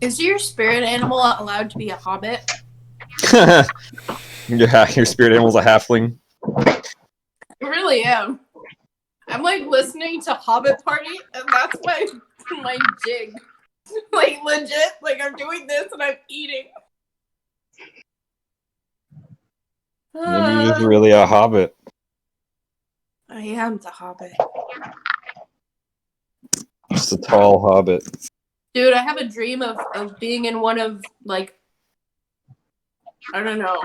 Is your spirit animal allowed to be a hobbit? Yeah, your spirit animal's a halfling. I really am. I'm like listening to Hobbit Party, and that's my jig. Like legit, like I'm doing this and I'm eating. Maybe he's really a hobbit. I am the Hobbit. Just a tall hobbit. Dude, I have a dream of being in one of, like, I don't know,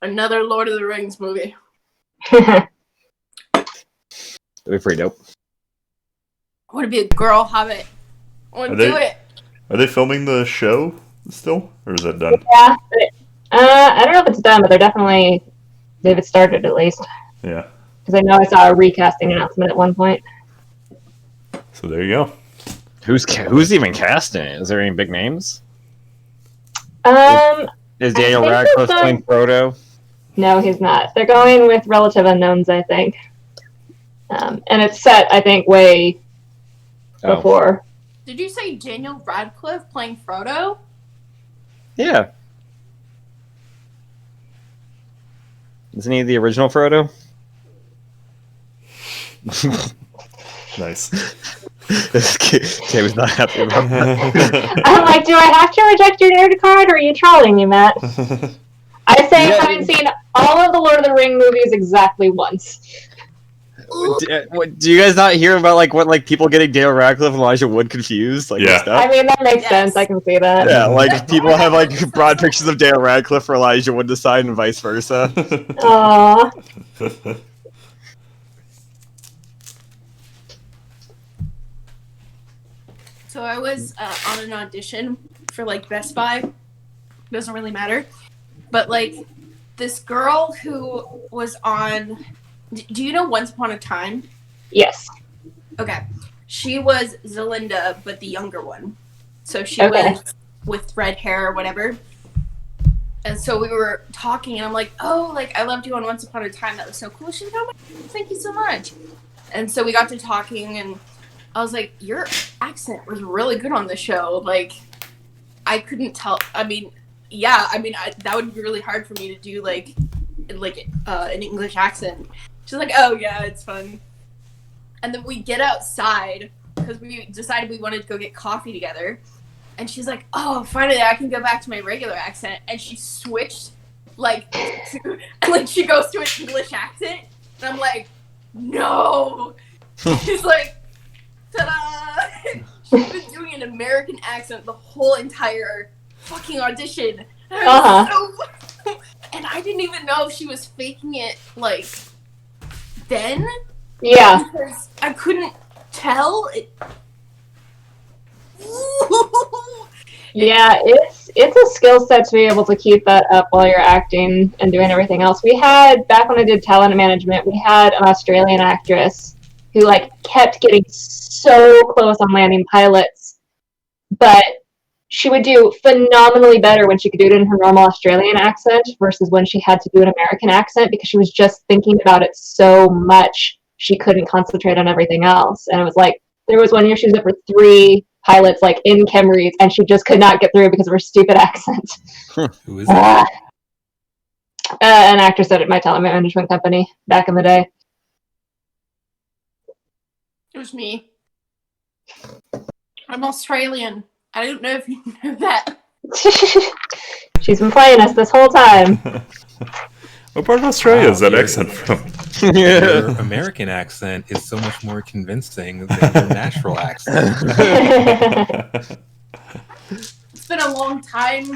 another Lord of the Rings movie. That'd be pretty dope. I want to be a girl hobbit. I want to do it. Are they filming the show still? Or is that done? Yeah. I don't know if it's done, but they've started at least. Yeah. Because I know I saw a recasting announcement at one point. So there you go. Who's even casting it? Is there any big names? Is Daniel think Radcliffe it's, playing Frodo? No, he's not. They're going with relative unknowns, I think. And it's set, I think, way before. Did you say Daniel Radcliffe playing Frodo? Yeah. Isn't he the original Frodo? Nice. Kay was not happy about that. I'm like, do I have to reject your nerd card, or are you trolling me, Matt? I say I haven't seen all of the Lord of the Ring movies exactly once. Do you guys not hear about what people getting Daniel Radcliffe and Elijah Wood confused? Yeah. I mean, that makes sense. I can see that. Yeah, people have broad pictures of Daniel Radcliffe for Elijah Wood to sign and vice versa. Aww. So I was on an audition for Best Buy. Doesn't really matter. But this girl who was on, do you know Once Upon a Time? Yes. Okay. She was Zelinda, but the younger one. So she was with red hair or whatever. And so we were talking, and I'm like, oh, I loved you on Once Upon a Time. That was so cool. She's like, oh, thank you so much. And so we got to talking, and I was like, your accent was really good on the show. I couldn't tell. I mean, that would be really hard for me to do, an English accent. She's like, oh, yeah, it's fun. And then we get outside, because we decided we wanted to go get coffee together. And she's like, oh, finally, I can go back to my regular accent. And she switched, she goes to an English accent. And I'm like, no. She's like, ta-da! She's been doing an American accent the whole entire fucking audition. And I didn't even know if she was faking it, then. Yeah. Because I couldn't tell. Yeah, it's a skill set to be able to keep that up while you're acting and doing everything else. We had, back when I did talent management, we had an Australian actress who kept getting so close on landing pilots, but she would do phenomenally better when she could do it in her normal Australian accent versus when she had to do an American accent, because she was just thinking about it so much she couldn't concentrate on everything else. And it was there was one year she was up for 3 pilots in Cambridge, and she just could not get through because of her stupid accent. Who is that? An actress at my talent management company back in the day. It was me. I'm Australian. I don't know if you know that. She's been playing us this whole time. What part of Australia is that accent from? Your American accent is so much more convincing than your natural accent. It's been a long time.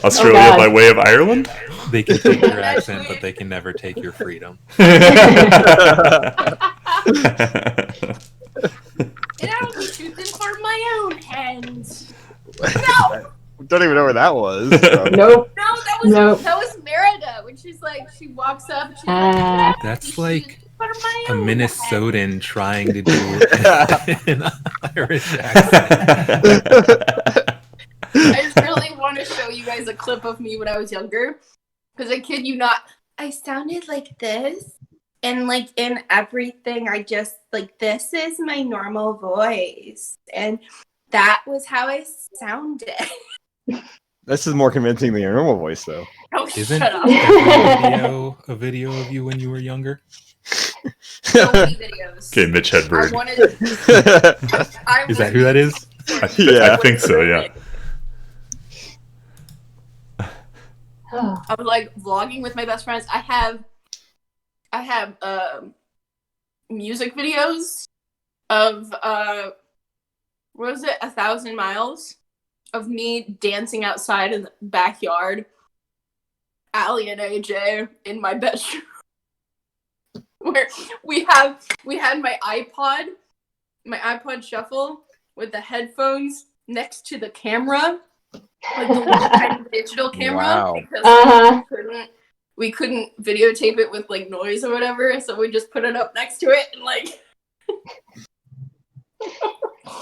Australia by way of Ireland? They can take your accent, but they can never take your freedom. And I will be choosing for my own hands. No! Don't even know where that was. Nope. No, that was Merida when she walks up. She's That's like a Minnesotan trying to do an Irish accent. I really want to show you guys a clip of me when I was younger. Because I kid you not, I sounded like this. And like in everything, I just like, this is my normal voice. And that was how I sounded. This is more convincing than your normal voice, though. Oh, Isn't shut up. every video a video of you when you were younger? So many videos. Okay, Mitch I Hedberg. wanted. Is that who that is? I think so, yeah. I was like vlogging with my best friends. I have music videos of what was it, 1,000 miles of me dancing outside in the backyard, Allie and AJ in my bedroom, where we had my iPod Shuffle with the headphones next to the camera, like the little tiny digital camera, Wow. because we couldn't videotape it with like noise or whatever, so we just put it up next to it and like.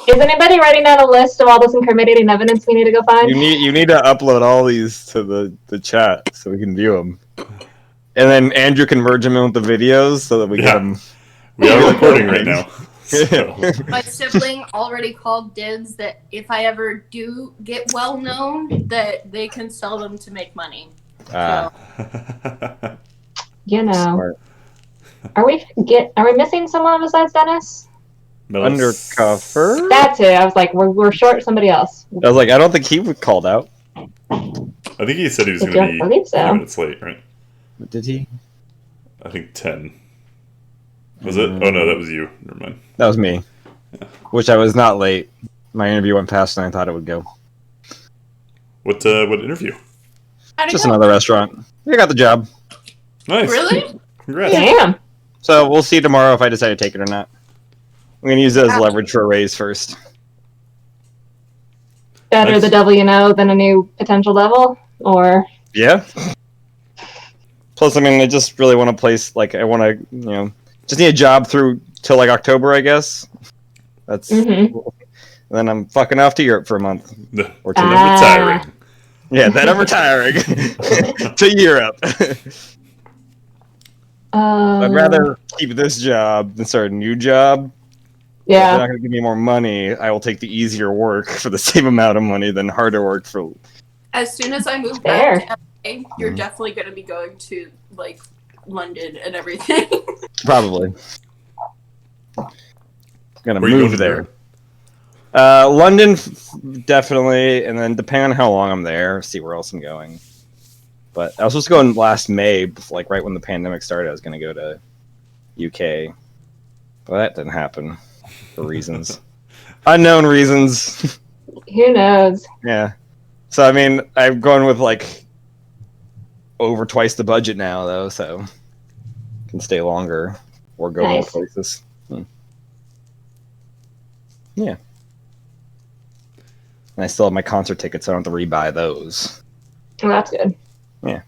Is anybody writing down a list of all this incriminating evidence we need to go find? You need to upload all these to the chat so we can view them, and then Andrew can merge them in with the videos so that we get them. We are recording right now. So. My sibling already called dibs that if I ever do get well known, that they can sell them to make money. So. You know, Smart. are we missing someone besides Dennis? Undercover. That's it. I was like, we're short somebody else. I was like, I don't think he was called out. I think he said he was I going to be don't believe so. 10 minutes late, right? Did he? I think 10. Was it? Oh no, that was you. Never mind. That was me. Yeah. Which I was not late. My interview went past and I thought it would go. What interview? Just another restaurant. I got the job. Nice. Really? Congrats. Damn. So we'll see tomorrow if I decide to take it or not. I'm going to use it as leverage for a raise first. Better Nice. the devil you know than a new potential devil? Or Yeah. Plus, I mean, I just really want a place, like, I want to, just need a job through till, like, October, I guess. That's... Then I'm fucking off to Europe for a month. Or two. And then retiring. Yeah, then I'm retiring. To Europe. I'd rather keep this job than start a new job. If they're not going to give me more money, I will take the easier work for the same amount of money than harder work for... As soon as I move back to LA, you're definitely going to be going to, like, London and everything. Probably. Gonna Where you move going there. London, definitely, and then depending on how long I'm there, see where else I'm going. But I was supposed to go in last May, like right when the pandemic started. I was going to go to UK, but that didn't happen for reasons, unknown reasons. Who knows? Yeah. So I mean, I'm going with like over twice the budget now, though, so I can stay longer or go more places. Yeah. And I still have my concert tickets, so I don't have to rebuy those. Oh, that's good. Yeah.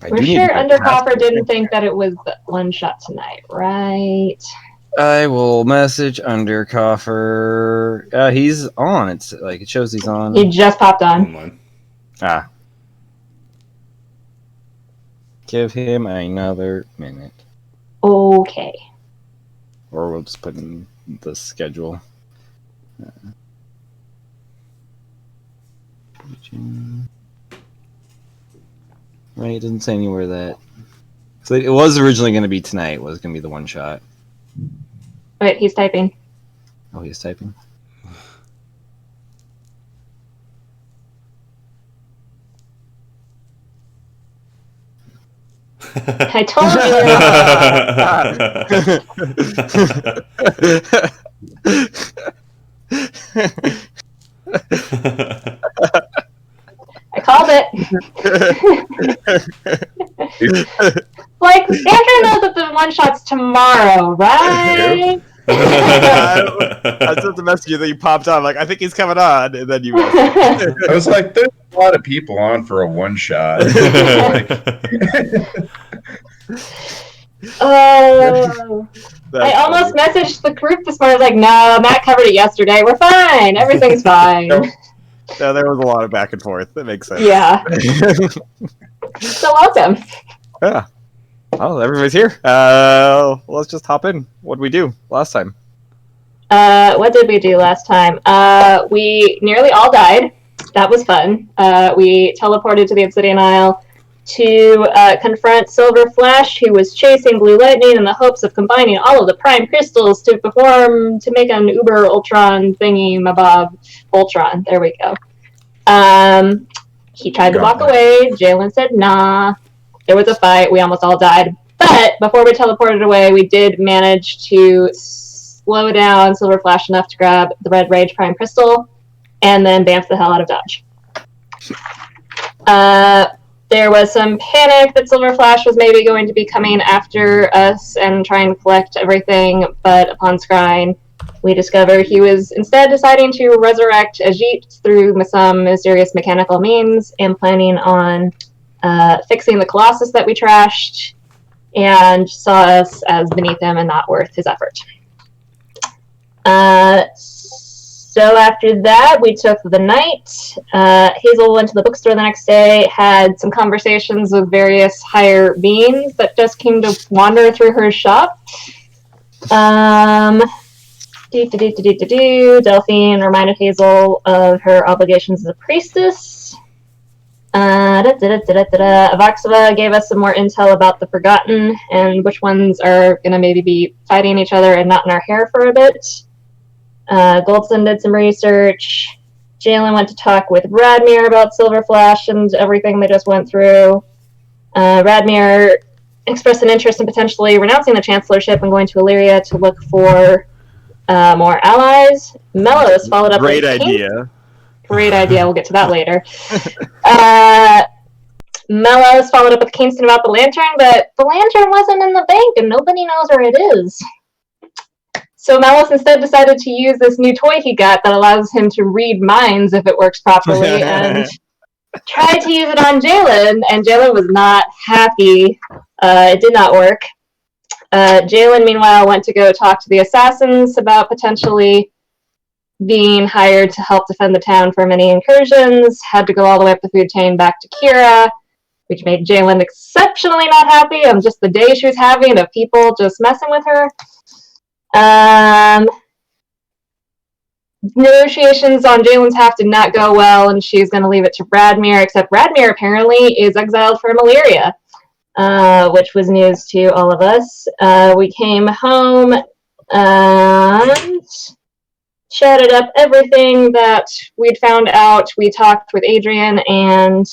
We're sure Undercoffer didn't think that it was one shot tonight, right? I will message Undercoffer. He's on. It's like it shows he's on. He just popped on. Online. Ah. Give him another minute. Okay. Or we'll just put in the schedule. Right, it doesn't say anywhere that. So it was originally going to be tonight. It was going to be the one shot. Wait, he's typing. Oh, he's typing. I told you. I called it. Like, Andrew knows that the one shot's tomorrow, right? I sent the message that you popped on. Like, I think he's coming on, and then you. I was like, "There's a lot of people on for a one shot." Oh, I almost messaged the group this morning. I was like, "No, Matt covered it yesterday. We're fine. Everything's fine." No, there was a lot of back and forth. That makes sense. Yeah. So welcome. Yeah. Oh, everybody's here. Let's just hop in. What did we do last time? What did we do last time? We nearly all died. That was fun. We teleported to the Obsidian Isle to confront Silver Flash, who was chasing Blue Lightning in the hopes of combining all of the Prime Crystals to make an Uber Ultron thingy mabob. Ultron. There we go. He tried to walk away. Jalen said nah. There was a fight. We almost all died. But before we teleported away, we did manage to slow down Silver Flash enough to grab the Red Rage Prime Crystal and then bamf the hell out of Dodge. There was some panic that Silver Flash was maybe going to be coming after us and trying to collect everything, but upon scrying, we discovered he was instead deciding to resurrect Ajit through some mysterious mechanical means and planning on fixing the Colossus that we trashed, and saw us as beneath him and not worth his effort. So after that, we took the night. Hazel went to the bookstore the next day, had some conversations with various higher beings that just came to wander through her shop. Delphine reminded Hazel of her obligations as a priestess. Avaxova gave us some more intel about the Forgotten and which ones are going to maybe be fighting each other and not in our hair for a bit. Goldson did some research. Jalen went to talk with Radmir about Silver Flash and everything they just went through. Radmir expressed an interest in potentially renouncing the chancellorship and going to Illyria to look for more allies. Mellos followed up Great with idea. Great idea. We'll get to that later. Mellos followed up with Kingston about the lantern, but the lantern wasn't in the bank and nobody knows where it is. So Mellos instead decided to use this new toy he got that allows him to read minds if it works properly, and tried to use it on Jalen, and Jalen was not happy. It did not work. Jalen, meanwhile, went to go talk to the assassins about potentially being hired to help defend the town from any incursions, had to go all the way up the food chain back to Kira, which made Jalen exceptionally not happy on just the day she was having of people just messing with her. Negotiations on Jalen's half did not go well, and she's going to leave it to Radmir, except Radmir apparently is exiled from Illyria, which was news to all of us. We came home and chatted up everything that we'd found out. We talked with Adrian and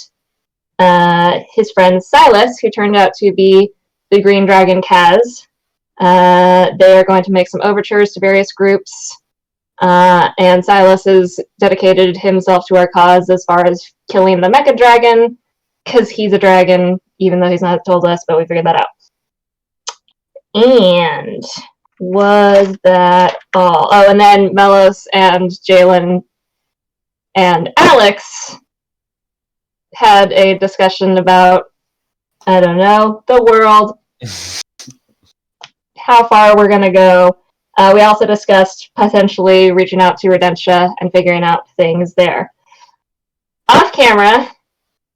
his friend Silas, who turned out to be the Green Dragon Kaz. They are going to make some overtures to various groups, and Silas has dedicated himself to our cause as far as killing the Mecha Dragon, because he's a dragon, even though he's not told us, but we figured that out. And was that all? Oh, and then Mellos and Jalen and Alex had a discussion about, I don't know, the world, how far we're going to go. We also discussed potentially reaching out to Redentia and figuring out things there. Off camera,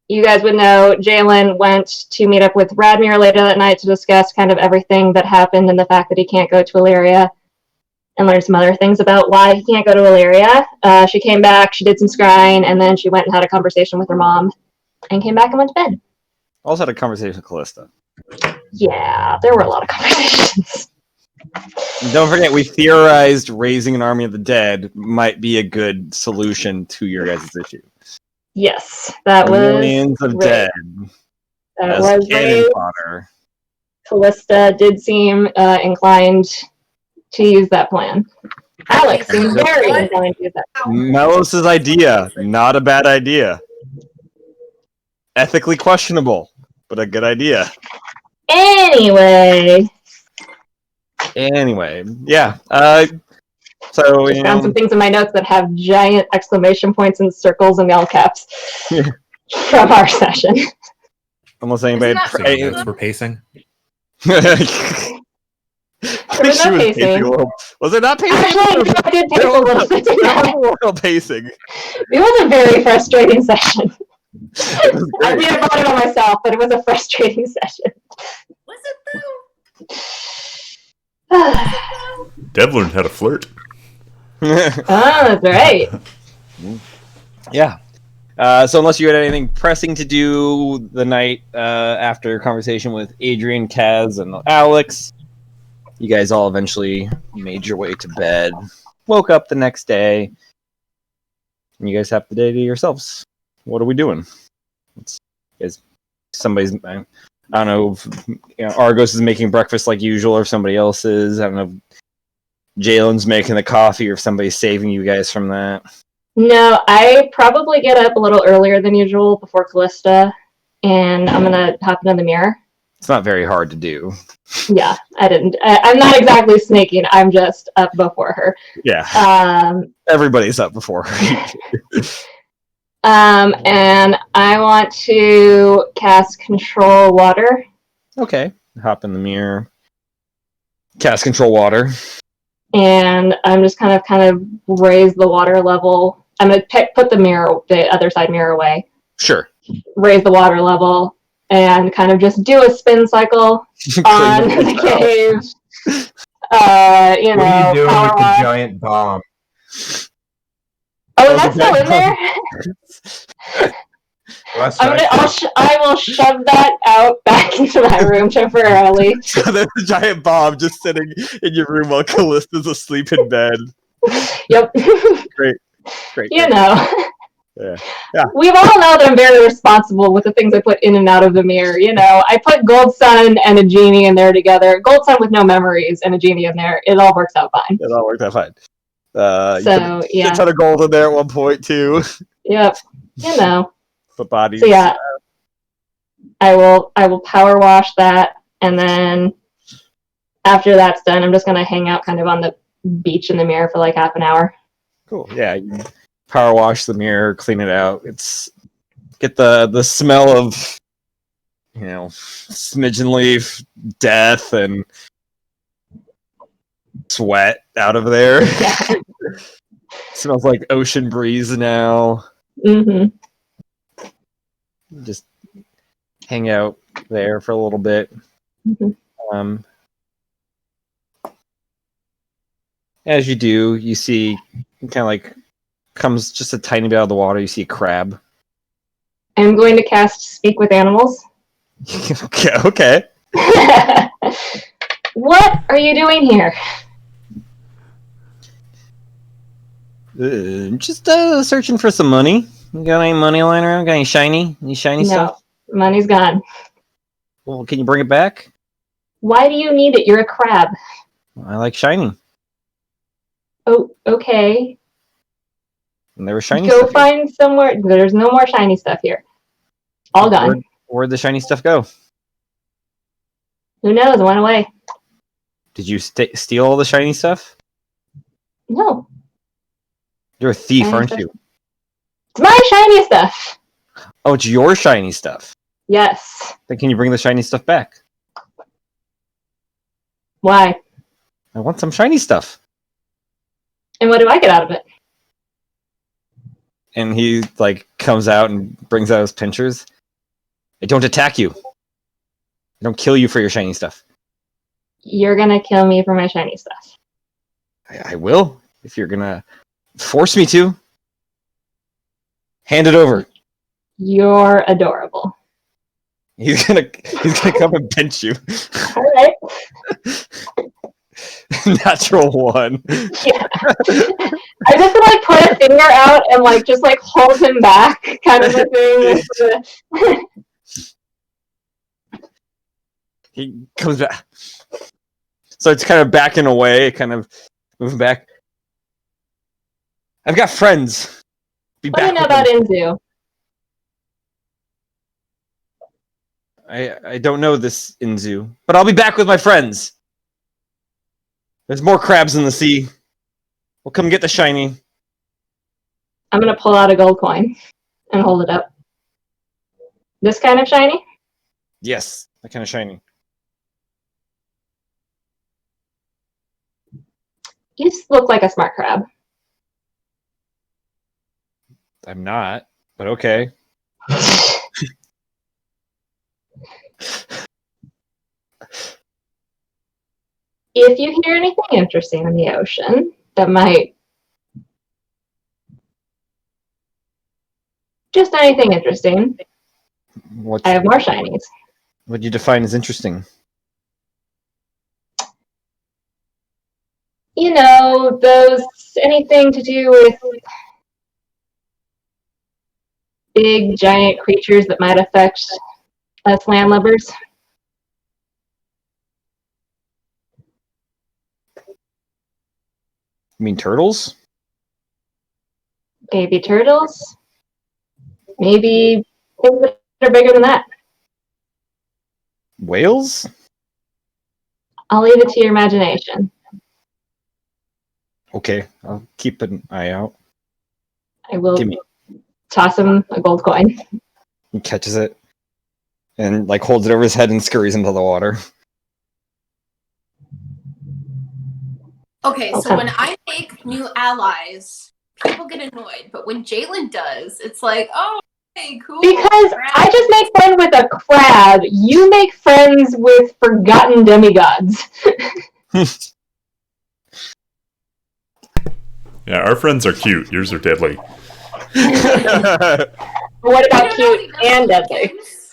you guys would know Jalen went to meet up with Radmir later that night to discuss kind of everything that happened and the fact that he can't go to Illyria, and learn some other things about why he can't go to Illyria. She came back, she did some scrying, and then she went and had a conversation with her mom and came back and went to bed. Also had a conversation with Callista. Yeah, there were a lot of conversations. And don't forget, we theorized raising an army of the dead might be a good solution to your guys' issue. Yes, that was millions of great. dead. That as was cannon great. fodder. Callista did seem inclined to use that plan. Alex seemed very inclined to use that plan. Melos' idea, not a bad idea. Ethically questionable, but a good idea. Anyway, yeah. So just found some things in my notes that have giant exclamation points and circles and all caps from our session. Almost anybody. Isn't that So Hey, notes for pacing. Pretty There was she no was pacing. pacing a little. Was it not pacing? Actually, I did pace a little bit. There was a little pacing. It was a very frustrating session. It was I great. mean, I brought it on myself, but it was a frustrating session. Was it though? Deb learned how to flirt. That's right. Yeah. So unless you had anything pressing to do the night after conversation with Adrian, Kaz, and Alex, you guys all eventually made your way to bed. Woke up the next day, and you guys have the day to yourselves. What are we doing? Somebody's. I don't know if Argos is making breakfast like usual, or if somebody else is. I don't know if Jalen's making the coffee, or if somebody's saving you guys from that. No, I probably get up a little earlier than usual before Callista, and I'm gonna hop into the mirror. It's not very hard to do. Yeah, I'm not exactly snaking. I'm just up before her. Yeah. Everybody's up before her. And I want to cast Control Water. Okay. Hop in the mirror. Cast Control Water. And I'm just kind of raise the water level. I'm gonna put the other side mirror away. Sure. Raise the water level and kind of just do a spin cycle on the cave. What are you doing power with the wash. giant bomb? Oh, is that still in there? I will shove that out back into my room temporarily. So there's a giant bomb just sitting in your room while Callista's asleep in bed. Yep. Great. Yeah. Yeah. We all know that I'm very responsible with the things I put in and out of the mirror. I put Gold Sun and a genie in there together. Gold Sun with no memories and a genie in there. It all works out fine. It all worked out fine. So, you put a ton of gold in there at one point, too. Yep. But bodies. So, yeah. I will power wash that, and then after that's done, I'm just going to hang out kind of on the beach in the mirror for like half an hour. Cool. Yeah. You power wash the mirror, clean it out. Get the smell of, smidgen leaf, death, and sweat out of there. Yeah. Smells like ocean breeze now. Mm-hmm. Just hang out there for a little bit. Mm-hmm. As you do, you see kind of like comes just a tiny bit out of the water. You see a crab. I'm going to cast Speak with Animals. Okay. What are you doing here? Just searching for some money. You got any money lying around? Got any shiny? Any shiny stuff? No, money's gone. Well, can you bring it back? Why do you need it? You're a crab. I like shiny. Oh, okay. And there was shiny Go stuff. find somewhere. There's no more shiny stuff here. All gone. Where'd the shiny stuff go? Who knows? It went away. Did you steal all the shiny stuff? No. You're a thief, Shiny aren't stuff. you? It's my shiny stuff. Oh, it's your shiny stuff. Yes. Then can you bring the shiny stuff back? Why? I want some shiny stuff. And what do I get out of it? And he comes out and brings out his pinchers. I don't attack you. I don't kill you for your shiny stuff. You're gonna kill me for my shiny stuff. I will if you're gonna force me to. Hand it over. You're adorable. He's gonna come and pinch you. All right. Natural one. Yeah. I just put a finger out and just hold him back, kind of a thing. He comes back. So it's kind of backing away, kind of moving back. I've got friends. What do you know about Inzu? I don't know this Inzu, but I'll be back with my friends. There's more crabs in the sea. We'll come get the shiny. I'm gonna pull out a gold coin and hold it up. This kind of shiny? Yes, that kind of shiny. You just look like a smart crab. I'm not, but okay. If you hear anything interesting in the ocean that might... Just anything interesting. What I have more shinies. would you define as interesting? You know, those... anything to do with big, giant creatures that might affect us landlubbers. You mean turtles? Baby turtles. Maybe things that are bigger than that. Whales? I'll leave it to your imagination. Okay, I'll keep an eye out. I will Give me. toss him a gold coin. He catches it and like holds it over his head and scurries into the water. Okay, so Okay. when I make new allies, people get annoyed. But when Jalen does, it's like, oh, hey, cool. Because crap. I just make friends with a crab. You make friends with forgotten demigods. Yeah, our friends are cute. Yours are deadly. What We about don't know what cute he does and with deadly? games.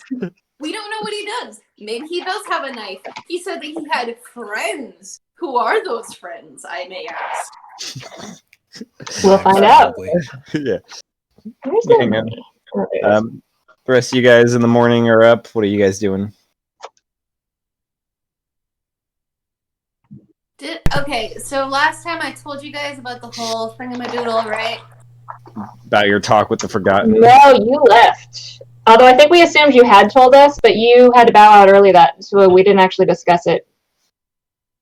We don't know what he does. Maybe he does have a knife. He said that he had friends. Who are those friends, I may ask? We'll find out. Probably. Yeah. Where's the Hang on. money? Oh, there it is. The rest of you guys in the morning are up. What are you guys doing? Okay, so last time I told you guys about the whole thingamadoodle, right? About your talk with the Forgotten. No, you left. Although I think we assumed you had told us, but you had to bow out early so we didn't actually discuss it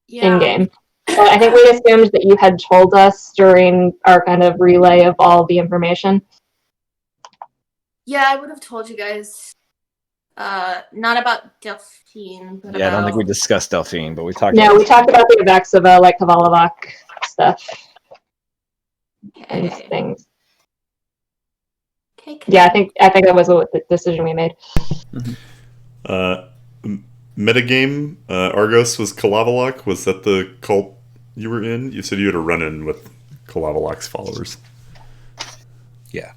in game. So I think we assumed that you had told us during our kind of relay of all the information. Yeah, I would have told you guys. Not about Delphine, but Yeah, I about... don't think we discussed Delphine, but we talked No, about we talked about the effects of like Kavalivak stuff and Okay. things. Okay. Yeah, I think that was what the decision we made. Metagame, Argos was Kalavalak. Was that the cult you were in? You said you had a run-in with Kalavalak's followers. Yeah.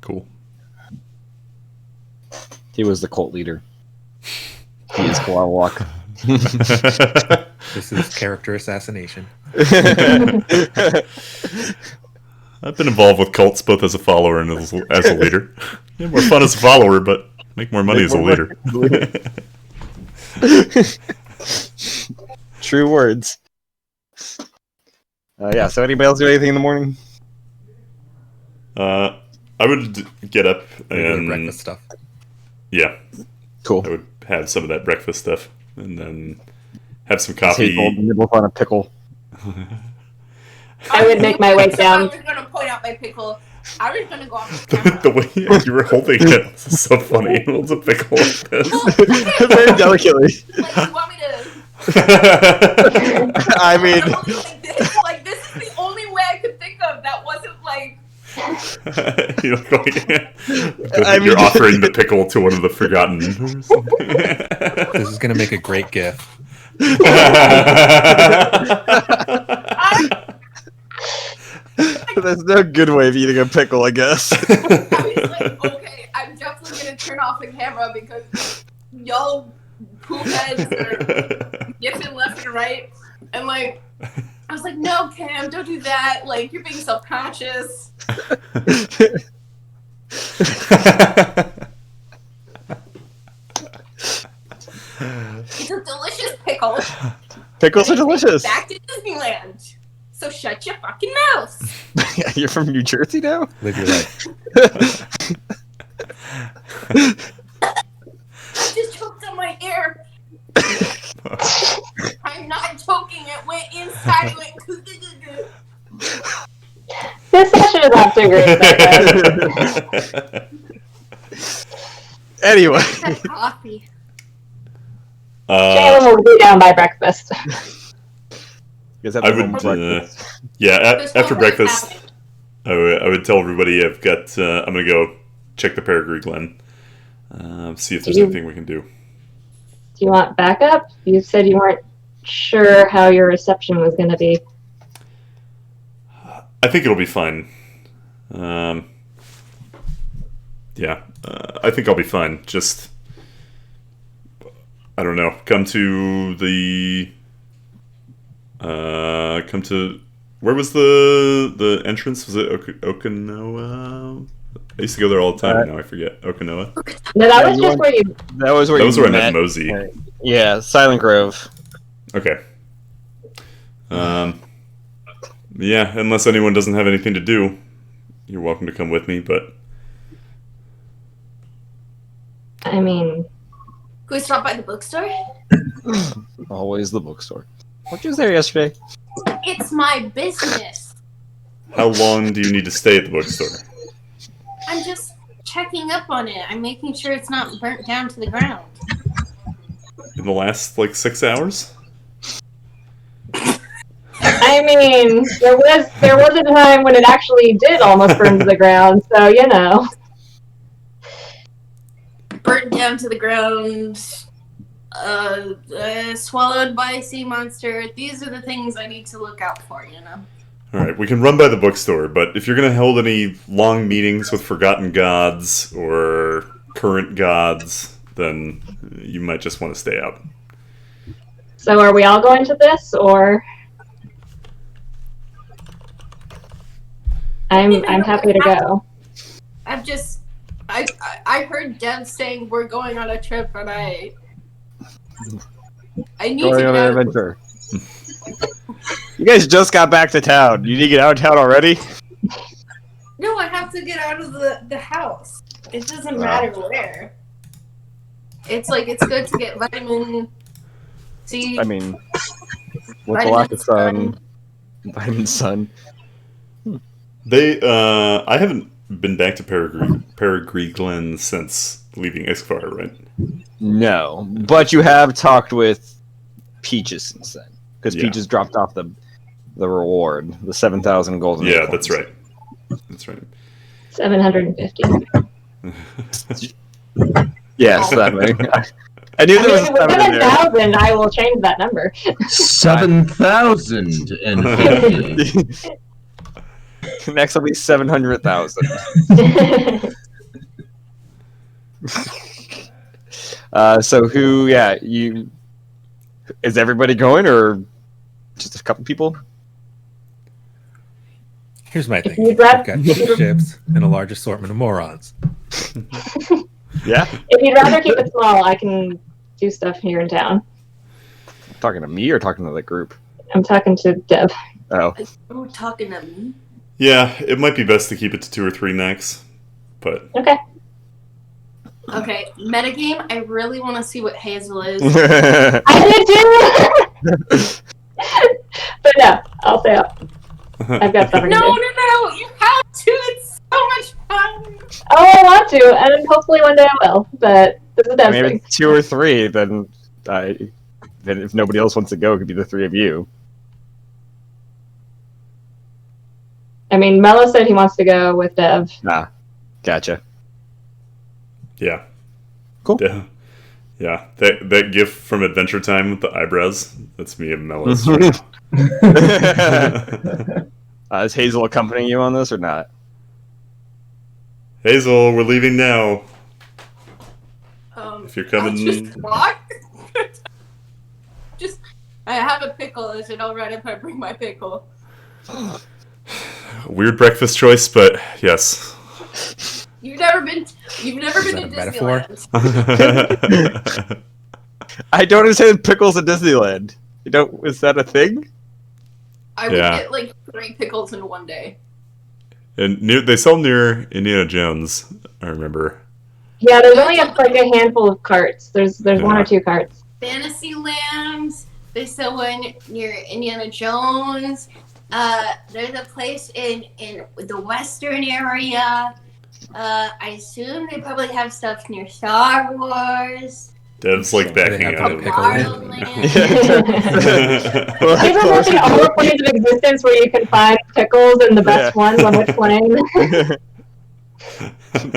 Cool. He was the cult leader. He is Kalawak. This is character assassination. I've been involved with cults both as a follower and as a leader. Yeah, more fun as a follower, but make more money as a leader. True words. Yeah, so anybody else do anything in the morning? I would get up Regular and breakfast stuff. yeah, Cool. I would have some of that breakfast stuff and then have some Coffee. coffee. Nibble on a pickle. I would make my way down. I was going to point out my pickle. I was going to go off the camera. The way you were holding it was so funny. It was a pickle like this. Very delicately. Like, you want me to... I mean, Like this is the only way I could think of that wasn't like... You're going, I mean- you're offering the pickle to one of the forgotten. This is gonna make a great GIF. there's no good way of eating a pickle, I guess. I was like, okay, I'm definitely going to turn off the camera because y'all poop heads are yipping left and right. And like, I was like, no, Cam, don't do that. Like, you're being self-conscious. It's a delicious pickle. Pickles are delicious. Back to Disneyland. So shut your fucking mouth. You're from New Jersey now? Live your life. Just choked on my ear. I'm not choking. It went inside. It went. This session is off to a great start. Anyway. Have coffee. Jalen will be down by breakfast. You guys have I the would, normal breakfast. Just after what was breakfast, happening. I would tell everybody I've got. I'm gonna go check the Peregrine Glen, see if there's You- anything we can do. Do you want backup? You said you weren't sure how your reception was going to be. I think it'll be fine. Yeah, I think I'll be fine. Just, I don't know. Come to. Where was the entrance? Was it Okinawa? I used to go there all the time. Now I forget. Okinawa. No, that Yeah, was you just want- where you. That was where That you was where I met met. Mosey. Yeah, Silent Grove. Okay. Yeah, unless anyone doesn't have anything to do, you're welcome to come with me, but I mean, Can we stop by the bookstore? Always the bookstore. What you was there yesterday? It's my business. how long do you need to stay at the bookstore? I'm just checking up on it. I'm making sure it's not burnt down to the ground. In the last, 6 hours? I mean, there was a time when it actually did almost burn to the ground. So you know. Burnt down to the ground. Swallowed by a sea monster. These are the things I need to look out for, you know? Alright, we can run by the bookstore, but if you're going to hold any long meetings with forgotten gods or current gods, then you might just want to stay out. So are we all going to this, or? I'm happy to go. I heard Dev saying we're going on a trip, and I need Going to on get an out. adventure. You guys just got back to town. You need to get out of town already? No, I have to get out of the house. It doesn't Wow. matter where. It's good to get vitamin C. I mean, with the Vitamin lack of sun, vitamin sun. I haven't been back to Peregrine Glen since leaving Isfar, right? No, but you have talked with Peaches since then, because Yeah. Peaches dropped off the reward, the 7,000 golden. Yeah, acorns. that's right. That's right. 750. Yes, that many. I knew I there was mean, a seven in within there. 1,000, I will change that number. 7,050. Next will be 700,000. So who? Yeah, you. Is everybody going, or just a couple people? Here's my If thing. you'd We've rather- got 2 ships and a large assortment of morons. Yeah, If you'd rather keep it small, I can do stuff here in town. talking to me or talking to the group? I'm talking to Deb. Oh, We're talking to me. Yeah, it might be best to keep it to 2 or 3 max, but Okay. Okay, metagame. I really want to see what Hazel is. I did too! But no, I'll stay up. I've got stuff I can No, do. you have to. It's so much fun. Oh, I want to, and hopefully one day I will. But this is Deb's maybe thing. it's 2 or 3. Then if nobody else wants to go, it could be the 3 of you. I mean, Mello said he wants to go with Dev. Gotcha. yeah. Cool. Yeah. Yeah, that gif from Adventure Time with the eyebrows, that's me and Mellis. Is Hazel accompanying you on this or not? Hazel, we're leaving now. If you're I'll coming... just walk. I have a pickle. Is it alright if I bring my pickle? Weird breakfast choice, but yes. You've never been to that a metaphor? Disneyland. I don't understand pickles at Disneyland. You don't? Is that a thing? I would Yeah. get like 3 pickles in one day. And they sell near Indiana Jones, I remember. Yeah, there's only like a handful of carts. There's one Yeah. or 2 carts. Fantasyland. They sell one near Indiana Jones. There's a place in the western area. I assume they probably have stuff near Star Wars. Dev's like backing Have out the of pickle. These are mostly all the planes of existence where you can find pickles, and the best one's on which plane.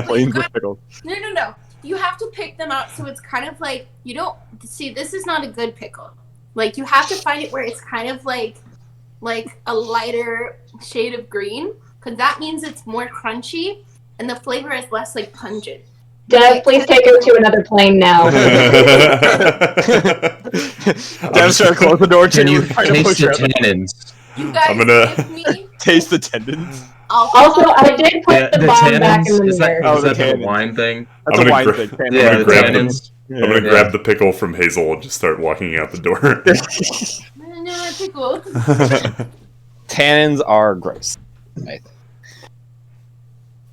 Planes with pickles. No. You have to pick them out so it's kind of like you don't see. This is not a good pickle. Like you have to find it where it's kind of like a lighter shade of green, because that means it's more crunchy and the flavor is less like pungent. Dev, please take her to another plane now. Dev started close the door Can too. you trying to taste push the her out tannins? You guys I'm gonna- give me. taste the tendons. Also, I did put the bomb back in the Is that, mirror. Oh, is the that the tannins. wine thing? That's I'm a gonna wine gra- thing. I'm Yeah, gonna the grab tannins. I'm gonna grab the pickle from Hazel and just start walking out the door. No, pickle. Tannins are gross. I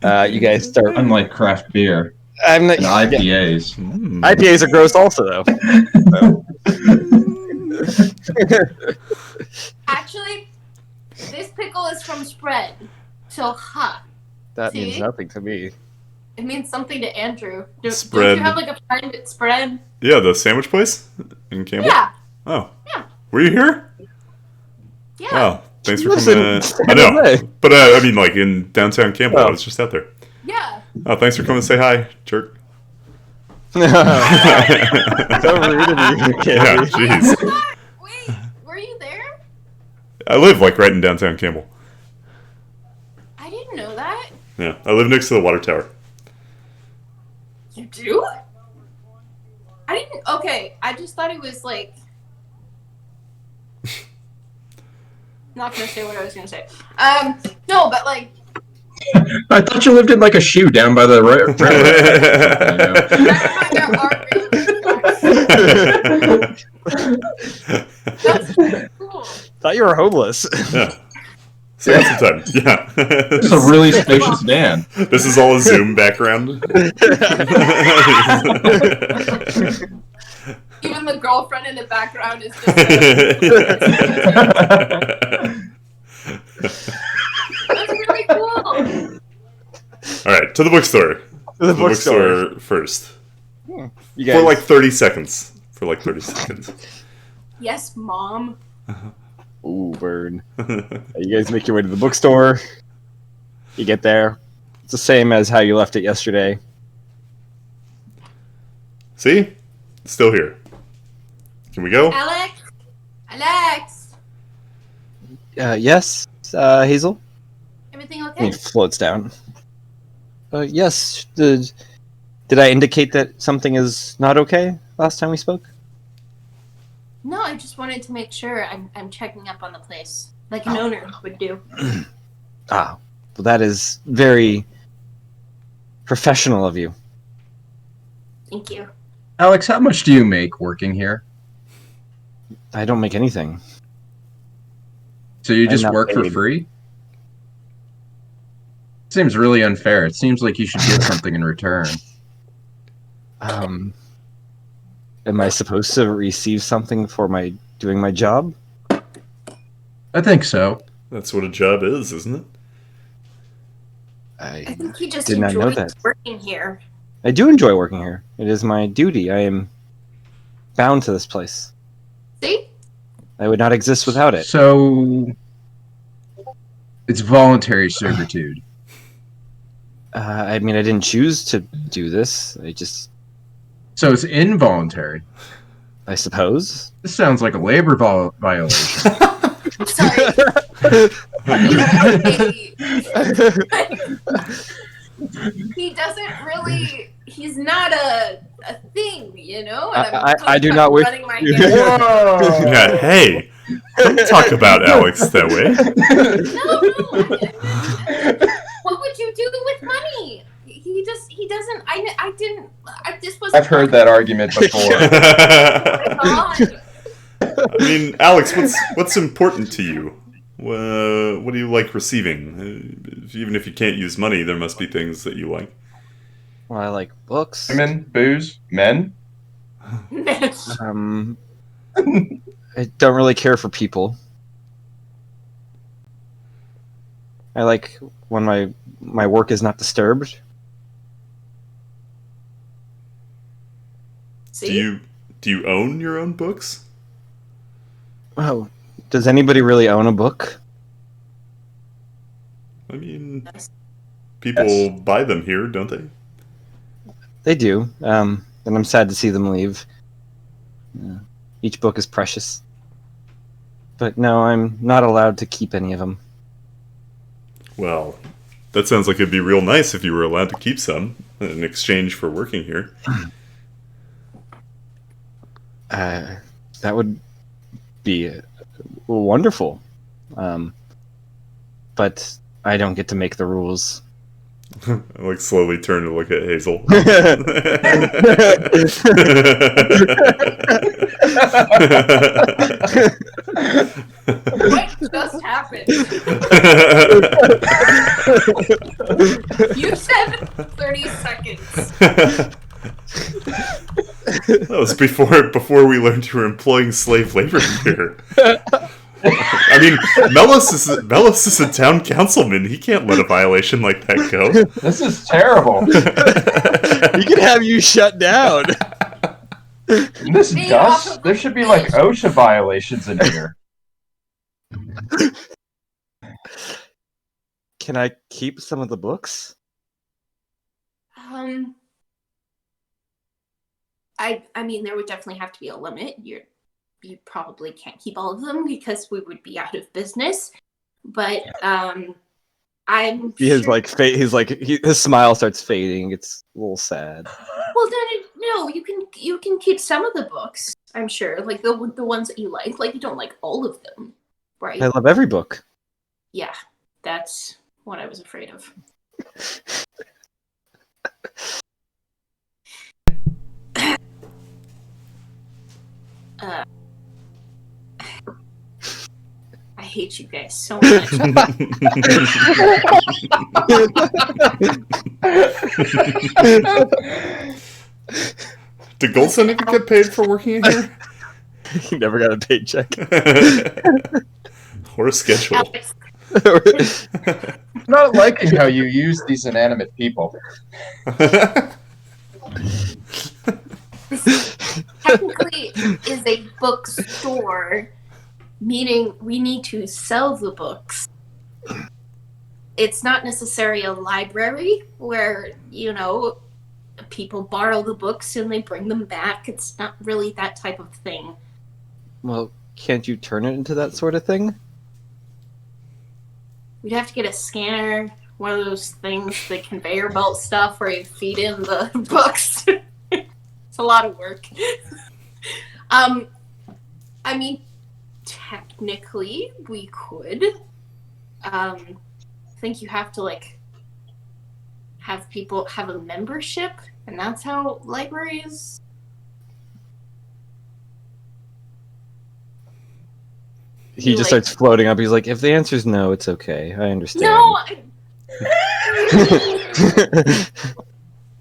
think. You guys start. Unlike craft beer I'm not. and IPAs. IPAs are gross also, though. Actually, this pickle is from Spread. So, That See? means nothing to me. it means something to Andrew. Don't Spread. you have like a friend at Spread? Yeah, the sandwich place in Campbell. Yeah. Oh. Yeah. Were you here? Yeah. Oh, thanks for Listen, coming. San I know, Jose. but I mean, like in downtown Campbell. I Oh. was just out there. Yeah. Oh, thanks for coming to say hi, jerk. So rude of you. Yeah, Candy. jeez. Wait, were you there? I live like right in downtown Campbell. I didn't know that. Yeah, I live next to the water tower. You do? I didn't. Okay, I just thought it was like. Not gonna say what I was gonna say. No, but like. I thought you lived in like a shoe down by the railroad. There are That's cool. Thought you were homeless. Yeah. So that's the time. Yeah. This is a really spacious van. This is all a Zoom background. Even the girlfriend in the background is just. That's really cool. All right, to the bookstore. The bookstore. First. You For guys, like 30 seconds. For like 30 seconds. Yes, Mom. ooh, burn. You guys make your way to the bookstore. You get there. It's the same as how you left it yesterday. See? It's still here. Can we go? Alex. Alex. Yes, Hazel? Everything And okay? he floats down. Yes. Did I indicate that something is not okay last time we spoke? No, I just wanted to make sure I'm checking up on the place like an owner would do. Ah, well, that is very professional of you. Thank you. Alex, how much do you make working here? I don't make anything. So you I'm just not work for paid. free? Seems really unfair. It seems like you should get something in return. Am I supposed to receive something for doing my job? I think so. That's what a job is, isn't it? I I think he just Did not know enjoys that. working here. do enjoy working here. It is my duty. I am bound to this place. See? I would not exist without it. So it's voluntary servitude. I mean, I didn't choose to do this. So it's involuntary. I suppose. This sounds like a labor violation. Sorry. He doesn't really. He's not a thing, you know. And I do not wish- running my hands. Whoa! Yeah, hey. Don't talk about Alex that way. No. What would you do with money? He doesn't. This was. I've heard that argument before. God. I mean, Alex, what's important to you? What do you like receiving? Even if you can't use money, there must be things that you like. Well, I like books. Women, booze, men. I don't really care for people. I like when my work is not disturbed. See? Do you own your own books? Oh, does anybody really own a book? I mean, Yes. people buy them here, don't they? They do. And I'm sad to see them leave. Each book is precious. But no, I'm not allowed to keep any of them. Well, that sounds like it'd be real nice if you were allowed to keep some in exchange for working here. That would be wonderful. But I don't get to make the rules. I like slowly turn to look at Hazel. What just happened? You said 30 seconds. That was before we learned you were employing slave labor here. I mean, Melos is a town councilman. He can't let a violation like that go. This is terrible. He can have you shut down. This Stay dust. off of There should be like OSHA violations in here. Can I keep some of the books? I mean, there would definitely have to be a limit. You probably can't keep all of them because we would be out of business. But I'm His sure... his smile starts fading. It's a little sad. Well, then no, you can keep some of the books. I'm sure, like the ones that you like. Like you don't like all of them, right? I love every book. Yeah, that's what I was afraid of. I hate you guys so much. Did Goldson ever get paid for working in here? He never got a paycheck. Or a schedule. Alex, I'm not liking how you use these inanimate people. this technically is a bookstore, meaning we need to sell the books. It's not necessarily a library where, people borrow the books and they bring them back. It's not really that type of thing. Well, can't you turn it into that sort of thing? We'd have to get a scanner, one of those things, the conveyor belt stuff where you feed in the books. It's a lot of work. I mean, technically, we could. I think you have to, have people have a membership, and that's how libraries... He just starts floating up. He's like, if the answer's no, it's okay. I understand. No!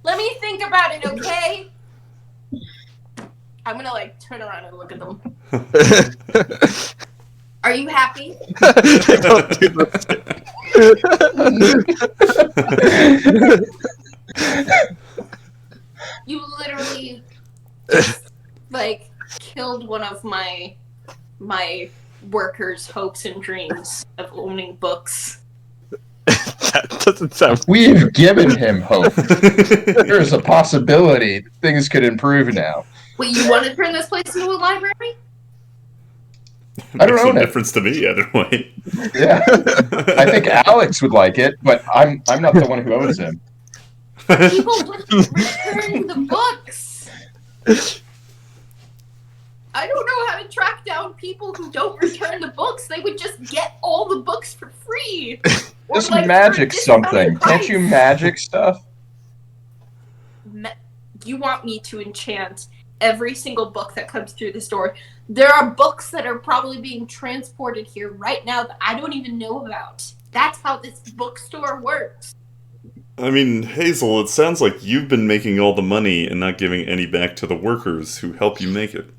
Let me think about it, okay? I'm gonna, turn around and look at them. Are you happy? Don't do You literally killed one of my workers' hopes and dreams of owning books. That doesn't sound... We've given him hope. There's a possibility things could improve now. Wait, you want to turn this place into a library? I don't Makes know. no difference to me either way. Yeah, I think Alex would like it, but I'm not the one who owns him. People wouldn't return the books. I don't know how to track down people who don't return the books. They would just get all the books for free. Just magic something. Can't you magic stuff? You want me to enchant every single book that comes through this door? There are books that are probably being transported here right now that I don't even know about. That's how this bookstore works. I mean, Hazel, it sounds like you've been making all the money and not giving any back to the workers who help you make it.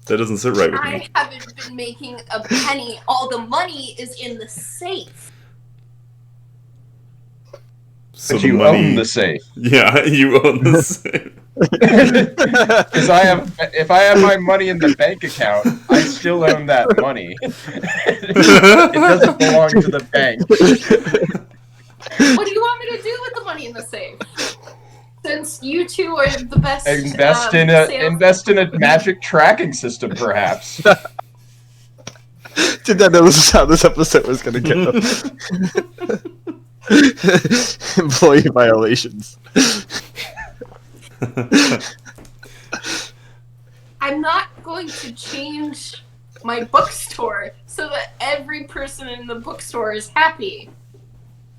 That doesn't sit right with me. I haven't been making a penny. All the money is in the safe. So But you own the safe. Yeah, you own the safe. Because if I have my money in the bank account, I still own that money. It doesn't belong to the bank. What do you want me to do with the money in the safe? Since you two are the best. Invest in a magic tracking system, perhaps. Did not know this is how this episode was going to go. Employee violations. I'm not going to change my bookstore so that every person in the bookstore is happy.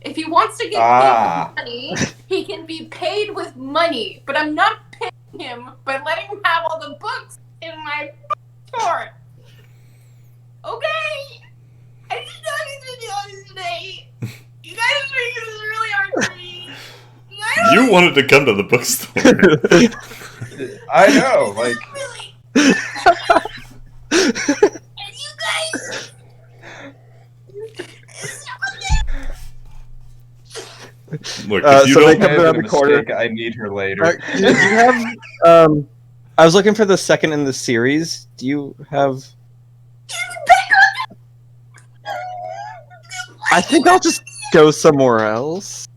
If he wants to get paid with money, he can be paid with money. But I'm not paying him by letting him have all the books in my bookstore. Okay? I didn't know he was going to do all this today. You guys are making this really hard for me. You wanted to come to the bookstore. I know, like... Really? And you guys... Look, if you so they don't... come around the corner. I need her later. Do you have... I was looking for the second in the series. Do you have... I think I'll just go somewhere else.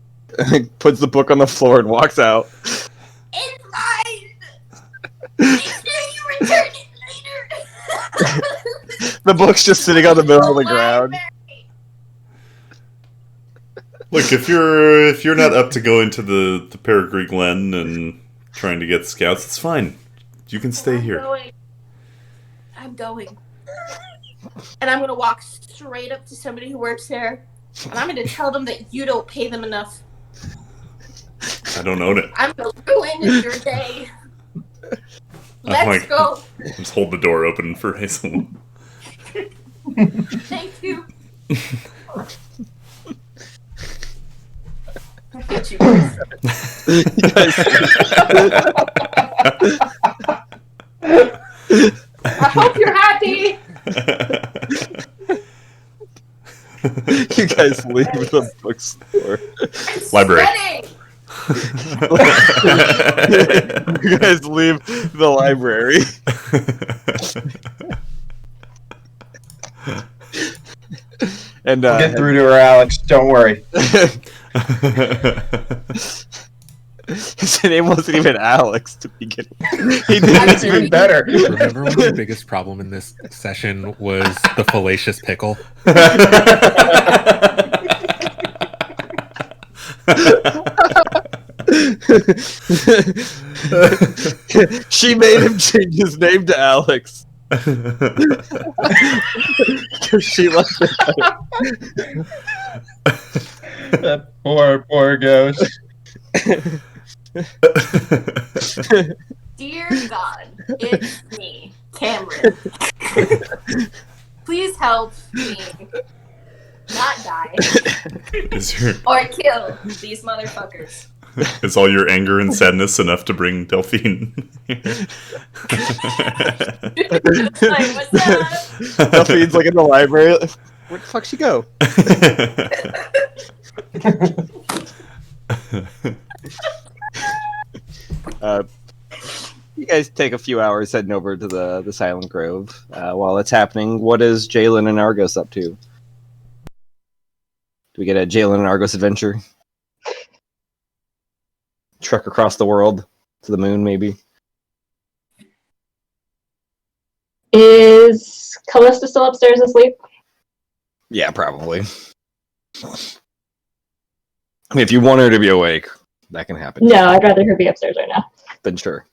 Puts the book on the floor and walks out. It's fine. Make sure you return it later. The book's just sitting on the middle of the ground. Look, if you're not up to going to the Peregrine Glen and trying to get scouts, it's fine. You can stay here. I'm going. And I'm going to walk straight up to somebody who works there. And I'm going to tell them that you don't pay them enough. I don't own it. I'm going to ruin your day. Let's go. Just hold the door open for Hazel. Thank you. Get you. I hope you're happy. You guys leave the bookstore. Library. You guys leave the library. And Get through to her, Alex. Don't worry. His name wasn't even Alex to begin with. That's even better. Remember when the biggest problem in this session was the fallacious pickle? She made him change his name to Alex. She loved it. That poor ghost. Dear God, it's me, Cameron. Please help me not die or kill these motherfuckers. Is all your anger and sadness enough to bring Delphine? Like, what's up? Delphine's like in the library. Where the fuck she go? You guys take a few hours heading over to the Silent Grove. While it's happening, what is Jalen and Argos up to? Do we get a Jalen and Argos adventure? Trek across the world to the moon, maybe? Is Callista still upstairs asleep? Yeah, probably. I mean, if you want her to be awake, that can happen. No, I'd rather her be upstairs right now. Then sure.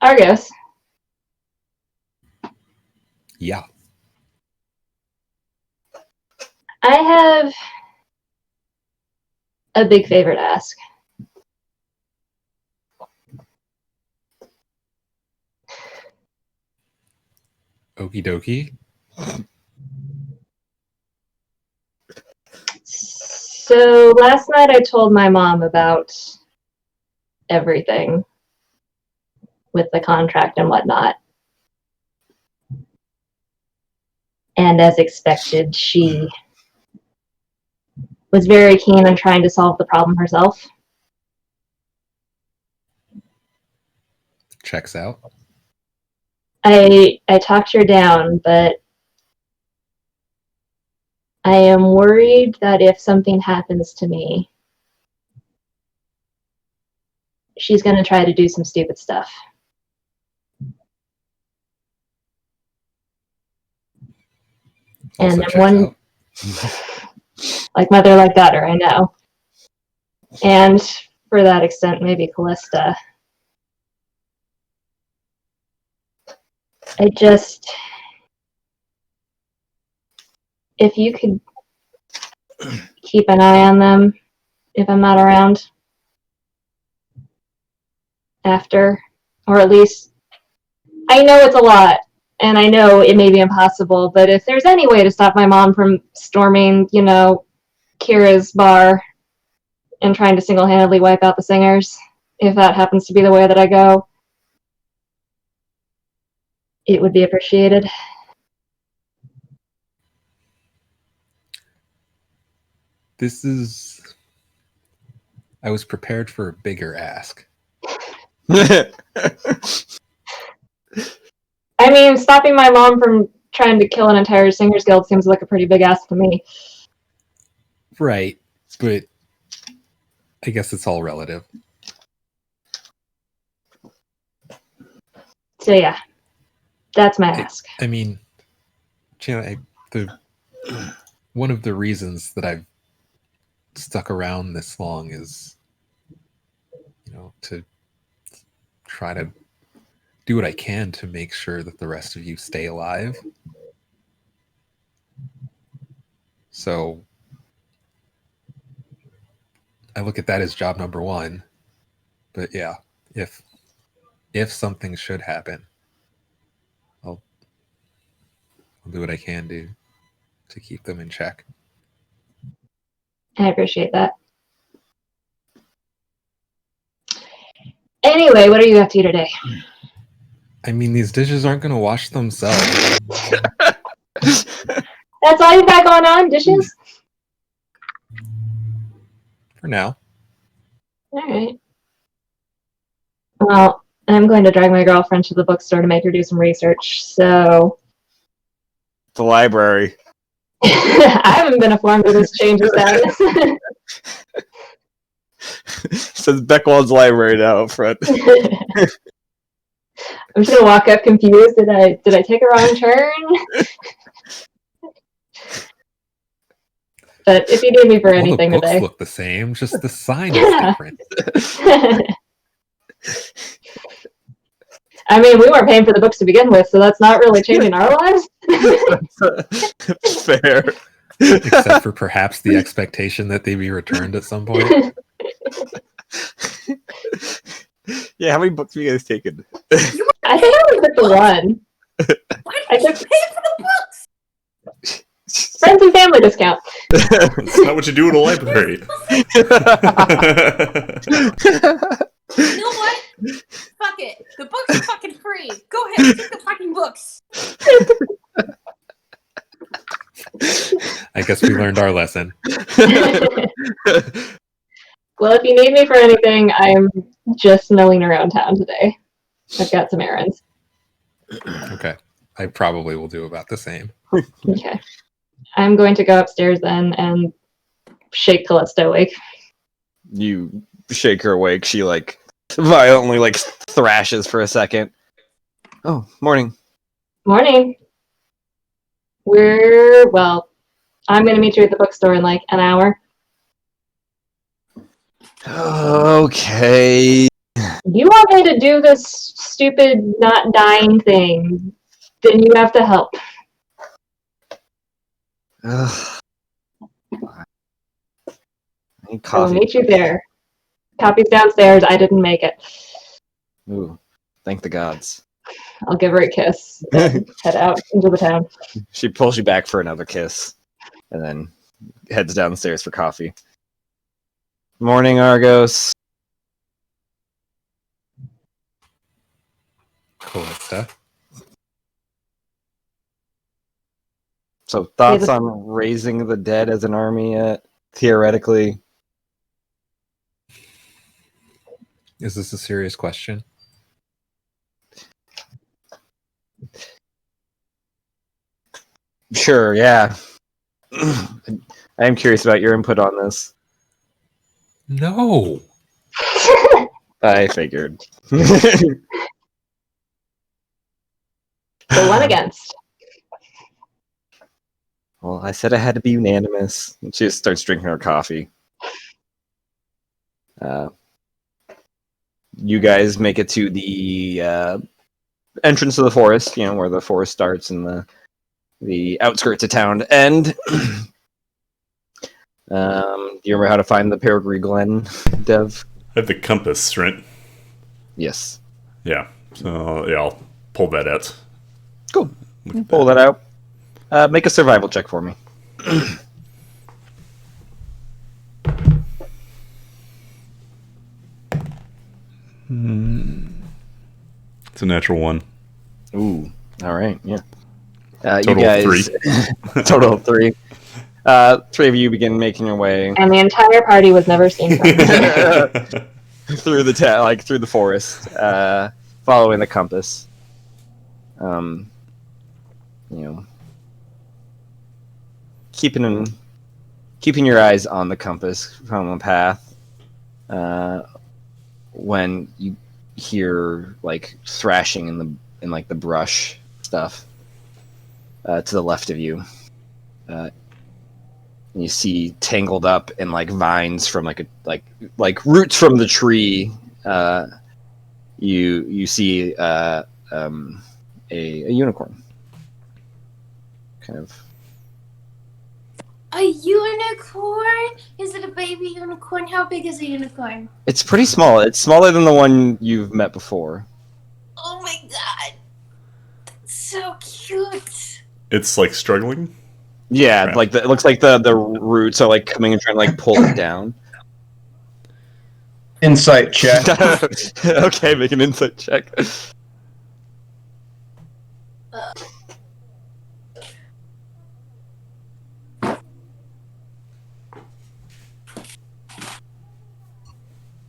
Argos. Yeah. I have a big favor to ask. Okie dokie. So last night I told my mom about everything with the contract and whatnot. And as expected, she was very keen on trying to solve the problem herself. Checks out. I talked her down, but I am worried that if something happens to me, she's going to try to do some stupid stuff. Also And checks one, out. like mother, like daughter, I know. And for that extent, maybe Callista. I just, if you could keep an eye on them if I'm not around after, or at least, I know it's a lot, and I know it may be impossible, but if there's any way to stop my mom from storming, Kira's bar and trying to single-handedly wipe out the singers, if that happens to be the way that I go, it would be appreciated. I was prepared for a bigger ask. I mean, stopping my mom from trying to kill an entire singers guild seems like a pretty big ask to me. Right, but I guess it's all relative. So yeah, that's my ask. I mean, one of the reasons that I've stuck around this long is, to try to do what I can to make sure that the rest of you stay alive. So I look at that as job number one. But yeah, if something should happen, I'll do what I can do to keep them in check. I appreciate that. Anyway, what are you up to today? I mean, these dishes aren't going to wash themselves. That's all you've got going on? Dishes? For now. Alright. Well, I'm going to drag my girlfriend to the bookstore to make her do some research, so... The library. I haven't been informed of this change of status. Says Beckwald's library now up front. I'm just gonna walk up confused. Did I take a wrong turn? But if you need me for anything the books today, look the same, just the sign is different. I mean, we weren't paying for the books to begin with, so that's not really changing our lives. Fair. Except for perhaps the expectation that they be returned at some point. Yeah, how many books have you guys taken? I think I only took the one. Why did you pay for the books? Friends and family discount. That's not what you do in a library. You know what? Fuck it. The books are fucking free. Go ahead, take the fucking books. I guess we learned our lesson. Well, if you need me for anything, I'm just milling around town today. I've got some errands. Okay. I probably will do about the same. Okay. I'm going to go upstairs then and shake Callista awake. You shake her awake. She violently thrashes for a second. Oh, morning. Morning. I'm going to meet you at the bookstore in like an hour. Okay. You want me to do this stupid not dying thing, then you have to help. Ugh. I need I will coffee. meet you there. Copy's downstairs. I didn't make it. Ooh, thank the gods. I'll give her a kiss and head out into the town. She pulls you back for another kiss, and then heads downstairs for coffee. Morning, Argos. Callista. So, thoughts on raising the dead as an army yet? theoretically. Is this a serious question? Sure, yeah. I am curious about your input on this. No. I figured. The one against. Well, I said I had to be unanimous. She just starts drinking her coffee. You guys make it to the entrance of the forest, where the forest starts and the outskirts of town end. Do you remember how to find the Peregrine Glen, Dev? I have the compass, right? Yes. Yeah. So yeah, I'll pull that out. Cool. Pull that out. Make a survival check for me. It's a natural 1. Ooh. All right. Yeah. Total you guys, 3. Total of 3. 3 of you begin making your way And the entire party was never seen from. through through the forest, following the compass. Keeping your eyes on the compass from the path. When you hear thrashing in the brush stuff to the left of you, you see tangled up in vines from like roots from the tree. You see a unicorn, kind of. A unicorn? Is it a baby unicorn? How big is a unicorn? It's pretty small. It's smaller than the one you've met before. Oh my god. That's so cute. It's struggling. Yeah, Crap. it looks like the roots are coming and trying to pull it down. Insight check. Okay, make an insight check.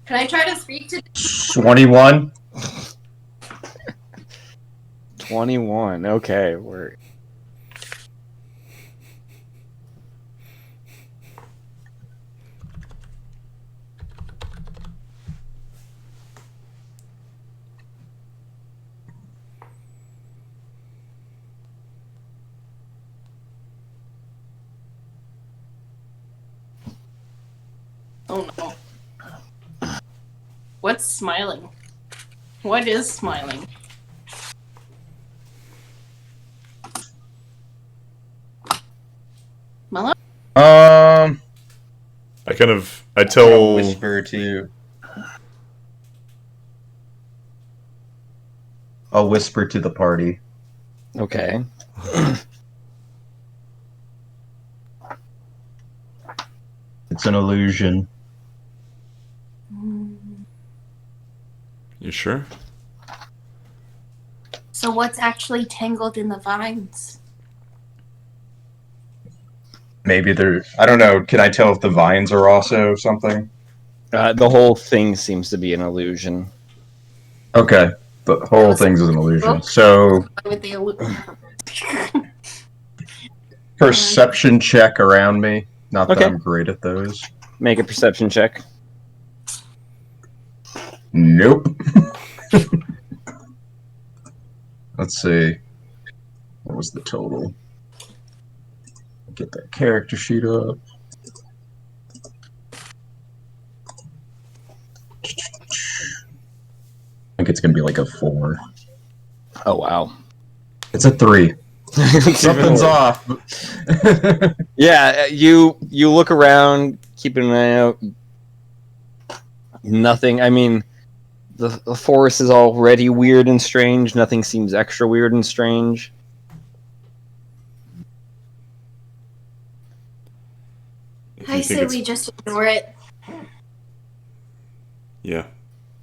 Can I try to speak to 21. 21. Okay, we're. Oh no. What's smiling? What is smiling? Mellow? I tell. I'll whisper to. I'll whisper to the party. Okay. It's an illusion. You sure? So what's actually tangled in the vines? Maybe they're. I don't know. Can I tell if the vines are also something? The whole thing seems to be an illusion. Okay. The whole thing's an illusion. So, With the perception check around me. Not that Okay. I'm great at those. Make a perception check. Nope. Let's see. What was the total? Get that character sheet up. I think it's gonna be like a 4. Oh wow. It's a 3. Something's off. Yeah, you look around, keeping an eye out. Nothing. I mean, the forest is already weird and strange. Nothing seems extra weird and strange. If I you think say it's- we just ignore it. Yeah.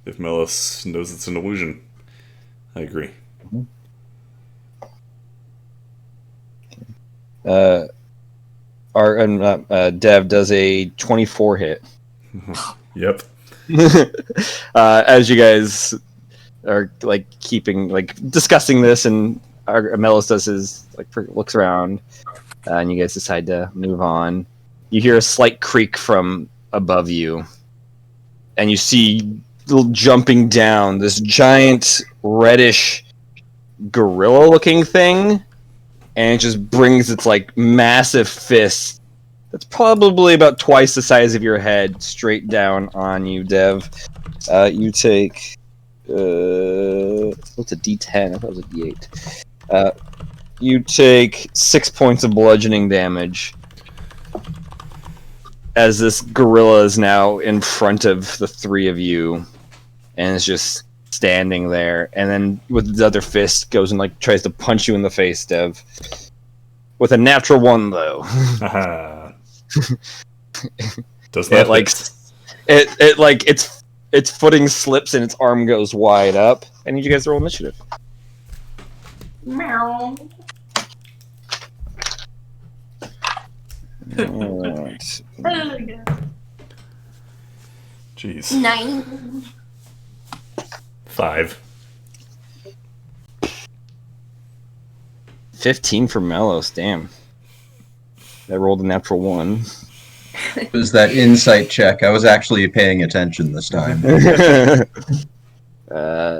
If Melis knows it's an illusion, I agree. Dev does a 24 hit. Yep. As you guys are like keeping like discussing this, and Melis does his like looks around, and you guys decide to move on. You hear a slight creak from above you, and you see jumping down this giant reddish gorilla-looking thing, and it just brings its like massive fist that's probably about twice the size of your head straight down on you, Dev. You take what's a D10? I thought it was a D8. You take 6 points of bludgeoning damage as this gorilla is now in front of the three of you, and is just standing there. And then with the other fist goes and like tries to punch you in the face, Dev. With a natural 1 though. Does not it like its footing slips and its arm goes wide up. I need you guys to roll initiative. Meow. Alright. Jeez. 9. 5. 15 for Melos, damn. I rolled a natural 1. It was that insight check. I was actually paying attention this time.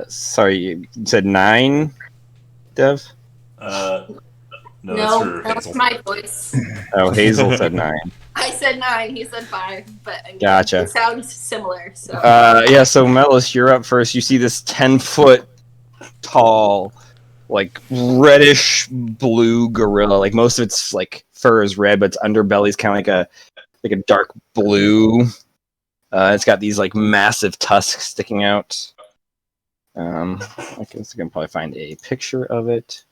Sorry, you said 9, Dev? No, that's my voice. Oh, Hazel said 9. I said 9, he said 5, but again, Gotcha. it sounds similar. So Yeah, so Melis, you're up first. You see this 10-foot tall, like reddish blue gorilla. Like most of its like fur is red, but its underbelly's kind of like a dark blue. It's got these like massive tusks sticking out. I guess I can probably find a picture of it.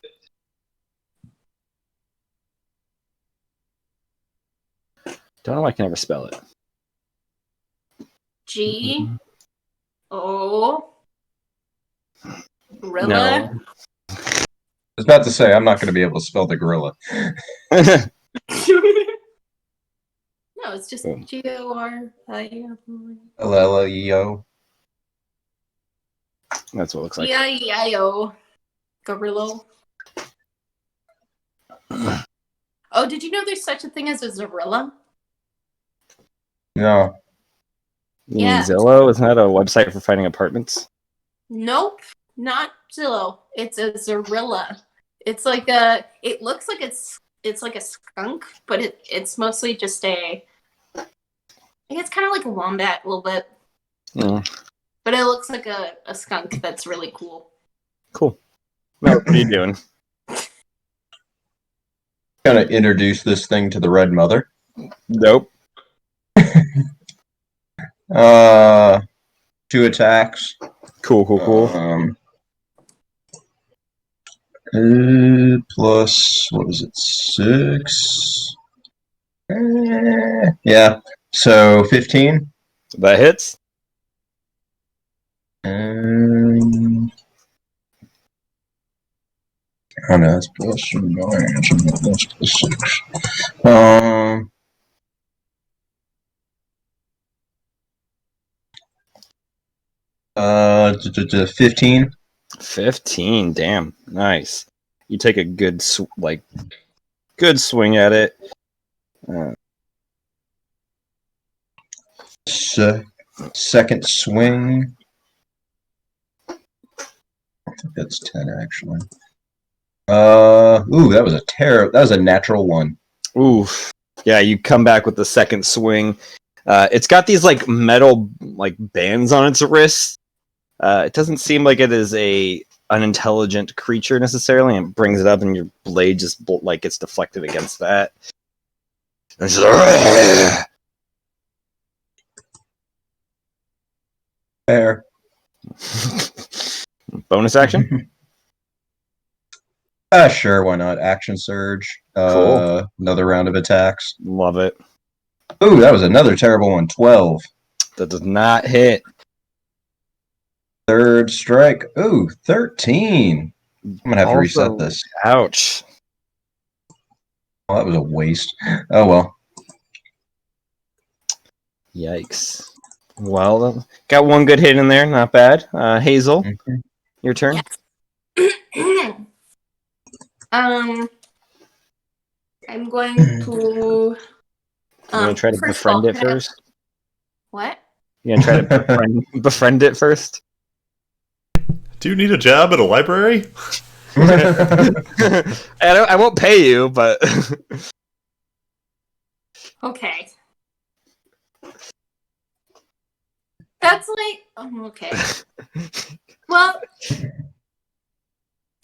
Don't know why I can never spell it. G O gorilla. No. I was about to say, I'm not going to be able to spell the gorilla. No, it's just G-O-R-I-O. L-L-E-O. That's what it looks like. E-I-E-I-O. Gorilla. Oh, did you know there's such a thing as a Zorilla? No. You mean Yeah. Zillow? Isn't that a website for finding apartments? Nope, not Zillow. It's a Zorilla. It's like a. It looks like it's like a skunk, but it's mostly just a. I think it's kind of like a wombat a little bit, but it looks like a skunk. That's really cool. Cool. Well, what are you doing? Kind of introduce this thing to the Red Mother. Nope. 2 attacks. Cool. Plus, what is it? 6. Yeah. So 15. That hits. Oh no, that's plus 9. That's plus 6. 15. 15. Damn. Nice. You take a good swing at it. Second swing. I think that's 10 actually. Ooh, that was a natural 1. Oof. Yeah, you come back with the second swing. It's got these like metal like bands on its wrist. It doesn't seem like it is a unintelligent creature necessarily, and it brings it up, and your blade just like gets deflected against that. And it's just, Fair. bonus action. Sure, why not? Action surge. Cool. Another round of attacks. Love it. Ooh, that was another terrible one. 12. That does not hit. Third strike. Ooh, 13. I'm gonna have to reset Also, this. Ouch. Well, that was a waste. Oh well. Yikes. Well, got one good hit in there. Not bad. Hazel, your turn. Yes. I'm going to. You gonna try to First of all, befriend it can I- first? What? You gonna try to befriend it first? Do you need a job at a library? I won't pay you, but Okay. That's like okay. Well,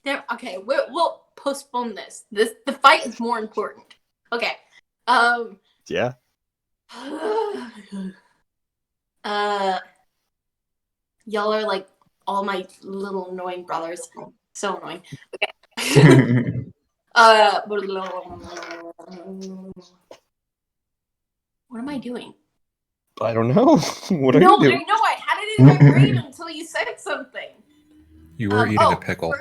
there. Okay, we'll postpone this. The fight is more important. Okay. yeah. Y'all are like all my little annoying brothers. So annoying. Okay. What am I doing? I don't know. What are No, you doing? I know. I had it in my brain until you said something. You were eating a pickle.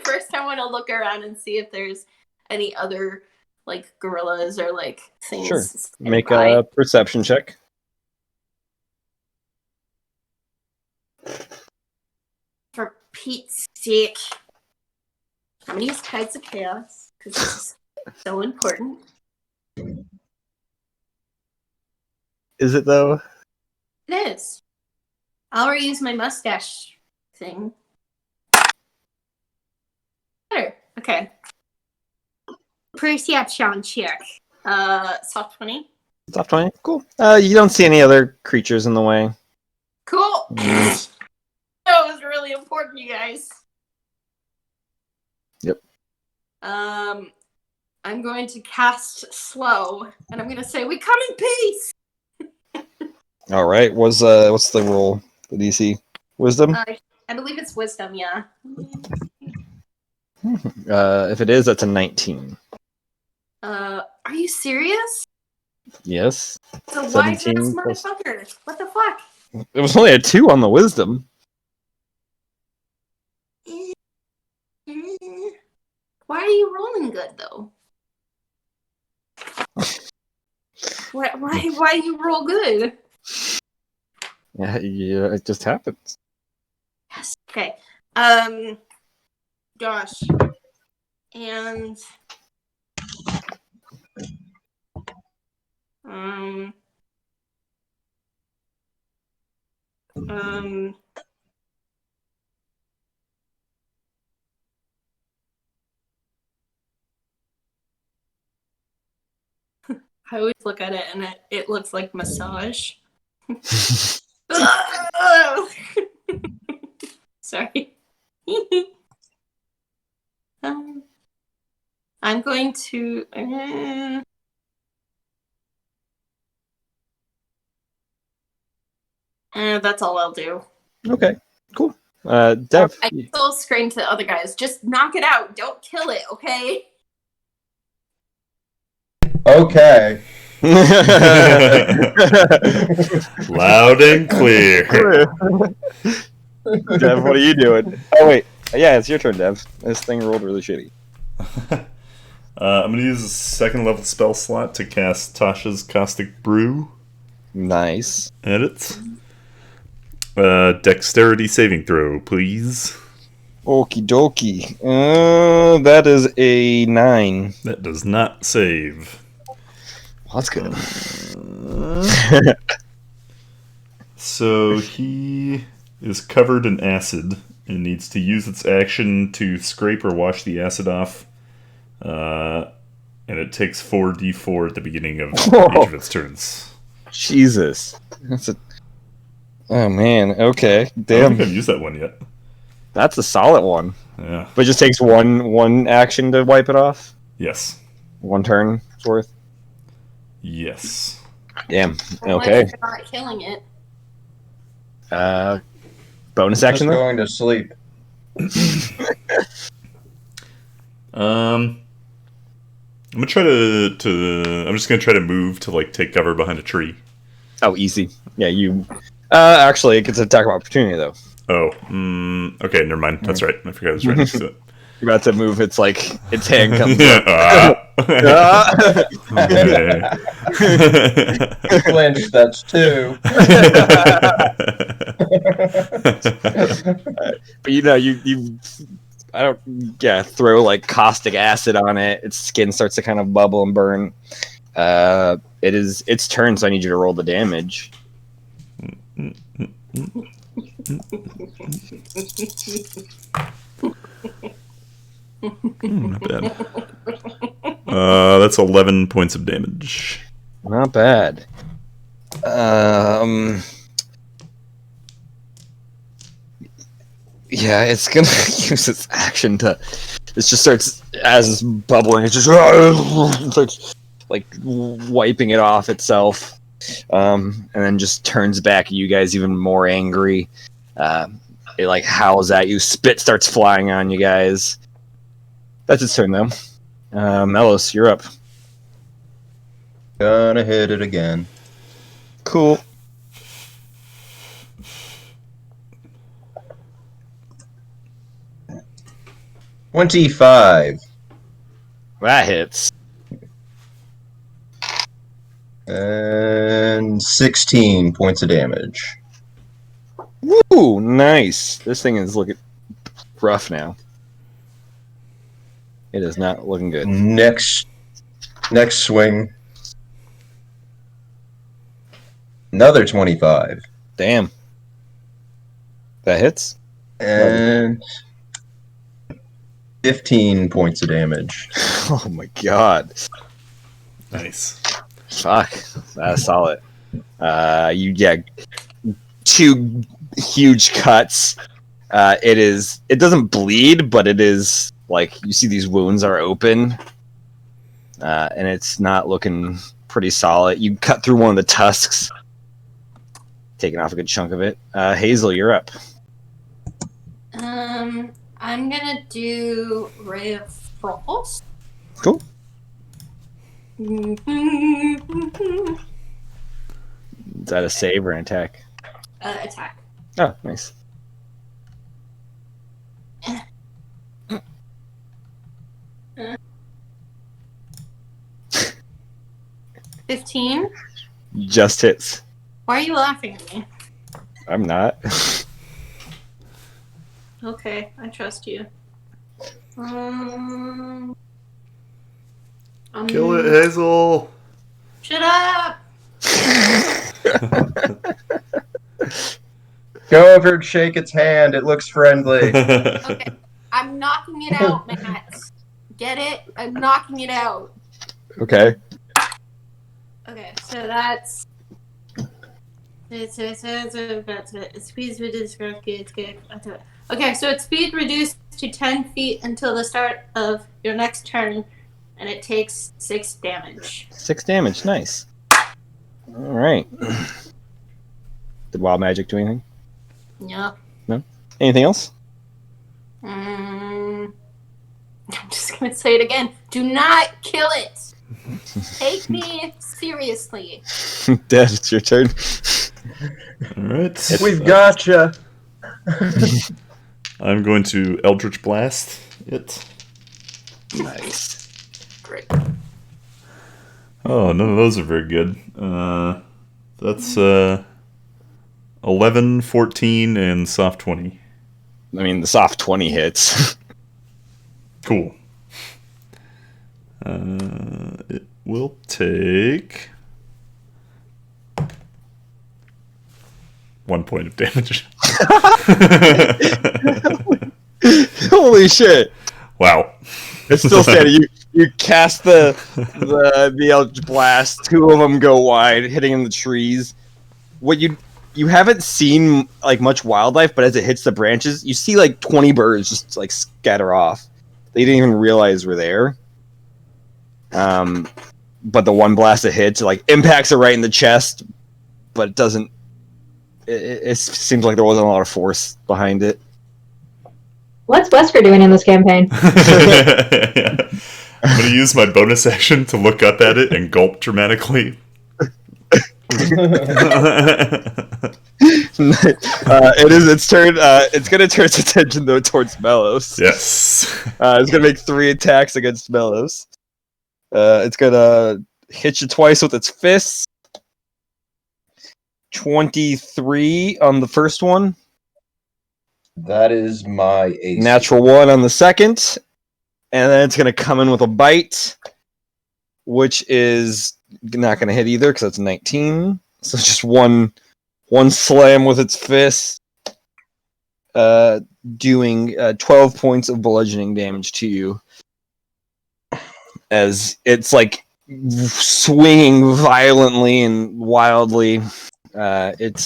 First, I want to look around and see if there's any other like gorillas or like things. Sure. Make a perception check. For Pete's sake, I'm gonna use Tides of Chaos because this is so important. Is it though? It is. I'll reuse my mustache thing. Better. Okay. Perception check. Soft 20. Top 20. Cool. You don't see any other creatures in the way. Cool. That was really important, you guys. Yep. I'm going to cast slow, and I'm going to say, "We come in peace." All right. What's the roll? The DC? Wisdom? I believe it's wisdom. Yeah. If it is, that's a 19. Are you serious? Yes. So why is 17 this plus- motherfucker? What the fuck? It was only a 2 on the wisdom. Why are you rolling good though? Why you roll good? Yeah, it just happens. Yes. Okay. Gosh. And I always look at it and it looks like massage. Sorry. I'm going to. That's all I'll do. Okay, cool. Dev. I still scream to the other guys. Just knock it out. Don't kill it, okay? Okay. Loud and clear. Dev, what are you doing? Oh wait, yeah, it's your turn, Dev. This thing rolled really shitty. I'm going to use a second level spell slot to cast Tasha's Caustic Brew. Nice. Edit. Dexterity saving throw, please. Okie dokie. That is a 9. That does not save. Well, that's good. So he is covered in acid and needs to use its action to scrape or wash the acid off. And it takes 4d4 at the beginning of each of its turns. Jesus. That's a. Oh man. Okay. I don't Damn. think I've used that one yet. That's a solid one. Yeah. But it just takes one action to wipe it off. Yes. One turn worth. Yes. Damn. Unless Okay. you're not killing it. Bonus Just action though. going to sleep. I'm gonna try to. I'm just gonna try to move to like take cover behind a tree. Oh, easy. Yeah, you. Actually, it gets an attack of opportunity though. Oh. Okay. Never mind. That's right. I forgot it was right next to it. You're about to move. It's like its hand comes Yeah. up. Flinch, that's 2. But you I don't throw like caustic acid on it. Its skin starts to kind of bubble and burn. It is its turn, so I need you to roll the damage. Not bad. That's 11 points of damage. Not bad. Yeah, it's gonna use its action to. It just starts as it's bubbling. It just starts like wiping it off itself, and then just turns back at you guys even more angry. It like howls at you. Spit starts flying on you guys. That's its turn though. Melos, you're up. Gonna hit it again. Cool. $25 That hits. and 16 points of damage. Woo! Nice. This thing is looking rough now. It is not looking good. Next swing. Another 25 Damn. That hits. and 15 points of damage. Oh my god. Nice. Fuck. That's solid. Two huge cuts. It doesn't bleed, but it is like you see these wounds are open. And it's not looking pretty solid. You cut through one of the tusks, taking off a good chunk of it. Hazel, you're up. I'm gonna do Ray of Frost. Cool. Attack. Is that a save or an attack? Oh, nice. Uh, 15. Just hits. Why are you laughing at me? I'm not. Okay, I trust you. Kill it, Hazel. Shut up! Go over and shake its hand. It looks friendly. Okay, I'm knocking it out, Matt. Get it? I'm knocking it out. Okay. Okay, so that's. It's speed reduced. Okay, so its speed reduced to 10 feet until the start of your next turn, and it takes 6 damage. 6 damage. Nice. All right. Did wild magic do anything? Yeah. No. Anything else? I'm just gonna say it again. Do not kill it. Take me seriously. Dad, it's your turn. All right. We've gotcha. I'm going to Eldritch Blast it. Nice. Great. Oh, none of those are very good. That's 11, 14, and soft 20. I mean, the soft 20 hits. Cool. It will take 1 point of damage. Holy shit! Wow. It's still steady. You cast the Eldritch Blast. 2 of them go wide, hitting in the trees. What you haven't seen like much wildlife, but as it hits the branches, you see like 20 birds just like scatter off. They didn't even realize were there. But the one blast it hits like impacts it right in the chest, but it doesn't. It seems like there wasn't a lot of force behind it. What's Wesker doing in this campaign? I'm going to use my bonus action to look up at it and gulp dramatically. It is its turn. It's gonna turn its attention though towards Melos. Yes. It's gonna make 3 attacks against Melos. It's gonna hit you twice with its fists. 23 on the first one. That is my ace. Natural 1 on the second. And then it's gonna come in with a bite, which is not gonna hit either because that's 19. So just one slam with its fist, doing 12 points of bludgeoning damage to you. As it's like swinging violently and wildly. It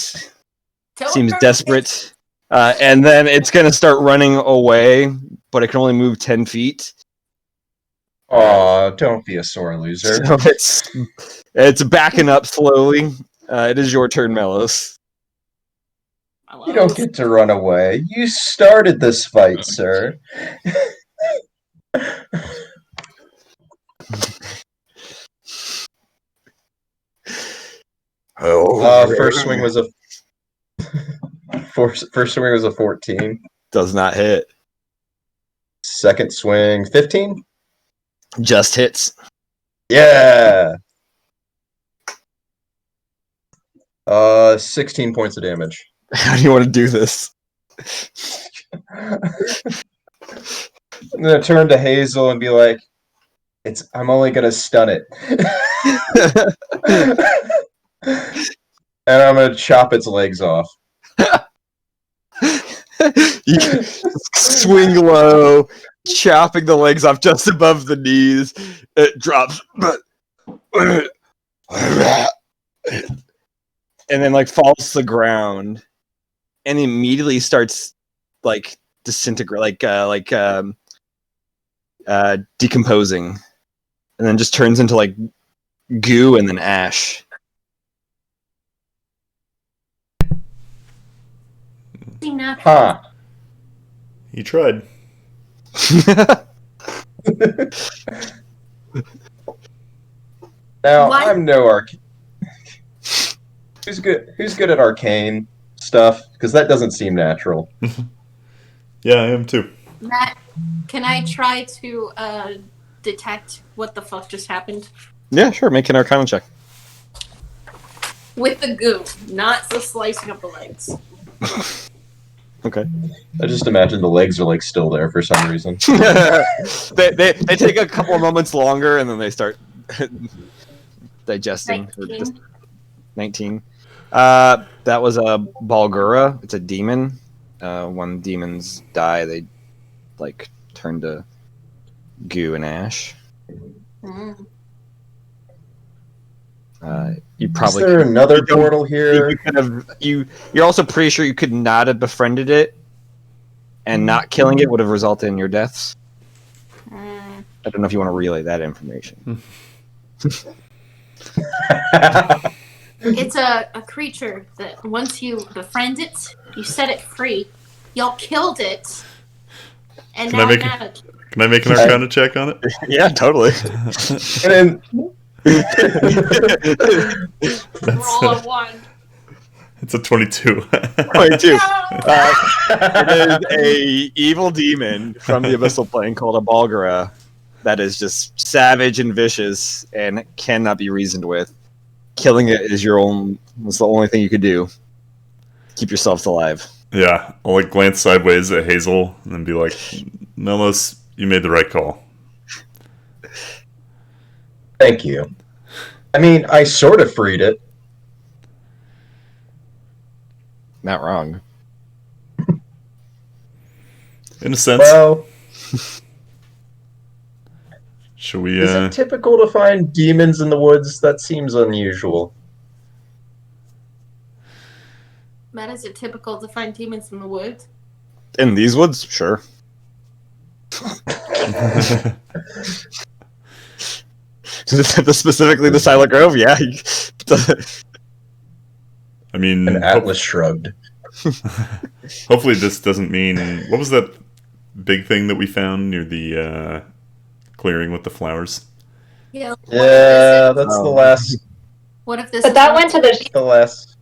seems desperate. And then it's going to start running away, but it can only move 10 feet. Aw, don't be a sore loser. So it's backing up slowly. It is your turn, Melos. You don't get to run away. You started this fight, sir. First swing was a 14. Does not hit. Second swing, 15. Just hits. Yeah. 16 points of damage. How do you want to do this? I'm gonna turn to Hazel and be like, I'm only gonna stun it. And I'm gonna chop its legs off. You swing low, chopping the legs off just above the knees. It drops, and then like falls to the ground, and immediately starts like disintegrate, decomposing, and then just turns into like goo and then ash. Huh. He tried. Now What? I'm no Who's good at arcane stuff? Because that doesn't seem natural. Yeah, I am too. Matt, can I try to detect what the fuck just happened? Yeah, sure. Make an Arcana check. With the goo, not the slicing of the legs. Okay. I just imagine the legs are like still there for some reason. they take a couple of moments longer and then they start digesting. 19. That was a Balgura. It's a demon. When demons die, they like turn to goo and ash. Mm. You probably Is there another portal here? You're also pretty sure you could not have befriended it, and not killing it would have resulted in your deaths. I don't know if you want to relay that information. It's a creature that once you befriend it, you set it free. Y'all killed it, and Can now I make I'm mad. Can I make an Arcana check on it? Yeah, totally. And then Roll a 1. It's a 22. 22. No! It is a evil demon from the Abyssal Plane called a Balgura that is just savage and vicious and cannot be reasoned with. Killing it is was the only thing you could do. Keep yourselves alive. Yeah, I'll like glance sideways at Hazel and then be like, Melos, you made the right call. thank you. I mean, I sort of freed it. Not wrong. In a sense. Well, Should we is it typical to find demons in the woods? That seems unusual. Matt, is it typical to find demons in the woods? In these woods? Sure. Specifically the Silent Grove? Yeah. I mean, And Atlas shrugged. hopefully this doesn't mean... What was that big thing that we found near the clearing with the flowers? Yeah. Yeah, that's the last What if this? But that went to The last.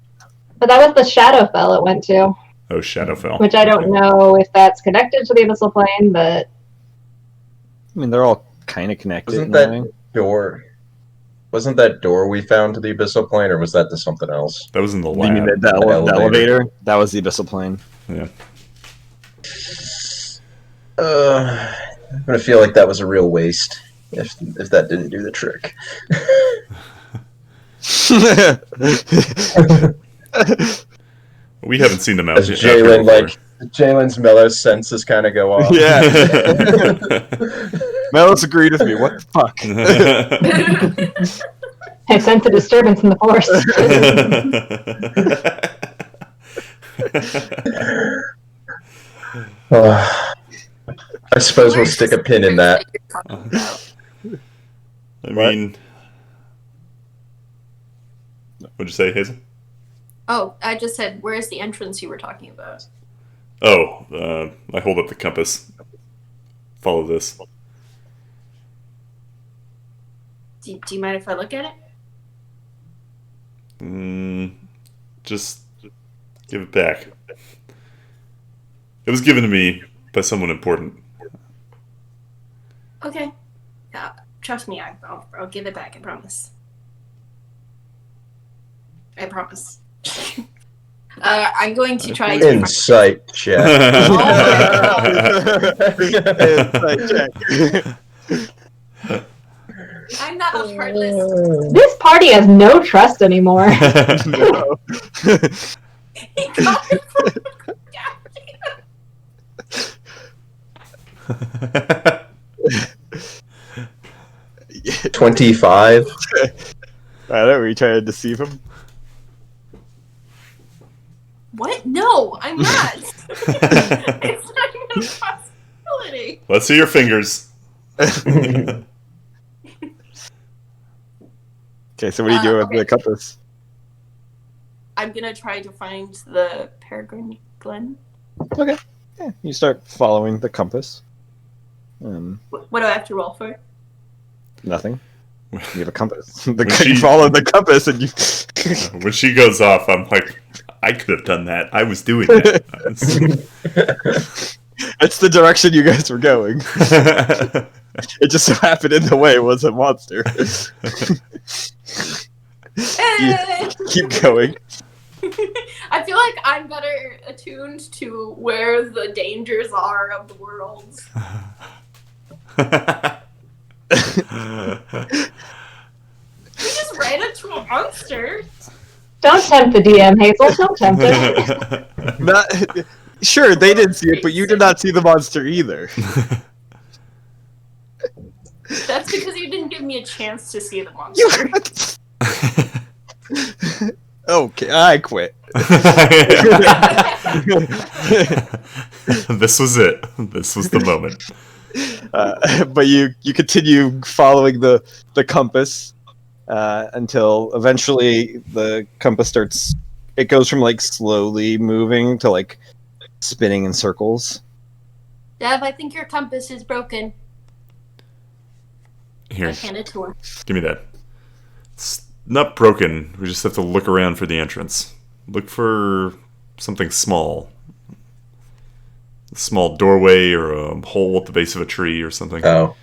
But that was the Shadowfell it went to, Oh, Shadowfell. which I don't know if that's connected to the Abyssal Plane, but I mean, they're all kind of connected. Wasn't in a way. that door? Wasn't that door we found to the Abyssal Plane, or was that to something else? That was in the You mean lab. the elevator. elevator? That was the Abyssal Plane. Yeah. I'm gonna feel like that was a real waste if that didn't do the trick. We haven't seen them out As yet. Jalen's mellow senses kind of go off. Yeah. Melis agreed with me. What the fuck? I sense a disturbance in the force. I suppose we'll stick a pin in that. I mean, what'd you say, Hazel? Oh, I just said, where's the entrance you were talking about? Oh, I hold up the compass. Follow this. Do you mind if I look at it? Just give it back. It was given to me by someone important. Okay. Trust me, I'll give it back, I promise. I promise. I'm going to try to... Insight check. I'm not a heartless... This party has no trust anymore. He got it from the 25. I know, were you trying to deceive him? What? No, I'm not. It's not even a possibility. Let's see your fingers. Okay, so what are you doing with the compass? I'm gonna try to find the Peregrine Glen. Okay. Yeah, you start following the compass. What do I have to roll for? Nothing. You have a compass. When You she- follow the compass and you... When she goes off, I'm like, I could have done that. I was doing that. That's the direction you guys were going. It just so happened in the way was a monster. Keep going. I feel like I'm better attuned to where the dangers are of the world. We just ran into a monster. Don't tempt the DM, Hazel. Don't tempt it. Not, sure, they didn't see it, but you did not see the monster either. That's because you didn't give me a chance to see the monster. Okay, I quit. This was it. This was the moment. But you continue following the compass until eventually the compass starts. It goes from like slowly moving to like spinning in circles. Dev, I think your compass is broken. Here, I hand it to her. give me that. It's not broken. We just have to look around for the entrance. Look for something small. A small doorway or a hole at the base of a tree or something. Oh.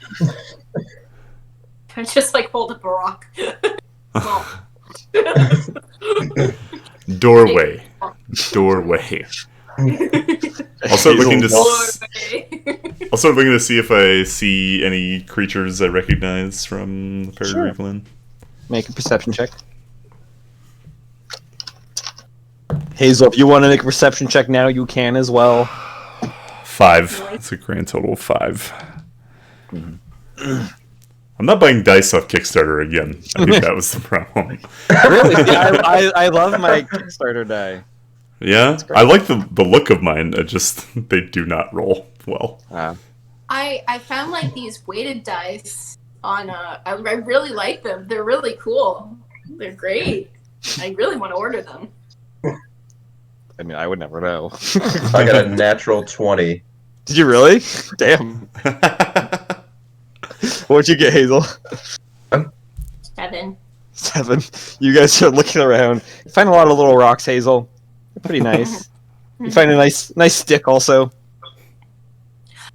I just like hold up a rock. Well, Doorway. Doorway. I'll start looking to see if I see any creatures I recognize from the Peregrine Glen. Make a perception check. Hazel, if you want to make a perception check now, you can as well. 5. It's a grand total of 5. I'm not buying dice off Kickstarter again. I think that was the problem. Really? See, I love my Kickstarter die. Yeah? I like the look of mine. They do not roll well. I found like these weighted dice on I really like them. They're really cool. They're great. I really want to order them. I mean, I would never know. I got a natural 20. Did you really? Damn. What'd you get, Hazel? 7. 7. You guys are looking around. You find a lot of little rocks, Hazel. They're pretty nice. You find a nice stick also.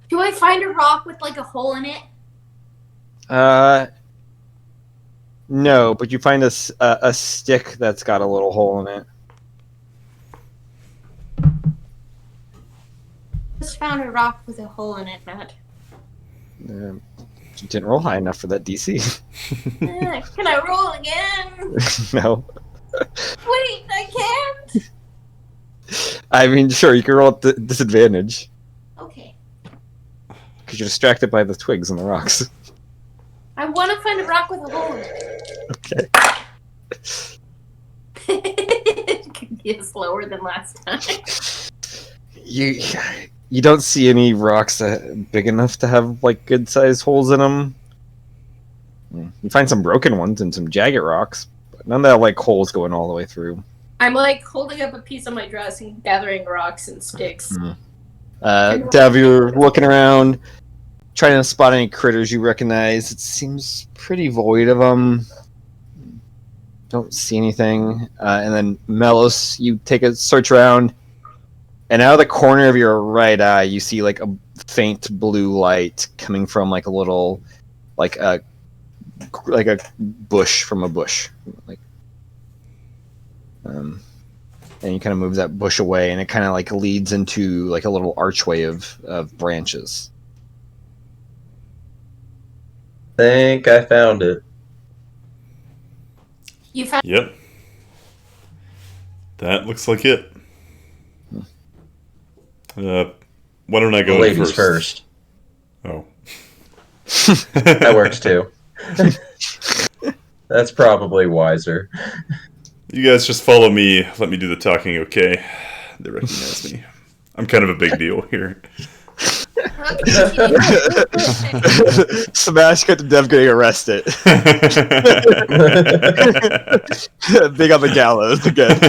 Do I find a rock with like a hole in it? No, but you find a stick that's got a little hole in it. Just found a rock with a hole in it, Matt. You didn't roll high enough for that DC. Can I roll again? No. Wait, I can't. I mean, sure, you can roll at disadvantage. Okay. Because you're distracted by the twigs and the rocks. I want to find a rock with a hole in it. Could be slower than last time. You don't see any rocks that big enough to have like good sized holes in them. You find some broken ones and some jagged rocks, but none that have like holes going all the way through. I'm like holding up a piece of my dress and gathering rocks and sticks. Dev, you're looking around, trying to spot any critters you recognize. It seems pretty void of them. Don't see anything. And then Melos, you take a search around, and out of the corner of your right eye, you see like a faint blue light coming from like a little, like a bush from a bush. And you kind of move that bush away, and it kind of like leads into like a little archway of branches. Think I found it. You found Yep. That looks like it. Why don't I go in Ladies first. Oh. That works too. That's probably wiser. You guys just follow me. Let me do the talking, okay? They recognize me. I'm kind of a big deal here. Smash cut to Dev getting arrested. Big on the gallows again.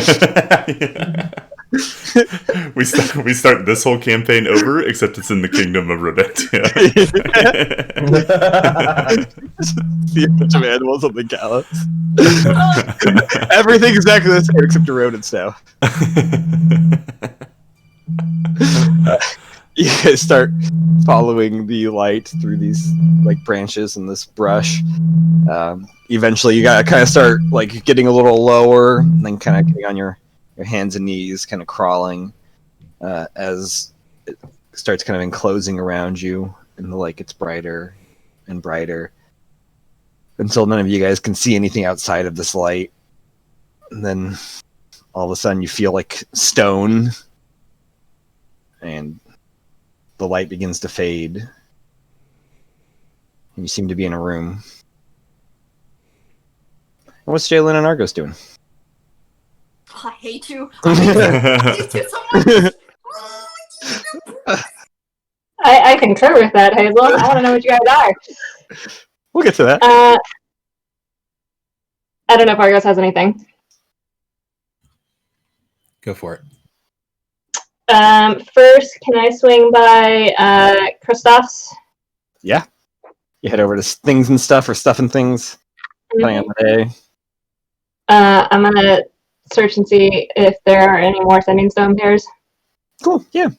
We start this whole campaign over, except it's in the kingdom of Rodentia. See a bunch of animals on the gallows. Everything exactly the same except the rodents now. You guys start following the light through these like branches and this brush. Eventually, you gotta kind of start like getting a little lower, and then kind of getting on your hands and knees, kind of crawling as it starts kind of enclosing around you, and the light gets brighter and brighter until none of you guys can see anything outside of this light. And then all of a sudden, you feel like stone, and the light begins to fade, and you seem to be in a room. And what's Jalen and Argos doing? I hate you. I hate you so much. I concur with that, Hazel. I want to know what you guys are. We'll get to that. I don't know if Argos has anything. Go for it. First, can I swing by Christoph's? Yeah. You head over to things and stuff, or stuff and things, depending on the day. I'm gonna search and see if there are any more sending stone pairs. Cool, yeah.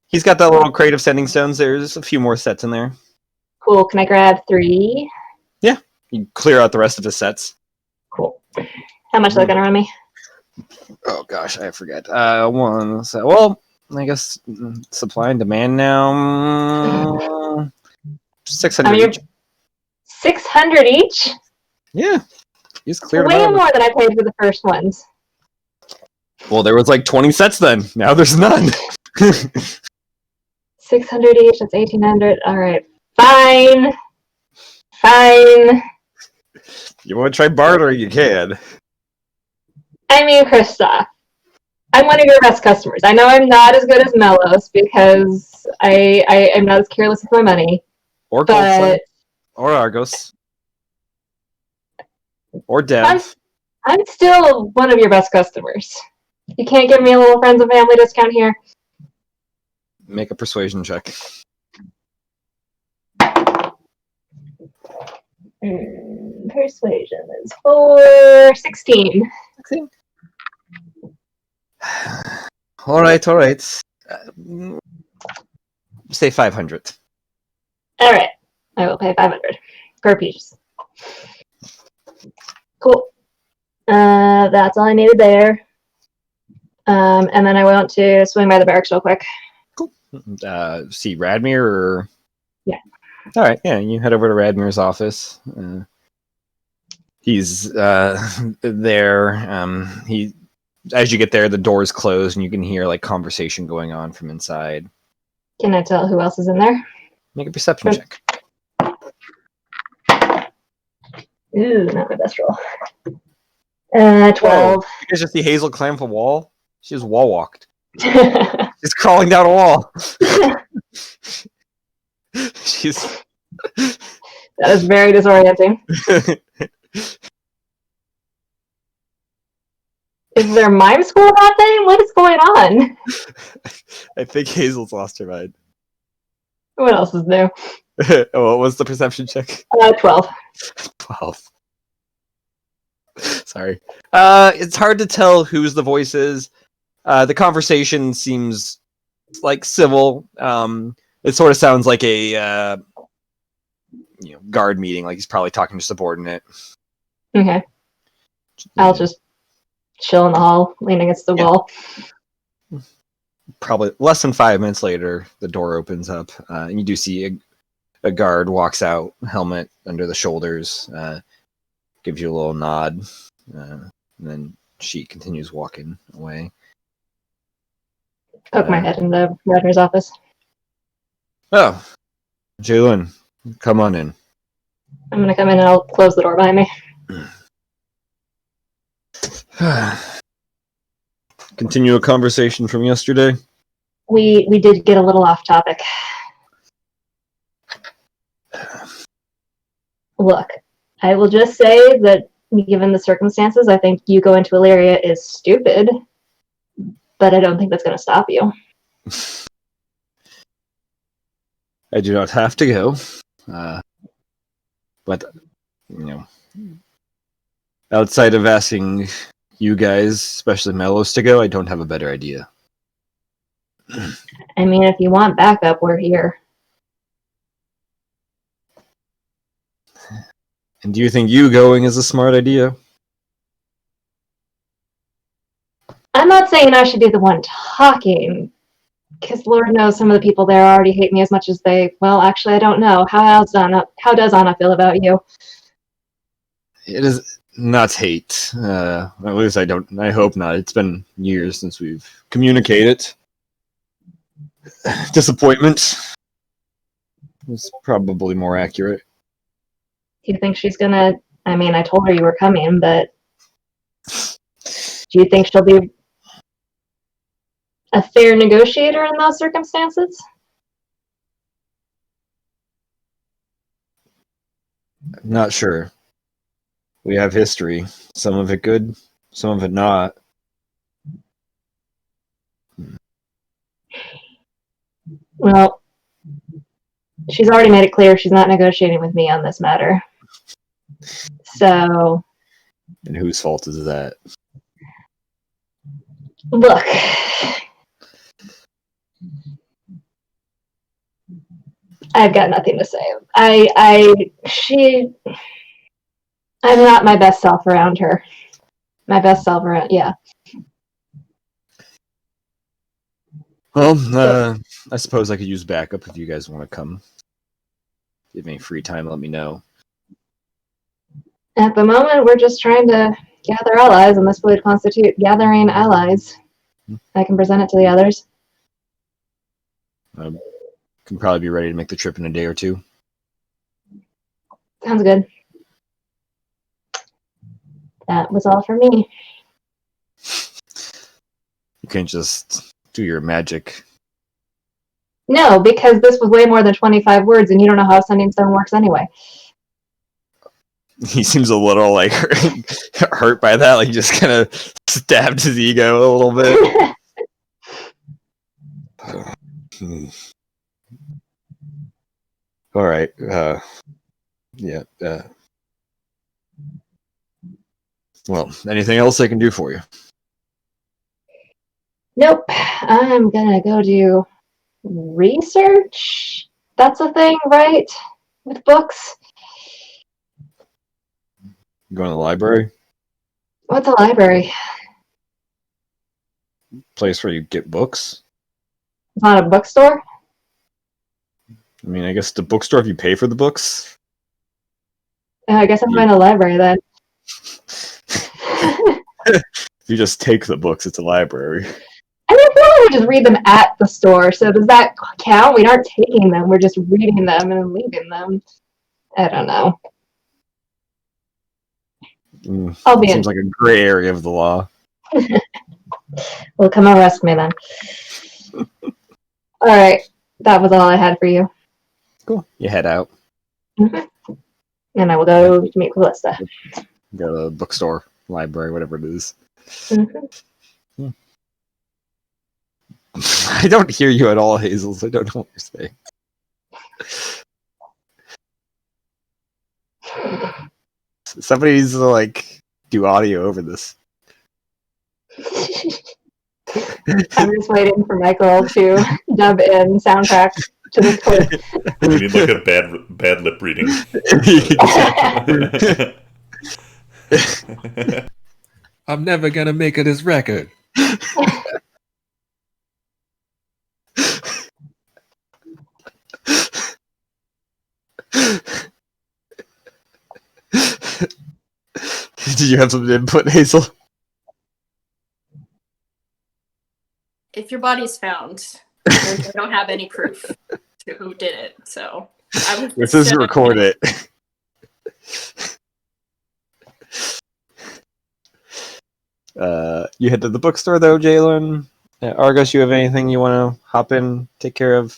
He's got that little crate of sending stones. There's a few more sets in there. Cool. Can I grab 3? Yeah. You clear out the rest of his sets. Cool. How much is that gonna run me? Oh gosh, I forget. One. So, well, I guess supply and demand now. 600 each. 600 each? Yeah. He's cleared Way them out. more than I paid for the first ones. Well, there was like 20 sets then. Now there's none. 600 each. That's 1,800. All right. Fine. Fine. You want to try bartering? You can. I mean, Krista, I'm one of your best customers. I know I'm not as good as Melos because I am not as careless with my money. Or But Coldflame. Or Argos. Or Dev. I'm still one of your best customers. You can't give me a little friends and family discount here? Make a persuasion check. Persuasion is for 16. All right. Say 500. All right. I will pay 500 per piece. Cool. That's all I needed there. And then I want to swing by the barracks real quick. Cool. See Radmir or? Yeah. All right. Yeah, you head over to Radmir's office. He's there. As you get there, the door's closed, and you can hear like conversation going on from inside. Can I tell who else is in there? Make a perception check. Ooh, not my best roll. 12. Whoa. You guys just see Hazel climb up a wall? She was wall walked. She's crawling down a wall. She's. That is very disorienting. Is there mime school happening? What is going on? I think Hazel's lost her mind. What else is new? What was the perception check? 12. 12. Sorry. It's hard to tell whose the voice is. The conversation seems like civil. It sort of sounds like a guard meeting. Like he's probably talking to subordinate. Okay. I'll just chill in the hall, lean against the wall. Probably less than 5 minutes later, the door opens up, and you do see a guard walks out, helmet under the shoulders, gives you a little nod, and then she continues walking away. Poke my head into Redner's office. Oh, Jalen, come on in. I'm gonna come in and I'll close the door behind me. Continue a conversation from yesterday. We did get a little off topic. Look, I will just say that given the circumstances, I think you going to Illyria is stupid, but I don't think that's going to stop you. I do not have to go, but outside of asking you guys, especially Melos, to go, I don't have a better idea. I mean, if you want backup, we're here. And do you think you going is a smart idea? I'm not saying I should be the one talking, because Lord knows some of the people there already hate me as much as they... Well, actually, I don't know. How does Anna feel about you? It is not hate. At least I hope not. It's been years since we've communicated. Disappointment is probably more accurate. Do you think she's gonna... I mean, I told her you were coming, but... Do you think she'll be a fair negotiator in those circumstances? I'm not sure. We have history. Some of it good, some of it not. Well, she's already made it clear she's not negotiating with me on this matter. So... And whose fault is that? Look... I've got nothing to say. I'm not my best self around her. My best self around, yeah. Well, I suppose I could use backup if you guys want to come. If you have any free time, let me know. At the moment, we're just trying to gather allies, and this would constitute gathering allies. I can present it to the others. Can probably be ready to make the trip in a day or two. Sounds good. That was all for me. You can't just do your magic. No, because this was way more than 25 words, and you don't know how sending stone works anyway. He seems a little like hurt by that. Like he just kind of stabbed his ego a little bit. All right. Yeah. Well, anything else I can do for you? Nope. I'm gonna go do research. That's a thing, right? With books. You going to the library? What's a library? Place where you get books? It's not a bookstore? I mean, I guess the bookstore if you pay for the books. I guess I'm going to a library then. If you just take the books, it's a library. I mean, I feel like we just read them at the store, so does that count? We aren't taking them, we're just reading them and leaving them. I don't know. I'll be Seems like a gray area of the law. Well, come arrest me then. Alright, that was all I had for you. Cool. You head out. Mm-hmm. And I will go to meet Callista. Go to the bookstore, library, whatever it is. Mm-hmm. I don't hear you at all, Hazel, so I don't know what you're saying. Somebody needs to, like, do audio over this. I'm just waiting for Michael to dub in soundtrack to this clip. We need like a bad lip reading. I'm never gonna make it this record. Did you have something to input, Hazel? If your body's found, I don't have any proof to who did it. So This is record it. You head to the bookstore though, Jalen. Argus, you have anything you want to hop in, take care of?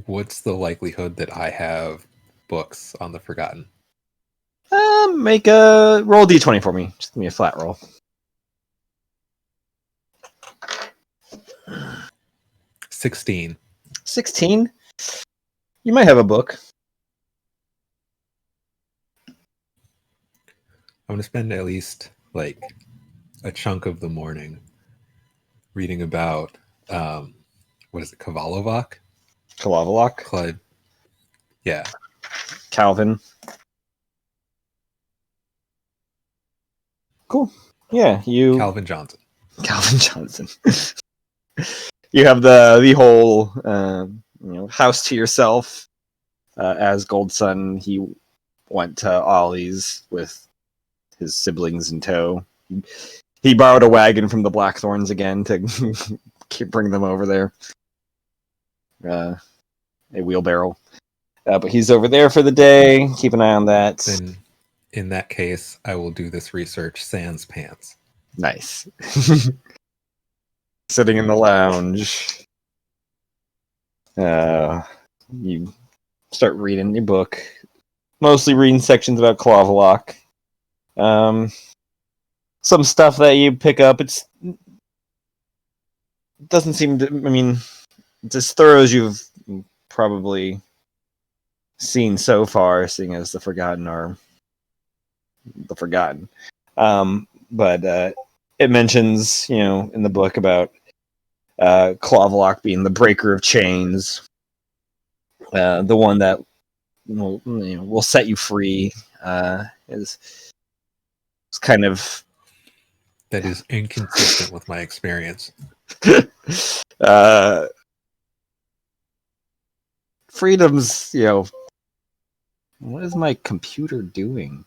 What's the likelihood that I have books on the Forgotten? Make a roll d20 for me. Just give me a flat roll. 16. 16? You might have a book. I'm going to spend at least like a chunk of the morning reading about, what is it, Kavalovac? Kalavalok? Yeah. Calvin. Cool. Yeah, you... Calvin Johnson. Calvin Johnson. You have the whole house to yourself. As Goldsun, he went to Ollie's with his siblings in tow. He borrowed a wagon from the Blackthorns again to bring them over there. A wheelbarrow. But he's over there for the day. Keep an eye on that. Then, in that case, I will do this research sans pants. Nice. Sitting in the lounge. You start reading your book. Mostly reading sections about Kalavalok. Some stuff that you pick up, it doesn't seem to, I mean, it's as thorough as you've probably seen so far, seeing as the Forgotten are the Forgotten. But it mentions, in the book about Kalavalok being the breaker of chains, the one that will set you free. Is kind of that is inconsistent with my experience. Freedom's, what is my computer doing?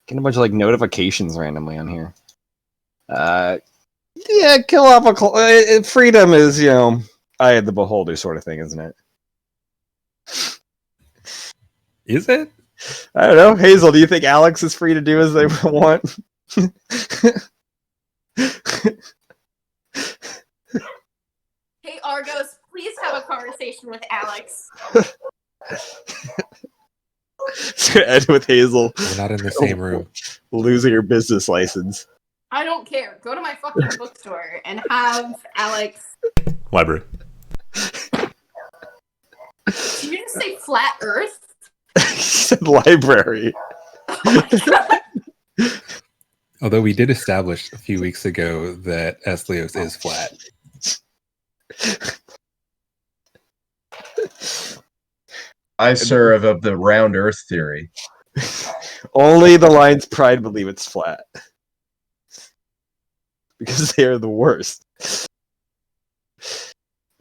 Getting a bunch of notifications randomly on here. Yeah, kill off a freedom is, eye of the beholder sort of thing, isn't it? Is it? I don't know. Hazel, do you think Alex is free to do as they want? Hey, Argos, please have a conversation with Alex. It's gonna end with Hazel. We're not in the same room. Losing her business license. I don't care. Go to my fucking bookstore and have Alex. Library. Did you just say flat Earth? He said library. Oh my god. Although we did establish a few weeks ago that Eslios is flat. I serve of the round Earth theory. Only the Lion's Pride believe it's flat. Because they are the worst.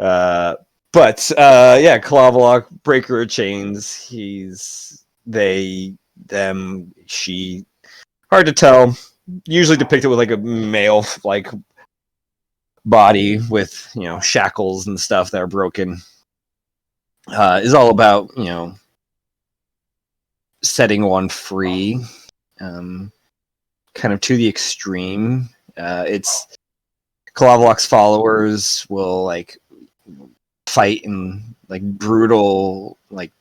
Yeah, Clavalok, Breaker of Chains, he's they, them, she. Hard to tell. Usually depicted with like a male like body with, you know, shackles and stuff that are broken. Is all about, you know, setting one free, kind of to the extreme. It's Kalavalok's followers will like fight in like brutal like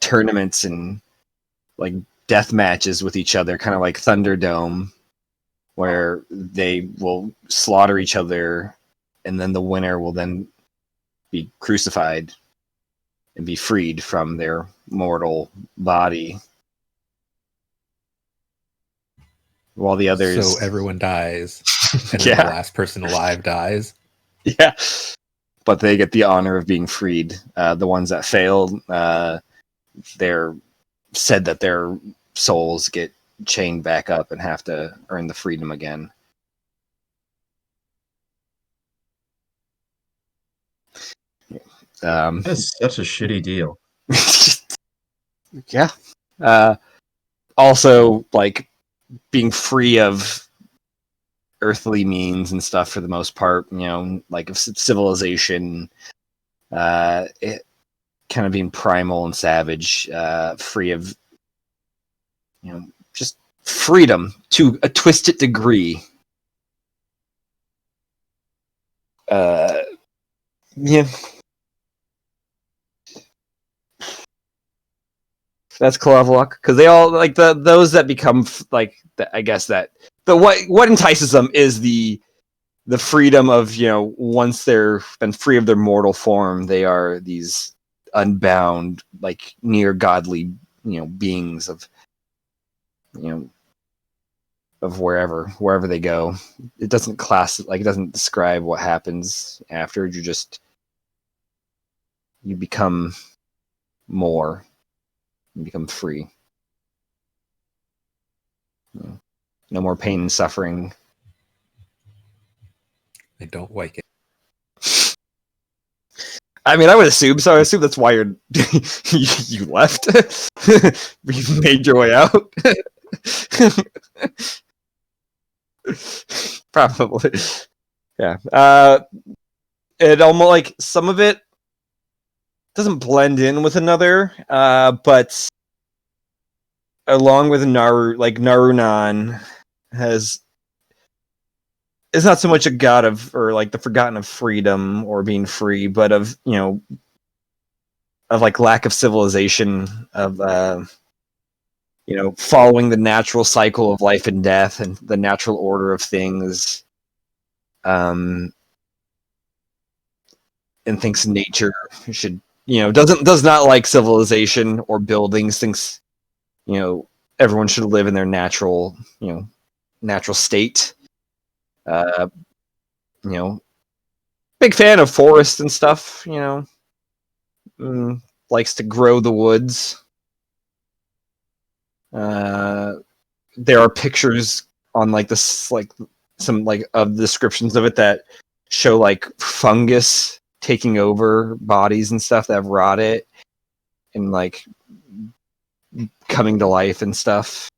tournaments and like death matches with each other, kind of like Thunderdome, where they will slaughter each other, and then the winner will then be crucified and be freed from their mortal body, while the others. So everyone dies, and Yeah. then the last person alive dies. Yeah, but they get the honor of being freed. The ones that failed, they're said that their souls get chained back up and have to earn the freedom again. That's such a shitty deal. Yeah. Also, like being free of earthly means and stuff for the most part, you know, like of civilization, it kind of being primal and savage, free of, you know, just freedom to a twisted degree. Yeah. That's Kalavalok, because they all like those that become like I guess that the what entices them is the freedom of, you know, once they're been free of their mortal form, they are these unbound, like near godly, you know, beings of, you know, of wherever they go. It doesn't it doesn't describe what happens after. You become more. You become free. No more pain and suffering. I don't like it. I mean, I would assume so. I assume that's why you left. You made your way out. Probably. Yeah. It almost like some of it doesn't blend in with another, but along with Narunan is not so much a god of, or like the forgotten of freedom or being free, but of, you know, of like lack of civilization, of you know, following the natural cycle of life and death and the natural order of things, and thinks nature should, you know, does not like civilization or buildings, thinks, you know, everyone should live in their natural, you know, natural state. You know, big fan of forests and stuff, you know. Likes to grow the woods. There are pictures on like this, like some like of descriptions of it that show like fungus taking over bodies and stuff that have rotted and like coming to life and stuff.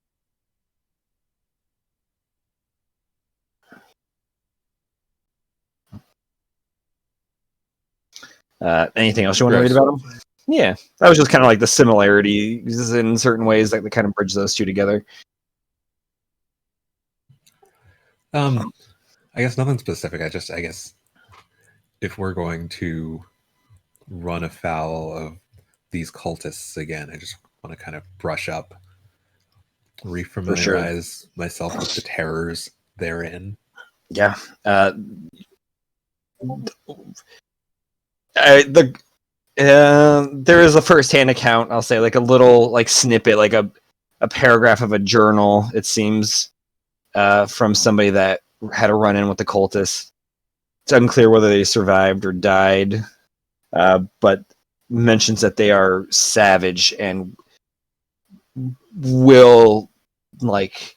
Anything else you want to read about them? Yeah, that was just kind of like the similarities in certain ways that they kind of bridge those two together. I guess nothing specific. I guess if we're going to run afoul of these cultists again, I just want to kind of brush up, refamiliarize myself with the terrors therein. Yeah. There is a first-hand account. I'll say like a little like snippet, like a paragraph of a journal. It seems from somebody that had a run-in with the cultists. It's unclear whether they survived or died, but mentions that they are savage and will like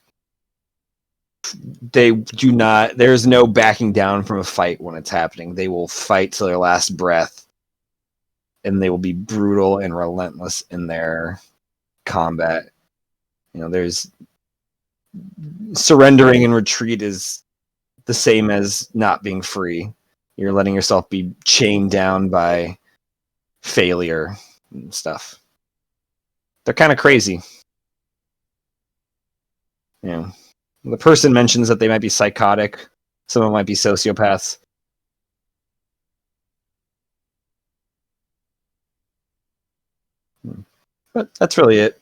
they do not. There's no backing down from a fight when it's happening. They will fight to their last breath, and they will be brutal and relentless in their combat. There's surrendering and retreat is the same as not being free. You're letting yourself be chained down by failure and stuff. They're kind of crazy. The person mentions that they might be psychotic. Some of them might be sociopaths. But that's really it.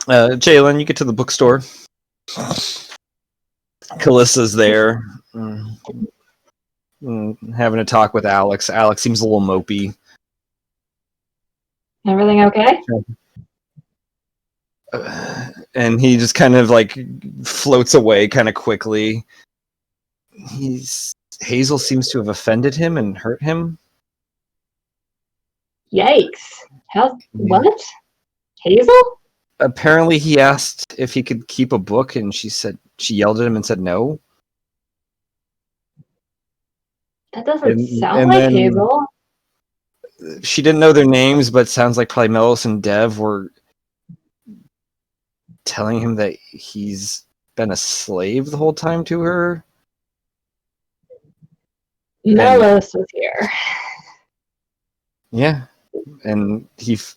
Jalen, you get to the bookstore. Kalissa's there, having a talk with Alex. Alex seems a little mopey. Everything okay? And he just kind of like floats away kind of quickly. Hazel seems to have offended him and hurt him. Yikes. What? Hazel? Apparently he asked if he could keep a book, and she yelled at him and said no. That doesn't sound like Hazel. She didn't know their names, but sounds like probably Melis and Dev were telling him that he's been a slave the whole time to her. Melis was here. Yeah, and he's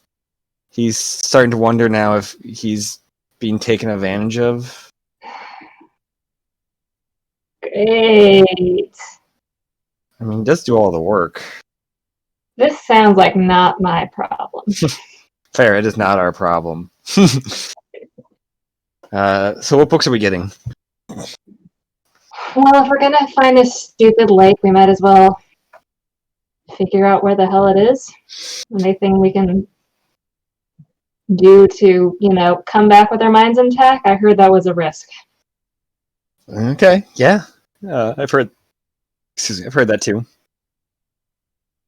starting to wonder now if he's being taken advantage of. Great. I mean, he does do all the work. This sounds like not my problem. Fair, it is not our problem. So what books are we getting? Well, if we're gonna find this stupid lake, we might as well figure out where the hell it is. Anything we can do to, come back with our minds intact? I heard that was a risk. Okay, yeah. I've heard that too.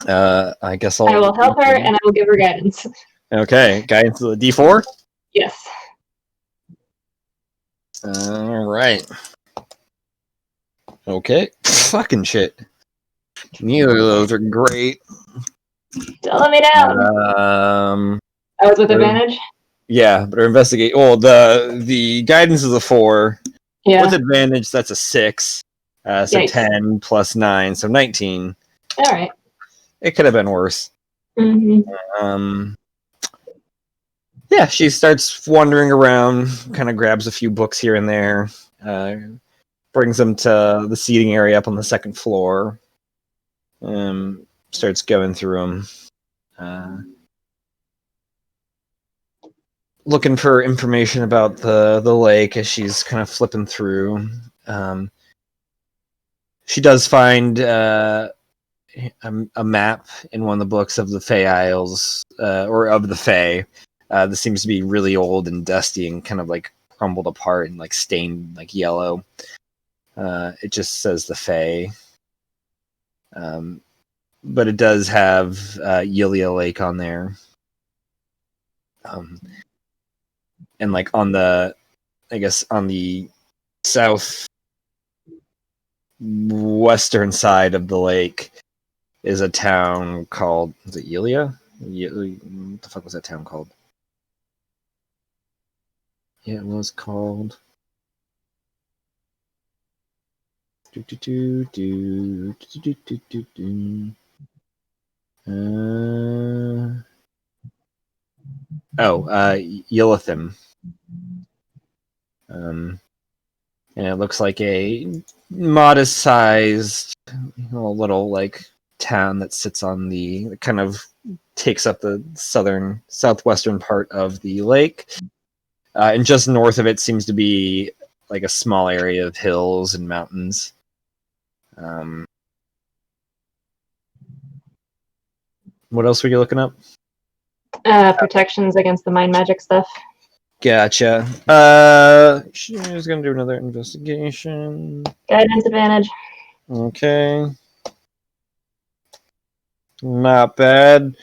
I guess I will help her and I will give her guidance. Okay, guidance to the D4? Yes. Alright. Okay. Fucking shit. Neither of those are great. Don't let me down. I was with advantage? Yeah, but our investigate. Well, the guidance is a 4. Yeah. With advantage, that's a 6. So Yikes. 10 plus 9, so 19. All right. It could have been worse. Mm-hmm. Yeah, she starts wandering around, kind of grabs a few books here and there, brings them to the seating area up on the second floor, starts going through them, looking for information about the lake as she's kind of flipping through. She does find a map in one of the books of the Fey Isles, or of the Fey. This seems to be really old and dusty and kind of like crumbled apart and like stained like yellow. It just says the Fey. But it does have Yilia Lake on there. And like on the south western side of the lake is a town called, is it Yilia? What the fuck was that town called? Yeah, it was called. Yillithim. And it looks like a modest-sized little like town that sits on the kind of takes up the southwestern part of the lake. And just north of it seems to be like a small area of hills and mountains. What else were you looking up? Protections against the mind magic stuff. Gotcha. She's gonna do another investigation. Guidance advantage. Okay. Not bad.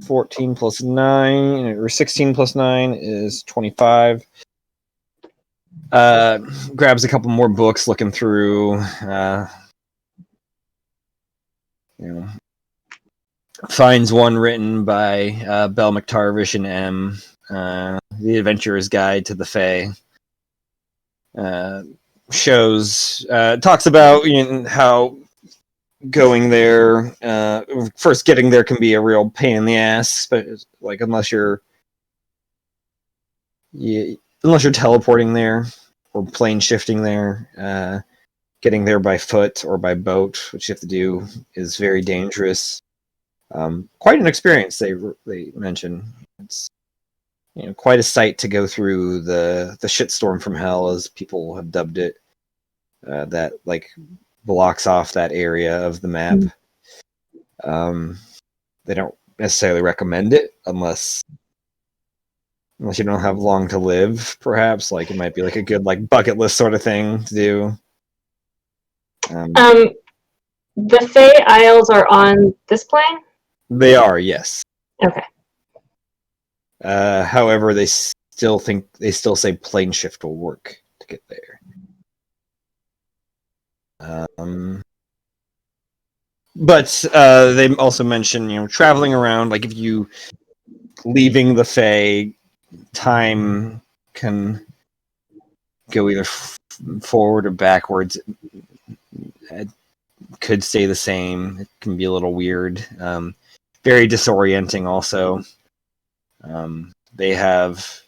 14 plus 9, or 16 plus 9 is 25. Grabs a couple more books, looking through. Finds one written by Belle McTarvish and M. The Adventurer's Guide to the Fae. Talks about how going there, first getting there can be a real pain in the ass, but like unless you're teleporting there or plane shifting there, getting there by foot or by boat, which you have to do, is very dangerous. Quite an experience, they mention. It's quite a sight to go through the shitstorm from hell, as people have dubbed it. That like blocks off that area of the map. They don't necessarily recommend it unless you don't have long to live. Perhaps like it might be like a good like bucket list sort of thing to do. The Fae Isles are on this plane? They are, yes. Okay. However, they still say plane shift will work to get there. But they also mention traveling around, like if you leaving the Fae, time can go either forward or backwards. It could stay the same. It can be a little weird. Very disorienting also. They have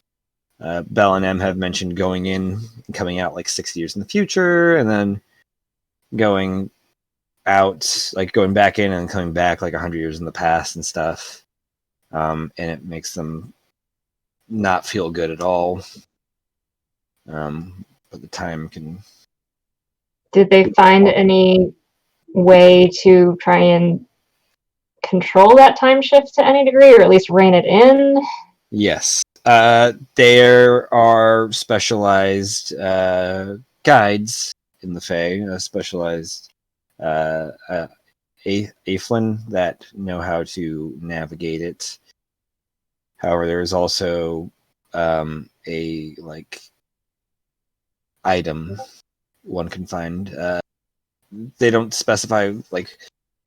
Bell and M have mentioned going in and coming out like 60 years in the future, and then going out, like going back in and coming back like 100 years in the past and stuff. And it makes them not feel good at all. But the time can... Did they find any way to try and control that time shift to any degree, or at least rein it in? Yes. There are specialized guides in the Fae, specialized Aiflin that know how to navigate it. However, there is also a like item one can find. They don't specify like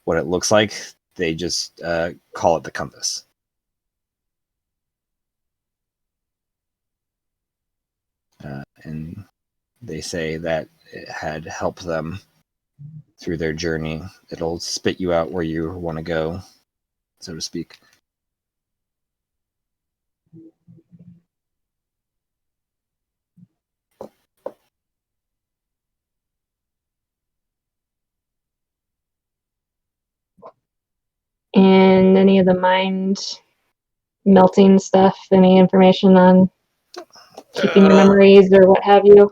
what it looks like. They just call it the compass. And they say that it had helped them through their journey. It'll spit you out where you want to go, so to speak. And any of the mind melting stuff, any information on keeping your memories or what have you?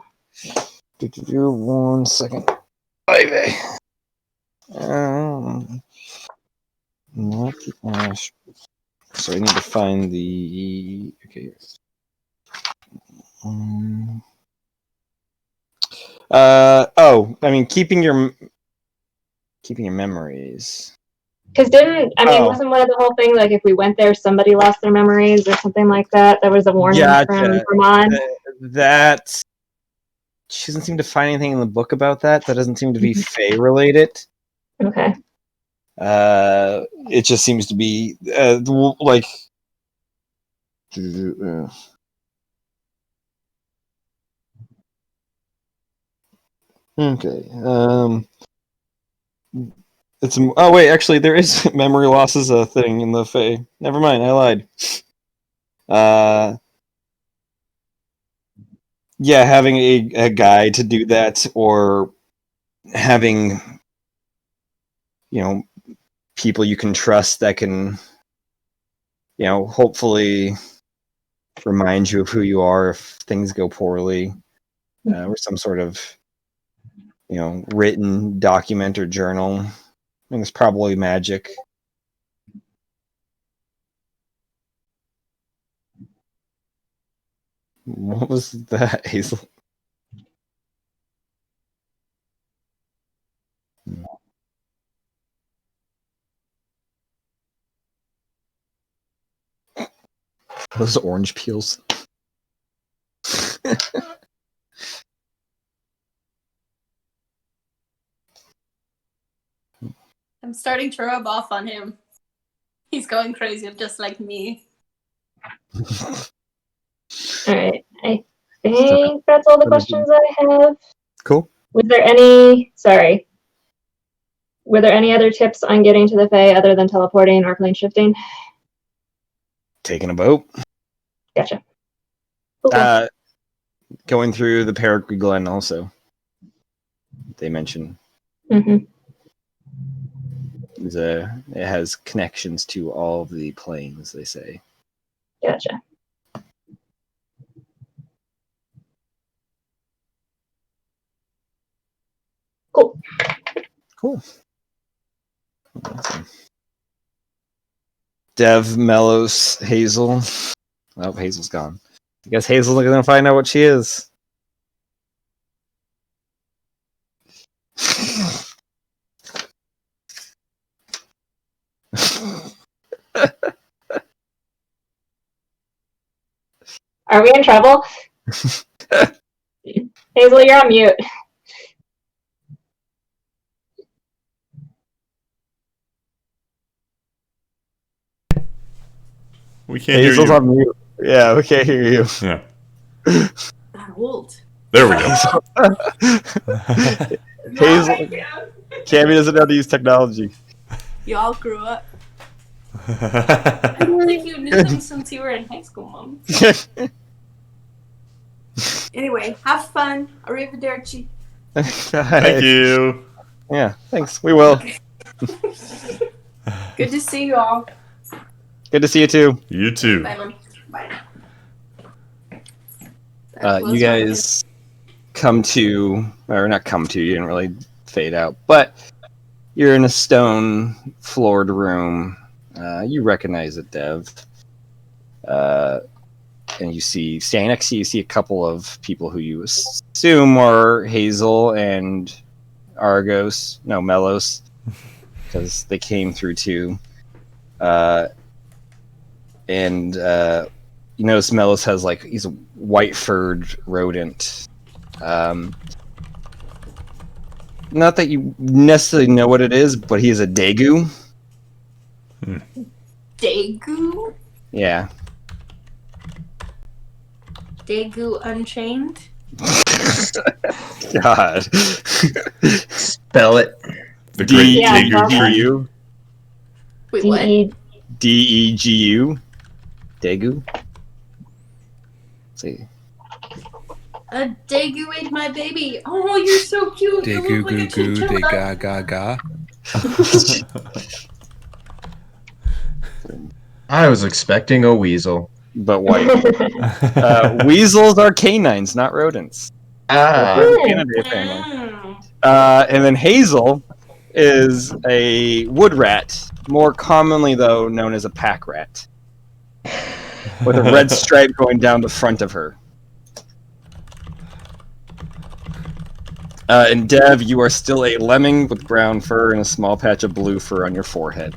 1 second. Not the ash. So I need to find the... Okay. I mean, keeping your memories. Because wasn't one of the whole thing like if we went there, somebody lost their memories or something like that? There was a warning from on. That she doesn't seem to find anything in the book about that. That doesn't seem to be Fae related. Okay. It just seems to be like. Okay. It's wait, actually, there is memory loss as a thing in the Fae. Never mind, I lied. Yeah, having a guide to do that, or having people you can trust that can hopefully remind you of who you are if things go poorly, or some sort of, written document or journal. I think it's probably magic. What was that, Hazel? Those orange peels. I'm starting to rub off on him. He's going crazy just like me. Alright, I think that's all the questions I have. Cool. Were there any other tips on getting to the Fae other than teleporting or plane shifting? Taking a boat. Gotcha. Cool. Going through the Paraguay Glen also. They mention. Mm-hmm. It has connections to all of the planes, they say. Gotcha. Cool. Awesome. Dev, Melos, Hazel. Oh, Hazel's gone. I guess Hazel's gonna find out what she is. Are we in trouble? Hazel, you're on mute. We can't hear Hazel's you. on mute. Yeah, we can't hear you. Yeah. I'm old. There we go. Hazel. Cammy doesn't know how to use technology. Y'all grew up. I don't think you knew them since you were in high school, Mom. Anyway, have fun. Arrivederci. Thank you. Yeah, thanks. We will. Good to see you all. Good to see you too. You too. Bye, Mom. Bye. You guys come to, or not come to, you didn't really fade out, but you're in a stone floored room. You recognize it, Dev. And you see, standing next to you, see a couple of people who you assume are Hazel and Melos, because they came through too. And you notice Melos has he's a white furred rodent. Not that you necessarily know what it is, but he is a Daegu. Daegu? Yeah. Daegu Unchained? God. Spell it. The great Daegu tree. D-E-G-U. Wait, what? D-E-G-U. Daegu. See. A Daegu ate my baby. Oh, you're so cute. De You goo look like a goo goo, de chinchilla. ga ga ga. I was expecting a weasel. But white. Weasels are canines, not rodents. Ah. Canidae family. And then Hazel is a wood rat, more commonly though known as a pack rat, with a red stripe going down the front of her. And Dev, you are still a lemming with brown fur and a small patch of blue fur on your forehead.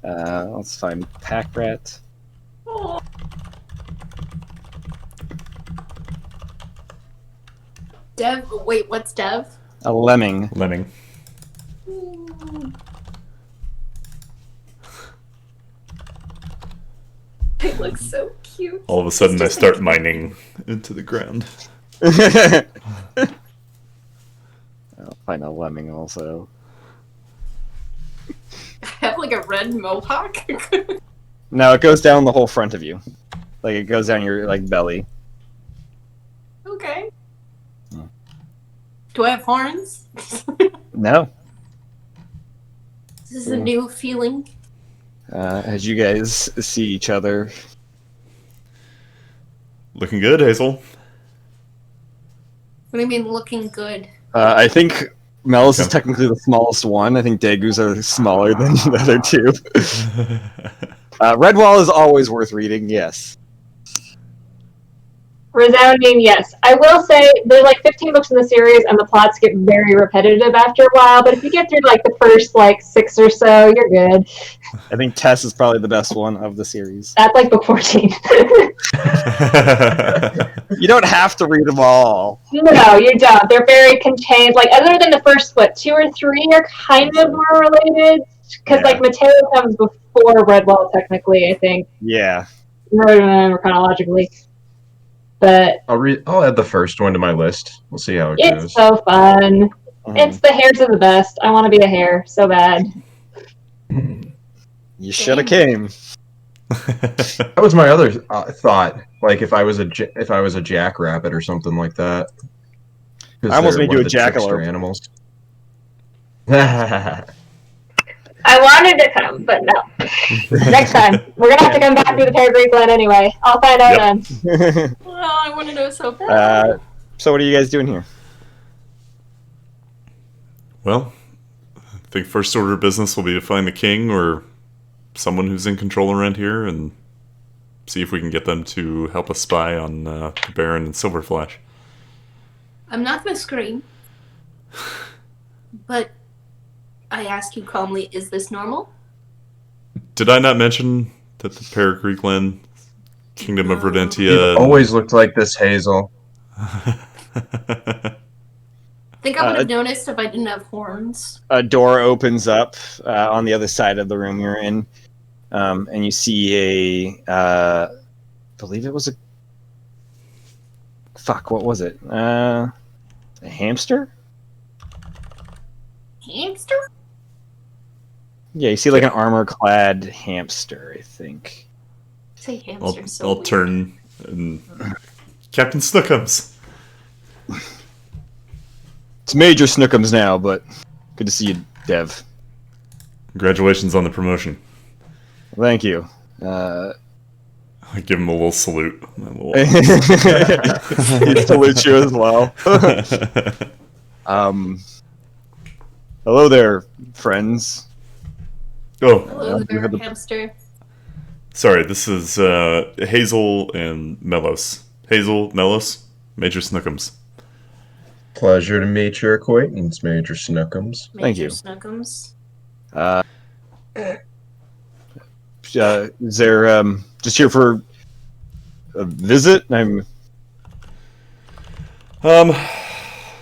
Let's find pack rat. Oh. Dev, wait, what's Dev? A lemming. Lemming. It looks so cute. All of a sudden, I start mining into the ground. I'll find a lemming also. I have like a red mohawk. No, it goes down the whole front of you. It goes down your belly. Okay. Do I have horns? No. This is a new feeling. As you guys see each other, Looking good, Hazel. What do you mean looking good? I think Melis is Okay. technically the smallest one. I think Degus are smaller than the other two. Redwall is always worth reading, yes. Resounding yes. I will say there's like 15 books in the series, and the plots get very repetitive after a while. But if you get through like the first like 6 or so, you're good. I think Tess is probably the best one of the series. That's like book 14. You don't have to read them all. No, you don't. They're very contained. Like other than the first, 2 or 3 are kind of more related because Yeah. like Mateo comes before Redwall, technically. I think, Yeah. or chronologically. But I'll add the first one to my list. We'll see how it it's goes. so fun. Mhm. It's the hares are the best. I want to be a hare so bad. You should have came. That was my other thought. Like if I was a jackrabbit or something like that. 'Cause I almost they're made one you of a the trickster jackalope. animals. I wanted to come, but no. Next time. We're going to have to come back through the Peregrine Glen anyway. I'll find out Yep. then. Oh, I want to know so bad. So what are you guys doing here? Well, I think first order of business will be to find the king or someone who's in control around here and see if we can get them to help us spy on the Baron and Silverflash. I'm not going to scream. But I ask you calmly, is this normal? Did I not mention that the Peregrine Kingdom of You've Rodentia... always looked like this, Hazel. I think I would have noticed if I didn't have horns. A door opens up on the other side of the room you're in, and you see I believe it was a... Fuck, what was it? A hamster? Hamster? Yeah, you see like an armor-clad hamster, I think. Say hamster so I'll weird. turn and... Captain Snookums! It's Major Snookums now, but good to see you, Dev. Congratulations on the promotion. Thank you. I give him a little salute. A little... He salutes you as well. Hello there, friends. Oh, Hello there, hamster. sorry, this is Hazel and Melos. Hazel, Melos, Major Snookums. Pleasure to meet your acquaintance, Major Snookums. Thank Major you. Snookums. Is there just here for a visit?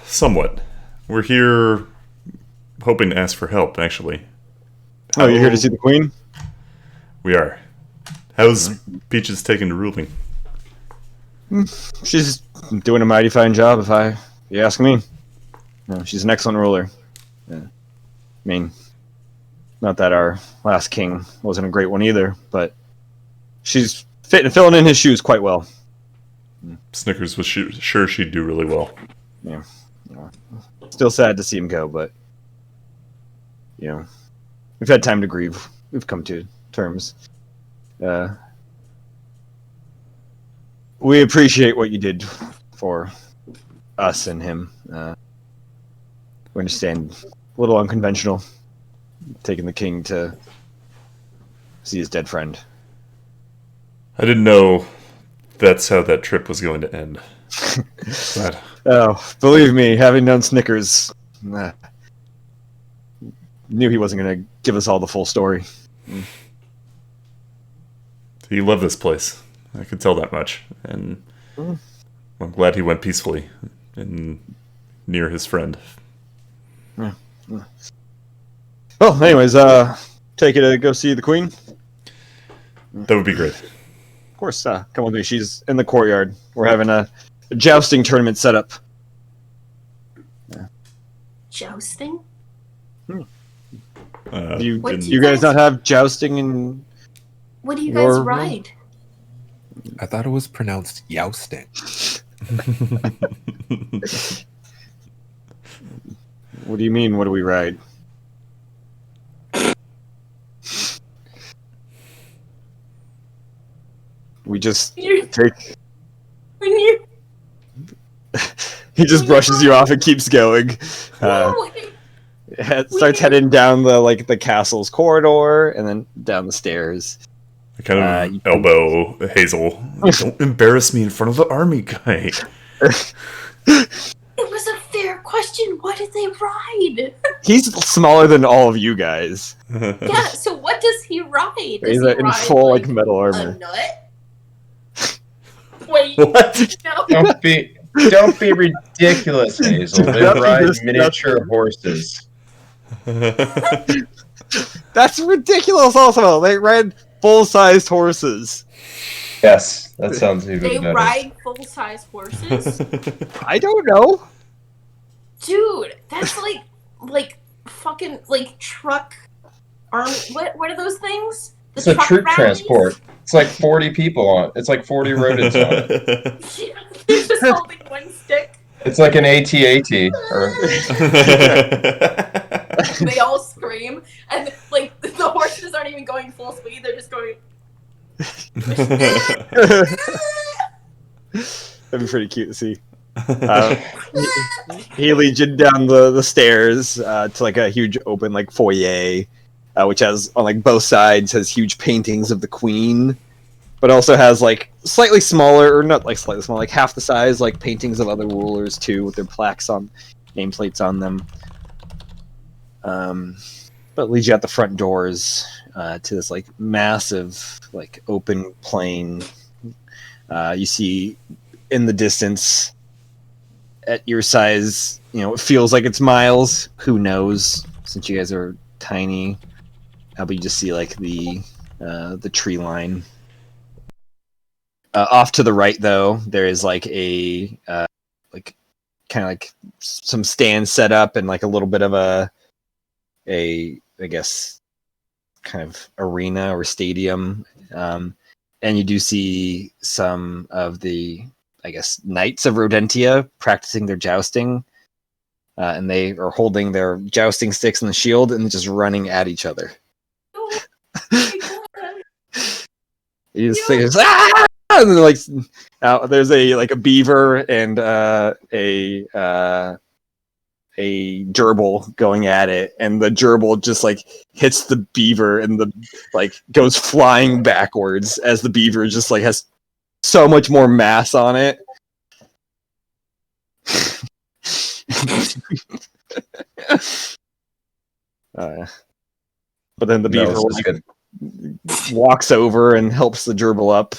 Somewhat. We're here hoping to ask for help, actually. Oh, you're here to see the Queen? We are. How's Peaches taking to ruling? She's doing a mighty fine job, if you ask me. No, she's an excellent ruler. I mean, not that our last king wasn't a great one either, but she's filling in his shoes quite well. Snickers was sure she'd do really well. Yeah. Still sad to see him go, but we've had time to grieve. We've come to terms. We appreciate what you did for us and him. We understand a little unconventional, taking the king to see his dead friend. I didn't know that's how that trip was going to end. But Oh, believe me, having known Snickers, knew he wasn't going to give us all the full story. he loved this place. I could tell that much. And I'm glad he went peacefully and near his friend. Well, anyways, take you to go see the Queen? That would be great. Of course, come with me. She's in the courtyard. We're having a jousting tournament set up. Jousting? You What do you guys not have jousting in... What do you Your guys room? ride? I thought it was pronounced yousting. What do you mean, what do we ride? We just You're- take... He just brushes you off and keeps going. Starts heading down the castle's corridor and then down the stairs. I kind of elbow Hazel. Don't embarrass me in front of the army guy. It was a fair question. What did they ride? He's smaller than all of you guys. Yeah, so what does he ride? Does He's he in ride, full like, metal a armor. nut? Wait, What? no. Don't be ridiculous, Hazel. They Nothing ride is miniature nothing. horses. That's ridiculous. Also, they ride full-sized horses. Yes, that sounds even They better. ride full-size horses? I don't know. Dude, that's like fucking truck army. What are those things? The It's a troop rallies? transport. It's like 40 people on it. It's like 40 rodents on it. Yeah, they're just holding one stick. It's like an AT-AT. Or... They all scream, and like the horses aren't even going full speed. They're just going. That'd be pretty cute to see. He leads you down the stairs to like a huge open foyer, which has on both sides has huge paintings of the queen, but also has slightly smaller, or not slightly small, half the size paintings of other rulers too, with their plaques on nameplates on them. But it leads you out the front doors to this massive open plain. You see in the distance, at your size, it feels like it's miles. Who knows? Since you guys are tiny, but you just see the tree line. Off to the right, though, there is a some stands set up and a little bit of a I guess kind of arena or stadium, and you do see some of the knights of Rodentia practicing their jousting, and they are holding their jousting sticks and the shield and just running at each other. Oh my God. You just think, ah! And then, there's a beaver and a gerbil going at it, and the gerbil just hits the beaver and the goes flying backwards as the beaver just has so much more mass on it. But then the beaver walks over and helps the gerbil up.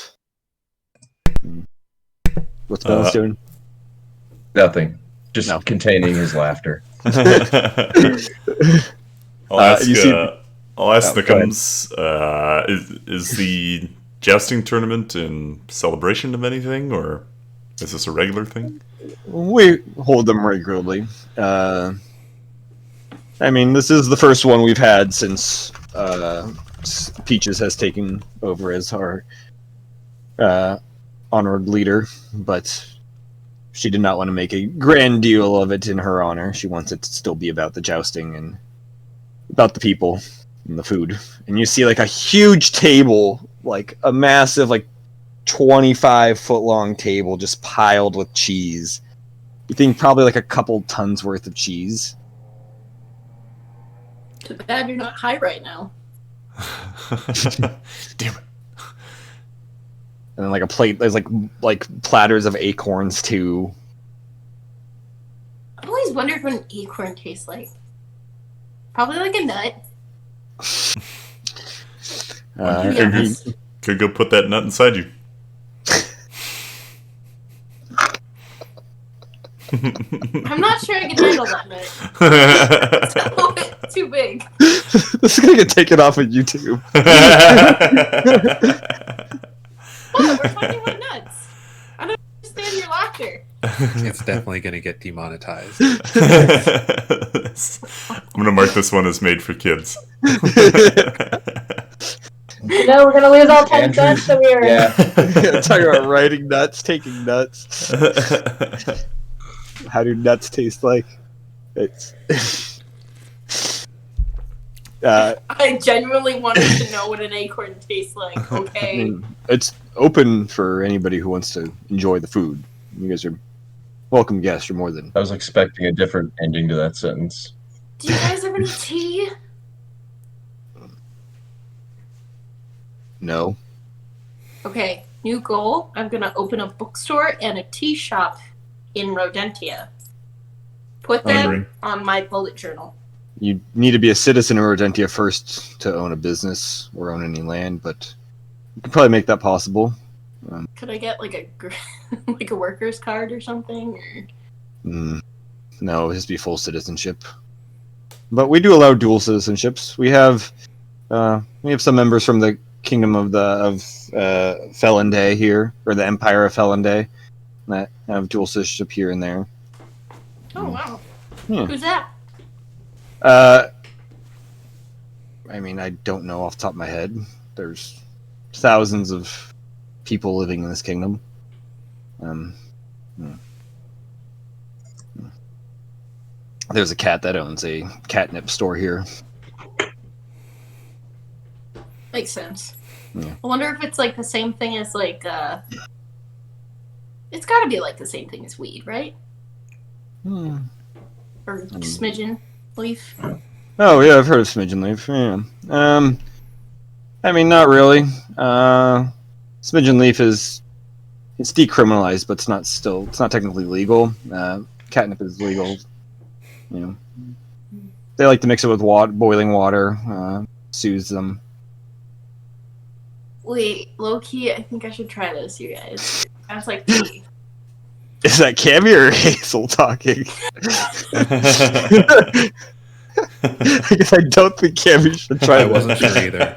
What's Bones doing? Nothing. Just containing his laughter. I'll ask Oh, Thickums, is the jousting tournament in celebration of anything, or is this a regular thing? We hold them regularly. I mean, this is the first one we've had since Peaches has taken over as our honored leader, but she did not want to make a grand deal of it in her honor. She wants it to still be about the jousting and about the people and the food. And you see a huge table, a massive 25-foot long table just piled with cheese. You think probably a couple tons worth of cheese. Too bad you're not high right now. Damn it. And then a plate, there's platters of acorns too. I've always wondered what an acorn tastes like. Probably like a nut. Could go put that nut inside you. I'm not sure I can handle that nut. It's a little bit too big. This is gonna get taken off of YouTube. What? We're talking about nuts. I don't understand your laughter. It's definitely going to get demonetized. I'm gonna mark this one as made for kids. No, we're gonna lose all 10 cents, so we are. Yeah. Talking about writing nuts, taking nuts. How do nuts taste like? It's. I genuinely wanted to know what an acorn tastes like. Okay. It's open for anybody who wants to enjoy the food. You guys are welcome guest. You're more than. I was expecting a different ending to that sentence. Do you guys have any tea? No. Okay, new goal. I'm gonna open a bookstore and a tea shop in Rodentia. Put them Wondering. on my bullet journal. You need to be a citizen of Rodentia first to own a business or own any land, but you can probably make that possible. Could I get like like a worker's card or something? No, it has to be full citizenship. But we do allow dual citizenships. We have some members from the Kingdom of Felonday here, or the Empire of Felonday, that have dual citizenship here and there. Oh wow. Yeah. Who's that? I mean, I don't know off the top of my head. There's thousands of people living in this kingdom. There's a cat that owns a catnip store here. Makes sense. Yeah. I wonder if it's like the same thing as like it's gotta be like the same thing as weed, right? Or smidgen leaf. Oh yeah, I've heard of smidgen leaf. Yeah. I mean, not really. Smidgen leaf it's decriminalized, but it's not technically legal. Catnip is legal. You know, they like to mix it with boiling water, soothes them. Wait, low key, I think I should try this, you guys. I was like, tea. Is that Cammy or Hazel talking? I guess I don't think Cammy should try I it. wasn't sure either.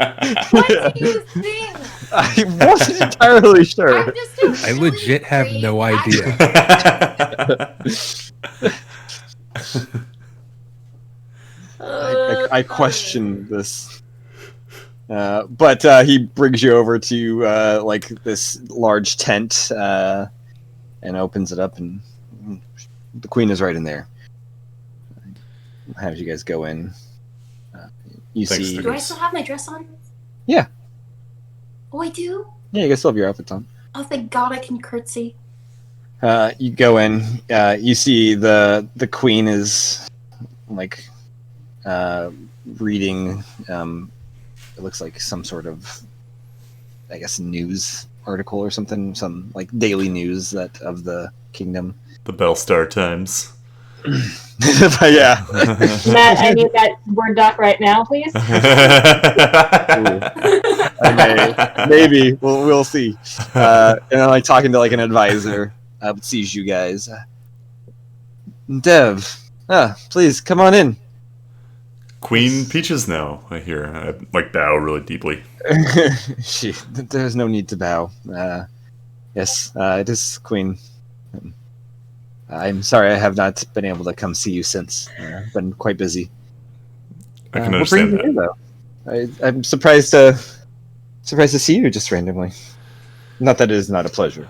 What do you think? I wasn't entirely sure. I'm just a I really legit have great no idea. I question this. But he brings you over to like this large tent and opens it up, and the queen is right in there. Have you guys go in? You Thanks, see? Do I still have my dress on? Yeah. Oh, I do? Yeah, you guys still have your outfits on. Oh, thank God I can curtsy. You go in. You see the queen is like reading. It looks like some sort of, I guess, news article or something. Some like daily news of the kingdom. The Bellstar Times. But yeah. Matt, I need that Word doc right now, please. Maybe we'll see. And I'm like talking to like an advisor. Sees you guys. Dev, please come on in. Queen Peaches now, I hear. I like bow really deeply. There's no need to bow. Yes, it is Queen. I'm sorry I have not been able to come see you since. I've been quite busy. I can what brings understand you that. here, though? I'm surprised to see you just randomly. Not that it is not a pleasure.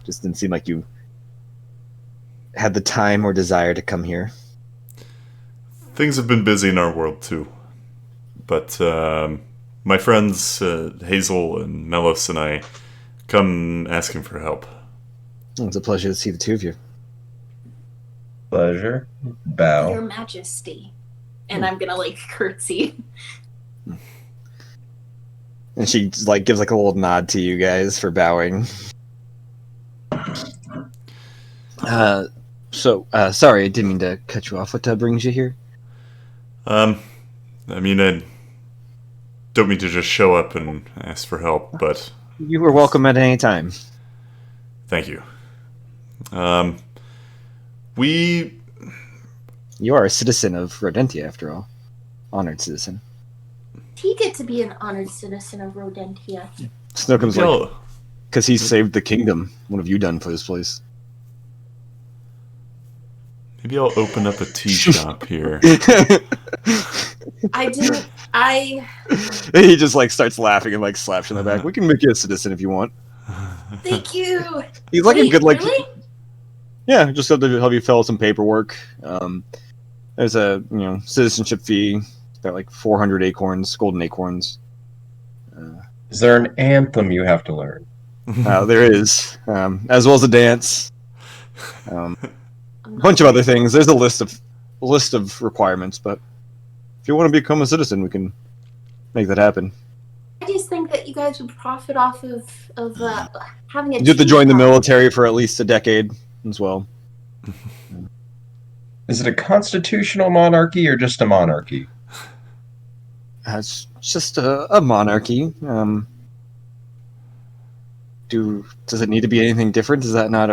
Just didn't seem like you had the time or desire to come here. Things have been busy in our world too. But my friends Hazel and Melos and I come asking for help. It's a pleasure to see the two of you. Pleasure. Bow. Your Majesty. And I'm gonna like curtsy. And she like gives like a little nod to you guys for bowing. Sorry, I didn't mean to cut you off. What brings you here? I mean, I don't mean to just show up and ask for help, but You were welcome at any time. thank you. You are a citizen of Rodentia, after all. Honored citizen. He get to be an honored citizen of Rodentia. Snookum's Yo, like, because he saved the kingdom. What have you done for this place? maybe I'll open up a tea shop here. I didn't. I. He just like starts laughing and like slaps you in the back. We can make you a citizen if you want. Thank you. He's like a Wait, good like. really? Yeah, just have to help you fill out some paperwork. There's a citizenship fee, about like 400 acorns, golden acorns. Is there an anthem you have to learn? There is, as well as a dance. a bunch of other things. There's a list of requirements, but if you want to become a citizen, we can make that happen. I just think that you guys would profit off of having a. You have to join the military for at least a decade as well. Is it a constitutional monarchy or just a monarchy? It's just a monarchy. Does it need to be anything different? Is that not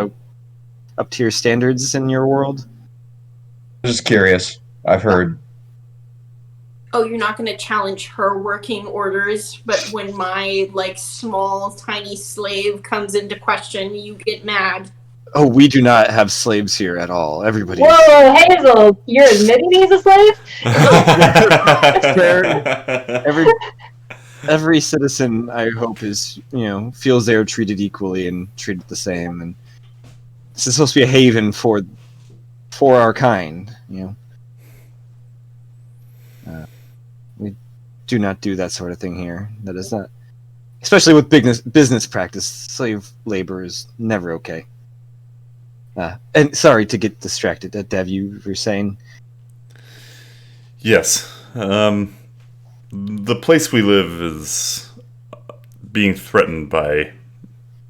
up to your standards in your world? Just curious. I've heard. Oh, you're not going to challenge her working orders, but when my small tiny slave comes into question, you get mad. Oh, we do not have slaves here at all. Everybody. Whoa, Hazel, you're admitting he's a slave? Every citizen, I hope, is feels they are treated equally and treated the same, and this is supposed to be a haven for our kind. We do not do that sort of thing here. That is not, especially with business practice. Slave labor is never okay. And sorry to get distracted. Dev, you were saying? Yes. The place we live is being threatened by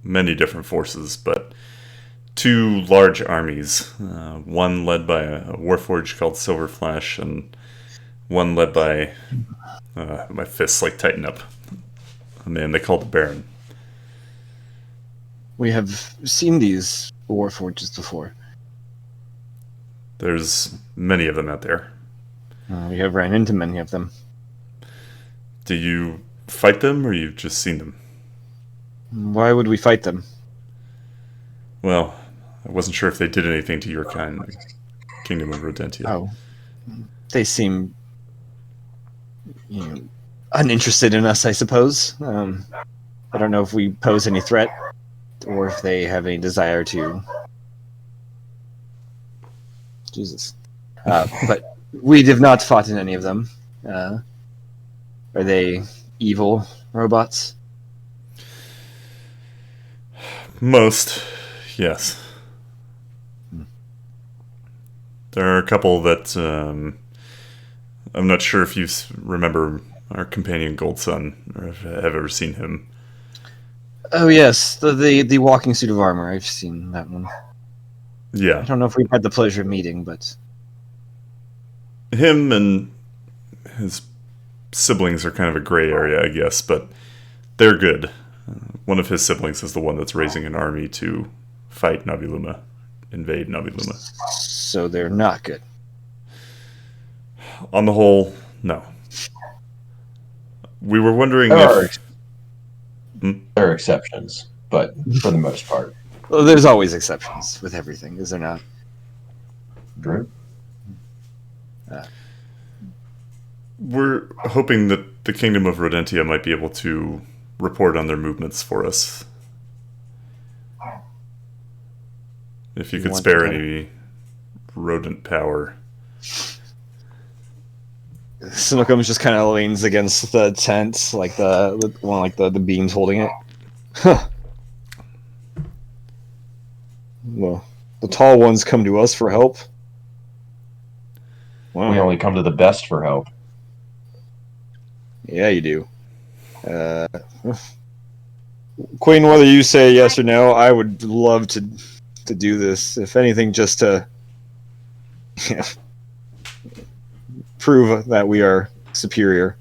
many different forces, but two large armies. One led by a warforged called Silver Flash, and one led by my fists tighten up. A man they call the Baron. We have seen these warforges before. There's many of them out there. We have ran into many of them. Do you fight them, or you've just seen them? Why would we fight them? Well, I wasn't sure if they did anything to your kind, Kingdom of Rodentia. Oh, they seem, uninterested in us, I suppose. I don't know if we pose any threat, or if they have any desire to. Jesus. But we have not fought in any of them. Are they evil robots? Most, yes. There are a couple that I'm not sure if you remember our companion Goldsun, or if have ever seen him. Oh yes, the walking suit of armor. I've seen that one. Yeah. I don't know if we've had the pleasure of meeting, but him and his siblings are kind of a gray area, I guess, but they're good. One of his siblings is the one that's raising an army to fight Novi'luma, invade Novi'luma. So they're not good. On the whole, no. We were wondering There if... are exceptions, but for the most part. Well, there's always exceptions with everything, is there not? True. We're hoping that the Kingdom of Rodentia might be able to report on their movements for us. If you could spare any rodent power. Snookum just kind of leans against the tent, like the beams holding it. Huh. Well, the tall ones come to us for help. Wow. We only come to the best for help. Yeah, you do. Queen, whether you say yes or no, I would love to do this. If anything, just to prove that we are superior.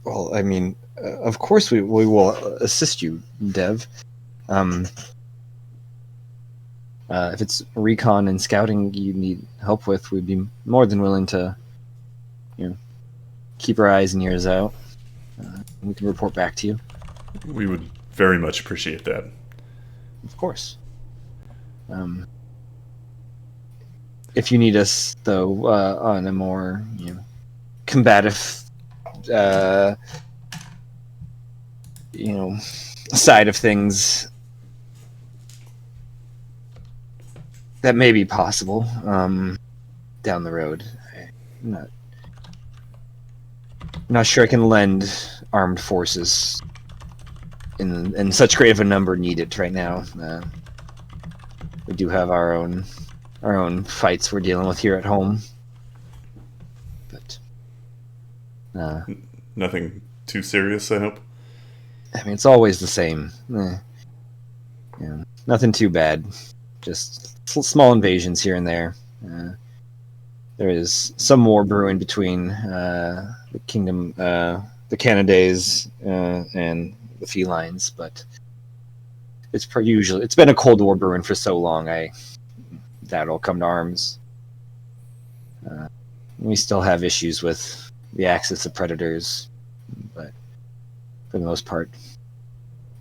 Well, I mean, of course we will assist you, Dev. If it's recon and scouting you need help with, we'd be more than willing to, keep our eyes and ears out. We can report back to you. We would very much appreciate that. Of course. If you need us, though, on a more, combative, side of things, that may be possible down the road. I'm not sure I can lend armed forces in such great of a number needed right now. we do have our own fights we're dealing with here at home. But Nothing too serious, I hope. I mean, it's always the same. Nothing too bad. Just small invasions here and there. There is some war brewing between the kingdom, the Canadas, and the felines, but it's usually it's been a cold war brewing for so long. That'll come to arms. We still have issues with the axis of predators, but for the most part,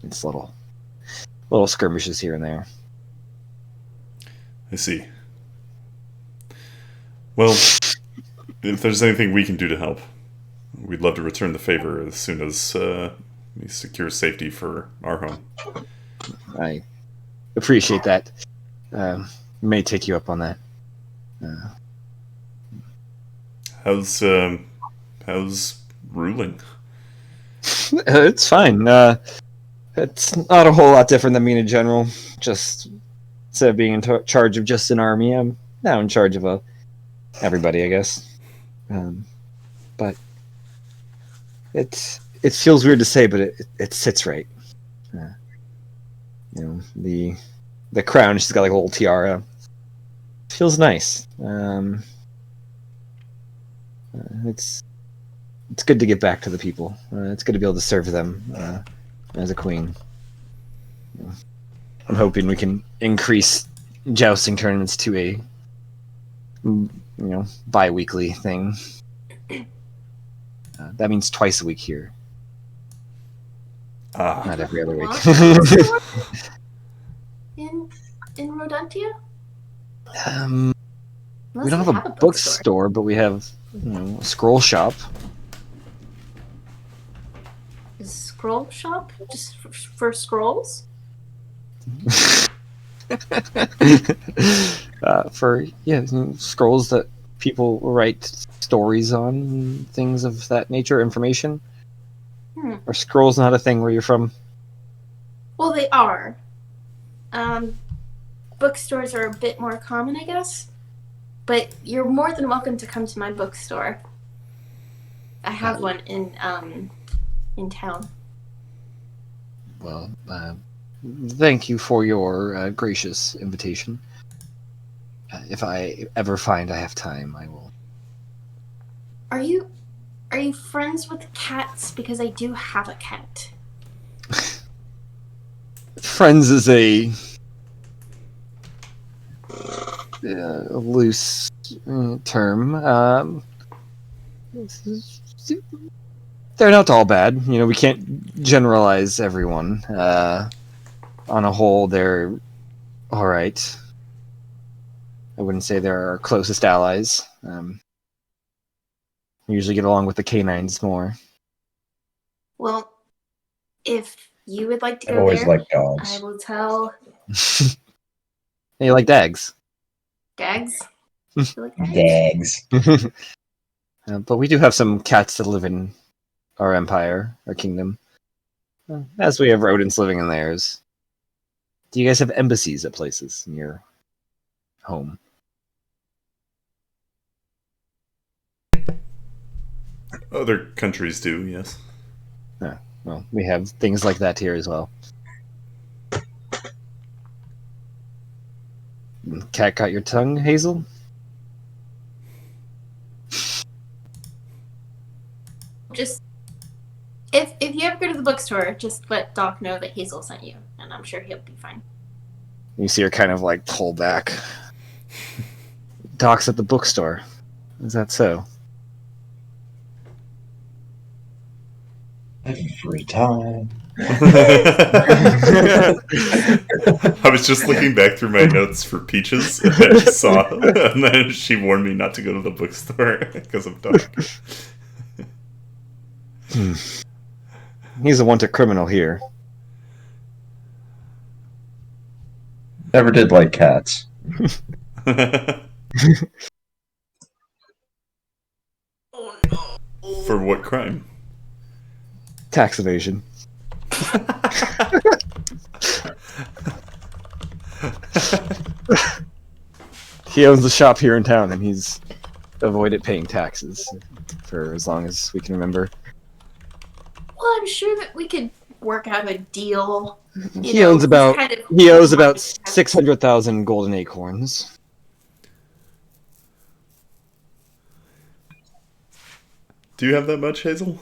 it's little skirmishes here and there. I see. Well, if there's anything we can do to help, we'd love to return the favor as soon as we secure safety for our home. I appreciate that. May take you up on that. How's ruling? It's fine. It's not a whole lot different than being a general. Just instead of being in charge of just an army, I'm now in charge of everybody, I guess. But it feels weird to say, but it sits right. The crown, she's got like a little tiara. Feels nice. It's good to get back to the people. It's good to be able to serve them as a queen. I'm hoping we can increase jousting tournaments to a bi-weekly thing. That means twice a week here, not every other week. in Rodentia? We don't have a bookstore, but we have a scroll shop. Is scroll shop just for scrolls? For scrolls that people write stories on, things of that nature, information. Are scrolls not a thing where you're from? Well, they are. Bookstores are a bit more common, I guess. But you're more than welcome to come to my bookstore. I have one in town. Well, thank you for your gracious invitation. If I ever find I have time, I will. Are you friends with cats? Because I do have a cat. Friends is a loose term. They're not all bad. We can't generalize everyone. On a whole, they're all right. I wouldn't say they're our closest allies. We usually get along with the canines more. Well, if you would like to I've go always there, liked dogs. I will tell You like dags? Dags. You like dags? Dags. But we do have some cats that live in our empire, our kingdom. As we have rodents living in theirs. Do you guys have embassies at places in your home? Other countries do, yes. Well, we have things like that here as well. Cat got your tongue, Hazel? Just if you ever go to the bookstore, just let Doc know that Hazel sent you, and I'm sure he'll be fine. You see her kind of like pull back. Doc's at the bookstore. Is that so? Every time. I was just looking back through my notes for Peaches, and I just saw, and then she warned me not to go to the bookstore because of Doc. He's a wanted criminal here. Never did like cats. For what crime? Tax evasion. He owns the shop here in town, and he's avoided paying taxes for as long as we can remember. Well, I'm sure that we could work out a deal. He owes about 600,000 golden acorns. Do you have that much, Hazel?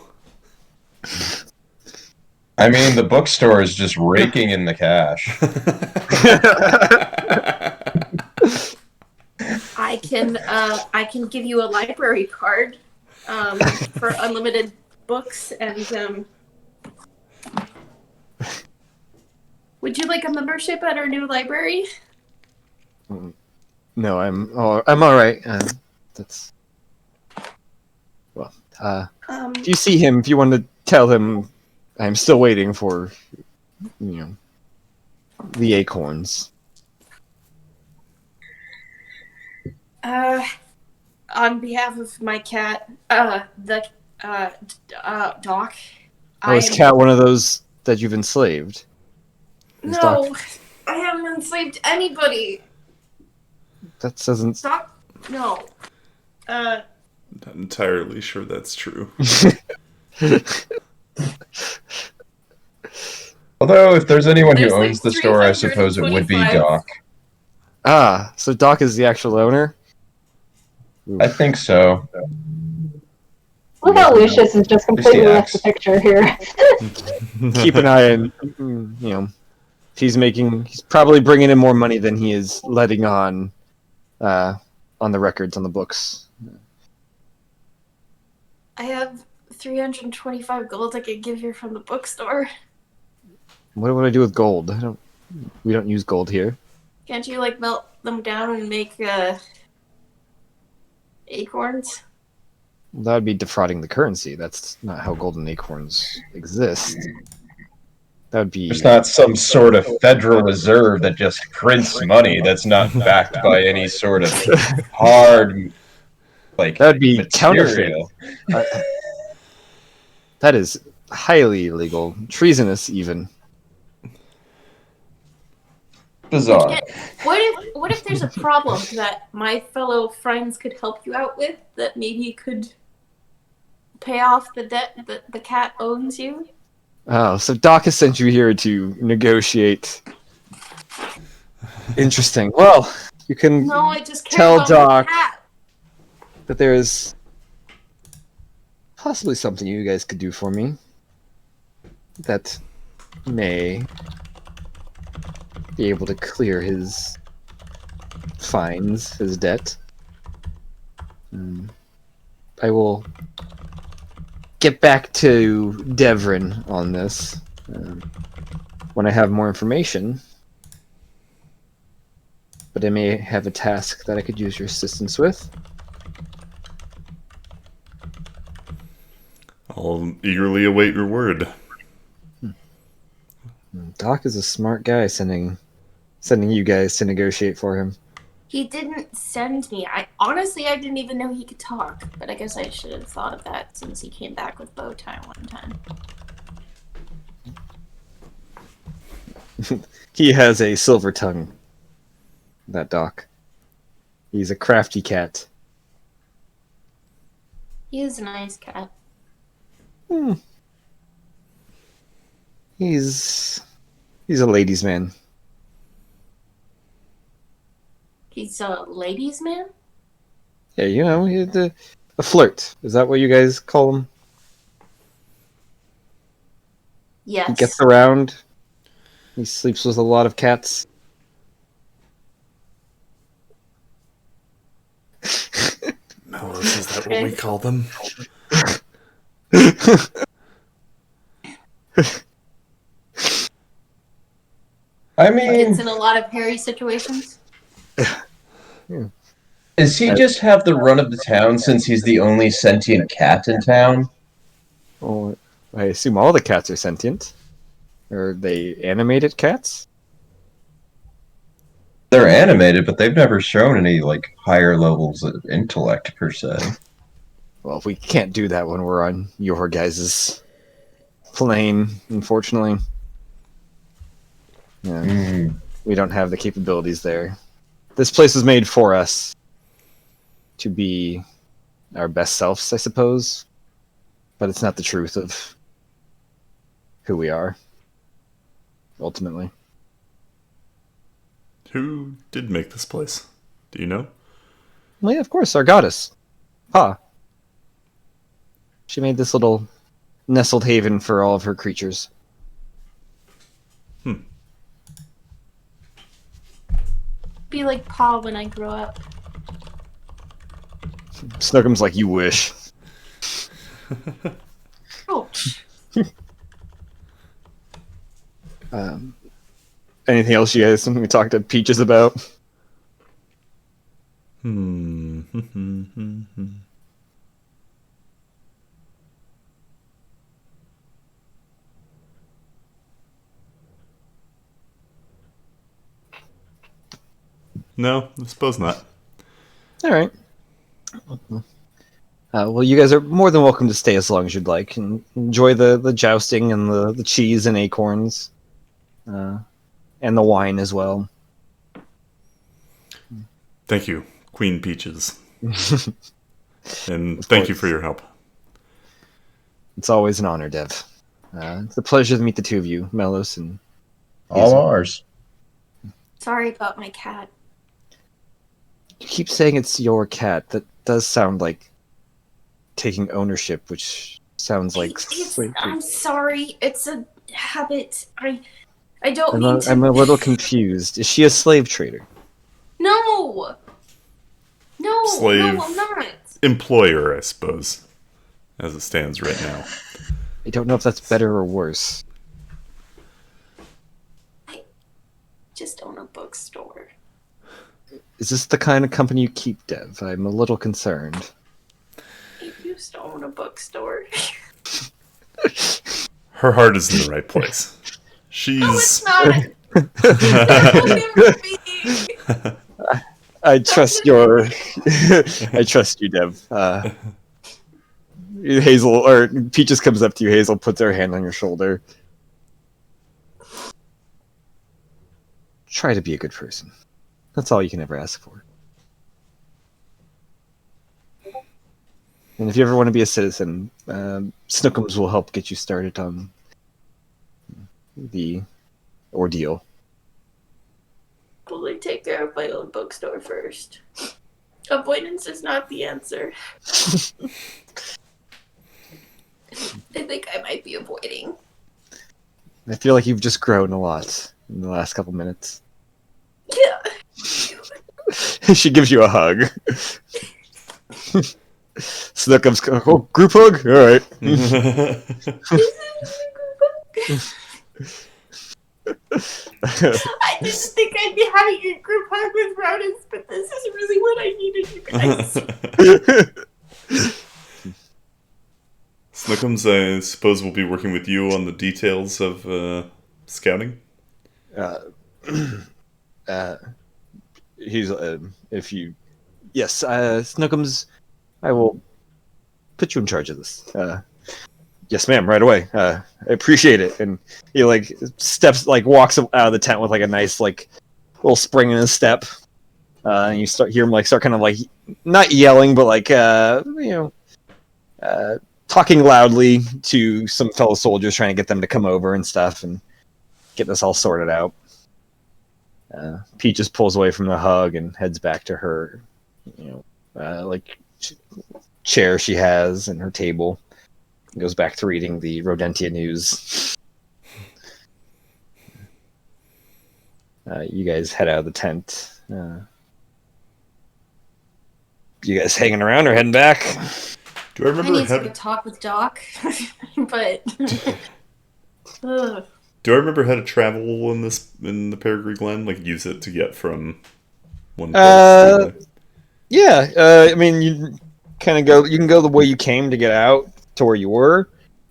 I mean, the bookstore is just raking in the cash. I can give you a library card for unlimited books, and would you like a membership at our new library? No, I'm all right. That's well. If you see him, if you want to tell him, I'm still waiting for, the acorns. On behalf of my cat, Doc. Is Cat one of those that you've enslaved? No, Doc... I haven't enslaved anybody. That doesn't... Doc, no. Not entirely sure that's true. Although, if there's anyone who owns the store, I suppose it would be Doc. Ah, so Doc is the actual owner? I think so. Look how Lucius is just completely left the picture here. Keep an eye on, he's probably bringing in more money than he is letting on the records on the books. I have 325 gold I could give you from the bookstore. What would I do with gold? We don't use gold here. Can't you melt them down and make acorns? That would be defrauding the currency. That's not how golden acorns exist. That would be... There's not some sort of Federal Reserve that just prints money that's not backed by any sort of hard, that would be material. Counterfeit. That is highly illegal. Treasonous, even. Bizarre. What if there's a problem that my fellow friends could help you out with, that maybe could pay off the debt that the cat owns you? Oh, so Doc has sent you here to negotiate. Interesting. Well, you can tell Doc that there is possibly something you guys could do for me that may be able to clear his fines, his debt. I will get back to Devrin on this when I have more information. But I may have a task that I could use your assistance with. I'll eagerly await your word. Doc is a smart guy, sending you guys to negotiate for him. He didn't send me. I didn't even know he could talk. But I guess I should have thought of that since he came back with bow tie one time. He has a silver tongue. That Doc. He's a crafty cat. He is a nice cat. He's a ladies' man. He's a ladies' man? Yeah, he's a flirt. Is that what you guys call him? Yes. He gets around. He sleeps with a lot of cats. Mellis, is that what we call them? I mean, it's in a lot of hairy situations. Does he just have the run of the town since he's the only sentient cat in town? Well, I assume all the cats are sentient. Are they animated cats? They're animated, but they've never shown any higher levels of intellect per se. Well, we can't do that when we're on your guys' plane, unfortunately. Yeah, we don't have the capabilities there. this place was made for us to be our best selves, I suppose. But it's not the truth of who we are, ultimately. Who did make this place? Do you know? Well, yeah, of course, our goddess. Pa. She made this little nestled haven for all of her creatures. Be like Pa when I grow up. Snookum's like, you wish. Ouch. Anything else you guys we talked to Peaches about? No, I suppose not. All right. Well, you guys are more than welcome to stay as long as you'd like and enjoy the jousting and the cheese and acorns, and the wine as well. Thank you, Queen Peaches. And Of thank you course. for your help. It's always an honor, Dev. It's a pleasure to meet the two of you, Melos and All Hazel. ours. Sorry about my cat. You keep saying it's your cat. That does sound like taking ownership, which sounds like slavery. I'm sorry. It's a habit. I don't mean to. I'm a little confused. Is she a slave trader? No. No. Slave. No, I'm not. Employer, I suppose, as it stands right now. I don't know if that's better or worse. I just own a bookstore. Is this the kind of company you keep, Dev? I'm a little concerned. I used to own a bookstore. Her heart is in the right place. No, it's She's. not. Don't be. I trust your. I trust you, Dev. Hazel or Peaches comes up to you. Hazel puts her hand on your shoulder. Try to be a good person. That's all you can ever ask for. And if you ever want to be a citizen, Snookums will help get you started on the ordeal. Probably take care of my own bookstore first. Avoidance is not the answer. I think I might be avoiding. I feel like you've just grown a lot in the last couple minutes. Yeah. She gives you a hug. Snookums, oh, group hug? Alright. I didn't think I'd be having a group hug with rodents, but this is really what I needed, you guys. Snookums, I suppose we'll be working with you on the details of scouting. He's if you yes, Snookums, I will put you in charge of this. Yes, ma'am, right away. I appreciate it. And he walks out of the tent with like a nice little spring in his step. And you hear him start kind of not yelling, but talking loudly to some fellow soldiers, trying to get them to come over and stuff and get this all sorted out. Peaches pulls away from the hug and heads back to her, chair she has and her table. Goes back to reading the Rodentia news. You guys head out of the tent. You guys hanging around or heading back? Do I I remember need how to go talk with Doc, but ugh. Do I remember how to travel in the Peregrine Glen? Use it to get from one place to the other? Yeah. I mean, you kind of go. You can go the way you came to get out to where you were.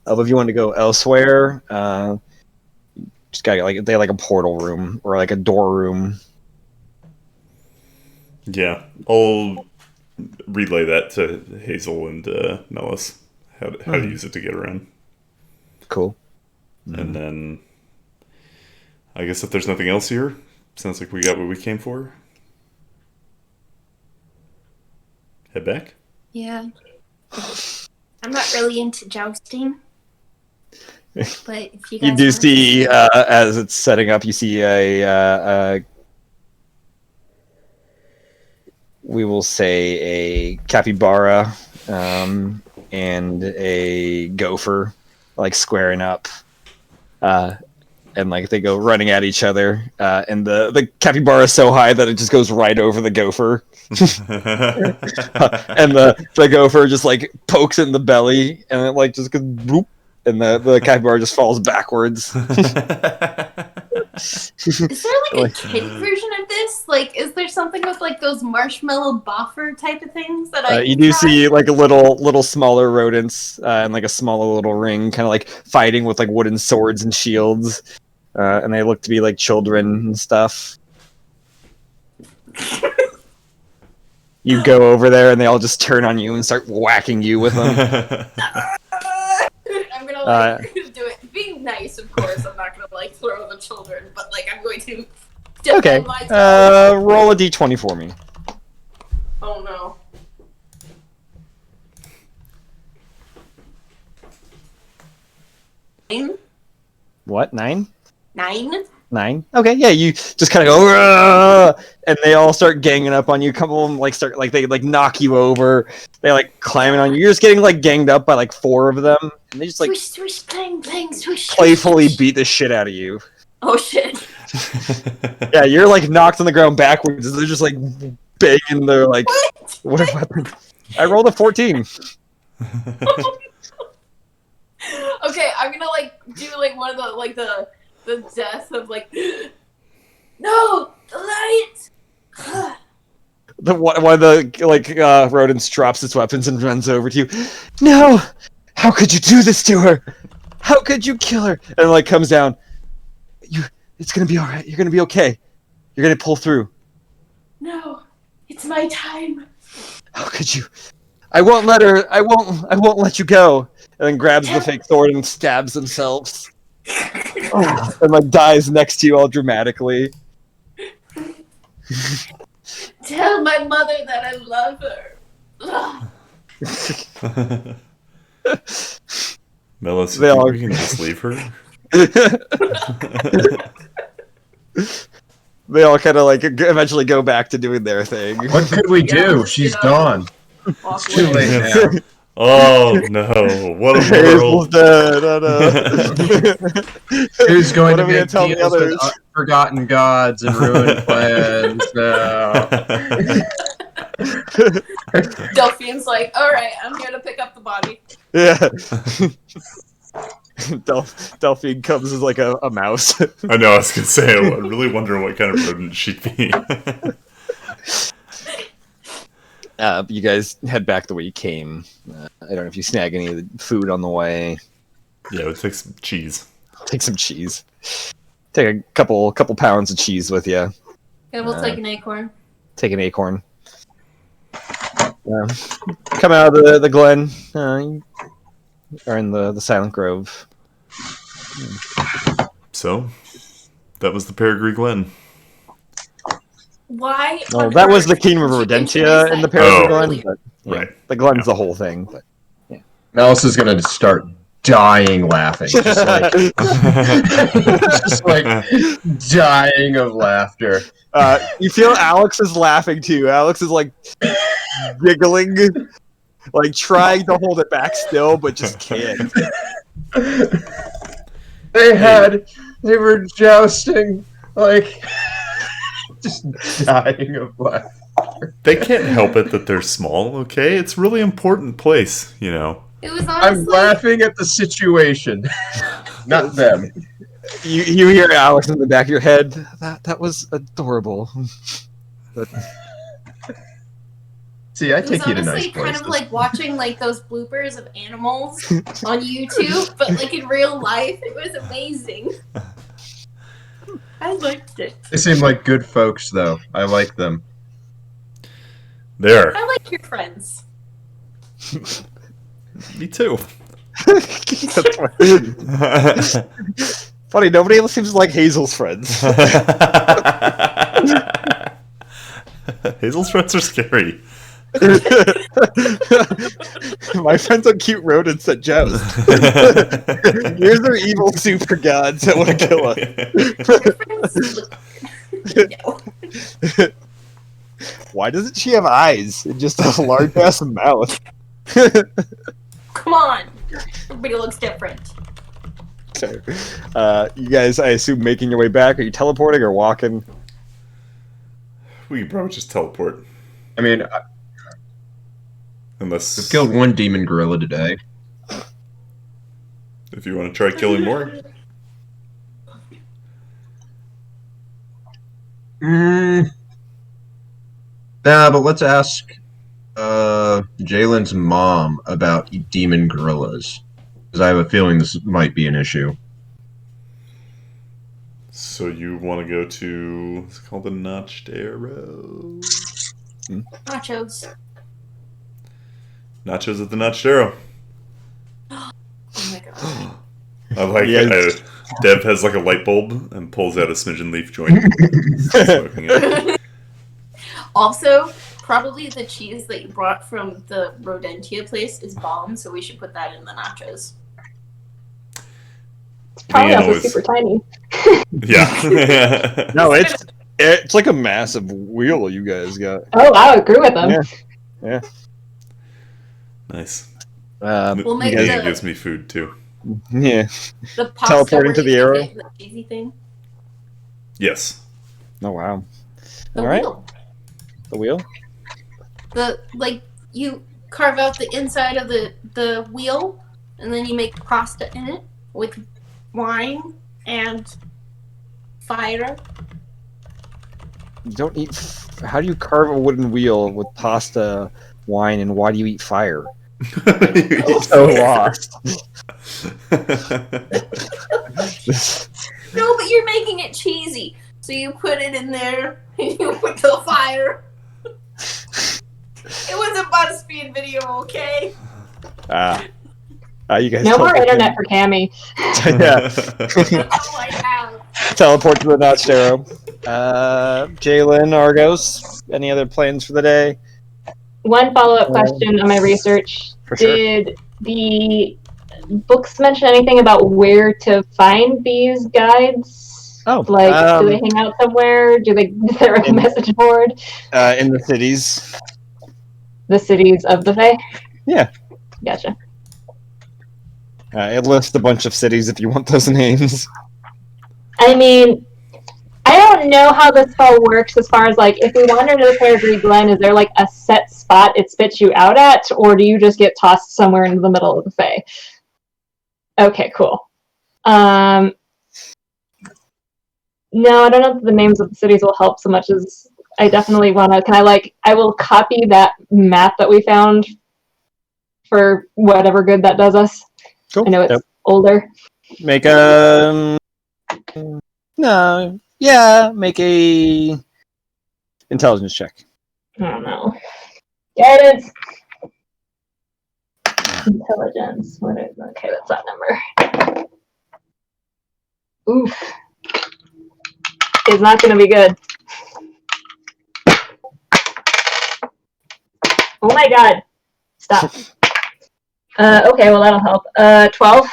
If you want to go elsewhere, just got they have a portal room or a door room. Yeah, I'll relay that to Hazel and Melis how to use it to get around. Cool. And then I guess if there's nothing else here, sounds like we got what we came for. head back. Yeah. I'm not really into jousting. But if you guys You do wanna- see, as it's setting up, you see we will say a capybara and a gopher, like squaring up, and like they go running at each other. And the capybara is so high that it just goes right over the gopher, and the gopher just like pokes it in the belly, and it like just goes bloop, and the capybara just falls backwards. Is there like a kid version of this? Like, is there something with like those marshmallow boffer type of things that I? You do see like a little smaller rodents and like a smaller little ring, kind of like fighting with like wooden swords and shields, and they look to be like children and stuff. You go over there, and they all just turn on you and start whacking you with them. I'm gonna like do it. Being nice, of course. I'm not gonna like throw the children, but like I'm going to defend Okay. myself. Roll a d20 for me. Oh no. What? 9? 9? 9? Okay, yeah, you just kind of go, "Rah!" And they all start ganging up on you. A couple of them they knock you over. They like climbing on you. You're just getting like ganged up by like 4 of them, and they just like Swish, swish, bang, bang, swish. playfully swish. beat the shit out of you. Oh shit. Yeah, you're like knocked on the ground backwards. They're just like banging their like what a weapon. I rolled a 14. Okay, I'm gonna like do like one of the death of like no, the light. One of the rodents drops its weapons and runs over to you. No! How could you do this to her? How could you kill her? And like comes down. It's gonna be alright. You're gonna be okay. You're gonna pull through. No, it's my time. How could you? I won't let her. I won't let you go. And then grabs the fake sword and stabs themselves. And like dies next to you all dramatically. Tell my mother that I love her. Ugh. Melis, They you think all- we can just leave her? They all kind of like eventually go back to doing their thing. What could we Yeah, do? let's She's get gone. Walk Too away. late now. Oh no! What a Hazel's world! dead. Oh, no. Who's going What to are we gonna make tell the deals with others? forgotten gods and ruined plans? No. Delphine's like, all right, I'm here to pick up the body. Yeah. Delphine comes as like a mouse. I know. I was gonna say. I really wonder what kind of rodent she'd be. You guys head back the way you came. I don't know if you snag any of the food on the way. Yeah, it would take some cheese. Take some cheese. Take a couple pounds of cheese with you. And we'll take an acorn. Take an acorn. Come out of the glen. Or in the Silent Grove. So, that was the Peregrine Glen. Why? Well, on that was earth the Kingdom of would you Rodentia introduce in the that Peregrine Oh. Glen. But, yeah, Right. the Glen's the whole thing. But. Malice is gonna start dying laughing, just like dying of laughter. You feel Alex is laughing too. Alex is like giggling, like trying to hold it back still, but just can't. They were jousting, like just dying of laughter. They can't help it that they're small. Okay, it's a really important place. You know. It was I'm honestly. laughing at the situation, not them. You hear Alex in the back of your head. That was adorable. But, See, I It was take you to honestly nice kind places. of like watching like those bloopers of animals on YouTube, but like in real life, it was amazing. I liked it. They seem like good folks, though. I like them. There. I like your friends. Me too. That's funny. Nobody else seems like Hazel's friends. Hazel's friends are scary. My friends on cute rodents that joust. Here's their evil super gods that want to kill us. No. Why doesn't she have eyes? Just a large ass mouth. Come on. Everybody looks different. So, you guys, I assume, making your way back. Are you teleporting or walking? We can probably just teleport. I mean, Unless we've killed one demon gorilla today. if you want to try killing more. Nah, but let's ask Jalen's mom about demon gorillas. Because I have a feeling this might be an issue. So you want to go to... It's called the Notched Arrow. Nachos. Nachos at the Notched Arrow. Oh my god. I like Yes. Dev has like a light bulb and pulls out a smidgen leaf joint. Smoking it. Also, probably the cheese that you brought from the Rodentia place is bomb, so we should put that in the nachos. It's probably Man, also always- super tiny. Yeah. No, it's like a massive wheel you guys got. Oh, I agree with them. Yeah. Nice. We'll make Megan the- gives me food too. Yeah. The pasta Teleporting where to you the can arrow? get the cheesy thing. Yes. Oh wow. The All right. wheel. The wheel. You carve out the inside of the wheel, and then you make pasta in it with wine and fire. You don't eat. How do you carve a wooden wheel with pasta, wine, and why do you eat fire? So lost. No, but you're making it cheesy. So you put it in there, and you put the fire. It was a BuzzFeed video, okay? You guys. No more teleport internet for Cammy. Yeah. Oh, I have. Teleport to the Notched Arrow. Jalen, Argos. Any other plans for the day? One follow-up question on my research. For sure. Did the books mention anything about where to find these guides? Oh, Like, do they hang out somewhere? Is there a message board? In the cities. The cities of the Fae? Yeah. Gotcha. It lists a bunch of cities if you want those names. I mean, I don't know how this spell works as far as, like, if we wander into the Fairy Glen, is there, like, a set spot it spits you out at, or do you just get tossed somewhere into the middle of the Fae? Okay, cool. No, I don't know if the names of the cities will help so much as I definitely want to, I will copy that map that we found for whatever good that does us. Cool. I know it's older. Make a... No. Yeah, make a... intelligence check. I don't know. Guidance. Intelligence. What is, okay, that's that number. Oof. It's not going to be good. Oh my god. Stop. Okay, well that'll help. 12.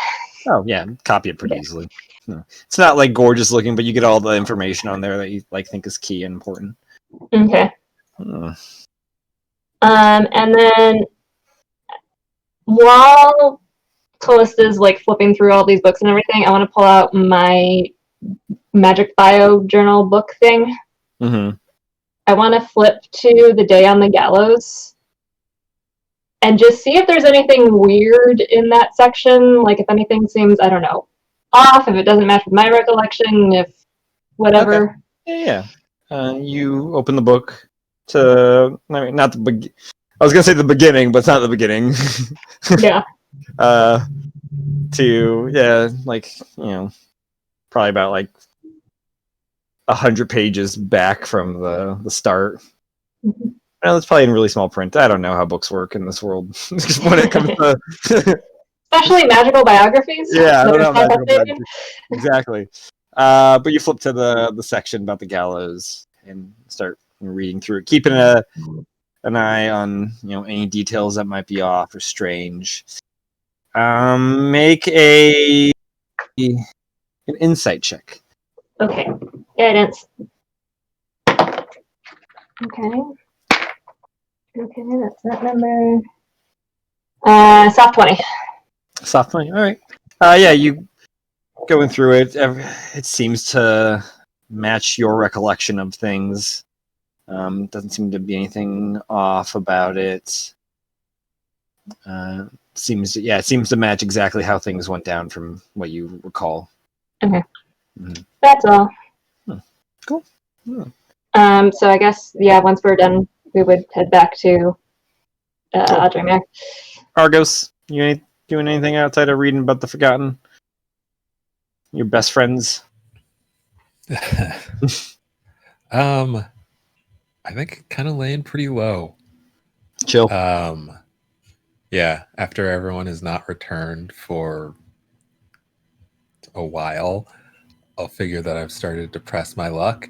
Oh, yeah. Copy it pretty easily. No. It's not, like, gorgeous looking, but you get all the information on there that you, like, think is key and important. Okay. Uh, And then while Callista's like flipping through all these books and everything, I want to pull out my magic bio journal book thing. mm-hmm. I want to flip to the day on the gallows and just see if there's anything weird in that section. Like if anything seems, I don't know, off, if it doesn't match with my recollection, if whatever. Yeah. You open the book to, I mean, not the I was gonna say the beginning, but it's not the beginning. Yeah. Like, you know, probably about like 100 pages back from the start. Mm-hmm. Well, it's probably in really small print. I don't know how books work in this world when it comes to. Especially magical biographies. Yeah, I don't know That are magical self-updating. biography. Exactly. But you flip to the section about the gallows and start reading through it, keeping a an eye on any details that might be off or strange. Make an insight check. Okay. Guidance. Okay. Okay, that's that number. Soft 20. Soft 20. All right. Yeah, you going through it. It seems to match your recollection of things. Doesn't seem to be anything off about it. It seems to match exactly how things went down from what you recall. Okay. Mhm. That's all. Cool. Hmm. So I guess, once we're done, we would head back to Adremir. Argos, you ain't doing anything outside of reading about the Forgotten? Your best friends? I think kind of laying pretty low. Chill. Yeah, after everyone has not returned for a while, I'll figure that I've started to press my luck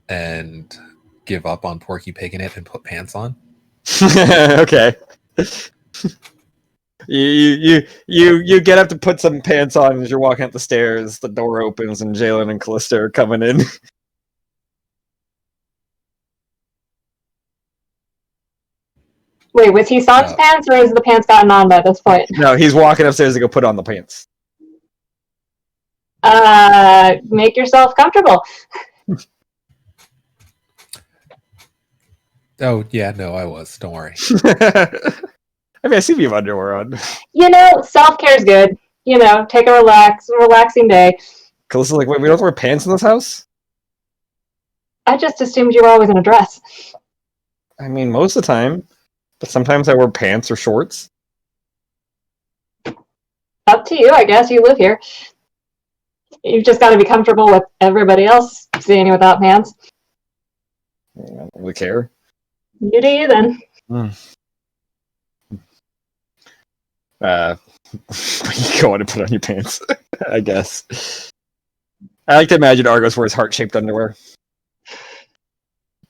and give up on Porky Pig in it and put pants on. Okay. You get up to put some pants on as you're walking up the stairs. The door opens and Jalen and Callista are coming in. Wait, was he sans pants, or has the pants gotten on by this point? No, he's walking upstairs to go put on the pants. Make yourself comfortable. Oh, yeah, no, I was. Don't worry. I mean, I see you have underwear on. Self-care is good. Take a relaxing day. Callista's like, wait, we don't wear pants in this house? I just assumed you were always in a dress. I mean, most of the time. But sometimes I wear pants or shorts. Up to you, I guess. You live here. You've just got to be comfortable with everybody else seeing you without pants. I don't really care. You do you then. You go on and put on your pants, I guess. I like to imagine Argos wears heart-shaped underwear.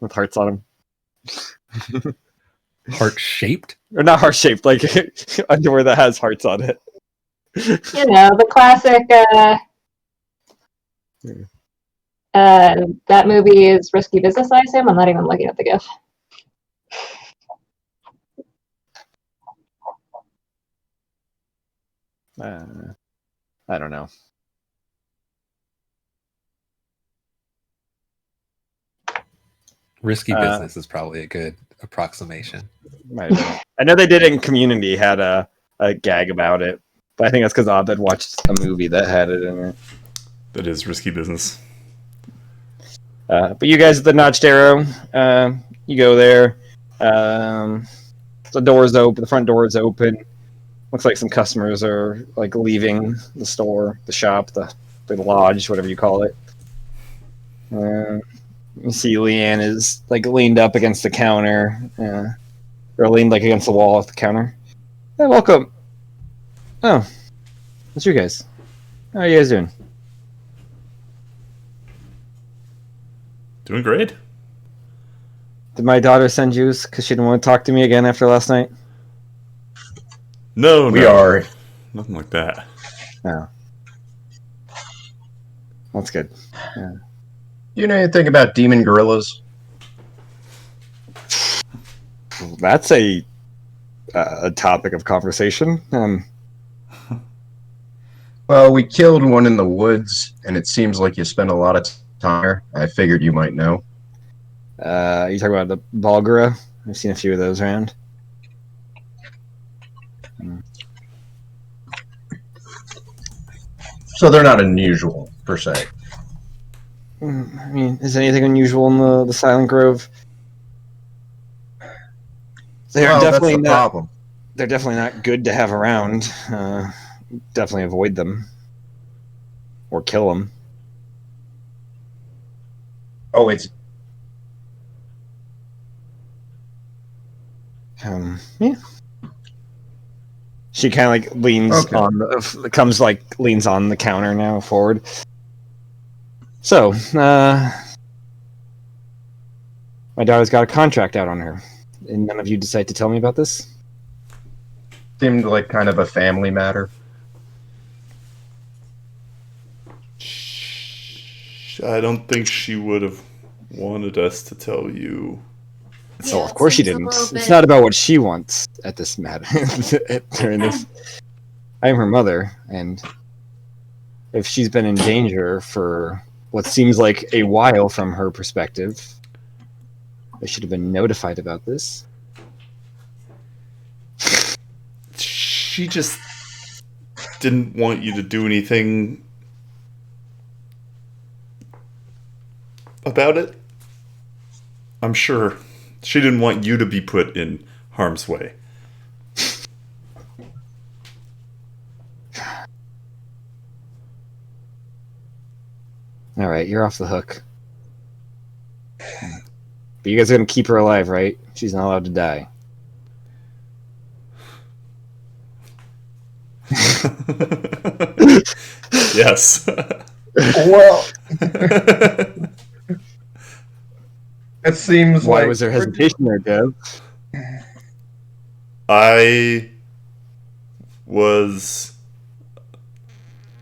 With hearts on them. Heart-shaped? Or not heart-shaped, like underwear that has hearts on it. The classic, that movie is Risky Business, I assume? I'm not even looking at the GIF. I don't know. Risky Business is probably a good approximation. I know they did it in Community, had a gag about it, but I think that's because Abed watched a movie that had it in it. That is Risky Business. But you guys at the Notched Arrow, you go there. The door's open. The front door is open. Looks like some customers are leaving the store, the shop, the lodge, whatever you call it. You see Leanne is leaned up against the counter, or leaned against the wall at the counter. Hey, welcome. Oh, that's you guys. How are you guys doing? Doing great. Did my daughter send you because she didn't want to talk to me again after last night? No, We are. Nothing like that. No. That's good. Yeah. You know anything about demon gorillas? That's a topic of conversation. Well, we killed one in the woods, and it seems like you spend a lot of time there. I figured you might know. You talking about the Balgura? I've seen a few of those around. So they're not unusual, per se. I mean, is anything unusual in the Silent Grove? They're definitely that's the problem. They're definitely not good to have around. Definitely avoid them. Or kill them. Oh, it's... Yeah. She kind of leans on leans on the counter now forward. So, my daughter's got a contract out on her. And none of you decide to tell me about this? Seemed like kind of a family matter. I don't think she would have wanted us to tell you. So Yeah, of course she seems a didn't. little It's bit- not about what she wants at this matter. During this, I am her mother, and if she's been in danger for what seems like a while from her perspective, I should have been notified about this. She just didn't want you to do anything about it. I'm sure she didn't want you to be put in harm's way. All right, you're off the hook. But you guys are gonna keep her alive, right? She's not allowed to die. Yes. Well, it seems Why like was there hesitation there, Dev? I was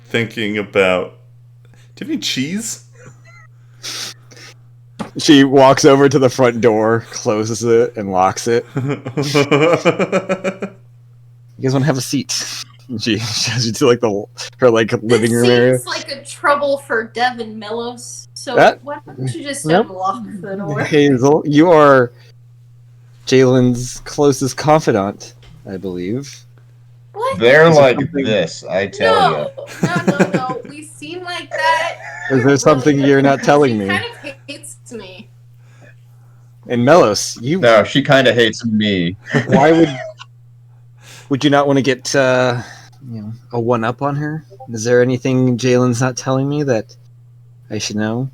thinking about. Do you have any cheese? She walks over to the front door, closes it, and locks it. You guys want to have a seat? She shows you to like her living room This area. seems like a trouble for Dev and Melos. So That- why don't you just Nope. unlock the door? Hazel, you are Jalen's closest confidant, I believe. What? they're Is there like something- this. I tell you. No. We seem like that. Is there something you're not telling She me? kind of hates me. And Melos, you No, she kind of hates me. why would you not want to get a one up on her? Is there anything Jalen's not telling me that I should know?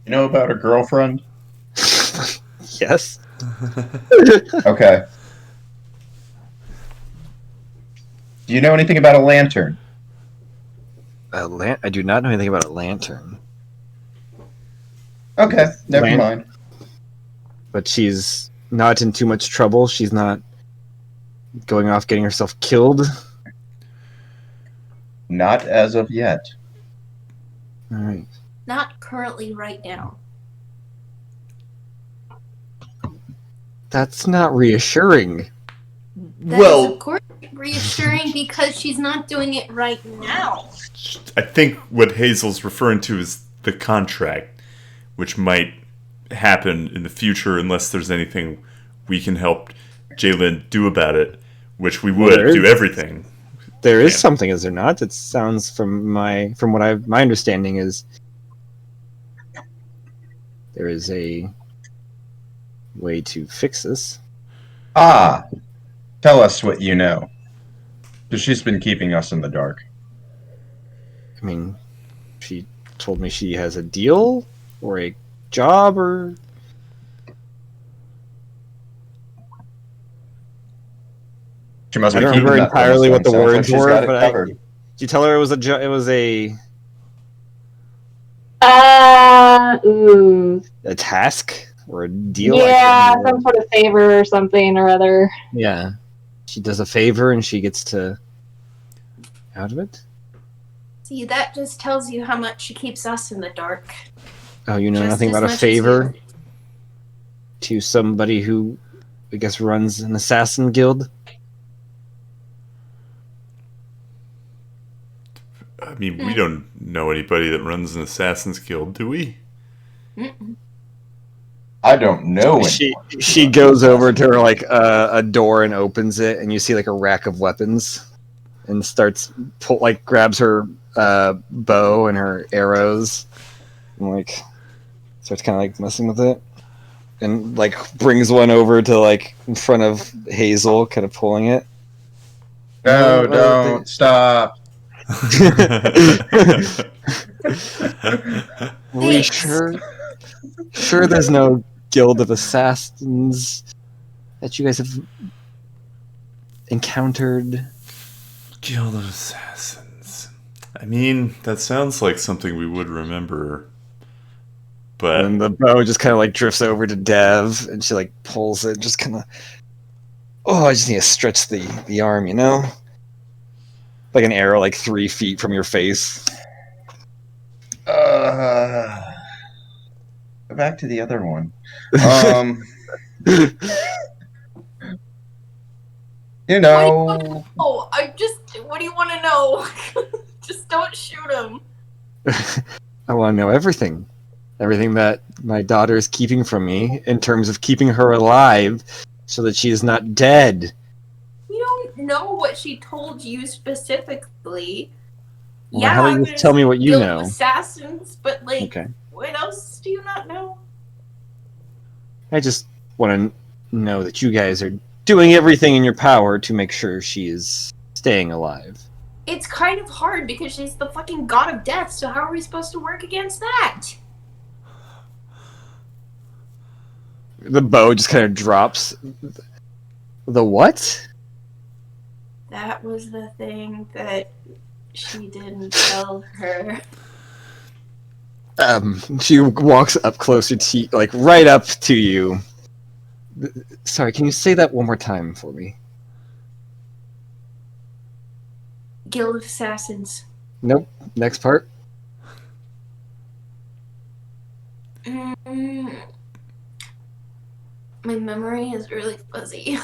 You know about her girlfriend? Yes. Okay. Do you know anything about a lantern? I do not know anything about a lantern, Okay, never Lan- mind. but she's not in too much trouble. She's not going off getting herself killed. Not as of yet. All right. Not currently right now. That's not reassuring. That is, of course, reassuring because she's not doing it right now. I think what Hazel's referring to is the contract, which might happen in the future unless there's anything we can help Jalen do about it, which we would there do is- everything. There is Yeah. something, is there not? It sounds from my understanding is there is a way to fix this. Ah, tell us what you know. Because she's been keeping us in the dark. I mean, she told me she has a deal or a job or She must I be don't keeping remember that from us, entirely then. what the Sounds like words she's were, got it but covered. did you tell her it was a Ooh. a task or a deal? Yeah, I couldn't some sort of favor or something or other. yeah. She does a favor and she gets to out of it. See, that just tells you how much she keeps us in the dark. Oh, you know Just nothing as about a much as favor you. to somebody who I guess runs an assassin guild? I mean, we don't know anybody that runs an Assassin's Guild, do we? Mm-mm. I don't know. She goes over to her a door and opens it, and you see like a rack of weapons, and starts grabs her bow and her arrows, and starts kind of messing with it, and brings one over to in front of Hazel, kind of pulling it. No, Oh, don't. Stop. We Thanks. sure there's no guild of assassins that you guys have encountered. Guild of Assassins. I mean, that sounds like something we would remember. But And the bow just kind of like drifts over to Dev, and she like pulls it, just kind of. Oh, I just need to stretch the arm, you know, like an arrow, like 3 feet from your face. Go back to the other one. You know, Oh, what do you want to know? Just don't shoot him. I want to know everything. Everything that my daughter is keeping from me in terms of keeping her alive so that she is not dead. We don't know what she told you specifically. Well, how about you there's tell me what you Guild know? of Assassins, but like, Okay. what else do you not know? I just want to know that you guys are doing everything in your power to make sure she is staying alive. It's kind of hard because she's the fucking god of death, so how are we supposed to work against that? The bow just kind of drops. The what? That was the thing that she didn't tell her. She walks up closer to you, like right up to you. Sorry, can you say that one more time for me? Guild of Assassins. Nope. Next part. My memory is really fuzzy.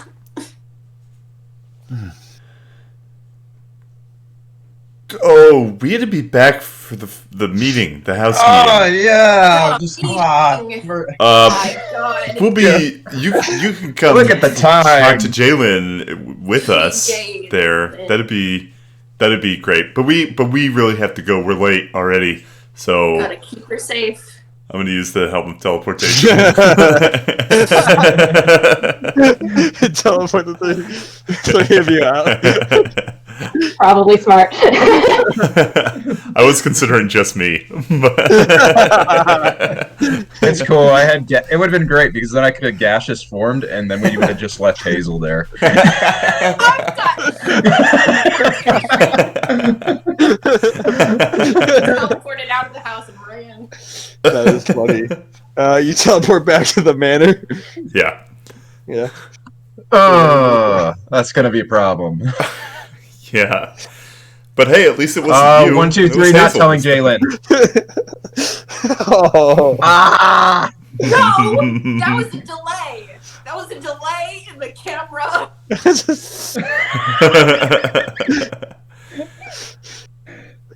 oh, we had to be back for the meeting, the house oh meeting. yeah, My God. We'll be. You can come. Look at the time. Talk to Jalen with us Jalen. there. That'd be great. But we really have to go. We're late already. So Gotta keep her safe. I'm gonna use the help of teleportation. Teleport the thing. So hear you out. Probably smart. I was considering just me. It's cool. It would have been great because then I could have gaseous formed, and then we would have just left Hazel there. Teleported out of the house and ran. That is funny. You teleport back to the manor. Yeah. Yeah. Oh, that's gonna be a problem. Yeah. But hey, at least it wasn't you. 1, 2, It was 3, not Hazel. telling Jalen. Oh. Ah! No! That was a delay! That was a delay in the camera!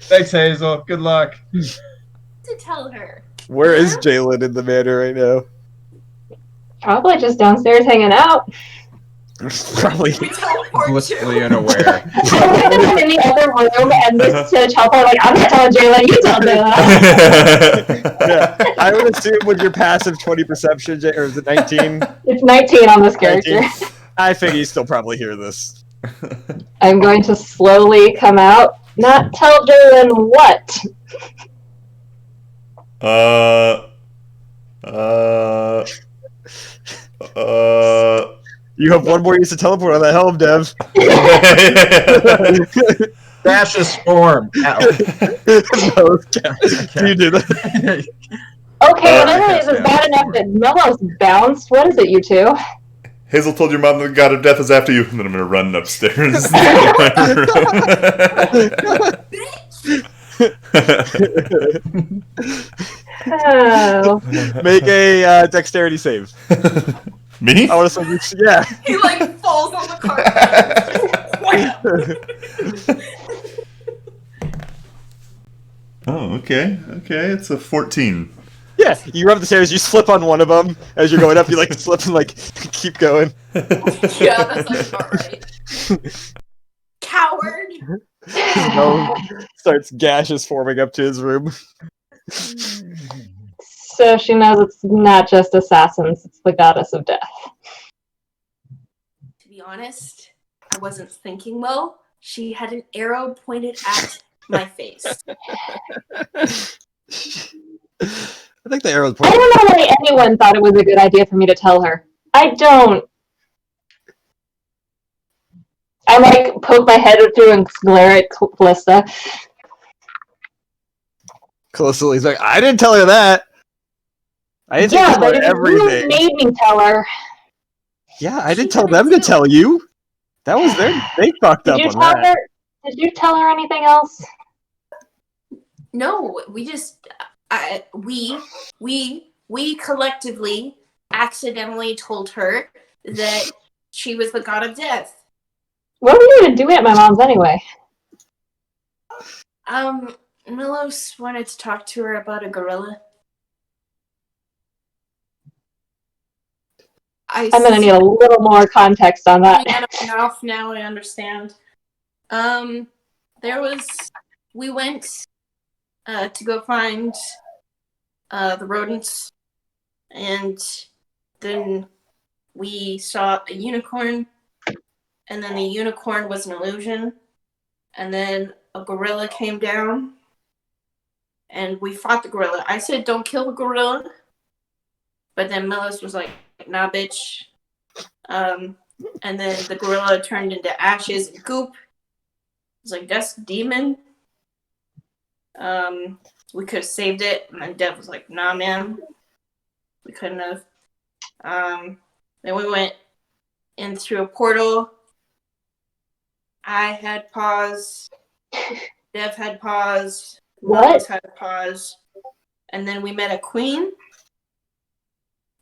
Thanks, Hazel. Good luck. To tell her. Where is Jalen in the manor right now? Probably just downstairs hanging out. Probably. We teleport Blissfully to. unaware. I'm in the other room and this to teleport like, I'm not telling Jalen, you tell Jalen. Yeah, I would assume with your passive 20 perception, or is it 19? It's 19 on this character. 19. I figure you still probably hear this. I'm going to slowly come out. Not tell Jalen what. You have one more use to teleport on that helm, Dev. Gaseous form. Can you do that? Okay, whatever it is bad enough that Mello's bounced. What is it, you two? Hazel told your mom the god of death is after you, and then I'm gonna run upstairs. Oh. Make a dexterity save. Me? I want to say, yeah. He like falls on the carpet. Oh, okay. Okay, it's a 14. Yeah, you run up the stairs, you slip on one of them. As you're going up, you like slip and like keep going. Yeah, that sounds about right. Coward! No, starts gaseous forming up to his room. So she knows it's not just assassins, it's the goddess of death. To be honest, I wasn't thinking well. She had an arrow pointed at my face. I think the arrow's I don't know why anyone thought it was a good idea for me to tell her. I don't. I like poke my head through and glare at Callista. Callista's like, I didn't tell her that. I didn't Yeah, tell but her if you everything. made me tell her. Yeah, I didn't She tell did it them to too. tell you. That was they fucked Did up you on tell that. her? Did you tell her anything else? No, we just we collectively accidentally told her that she was the god of death. What were you even doing at my mom's anyway? Milos wanted to talk to her about a gorilla. I'm gonna need a little more context on that. Now I understand. We went to go find the rodents, and then we saw a unicorn, and then the unicorn was an illusion, and then a gorilla came down, and we fought the gorilla. I said, "Don't kill the gorilla," but then Melis was like, "Nah, bitch." And then the gorilla turned into ashes and goop. I was like, "That's a demon." We could have saved it, and then Dev was like, "Nah, man, we couldn't have." Then we went in through a portal. I had paws. Dev had paws. What? Melis had paws. And then we met a queen.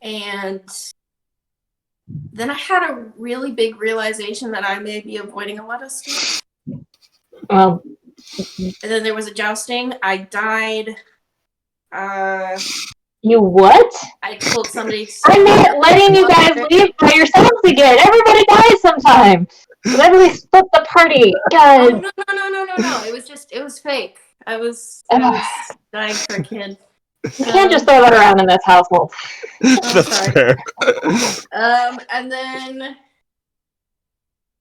And then I had a really big realization that I may be avoiding a lot of stuff. Well, And then there was a jousting. I died. you what? I told somebody to I'm not letting you guys leave by yourselves again. Everybody dies sometime. Let me split the party. Oh, God. no. It was fake. I was dying for a kid. You can't just throw that around in this household. That's sorry. fair. And then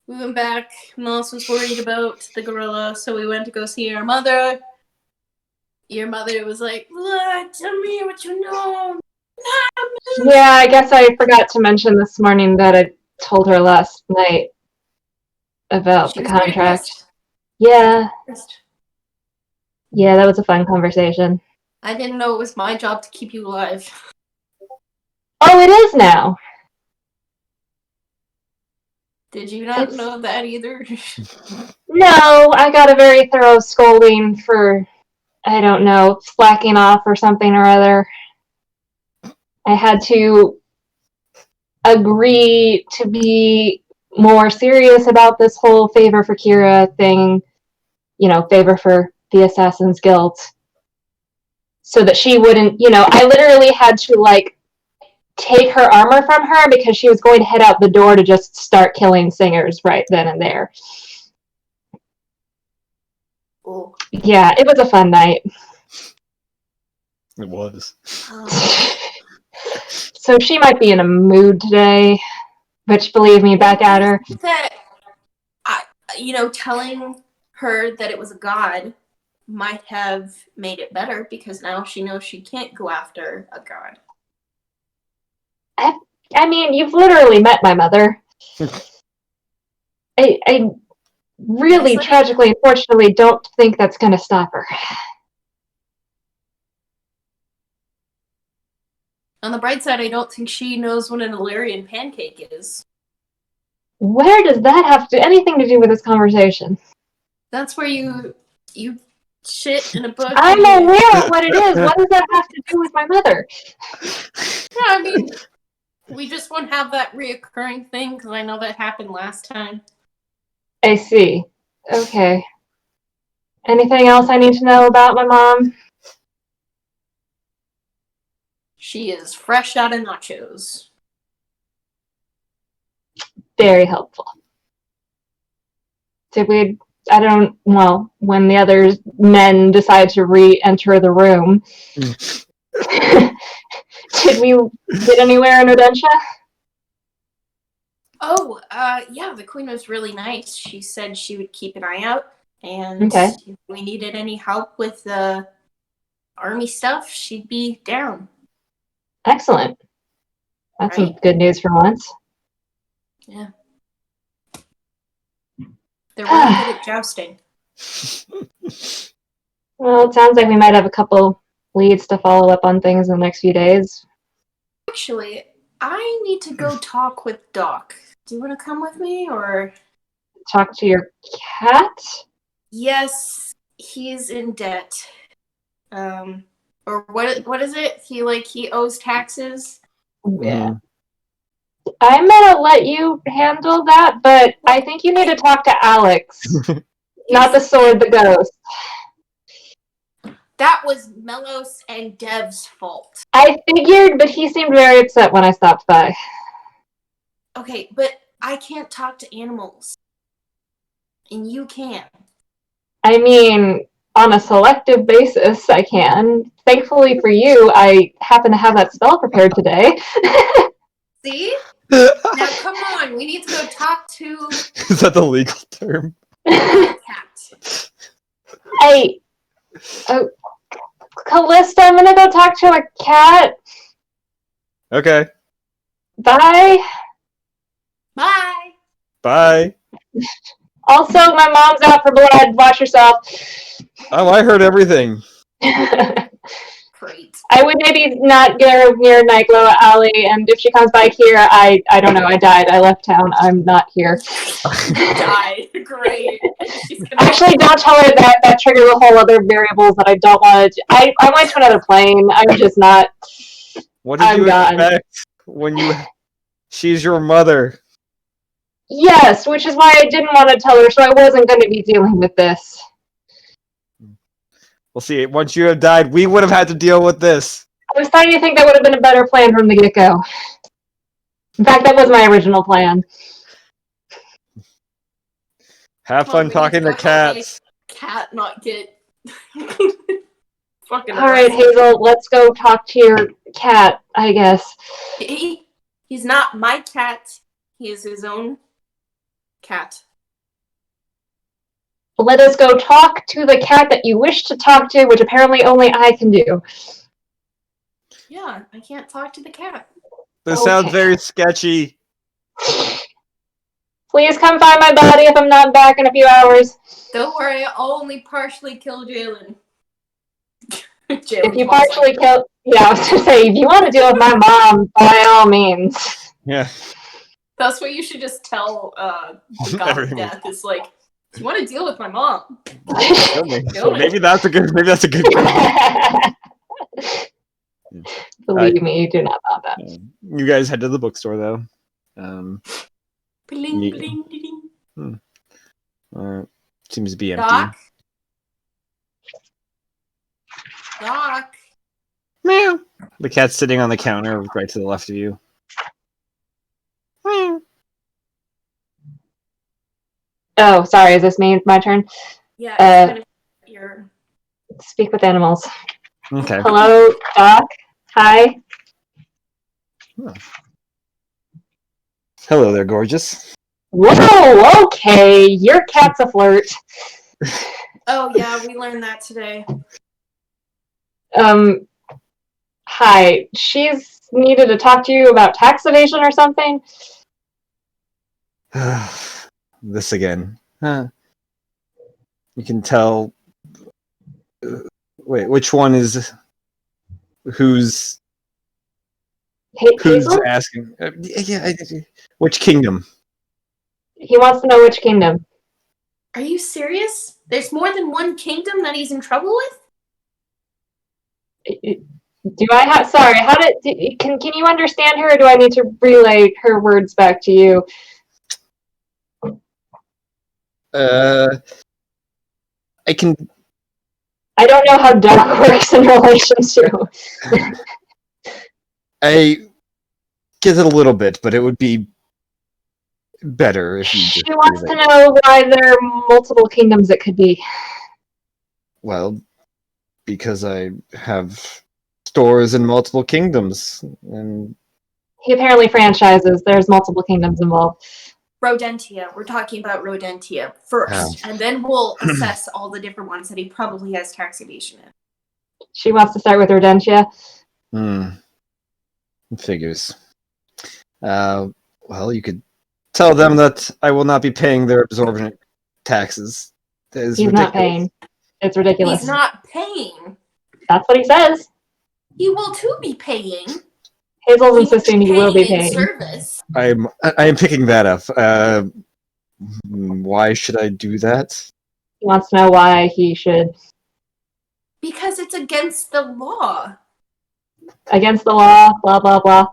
we went back. Melis was worried about the gorilla, so we went to go see your mother. Your mother was like, "Tell me what you know." Yeah, I guess I forgot to mention this morning that I told her last night about She the was very contract. pissed. Yeah, that was a fun conversation. I didn't know it was my job to keep you alive. Oh, it is now. Did you not know that either? No, I got a very thorough scolding for, I don't know, slacking off or something or other. I had to agree to be more serious about this whole favor for Kira thing, favor for the Assassin's Guild, so that she wouldn't, I literally had to, take her armor from her because she was going to head out the door to just start killing singers right then and there. Oh. Yeah, it was a fun night. It was. So she might be in a mood today, which, believe me, back at her. That, telling her that it was a god might have made it better because now she knows she can't go after a god. I mean, you've literally met my mother. I really, tragically, unfortunately, don't think that's going to stop her. On the bright side, I don't think she knows what an Illyrian pancake is. Where does that have anything to do with this conversation? That's where you shit in a book. I'm aware of what it is. What does that have to do with my mother? Yeah, I mean, we just won't have that reoccurring thing because I know that happened last time. I see. Okay. Anything else I need to know about my mom? She is fresh out of nachos. Very helpful. When the other men decide to re-enter the room, did we get anywhere in Odentia? Oh, yeah, the queen was really nice. She said she would keep an eye out, and Okay. if we needed any help with the army stuff, she'd be down. Excellent. That's some good news for once. Yeah. They're really good at jousting. Well, it sounds like we might have a couple leads to follow up on things in the next few days. Actually, I need to go talk with Doc. Do you want to come with me, or? Talk to your cat? Yes, he's in debt. Or what is it? He owes taxes. Yeah. I'm gonna let you handle that, but I think you need to talk to Alex. Not the sword, the ghost. That was Melos and Dev's fault. I figured, but he seemed very upset when I stopped by. Okay, but I can't talk to animals. And you can. I mean, on a selective basis, I can. Thankfully for you, I happen to have that spell prepared today. See? Now come on, we need to go talk to Is that the legal term? my cat. Hey, Callista, I'm gonna go talk to a cat. Okay. Bye. Bye. Bye. Also, my mom's out for blood. Watch yourself. Oh, I heard everything. Great. I would maybe not get her near Nightglow Alley, and if she comes by here, I don't know. I died. I left town. I'm not here. Died. Great. Actually, don't tell her that. That triggers a whole other variables that I don't want to. I went to another plane. I'm just not. What did you expect when you? She's your mother. Yes, which is why I didn't want to tell her, so I wasn't going to be dealing with this. We'll see. Once you have died, we would have had to deal with this. I was starting to think that would have been a better plan from the get-go. In fact, that was my original plan. Have fun talking to cats. Cat not get fucking. All right, Hazel, let's go talk to your cat, I guess. He's not my cat. He is his own cat. Let us go talk to the cat that you wish to talk to, which apparently only I can do. Yeah, I can't talk to the cat. This sounds very sketchy. Please come find my body if I'm not back in a few hours. Don't worry, I'll only partially kill Jalen. If you partially kill... Yeah, I was going to say, if you want to deal with my mom, by all means. Yeah. That's what you should just tell the god of death. It's like, do you want to deal with my mom? Maybe that's a good. Believe me, you do not want that. You guys head to the bookstore though. Bling, bling, bling. Seems to be empty. Doc. Meow. The cat's sitting on the counter right to the left of you. Meow. Oh, sorry. Is this me? My turn? Yeah. Kind of your... Speak with animals. Okay. Hello, Doc. Hi. Oh. Hello there, gorgeous. Whoa, okay. Your cat's a flirt. Oh, yeah, we learned that today. Hi. She's needed to talk to you about tax evasion or something? This again. Huh. You can tell... wait, which one is... Who's asking? Which kingdom? He wants to know which kingdom. Are you serious? There's more than one kingdom that he's in trouble with? Do I have... Sorry, can you understand her, or do I need to relay her words back to you? I can... I don't know how Doc works in relation to... I get it a little bit, but it would be better if you just... She wants to know why there are multiple kingdoms it could be. Well, because I have stores in multiple kingdoms, and... He apparently franchises. There's multiple kingdoms involved. Rodentia. We're talking about Rodentia first, and then we'll assess all the different ones that he probably has tax evasion in. She wants to start with Rodentia. Figures. Well, you could tell them that I will not be paying their exorbitant taxes. He's not paying. It's ridiculous. He's not paying. That's what he says. He will too be paying. Hazel's insisting you will be Paying in paying. service. I am picking that up. Why should I do that? He wants to know why he should. Because it's against the law. Against the law, blah, blah, blah.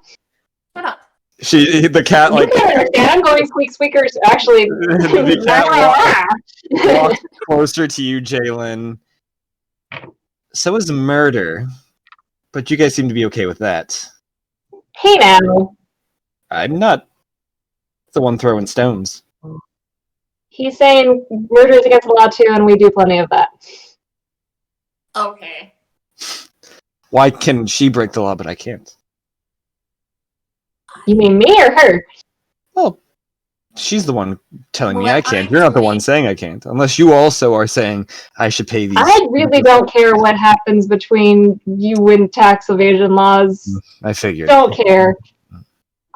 Shut up. The cat You like can understand. I'm going squeak squeakers. Actually, the cat walks closer to you, Jalen. So is murder, but you guys seem to be okay with that. Hey now. I'm not the one throwing stones. He's saying murder is against the law too, and we do plenty of that. Okay. Why can she break the law, but I can't? You mean me or her? Well, she's the one telling me What I can't. I'm You're not the doing- one saying I can't. Unless you also are saying I should pay these. I really don't care what happens between you and tax evasion laws. I figured. Don't care.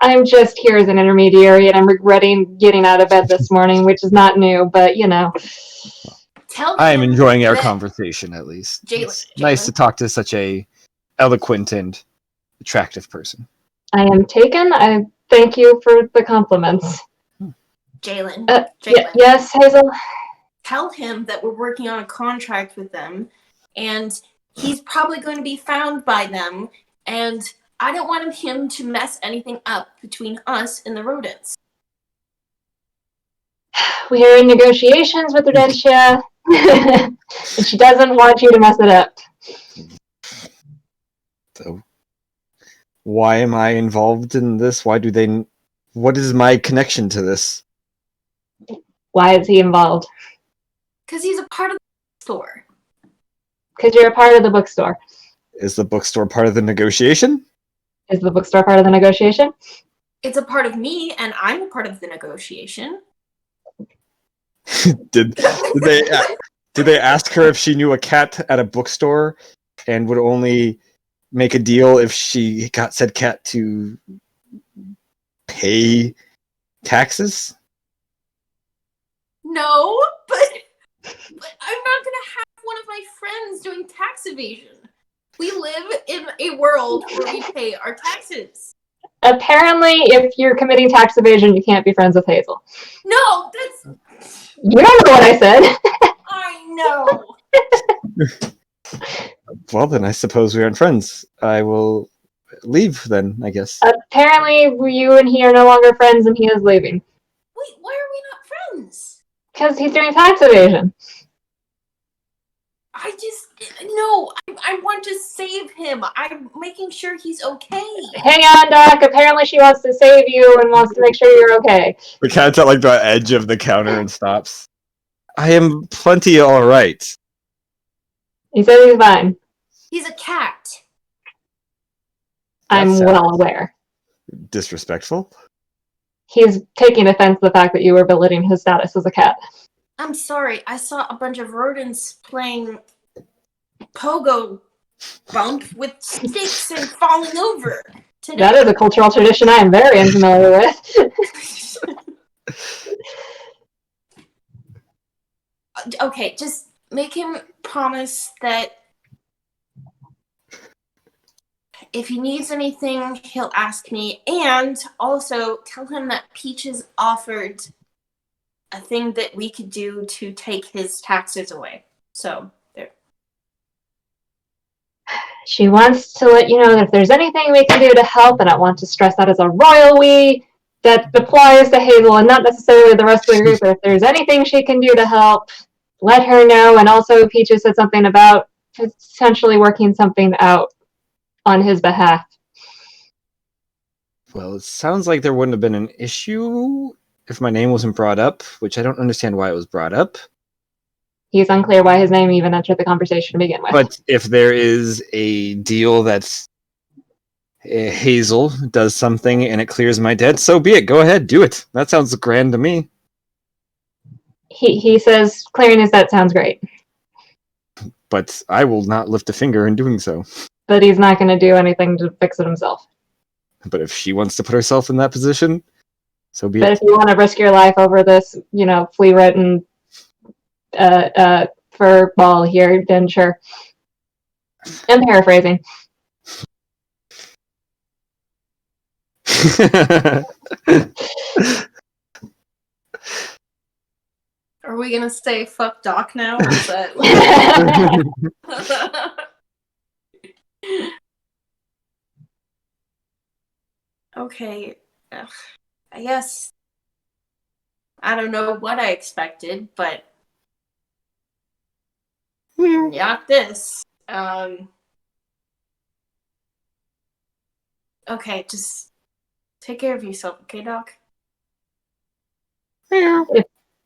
I'm just here as an intermediary, and I'm regretting getting out of bed this morning, which is not new, but you know. Tell I am him enjoying our that- conversation, at least. Jalen- It's nice to talk to such a eloquent and attractive person. I am taken. I thank you for the compliments. Jalen. Yes, Hazel? Tell him that we're working on a contract with them, and he's probably going to be found by them, and I don't want him to mess anything up between us and the rodents. We are in negotiations with Rodentia, and she doesn't want you to mess it up. So, why am I involved in this? What is my connection to this? Why is he involved? Because he's a part of the store. Because you're a part of the bookstore. Is the bookstore part of the negotiation? Is the bookstore part of the negotiation? It's a part of me, and I'm a part of the negotiation. Did they ask her if she knew a cat at a bookstore and would only make a deal if she got said cat to pay taxes? No, but I'm not going to have one of my friends doing tax evasion. We live in a world where we pay our taxes. Apparently, if you're committing tax evasion, you can't be friends with Hazel. No, that's... You don't know what I said. I know. Well, then I suppose we aren't friends. I will leave then, I guess. Apparently, you and he are no longer friends, and he is leaving. Wait, why are we not friends? Because he's doing tax evasion. I want to save him. I'm making sure he's okay. Hang on, Doc. Apparently, she wants to save you and wants to make sure you're okay. The cat's at like the edge of the counter and stops. I am plenty all right. He says he's fine. He's a cat. I'm That well sounds aware. disrespectful. He's taking offense to the fact that you were belittling his status as a cat. I'm sorry. I saw a bunch of rodents playing pogo bump with sticks and falling over. Today. That is a cultural tradition I am very unfamiliar with. Okay, just make him promise that if he needs anything, he'll ask me. And also tell him that Peaches offered a thing that we could do to take his taxes away. So, there. She wants to let you know that if there's anything we can do to help, and I want to stress that as a royal we, that applies to Hazel and not necessarily the rest of the group, but if there's anything she can do to help, let her know. And also, Peaches said something about potentially working something out on his behalf. Well, it sounds like there wouldn't have been an issue if my name wasn't brought up, which I don't understand why it was brought up. He's unclear why his name even entered the conversation to begin with. But if there is a deal that's Hazel does something and it clears my debt, so be it. Go ahead, do it. That sounds grand to me. He says clearing his debt sounds great, But I will not lift a finger in doing so. but he's not going to do anything to fix it himself. But if she wants to put herself in that position, so be But it. if you want to risk your life over this, flea-ridden fur ball here, then sure. I'm paraphrasing. Are we gonna say fuck Doc now? Or is that okay? Ugh. I guess I don't know what I expected, but not this. Okay, just take care of yourself, okay, Doc?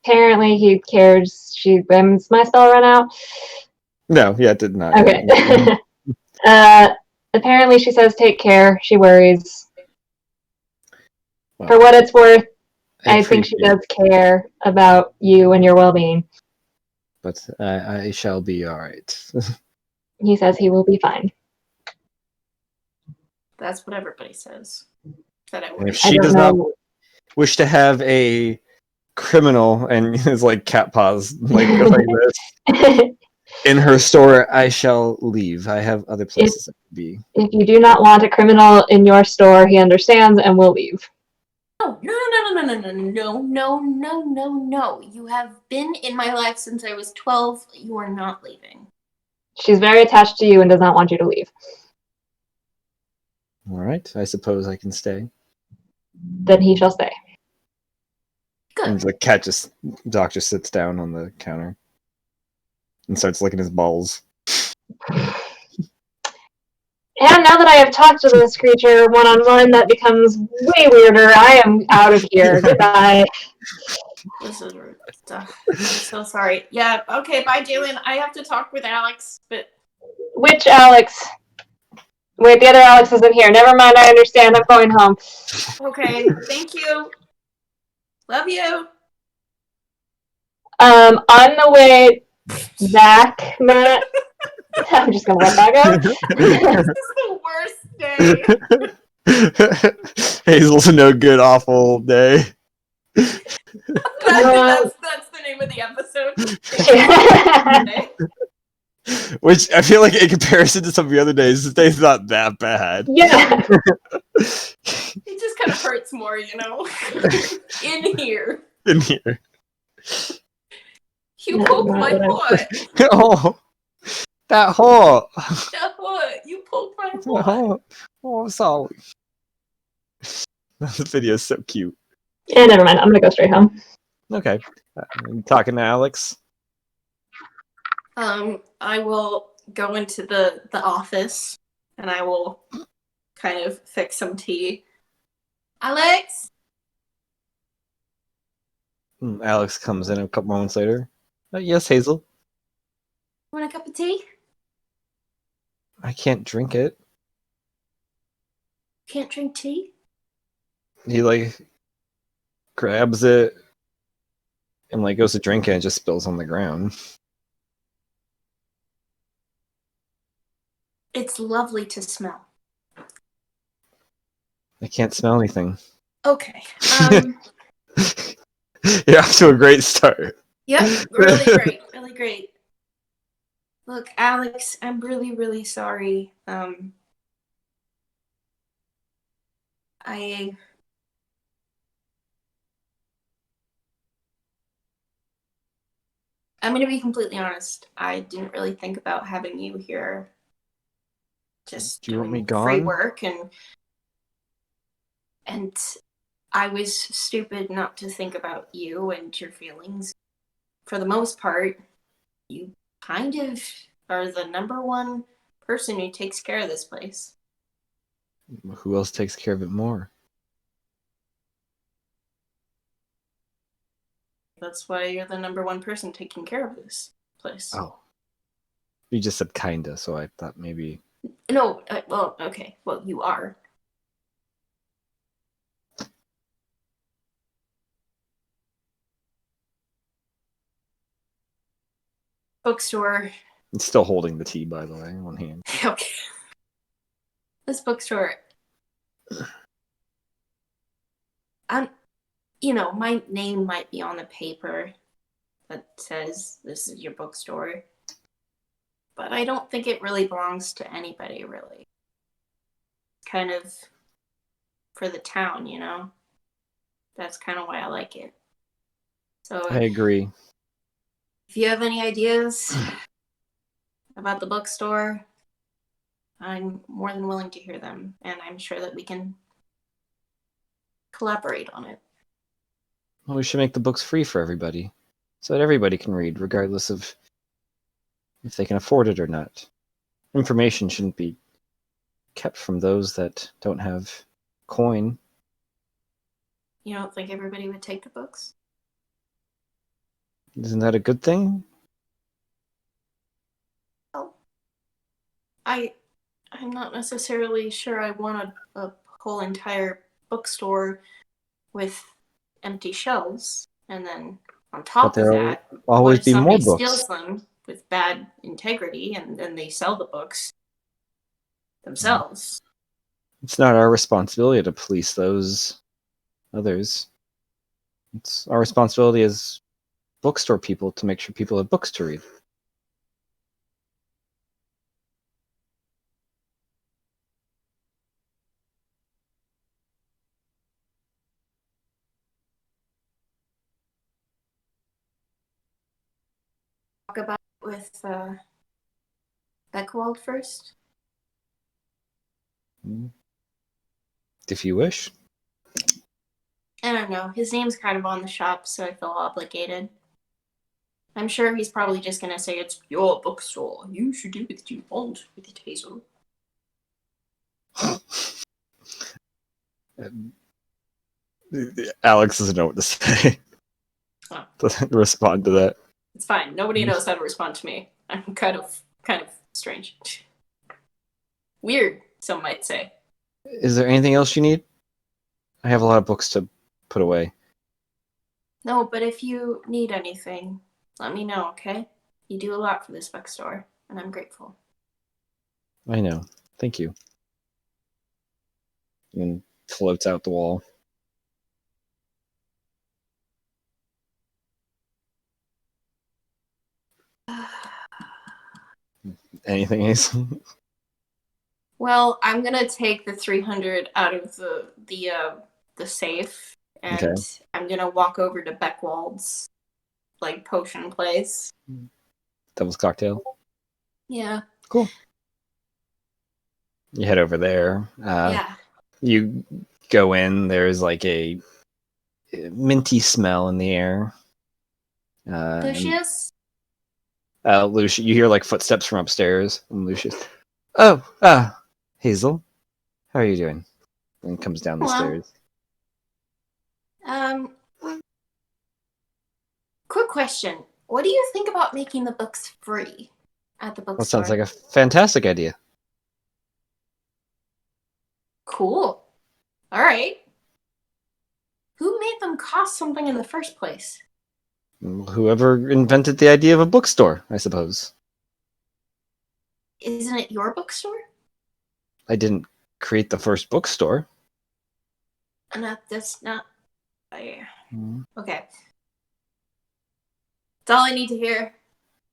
Apparently he cares. When's my spell run out? No, yeah, it did not. Okay. Apparently she says take care. She worries. Well, For what it's worth, I I think she appreciate does care about you and your well-being. But I shall be all right. He says he will be fine. That's what everybody says. That I And worry. if I she don't does not know. wish to have a criminal and is like cat paws like this in her store, I shall leave. I have other places I could be. If you do not want a criminal in your store, he understands and will leave. No. You have been in my life since I was 12. You are not leaving. She's very attached to you and does not want you to leave. All right, I suppose I can stay. Then he shall stay. And Good. the Doc just sits down on the counter and starts licking his balls. And now that I have talked to this creature one-on-one, that becomes way weirder. I am out of here. Goodbye. This is rude. I'm so sorry. Yeah, okay, bye, Jalen. I have to talk with Alex, but Which Alex? Wait, the other Alex isn't here. Never mind, I understand. I'm going home. okay. Thank you. Love you. On the way back, Matt, I'm just gonna let that go. This is the worst day. Hazel's a no good, awful day. That's the name of the episode. Which I feel like in comparison to some of the other days, this day's not that bad. Yeah. It just kind of hurts more, you know? In here. In here. You No, poked not my what foot. Oh, that hole. That foot. You poked my foot. Oh, sorry. This video is so cute. Yeah, never mind. I'm gonna go straight home. Okay. Talking to Alex. I will go into the office and I will kind of fix some tea. Alex? Alex comes in a couple moments later. Yes, Hazel. Want a cup of tea? I can't drink it. Can't drink tea? He like grabs it and like goes to drink it and just spills on the ground. It's lovely to smell. I can't smell anything. Okay. You're off to a great start. Yep, really great. Really great. Look, Alex, I'm really, really sorry. I'm going to be completely honest. I didn't really think about having you here. Just Do you want doing me gone? free work and I was stupid not to think about you and your feelings. For the most part, you kind of are the number one person who takes care of this place. Who else takes care of it more? That's why you're the number one person taking care of this place. Oh. You just said kinda, so I thought maybe... No, well, okay. Well, you are. Bookstore. It's still holding the tea, by the way, in one hand. Okay. This bookstore. My name might be on the paper that says this is your bookstore. But I don't think it really belongs to anybody, really. Kind of for the town, you know? That's kind of why I like it. So I agree. if you have any ideas about the bookstore, I'm more than willing to hear them, and I'm sure that we can collaborate on it. Well, we should make the books free for everybody, so that everybody can read, regardless of if they can afford it or not. Information shouldn't be kept from those that don't have coin. You don't think everybody would take the books? Isn't that a good thing? Well, I'm not necessarily sure I want a whole entire bookstore with empty shelves, and then on But top of there will that, always what if be more somebody books. steals them with bad integrity and then they sell the books themselves? It's not our responsibility to police those others. It's our responsibility as bookstore people to make sure people have books to read. Talk about it with Beckwald first. If you wish. I don't know. His name's kind of on the shop, so I feel obligated. I'm sure he's probably just gonna say it's your bookstore. You should do what you want with it, Hazel. Alex doesn't know what to say. Oh. Doesn't respond to that. It's fine. Nobody knows how to respond to me. I'm kind of strange. Weird, some might say. Is there anything else you need? I have a lot of books to put away. No, but if you need anything, let me know, okay? You do a lot for this bookstore, and I'm grateful. I know. Thank you. And floats out the wall. Anything, Ace? Well, I'm gonna take the 300 out of the safe, and Okay. I'm gonna walk over to Beckwald's like potion place. Devil's Cocktail. Yeah. Cool. You head over there. Yeah. You go in. There's like a minty smell in the air. Lucius? Lucius, you hear like footsteps from upstairs. And Lucius, Hazel, how are you doing? And comes down the Hello. stairs. Quick question. What do you think about making the books free at the bookstore? That sounds like a fantastic idea. Cool. All right. Who made them cost something in the first place? Whoever invented the idea of a bookstore, I suppose. Isn't it your bookstore? I didn't create the first bookstore. That's not. Okay. That's all I need to hear.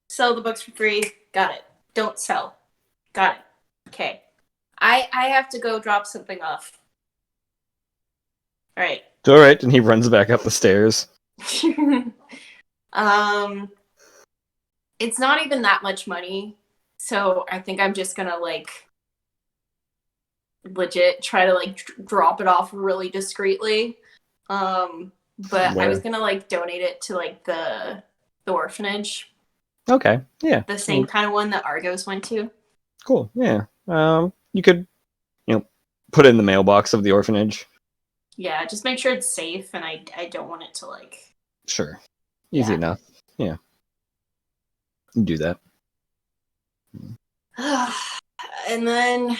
Sell the books for free. Got it. Don't sell. Got it. Okay. I have to go drop something off. All right. All right, and he runs back up the stairs. It's not even that much money, so I think I'm just gonna like legit try to like drop it off really discreetly. But I was gonna like donate it to like the orphanage. Okay, yeah. The same kind of one that Argos went to. Cool, yeah. You could, put it in the mailbox of the orphanage. Yeah, just make sure it's safe, and I don't want it to like. Sure. Easy enough. Yeah. You do that. And then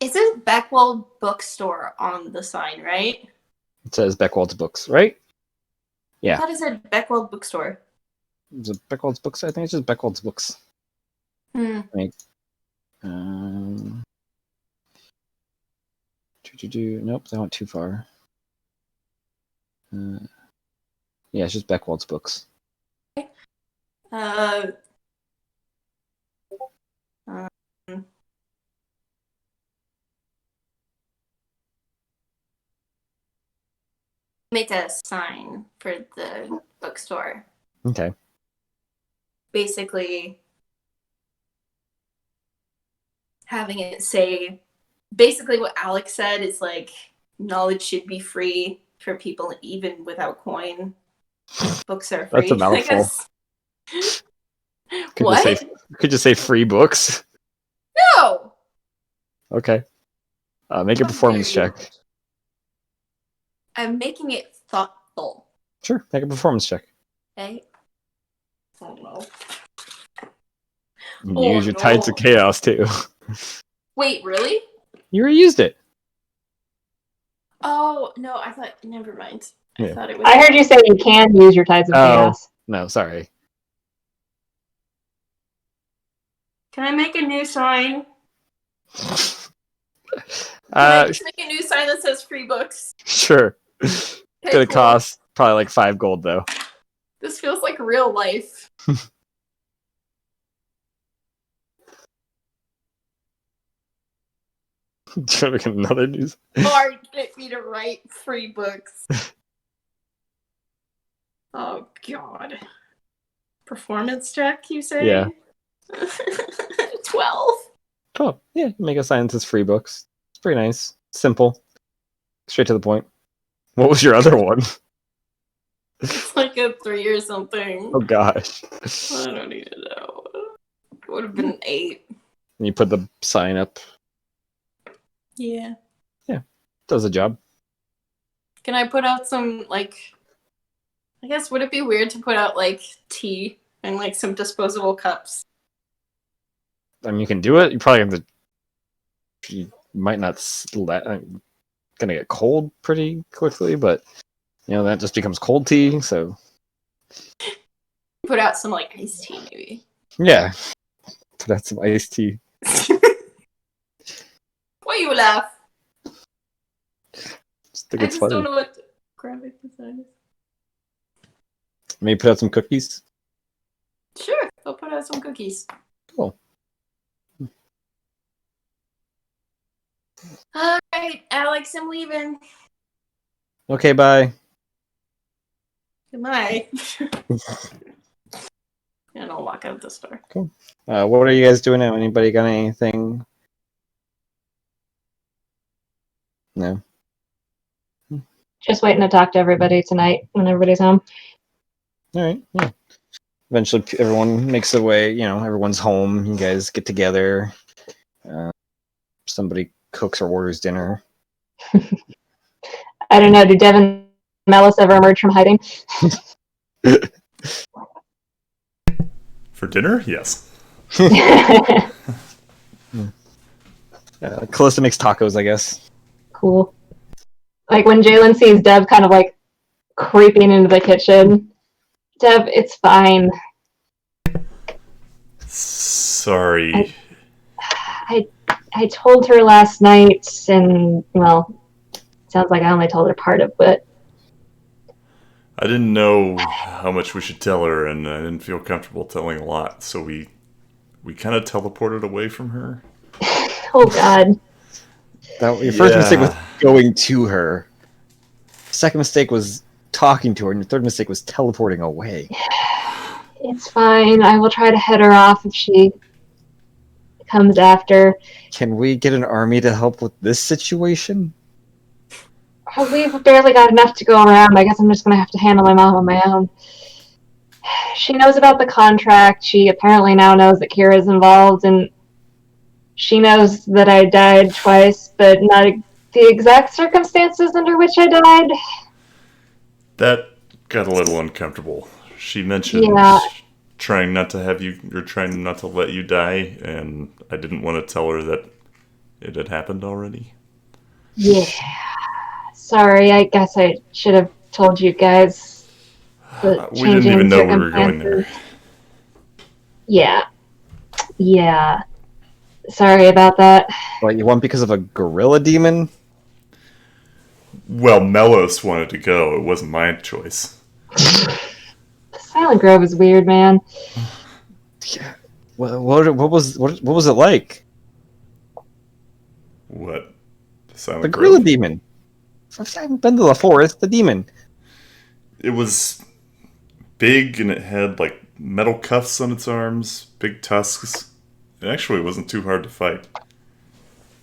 it says Beckwald Bookstore on the sign, right? It says Beckwald's Books, right? Yeah. I thought it said Beckwald Bookstore. Is it Beckwald's Books? I think it's just Beckwald's Books. Nope, that went too far. Yeah, it's just Beckwald's Books. make a sign for the bookstore. Okay. Basically, having it say, basically what Alex said is like, knowledge should be free for people even without coin. Books are free. That's a mouthful. I guess. Could What? Could you say free books? No! Okay. Make a How performance dare you. check. I'm making it thoughtful. Sure, make a performance check. Okay? Oh no. You Oh, use your no. Tides of Chaos too. Wait, really? You already used it. Oh, no, I thought, never mind. I Yeah. thought it was. I heard you say you can use your Tides of Oh. Chaos. No, sorry. Can I make a new sign? Can I Uh, just make a new sign that says free books? sure. It's Okay, gonna cool. cost probably like 5 gold though. This feels like real life. Trying to make another news. Or get me to write free books. Oh, God. Performance check, you say? Yeah. 12. Oh, yeah, make a sign that says free books. It's pretty nice. Simple. Straight to the point. What was your other one? It's like a 3 or something. Oh gosh. I don't even know. It would have been an 8. And you put the sign up. Yeah. Does the job. Can I put out some, like, I guess, would it be weird to put out, like, tea and, like, some disposable cups? I mean, you can do it. You probably have to. You might not let. Gonna get cold pretty quickly, but you know that just becomes cold tea. So Put out some, like, iced tea, maybe. yeah, put out some iced tea. Why you laugh? Just think I it's just funny. don't know what graphic design is. Maybe put out some cookies. Sure, I'll put out some cookies. Cool. All right, Alex, I'm leaving. Okay, bye. Goodbye. And I'll walk out the store. What are you guys doing now? Anybody got anything? No. Just waiting to talk to everybody tonight when everybody's home. All right. Yeah. Eventually, everyone makes their way. You know, everyone's home. You guys get together. Somebody cooks or orders dinner. I don't know. Did Devin and Melis ever emerge from hiding? For dinner? Yes. Calista makes tacos, I guess. Cool. Like when Jalen sees Dev kind of like creeping into the kitchen. Dev, it's fine. Sorry. I told her last night, and well, sounds like I only told her part of it. I didn't know how much we should tell her, and I didn't feel comfortable telling a lot, so we kind of teleported away from her. Oh God. Your first mistake was going to her. Second mistake was talking to her, and your third mistake was teleporting away. It's fine. I will try to head her off if she comes after. Can we get an army to help with this situation? Oh, we've barely got enough to go around. I guess I'm just going to have to handle my mom on my own. She knows about the contract. She apparently now knows that Kira's involved, and she knows that I died twice, but not the exact circumstances under which I died. That got a little uncomfortable. She mentioned trying not to let you die, and I didn't want to tell her that it had happened already. Yeah. Sorry, I guess I should have told you guys. We didn't even know we were going there. Yeah. Sorry about that. What, you went because of a gorilla demon? Well, Melos wanted to go. It wasn't my choice. Silent Grove is weird, man. Yeah. What was it like? What? Silent The gorilla Grove? demon. I haven't been to the forest. The demon. It was big and it had like metal cuffs on its arms, big tusks. It actually wasn't too hard to fight.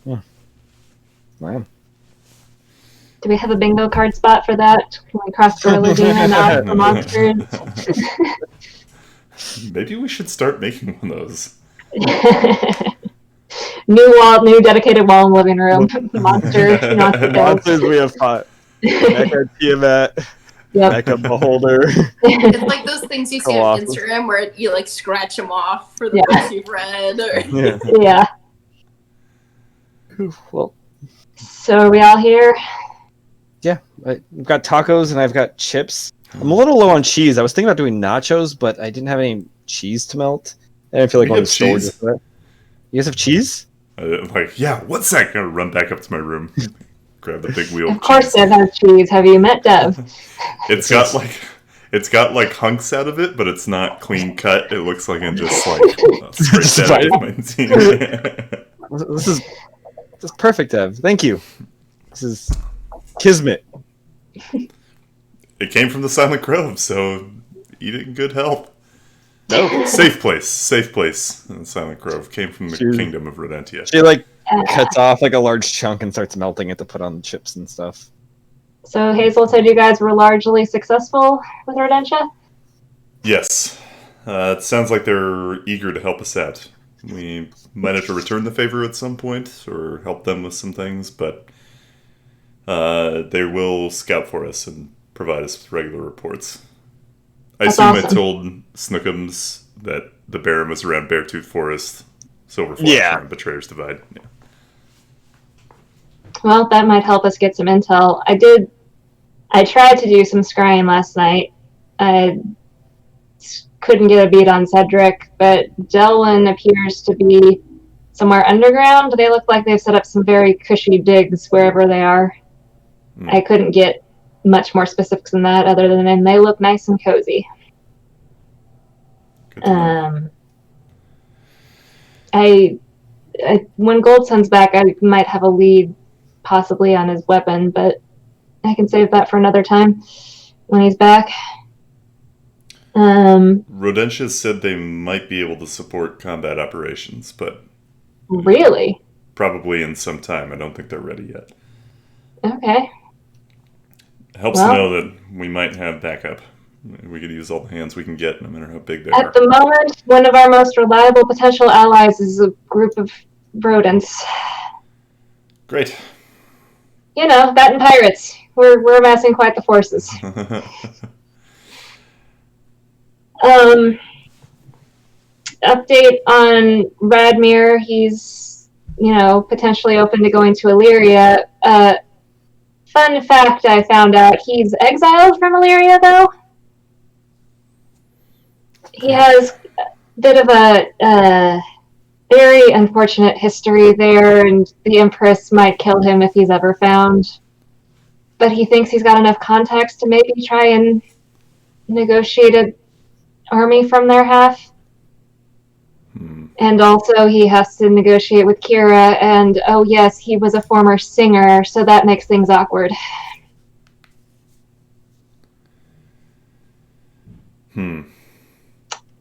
Wow. Do we have a bingo card spot for that? Can we cross Gorilla Demon off the monsters? Maybe we should start making one of those. New dedicated wall in the living room. Monster, not the Monsters we have fought. Mecha Tiamat, Yep. Mecha Beholder. It's like those things you see on Colossus. Instagram where you like scratch them off for the Yeah. books you've read. Or... Yeah. Yeah. Well, So are we all here? yeah. I've got tacos and I've got chips. I'm a little low on cheese. I was thinking about doing nachos, but I didn't have any cheese to melt. I didn't feel like We going to have the store. cheese. Just for that. You guys have cheese? Like, yeah, one sec. I'm gonna run back up to my room, grab the big wheel Of of course cheese. Dev has cheese. Have you met Dev? It's got like hunks out of it, but it's not clean cut. It looks like it just like scraped out of my team. This is perfect, Ev. Thank you. This is kismet. It came from the Silent Grove, so eat it in good health. No. Safe place in the Silent Grove. Came from the Cheers. kingdom of Rodentia. She like cuts off like a large chunk and starts melting it to put on the chips and stuff. So Hazel said you guys were largely successful with Rodentia? Yes. It sounds like they're eager to help us out. We might have to return the favor at some point or help them with some things, but they will scout for us and provide us with regular reports. I That's assume I awesome. told Snookums that the Baron was around Beartooth Forest, Silverflash, Yeah. and Betrayer's Divide. Yeah. Well, that might help us get some intel. I tried to do some scrying last night. I couldn't get a beat on Cedric, but Delwyn appears to be somewhere underground. They look like they've set up some very cushy digs wherever they are. I couldn't get much more specifics than that other than they look nice and cozy. Good to know. I when Gold Sun's back, I might have a lead possibly on his weapon, but I can save that for another time when he's back. Rodentia said they might be able to support combat operations, but Really? probably in some time. I don't think they're ready yet. Okay. It helps Well- to know that we might have backup. We could use all the hands we can get, no matter how big they are. At the moment, one of our most reliable potential allies is a group of rodents. Great. You know, that and pirates. We're amassing quite the forces. Update on Radmir. He's, potentially open to going to Illyria. Fun fact I found out, he's exiled from Illyria, though. He has a bit of a very unfortunate history there, and the Empress might kill him if he's ever found. But he thinks he's got enough contacts to maybe try and negotiate an army from their half. And also he has to negotiate with Kira, and oh yes, he was a former singer, so that makes things awkward.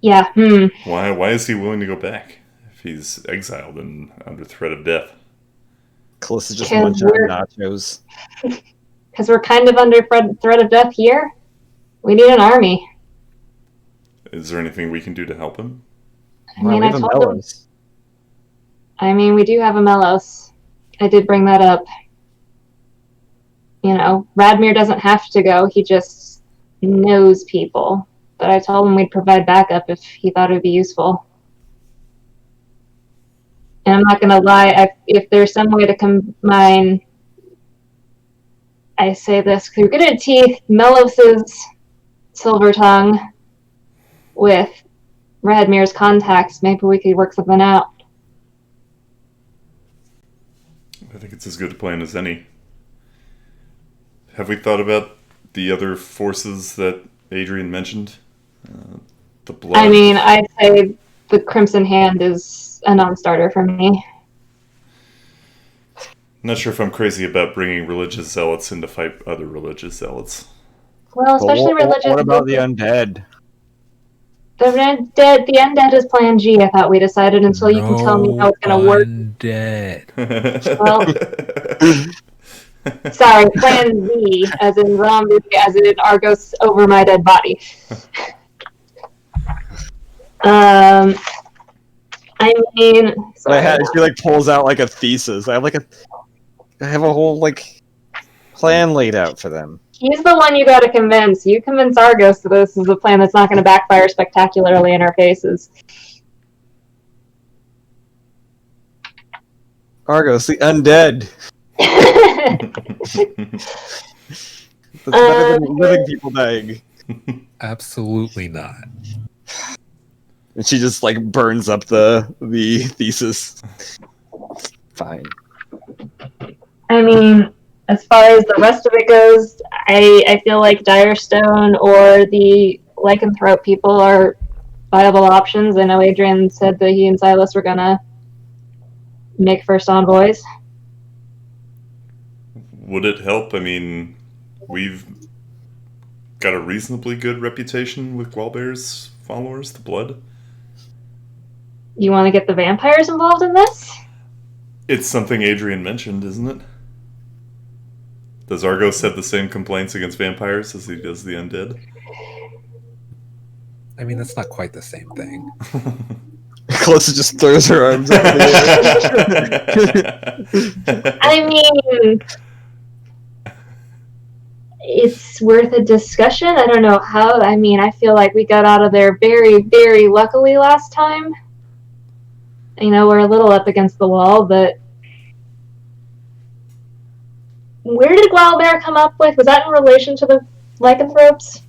Yeah, Why is he willing to go back if he's exiled and under threat of death? Calista just Because munching on nachos. Because we're kind of under threat of death here. We need an army. Is there anything we can do to help him? I mean, I we have a told him. Mellows. I mean, we do have a Melos. I did bring that up. Radmir doesn't have to go. He just knows people. But I told him we'd provide backup if he thought it would be useful. And I'm not going to lie, if there's some way to combine, I say this through gritted teeth, Melos's Silver Tongue with Radmir's contacts, maybe we could work something out. I think it's as good a plan as any. Have we thought about the other forces that Adrian mentioned? The blood. I mean, I'd say the Crimson Hand is a non-starter for me. Not sure if I'm crazy about bringing religious zealots in to fight other religious zealots. Well, especially religious. What about the undead? The undead is Plan G. I thought we decided until you can tell me how it's going to work. Undead. Well, sorry, Plan Z, as in zombie, as in Argos over my dead body. I mean, sorry. She like pulls out like a thesis. I have a whole like plan laid out for them. He's the one you got to convince. You convince Argos that this is a plan that's not going to backfire spectacularly in our faces. Argos, the undead. That's better than living people dying. Absolutely not. And she just like burns up the thesis. Fine. I mean, as far as the rest of it goes, I feel like Direstone or the Lycanthrope people are viable options. I know Adrian said that he and Silas were gonna make first envoys. Would it help? I mean, we've got a reasonably good reputation with Gwalbear's followers, the Blood. You want to get the vampires involved in this? It's something Adrian mentioned, isn't it? Does Argos have the same complaints against vampires as he does the undead? I mean, that's not quite the same thing. Closa just throws her arms up in the air. I mean, it's worth a discussion. I don't know how. I mean, I feel like we got out of there very, very luckily last time. You know, we're a little up against the wall, but where did Gwalbear come up with? Was that in relation to the lycanthropes?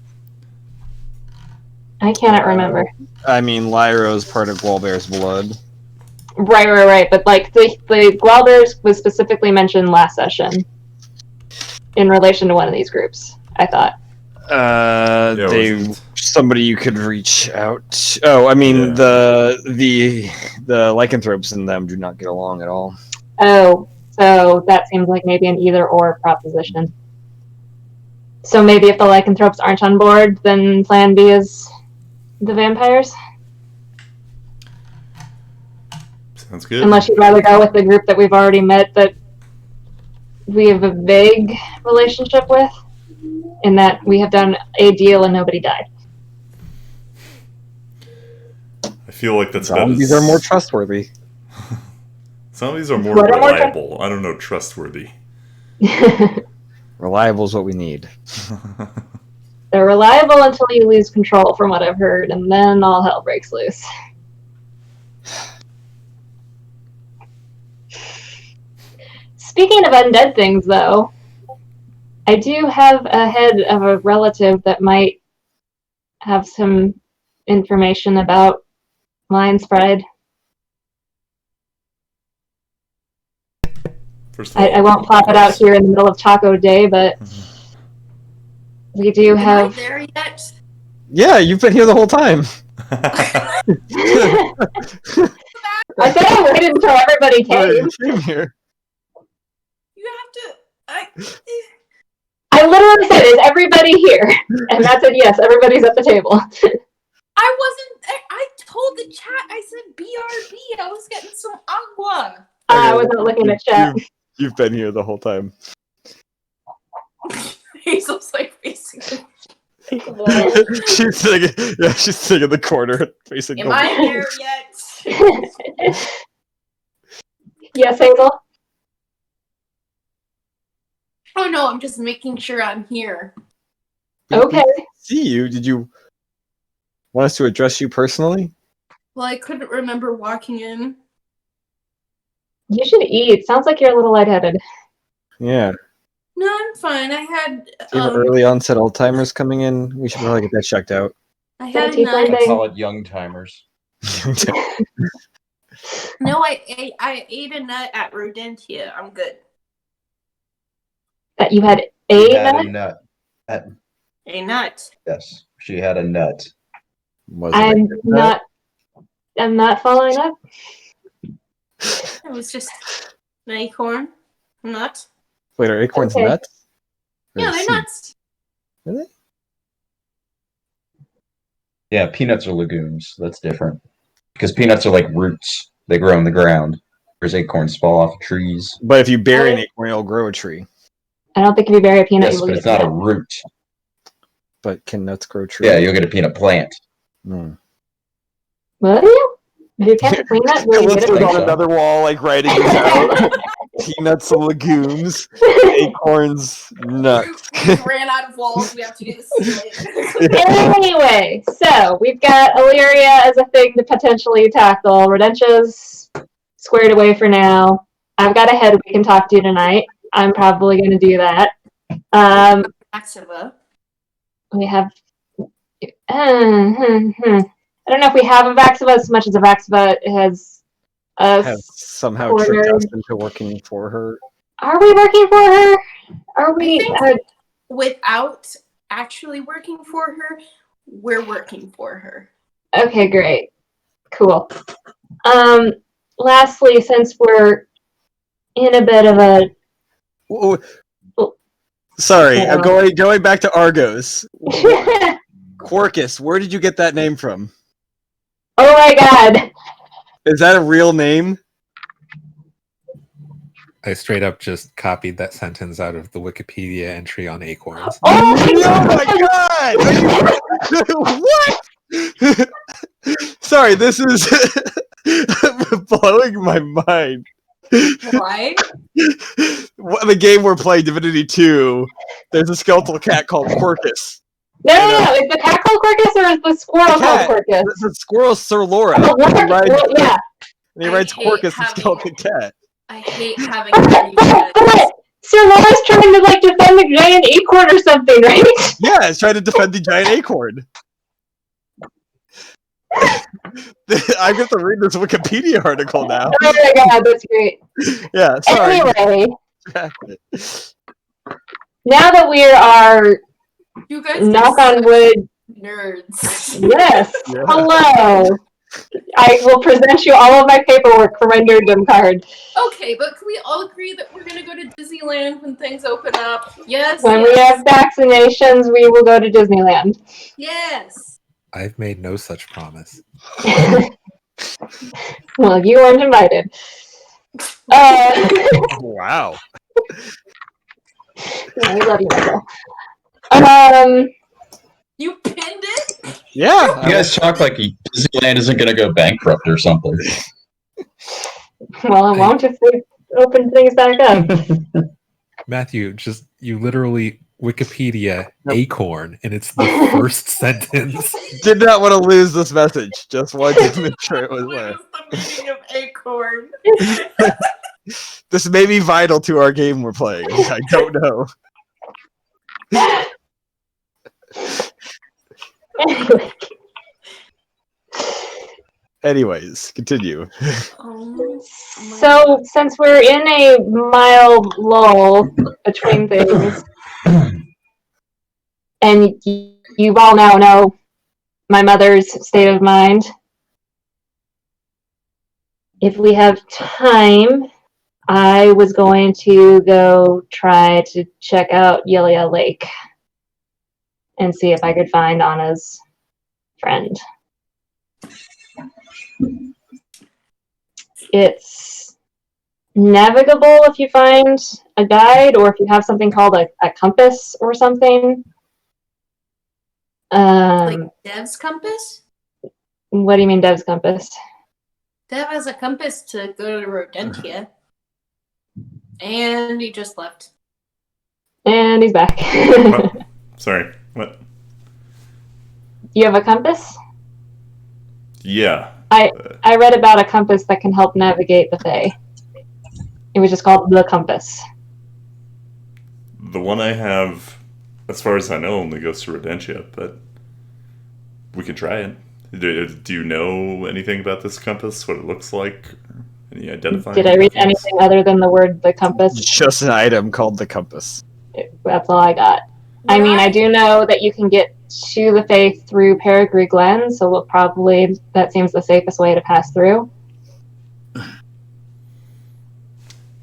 I cannot remember. I mean, Lyra's part of Gwalbear's blood. Right. But like the Gwalbears was specifically mentioned last session in relation to one of these groups, I thought. Somebody you could reach out. Oh, I mean the lycanthropes and them do not get along at all. Oh, so that seems like maybe an either or proposition. So maybe if the lycanthropes aren't on board, then Plan B is the vampires. Sounds good. Unless you'd rather go with the group that we've already met that we have a vague relationship with, in that we have done a deal and nobody died. I feel like that's Zombies are more trustworthy. Zombies are more reliable. I don't know, trustworthy. Reliable is what we need. They're reliable until you lose control, from what I've heard, and then all hell breaks loose. Speaking of undead things, though, I do have a head of a relative that might have some information about Lion's Pride. First of all, I won't plop it out here in the middle of Taco Day, but we do have... Am I there yet? Yeah, you've been here the whole time. I said I waited until everybody came. You came here. You have to... I literally said, is everybody here? And that said, yes, everybody's at the table. I wasn't... I told the chat, I said BRB. I was getting some agua. I wasn't looking at chat. You've been here the whole time. Hazel's like facing... she's sitting in the corner facing. Am I there yet? Yes, Hazel? Oh no, I'm just making sure I'm here. Okay. See you. Did you want us to address you personally? Well, I couldn't remember walking in. You should eat. Sounds like you're a little lightheaded. Yeah. No, I'm fine. I had You have early onset Alzheimer's coming in. We should probably get that checked out. I had a Don't you nut. think I call it young timers. No, I ate a nut at Rodentia. I'm good. That you had She a had nut? a nut. A nut. Yes, she had a nut. Was it I'm a good nut? not following up. It was just an acorn. Nut. Wait, are acorns Okay. nuts? Or Yeah, they're seeds? nuts. Really? Yeah, peanuts are legumes. That's different. Because peanuts are like roots. They grow in the ground. Whereas acorns fall off of trees. But if you bury an acorn, it'll grow a tree. I don't think if you bury a peanut, Yes, you will but get it's not a peanut. root. But can nuts grow trees? Yeah, you'll get a peanut plant. Hmm. Will you? If you can't clean it, will you Let's get put it? on so. another wall, like writing this out. Peanuts and legumes, acorns, nuts. We ran out of walls. We have to do the ceiling. Anyway, so we've got Illyria as a thing to potentially tackle. Rodentia's squared away for now. I've got a head we can talk to tonight. I'm probably going to do that. Maxima. We have. I don't know if we have a Vaxiva as much as a Vaxiva has us. Has somehow cornered. tricked us into working for her. Are we working for her? Are I we? think without actually working for her, we're working for her. Okay, great. Cool. Lastly, since we're in a bit of a Sorry, Yeah. I'm going back to Argos. Quarkus, where did you get that name from? Oh my god. Is that a real name? I straight up just copied that sentence out of the Wikipedia entry on acorns. Oh my god! What? Sorry, this is blowing my mind. Why? The game we're playing, Divinity 2, there's a skeletal cat called Quarkus. No. Is the cat called Quirkus or is the squirrel cat. called Quirkus? The squirrel Sir Laura. Oh, yeah. And he writes Quarkus, the skeleton cat. I hate having But Sir Laura's trying to like defend the giant acorn or something, right? Yeah, he's trying to defend the giant acorn. I get to read this Wikipedia article now. Oh my god, that's great. Yeah, sorry. Anyway, now that we are You guys knock on wood nerds. yes. Yeah. Hello. I will present you all of my paperwork for my nerddom card. Okay, but can we all agree that we're gonna go to Disneyland when things open up? Yes. When we have vaccinations, we will go to Disneyland. Yes. I've made no such promise. Well, you weren't invited. Wow. Yeah, we love you, Michael. You pinned it? Yeah. You guys talk like Disneyland isn't going to go bankrupt or something. Well, it won't if we open things back up. Matthew, you literally Wikipedia acorn, and it's the first sentence. Did not want to lose this message. Just wanted to make sure it was there. What is the meaning of acorn? This may be vital to our game we're playing. I don't know. Anyways, continue. So, since we're in a mild lull between things, and you all now know my mother's state of mind, if we have time, I was going to go try to check out Yelia Lake and see if I could find Anna's friend. It's navigable if you find a guide or if you have something called a compass or something. Like Dev's compass? What do you mean Dev's compass? Dev has a compass to go to Rodentia. And he just left. And he's back. What? Sorry, what? You have a compass? Yeah. I read about a compass that can help navigate the Fae. It was just called the compass. The one I have, as far as I know, only goes to Rodentia, but we can try it. Do you know anything about this compass? What it looks like? Any identifying? Did I read markings? anything other than the word the compass? Just an item called the compass. That's all I got. I mean, I do know that you can get to the Fae through Peregrine Glen, so that seems the safest way to pass through.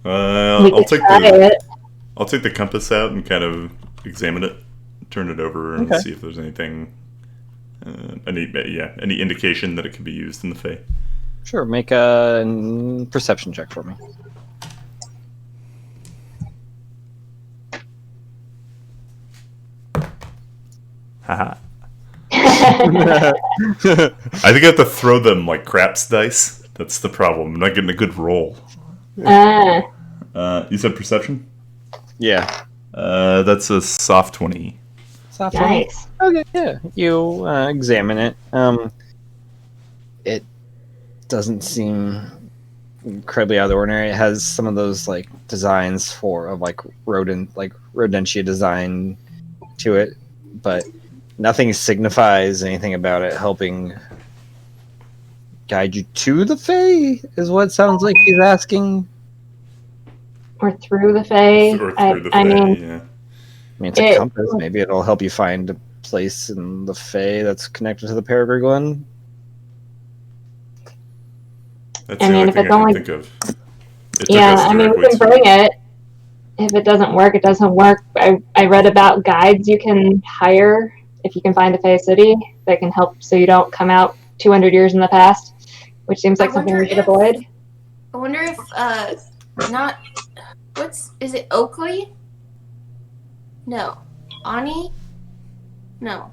I'll take the compass out and kind of examine it, turn it over, and see if there's anything any indication that it can be used in the Fae. Sure, make a perception check for me. Haha. I think I have to throw them like craps dice. That's the problem. I'm not getting a good roll. You said perception? Yeah. That's a soft 20. Soft Nice. 20? Okay, yeah. You examine it. It doesn't seem incredibly out of the ordinary. It has some of those like designs of like rodentia design to it, but nothing signifies anything about it helping guide you to the Fae, is what it sounds like he's asking. Or through the Fae. Or through the Fae, I mean, yeah. I mean, it's a compass. Maybe it'll help you find a place in the Fae that's connected to the Peregrine Glen. That's the only thing I can think of. I mean, we can bring it. If it doesn't work, it doesn't work. I read about guides you can hire if you can find a Fae city that can help so you don't come out 200 years in the past, which seems like something we should avoid. I wonder if, is it Oakley? No. Ani? No.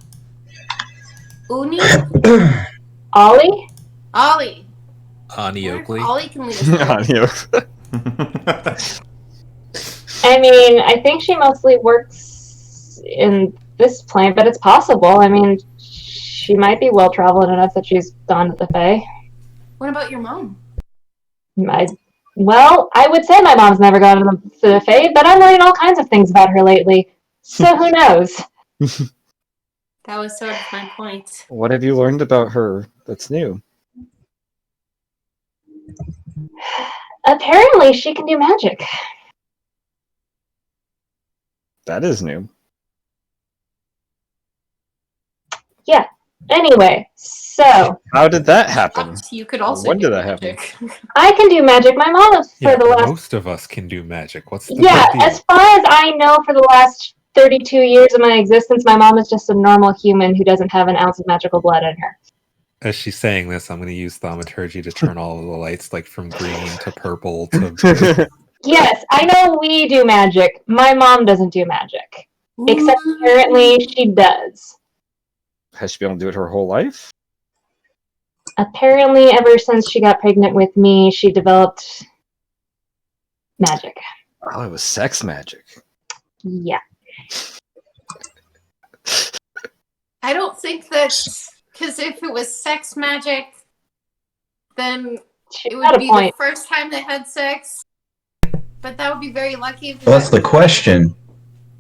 Uni? Ollie? Ollie. Ani Oakley. Ollie can lead us. I mean, I think she mostly works in this plane, but it's possible. I mean, she might be well traveled enough that she's gone to the Fae. What about your mom? I would say my mom's never gone to the Fae, but I'm learning all kinds of things about her lately. So who knows? That was sort of my point. What have you learned about her that's new? Apparently, she can do magic. That is new. Yeah. Anyway, so how did that happen? You could also. When did that happen? I can do magic. My mom is most of us can do magic. What's the big deal? As far as I know, for the last 32 years of my existence, my mom is just a normal human who doesn't have an ounce of magical blood in her. As she's saying this, I'm going to use thaumaturgy to turn all of the lights like from green to purple to. Yes, I know we do magic. My mom doesn't do magic, except apparently she does. Has she been able to do it her whole life? Apparently, ever since she got pregnant with me, she developed magic. Oh, it was sex magic. Yeah. I don't think that, because if it was sex magic, then it would be the first time they had sex. But that would be very lucky. Well, that's the question.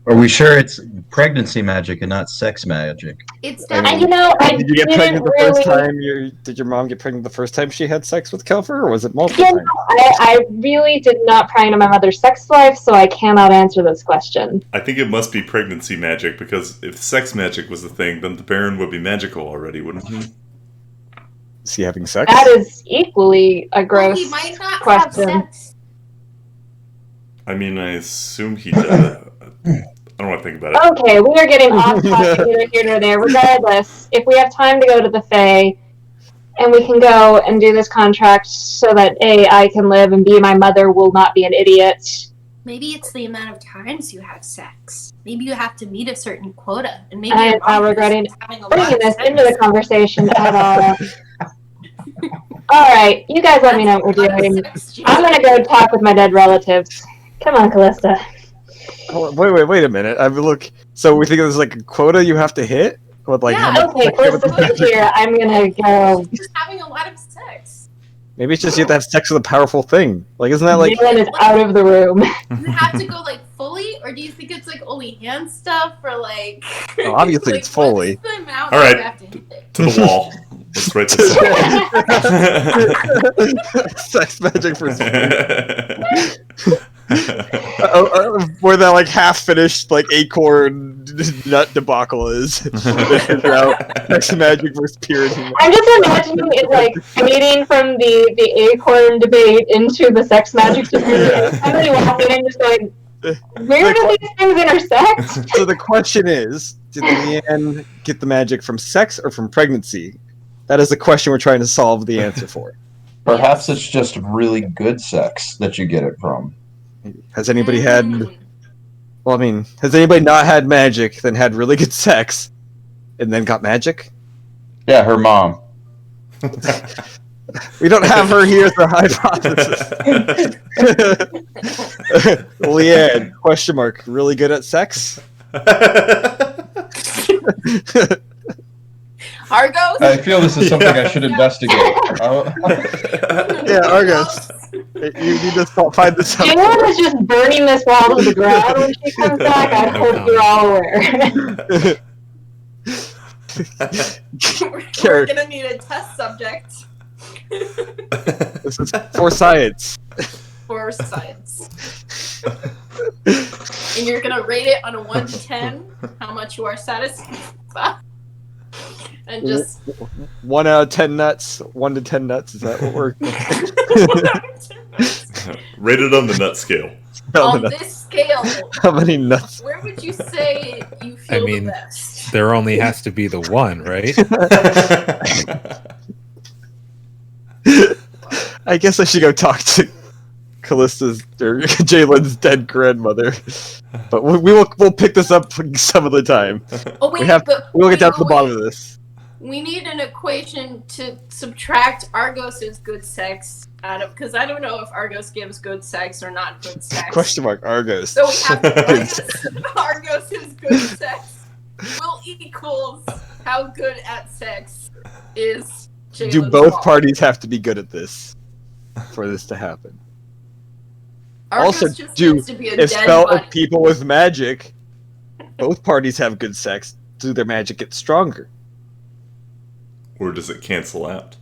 Are we sure it's pregnancy magic and not sex magic? It's definitely. Did you get pregnant the first time? Did your mom get pregnant the first time she had sex with Kelfer, or was it multiple times? I really did not pry into my mother's sex life, so I cannot answer this question. I think it must be pregnancy magic, because if sex magic was the thing, then the Baron would be magical already, wouldn't he? Is he having sex? That is equally a gross he might not question. Have sex. I mean, I assume he does. I don't want to think about it. Okay, we are getting off topic neither here nor there. Regardless, if we have time to go to the Fae, and we can go and do this contract so that A, I can live, and B, my mother will not be an idiot. Maybe it's the amount of times you have sex. Maybe you have to meet a certain quota, and maybe I am now regretting bringing this into the conversation at all. Alright, you guys let me know what we're doing. I'm gonna go talk with my dead relatives. Come on, Callista. Oh, wait a minute. I mean, look. So we think there's like a quota you have to hit? With, like, okay, Callista, sit here. I'm gonna go. Just having a lot of sex. Maybe it's just you have to have sex with a powerful thing. Like, isn't that like... Jalen is out of the room. You have to go, like, fully? Or do you think it's, like, only hand stuff? Or, like... Well, obviously like, it's fully. Alright, to the wall. Let's write this down. Sex magic for where that like half-finished like acorn nut debacle is. Sex magic versus purity. I'm just imagining it like fading from the acorn debate into the sex magic debate, and somebody walking in just going, where do these things intersect? So the question is, Did Leanne get the magic from sex or from pregnancy? That is the question we're trying to solve the answer for. Perhaps it's just really good sex that you get it from. Has anybody had... Well, I mean, has anybody not had magic, then had really good sex, and then got magic? Yeah, her mom. We don't have her here as the hypothesis. Leanne, question mark, really good at sex? Argos? I feel this is something I should investigate. Yeah, Argos. You need to find this out. Jalen is just burning this wall to the ground when she comes back. I hope you're all aware. We're gonna need a test subject. This is for science. For science. And you're gonna rate it on a 1 to 10, how much you are satisfied. And just 1 out of 10 nuts. 1 to 10 nuts. Is that what we're? Rated on the nut scale. on this scale, How many nuts? where would you say you feel I mean, the best? there only has to be the one, right? I guess I should go talk to Callista's or Jalen's dead grandmother. But we'll pick this up some other time. Oh wait, We'll get down to the bottom of this. We need an equation to subtract Argos's good sex out of, because I don't know if Argos gives good sex or not good sex. Question mark Argos. So we have Argos's good sex will equals how good at sex is Jalen's Do both mom. parties have to be good at this for this to happen? Argos Also, just do needs to be a if dead spell body. of people with magic, both parties have good sex. Do their magic get stronger? Or does it cancel out?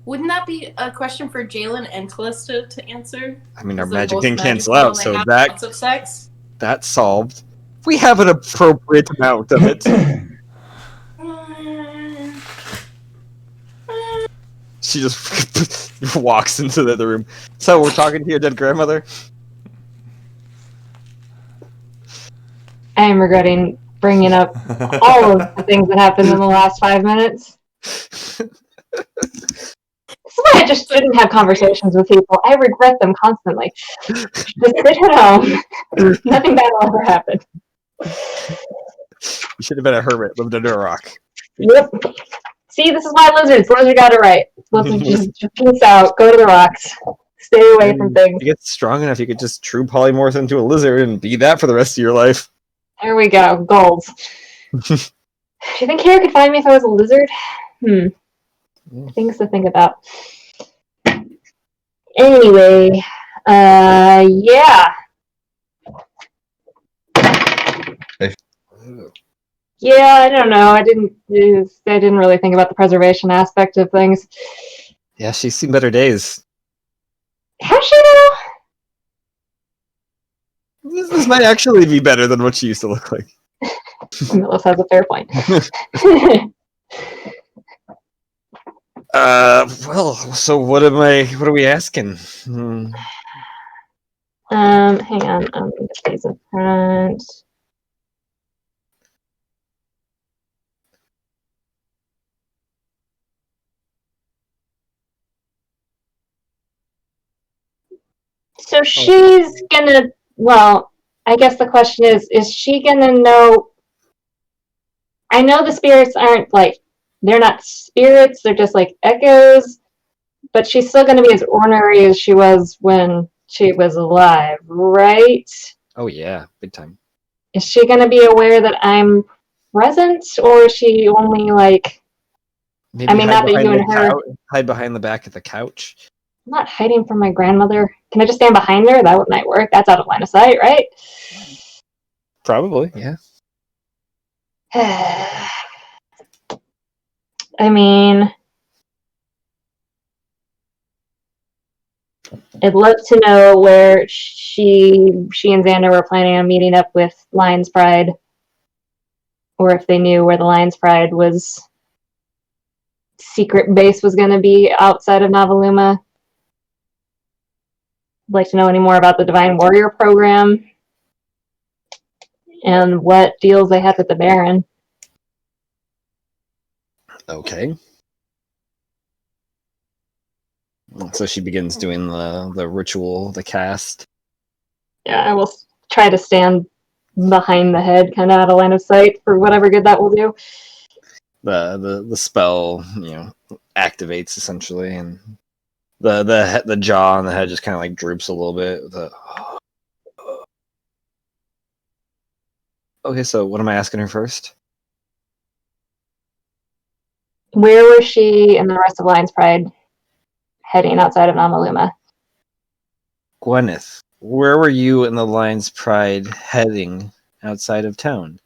Wouldn't that be a question for Jalen and Callista to answer? I mean, our Because they're magic both didn't magical cancel out, and they so have that lots of sex. that's solved. We have an appropriate amount of it. She just walks into the other room. So we're talking to your dead grandmother? I am regretting bringing up all of the things that happened in the last 5 minutes. This is why I just shouldn't have conversations with people. I regret them constantly. Just sit at home. Nothing bad will ever happen. You should have been a hermit, lived under a rock. Yep. See, this is why lizards got it right. Lizards just peace out, go to the rocks, stay away from things. You get strong enough, you could just true polymorph into a lizard and be that for the rest of your life. There we go, goals. Do you think Kara could find me if I was a lizard? Things to think about. Anyway, yeah. Yeah, I don't know. I didn't really think about the preservation aspect of things. Yeah, she's seen better days. Has she now? This might actually be better than what she used to look like. Millis has a fair point. Well, so what are we asking? Hang on. I'm going to these in front. So she's gonna, well, I guess the question is she gonna know? I know the spirits aren't like, they're not spirits, they're just like echoes, but she's still gonna be as ornery as she was when she was alive, right? Oh yeah, big time. Is she gonna be aware that I'm present, or is she only like, Maybe I mean, not that you and her... hide behind the back of the couch. I'm not hiding from my grandmother. Can I just stand behind her? That might work. That's out of line of sight, right? Probably, yeah. I mean, I'd love to know where she and Xander were planning on meeting up with Lion's Pride, or if they knew where the Lion's Pride was secret base was going to be outside of Novi'luma. I'd like to know any more about the Divine Warrior program. and what deals they had with the Baron. Okay. So she begins doing the ritual, the cast. Yeah, I will try to stand behind the head, kind of out of line of sight for whatever good that will do. The spell, activates essentially, and the jaw and the head just kind of like droops a little bit. Okay, so what am I asking her first? Where was she and the rest of Lion's Pride heading outside of Novi'luma? Gwyneth, where were you and the Lion's Pride heading outside of town?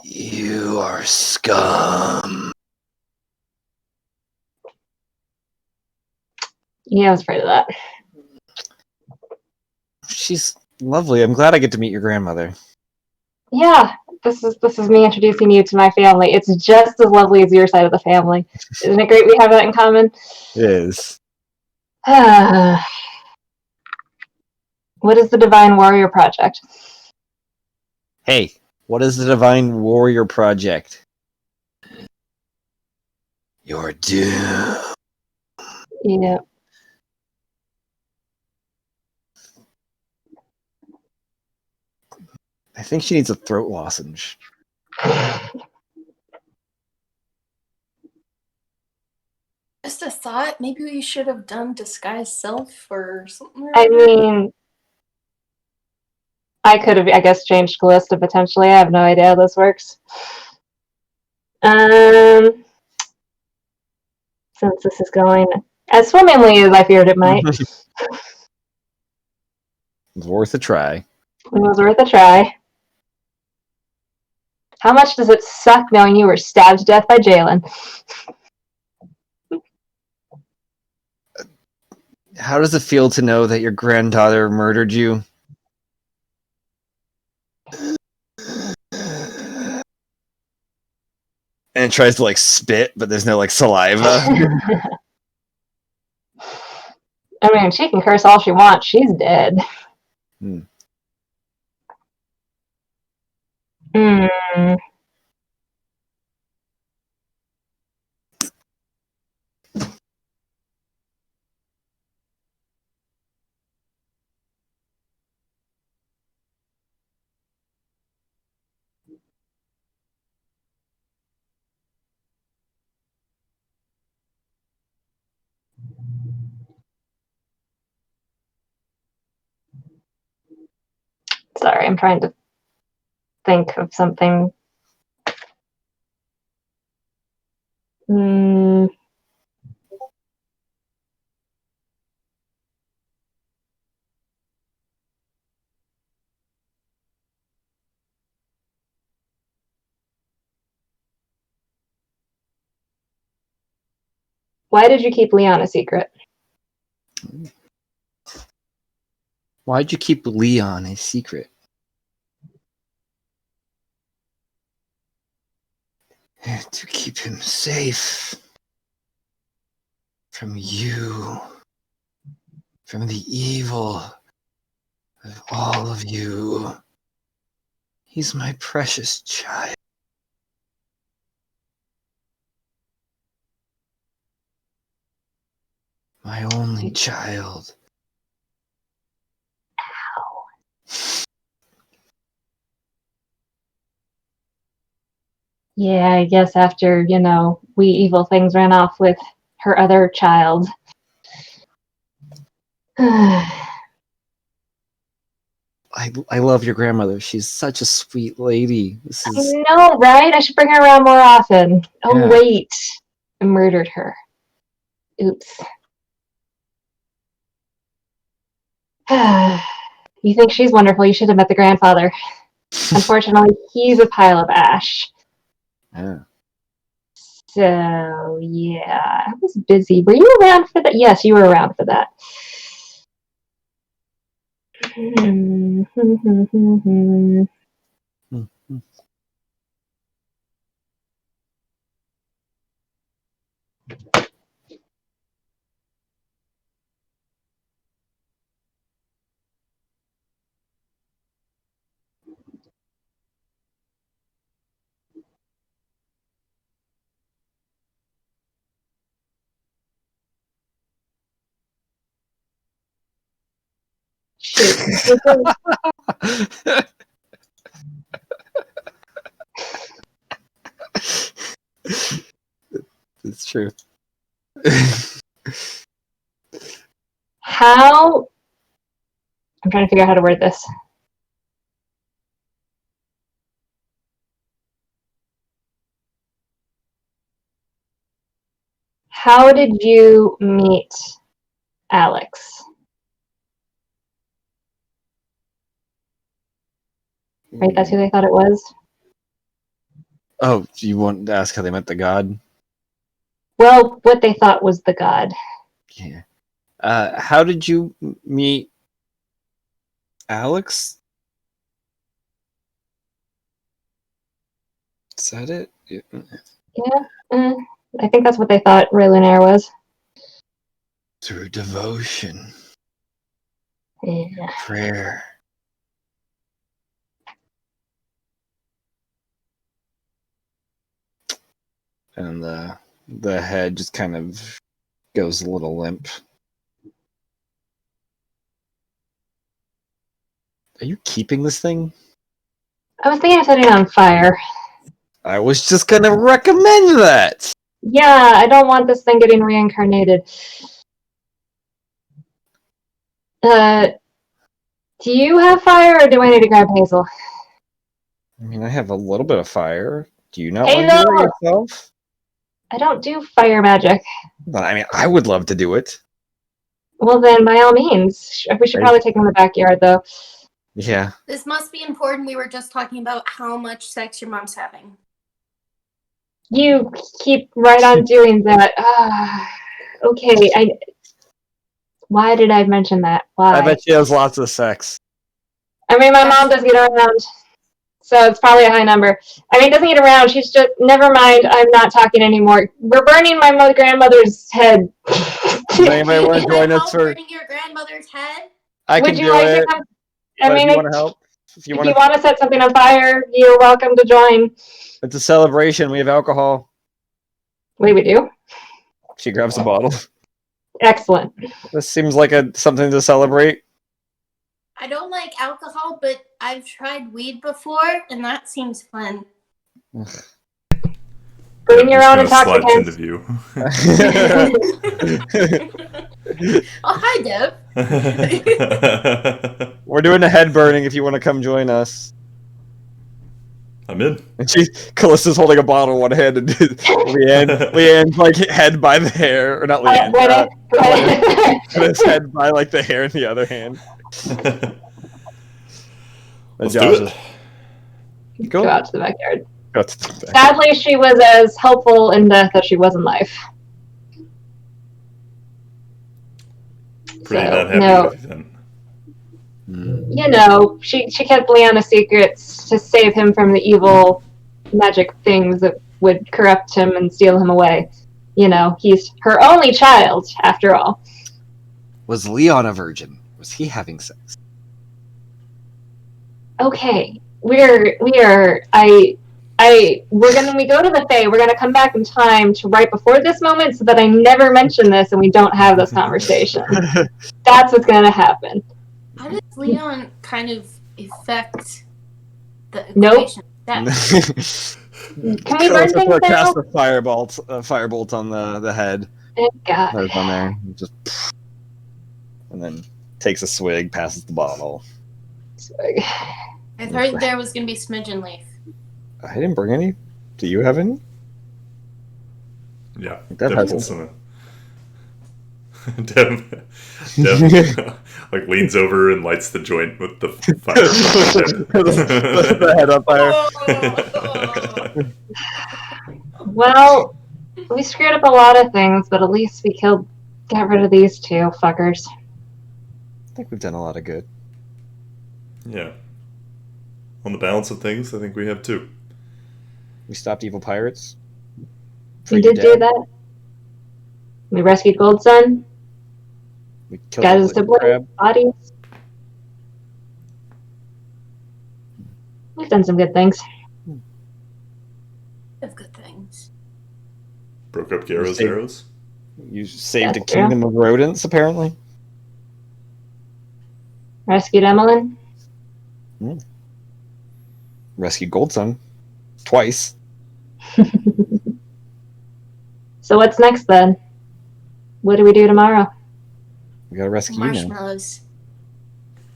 You are scum. Yeah, I was afraid of that. She's lovely. I'm glad I get to meet your grandmother. Yeah, this is me introducing you to my family. It's just as lovely as your side of the family. Isn't it great we have that in common? It is. What is the Divine Warrior Project? Hey, what is the Divine Warrior Project? You're doomed. Yeah. I think she needs a throat lozenge. Just a thought. Maybe we should have done disguise self or something. I mean, I could have, I guess, changed Callista potentially. I have no idea how this works. Since this is going as swimmingly as I feared it might, it It's worth a try. was worth a try. How much does it suck knowing you were stabbed to death by Jalen? How does it feel to know that your granddaughter murdered you? And it tries to like spit, but there's no like saliva. I mean, she can curse all she wants. She's dead. Hmm. Hmm. Sorry, I'm trying to think of something. Hmm. Why did you keep Leon a secret? Why'd you keep Leon a secret? To keep him safe. From you. From the evil of all of you. He's my precious child. My only child. Yeah, I guess after, we evil things ran off with her other child. I love your grandmother. She's such a sweet lady. This I is know, right? I should bring her around more often. Oh, Yeah. wait. I murdered her. Oops. You think she's wonderful. You should have met the grandfather. Unfortunately, he's a pile of ash. yeah. So, yeah. I was busy. Were you around for that? Yes, you were around for that. Shoot. It's true. How? I'm trying to figure out how to word this. How did you meet Alex? Right, that's who they thought it was? Oh, you want to ask how they met the god? Well, what they thought was the god. Yeah. How did you meet Alex? Is that it? Yeah. Yeah, I think that's what they thought Ray Lunaire was. Through devotion, Yeah. prayer. And the head just kind of goes a little limp. Are you keeping this thing? I was thinking of setting it on fire. I was just gonna recommend that. Yeah, I don't want this thing getting reincarnated. Do you have fire, or do I need to grab Hazel? I mean, I have a little bit of fire. Do you not Hazel! want to do it yourself? I don't do fire magic. But I mean, I would love to do it. Well, then, by all means. We should probably take him in the backyard, though. Yeah. This must be important. We were just talking about how much sex your mom's having. You keep right on doing that. Okay, why did I mention that? Why? I bet she has lots of sex. I mean, my mom does get around, so it's probably a high number. I mean, doesn't get around. She's just, never mind, I'm not talking anymore. We're burning my grandmother's head. Does anybody want to join us for burning your grandmother's head? I can do it. I mean, if you want to help, if you want to set something on fire, you're welcome to join. It's a celebration. We have alcohol. Wait, we do? She grabs a bottle. Excellent. This seems like something to celebrate. I don't like alcohol, but I've tried weed before, and that seems fun. Bring your own Slides into intoxicants. view. Oh, hi, Deb. We're doing a head burning if you want to come join us. I'm in. And Callista's holding a bottle in one hand, and Leanne's like head by the hair, or not Leanne. His head by like the hair in the other hand. Let's do it. Go out to the backyard. Go to the backyard. Sadly, she was as helpful in death as she was in life. Pretty So, not happy no. with you then. You know, she kept Leon a secret to save him from the evil magic things that would corrupt him and steal him away. You know, he's her only child, after all. Was Leon a virgin? Was he having sex? Okay, when we go to the Fae, we're gonna come back in time to right before this moment so that I never mention this and we don't have this conversation. That's what's gonna happen. How does Leon kind of affect the Nope. equation? That Can we burn things now? Cast a firebolt on the head. Thank God. There's on there. Just and then takes a swig, passes the bottle. I heard there was going to be smidgen leaf. I didn't bring any. Do you have any? Yeah. That Deb has holds some. Deb like leans over and lights the joint with the fire. The head on fire. Well, we screwed up a lot of things, but at least we got rid of these two fuckers. I think we've done a lot of good. Yeah. On the balance of things, I think we have two. We stopped evil pirates. We did do that. We rescued Gold Sun. We killed Got the his lizard sibling crab. bodies. We've done some good things. Of good things. Broke up Garrow's Saved- arrows. You saved a That's true. kingdom of rodents, apparently. Rescued Emmeline. Rescued Goldsun twice. So what's next then? What do we do tomorrow? We gotta rescue you now. Marshmallows.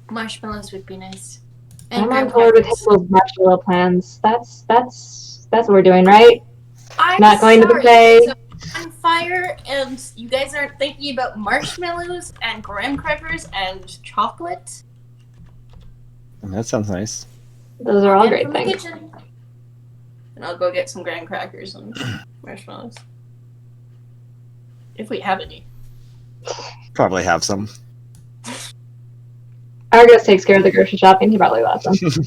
Marshmallows would be nice. And I'm graham on board with crackers. Hazel's marshmallow plans. That's what we're doing, right? I'm Not going to the sorry, Fae. it's a bonfire, and you guys aren't thinking about marshmallows and graham crackers and chocolate. That sounds nice. Those are all Get great from the things. kitchen. And I'll go get some graham crackers and marshmallows. If we have any. Probably have some. Argos takes care of the grocery shopping. He probably loves them.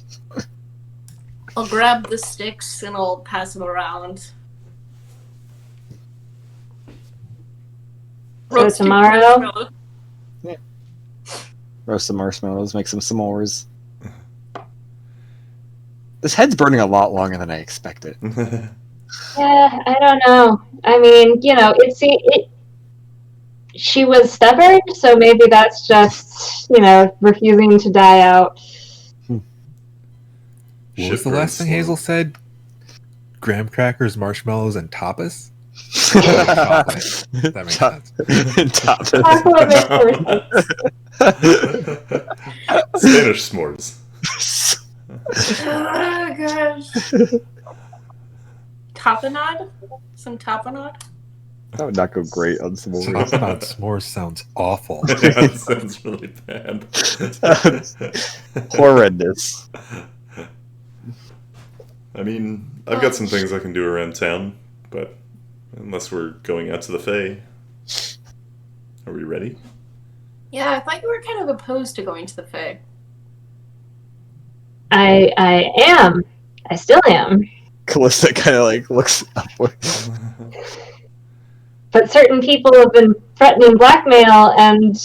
I'll grab the sticks and I'll pass them around. So Roasted tomorrow, marshmallows. Roast some marshmallows, make some s'mores. This head's burning a lot longer than I expected. yeah, I don't know. I mean, she was stubborn, so maybe that's just, refusing to die out. What Shit was the burns last thing slow. Hazel said? Graham crackers, marshmallows, and tapas? Chocolate. That makes sense. Chocolate makes more sense. Spanish s'mores. Oh gosh. Tapenade? Some tapenade? That would not go great on s'mores. Tapenade s'mores sounds awful. That sounds really bad. Horrendous. I mean, I've got some things I can do around town, but unless we're going out to the Fae. Are we ready? Yeah, I thought you were kind of opposed to going to the Fae. I am. I still am. Callista kind of looks upward. But certain people have been threatening blackmail and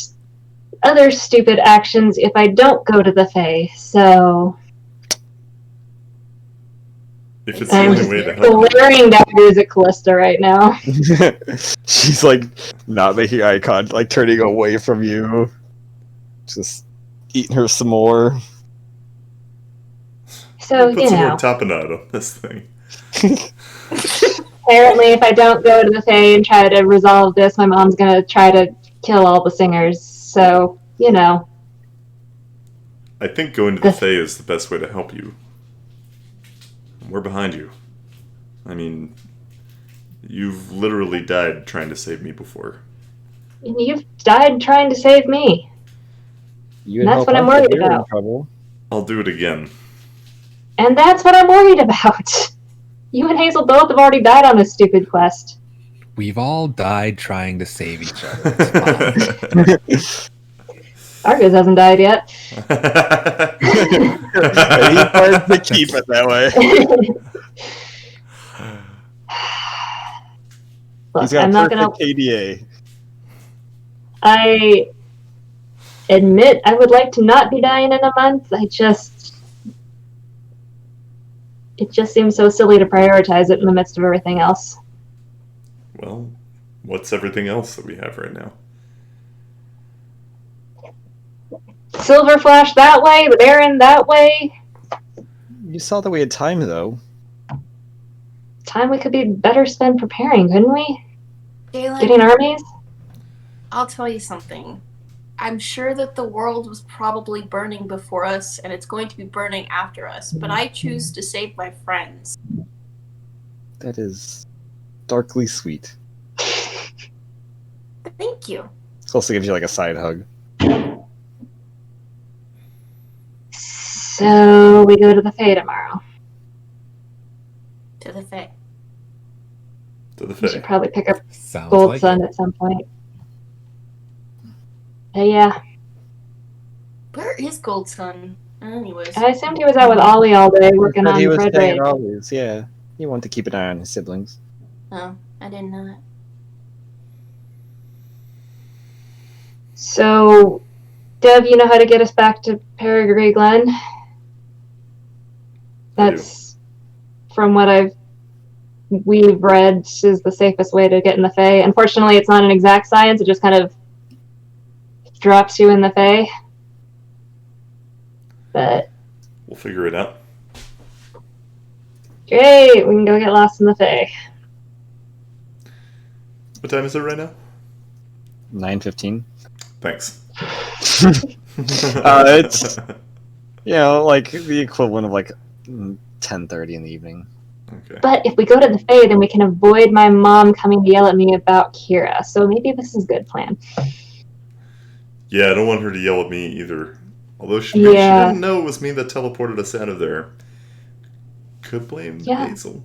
other stupid actions if I don't go to the Fae, so If it's the I'm only way to help you. glaring daggers at Callista right now. She's not making eye contact, turning away from you. Just eating her some more. So, Put some more tapenade on this thing. apparently if I don't go to the Fae and try to resolve this, my mom's gonna try to kill all the singers. So, I think going to the Fae is the best way to help you. We're behind you. I mean, you've literally died trying to save me before. You've died trying to save me. You That's what I'm worried about. Trouble. I'll do it again. And that's what I'm worried about. You and Hazel both have already died on this stupid quest. We've all died trying to save each other. It's fine. Argos hasn't died yet. He wants to keep it that way. Look, He's got I'm a not perfect gonna. KDA. I admit I would like to not be dying in a month. It just seems so silly to prioritize it in the midst of everything else. Well, what's everything else that we have right now? Silver Flash that way, the Baron that way. You saw that we had time, though. Time we could be better spent preparing, couldn't we? Galen, Getting armies? I'll tell you something. I'm sure that the world was probably burning before us, and it's going to be burning after us, but I choose to save my friends. That is darkly sweet. Thank you. Close gives you a side hug. So we go to the Fae tomorrow. To the Fae. To the We should Fae. probably pick up Sounds Gold like Sun it. at some point. Yeah. Where is Gold Sun? Anyways. I assumed he was out with Ollie all day working on he was Fred staying Raid. always, yeah. He wanted to keep an eye on his siblings. Oh, I didn't know that. So, Dev, you know how to get us back to Peregrine Glen? I do. That's, from what we've read, is the safest way to get in the Fae. Unfortunately, it's not an exact science. It just kind of drops you in the Fae. But We'll figure it out. great, we can go get lost in the Fae. What time is it right now? 9:15. Thanks. It's like the equivalent of like 10:30 in the evening. Okay. But if we go to the Fae, then we can avoid my mom coming to yell at me about Kira. So maybe this is a good plan. Yeah, I don't want her to yell at me either. Although she didn't know it was me that teleported us out of there. Could blame Hazel.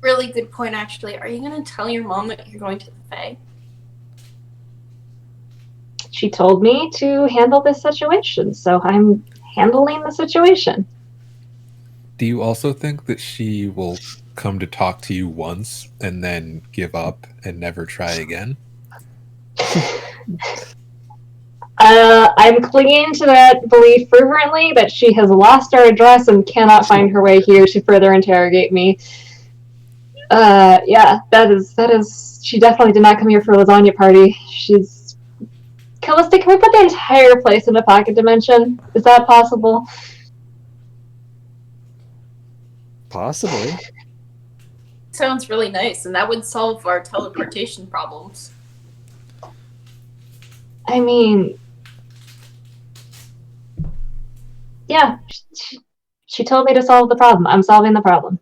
Really good point, actually. Are you going to tell your mom that you're going to the Fae? She told me to handle this situation, so I'm handling the situation. Do you also think that she will come to talk to you once and then give up and never try again? I'm clinging to that belief fervently that she has lost our address and cannot find her way here to further interrogate me. Yeah, that is. She definitely did not come here for a lasagna party. She's. Callista, can we put the entire place in a pocket dimension? Is that possible? Possibly. Sounds really nice, and that would solve our teleportation problems. I mean, yeah, she told me to solve the problem. I'm solving the problem.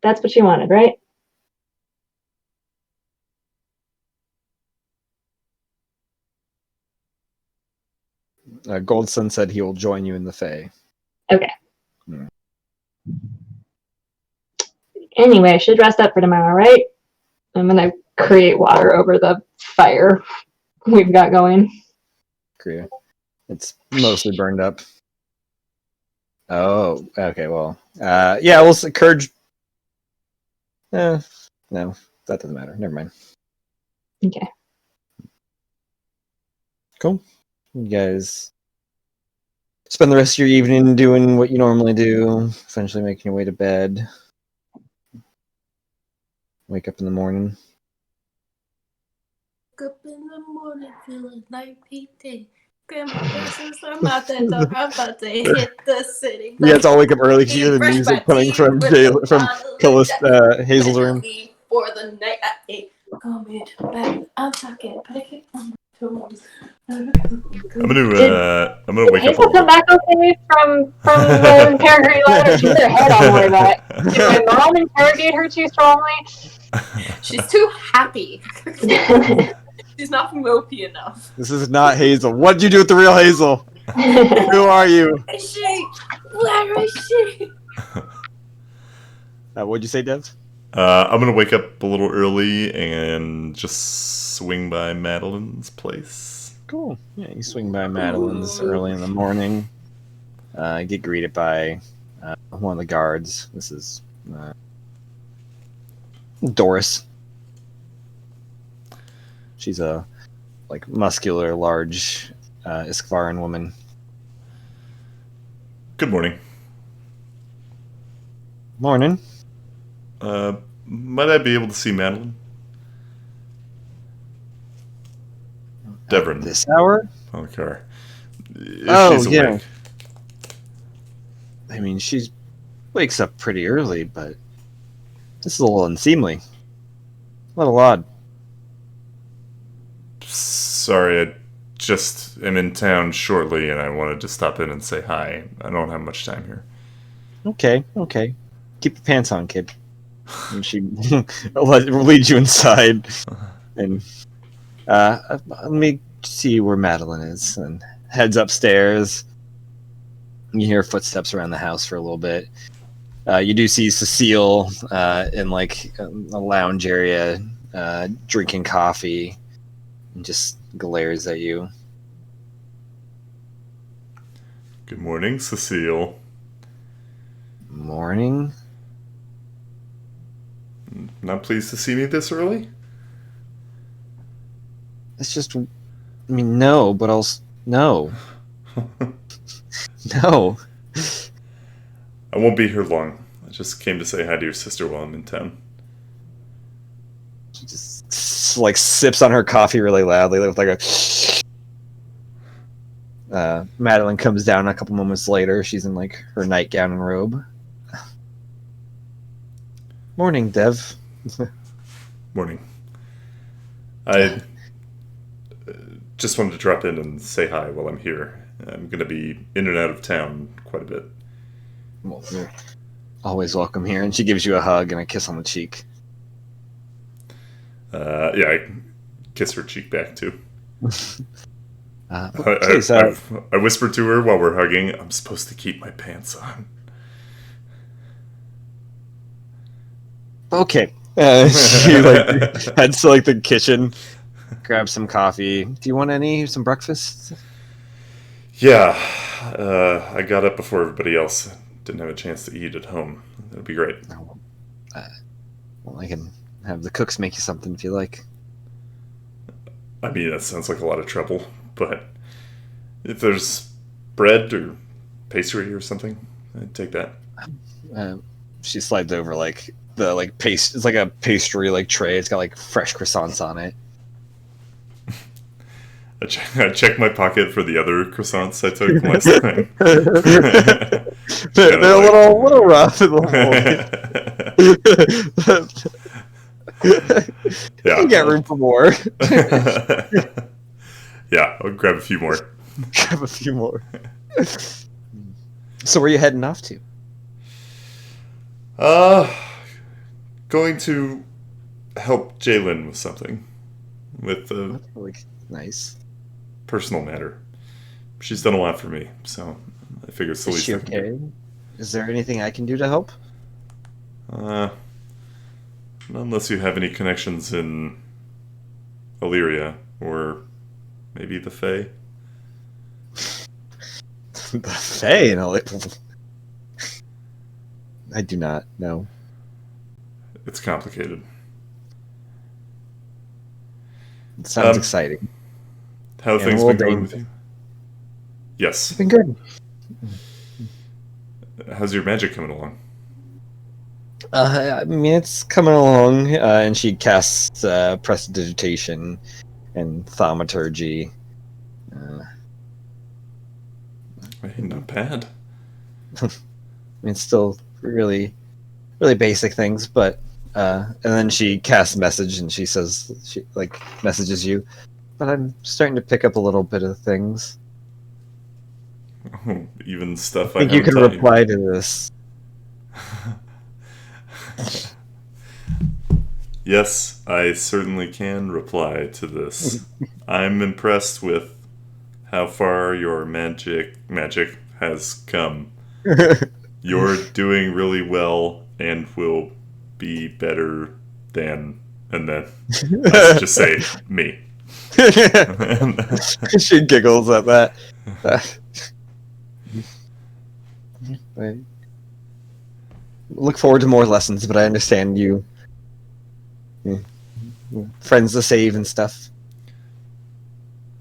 That's what she wanted, right? Goldson said he will join you in the Fae. Okay. Hmm. Anyway, I should rest up for tomorrow, right? I'm gonna create water over the fire we've got going. Korea. It's mostly burned up. Oh, okay, well. Yeah, we'll Courage. No, that doesn't matter. Never mind. Okay. Cool. You guys spend the rest of your evening doing what you normally do, essentially making your way to bed. Wake up in the morning. Wake up in the morning feeling like PT. Grandma says I'm out that door. I'm about to hit the city. You guys all wake up early because you hear the music coming from Hazel's room. For the night at 8. Come into bed. I'm talking. Pick on my toes. I'm gonna wake up. Hazel come back okay from the interrogatory letter? She's her head on more about it. Did my mom interrogate her too strongly? She's too happy. She's not mopey enough. This is not Hazel. What did you do with the real Hazel? Who are you? Where is she? Where is she? What'd you say, Dev? I'm gonna wake up a little early and just swing by Madeline's place. Cool. Yeah, you swing by Madeline's early in the morning. Get greeted by one of the guards. This is Doris. She's a muscular, large Iskvaran woman. Good morning. Morning. Might I be able to see Madeline? Devrin. This hour? Okay. She's awake. I mean, she wakes up pretty early, but this is a little unseemly. A little odd. Sorry, I just am in town shortly, and I wanted to stop in and say hi. I don't have much time here. Okay. Keep your pants on, kid. And she leads you inside, and let me see where Madeline is, and heads upstairs. You hear footsteps around the house for a little bit. You do see Cecile in a lounge area, drinking coffee, and just glares at you. Good morning, Cecile. Morning. Not pleased to see me this early? It's just, no, but no. No. I won't be here long. I just came to say hi to your sister while I'm in town. She just sips on her coffee really loudly with a Madeline comes down a couple moments later. She's in like her nightgown and robe. Morning, Dev. Morning. I just wanted to drop in and say hi while I'm here. I'm going to be in and out of town quite a bit. Well, you're always welcome here. And she gives you a hug and a kiss on the cheek. Yeah, I kiss her cheek back too. Please, I whispered to her while we're hugging, I'm supposed to keep my pants on. Okay. She like heads to like the kitchen, grabs some coffee. Do you want some breakfast? Yeah, I got up before everybody else. Didn't have a chance to eat at home. That'd be great. Well, I can have the cooks make you something if you like. I mean, that sounds like a lot of trouble, but if there's bread or pastry or something, I'd take that. She slides over like the like paste. It's like a pastry like tray. It's got like fresh croissants on it. I checked my pocket for the other croissants I took last time. They're a little rough in the Yeah, you get room for more. Yeah, I'll grab a few more. Grab a few more. So, where are you heading off to? Going to help Jalen with something, with a That's really nice. personal matter. She's done a lot for me, so I figured it's the Is least she I can do. okay? Is there anything I can do to help? Unless you have any connections in Illyria, or maybe the Fae. The Fae and all it. I do not know. It's complicated. It sounds exciting. How have And things a been little going with you? Yes. It's been good. How's your magic coming along? I mean, it's coming along, and she casts prestidigitation and thaumaturgy. Hey, not bad. I mean, it's still really, really basic things, but and then she casts message, and she says she like messages you, but I'm starting to pick up a little bit of things. Oh, even stuff I think you can reply to this. Yes, I certainly can reply to this. I'm impressed with how far your magic has come. You're doing really well and will be better than, and then I should just say me. She giggles at that. I look forward to more lessons, but I understand you. Friends to save and stuff.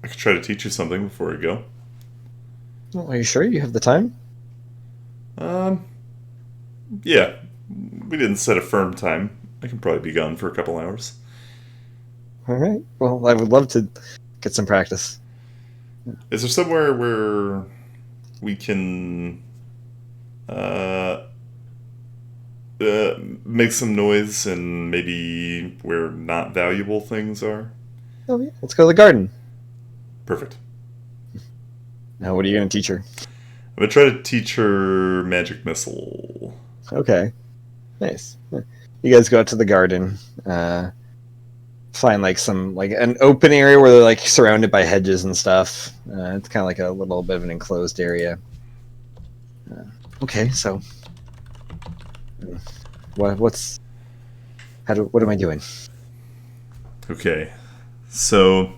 I could try to teach you something before we go. Well, are you sure you have the time? Yeah. We didn't set a firm time. I can probably be gone for a couple hours. All right. Well, I would love to get some practice. Is there somewhere where we can make some noise and maybe where not valuable things are? Oh yeah, let's go to the garden. Perfect. Now, what are you going to teach her? I'm going to try to teach her magic missile. Okay, nice. You guys go out to the garden. Find like an open area where they're like surrounded by hedges and stuff. It's kind of like a little bit of an enclosed area. Okay, so what am I doing? Okay, so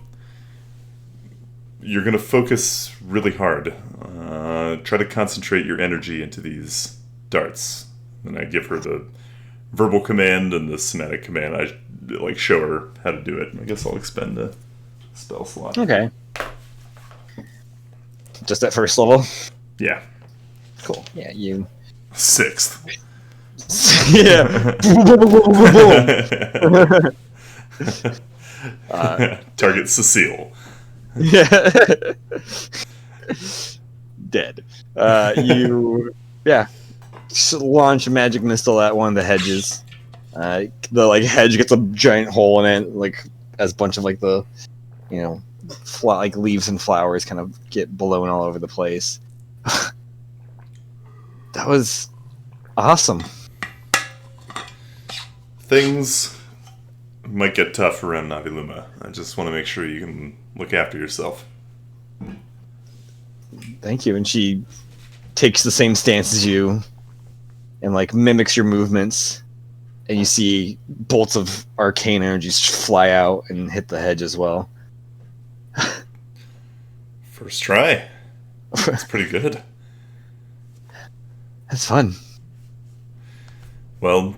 you're going to focus really hard. Try to concentrate your energy into these darts. And I give her the verbal command and the somatic command. I like show her how to do it. I guess I'll expend a spell slot. Okay. Just at first level? Yeah. Cool. Yeah, you... 6th. Yeah. Target Cecile. Yeah. Dead. You, yeah, just launch a magic missile at one of the hedges. The like hedge gets a giant hole in it, like as a bunch of like the, like leaves and flowers kind of get blown all over the place. That was awesome. Things might get tough around Novi'luma. I just want to make sure you can look after yourself. Thank you. And she takes the same stance as you and like mimics your movements. And you see bolts of arcane energies fly out and hit the hedge as well. First try. That's pretty good. That's fun. Well,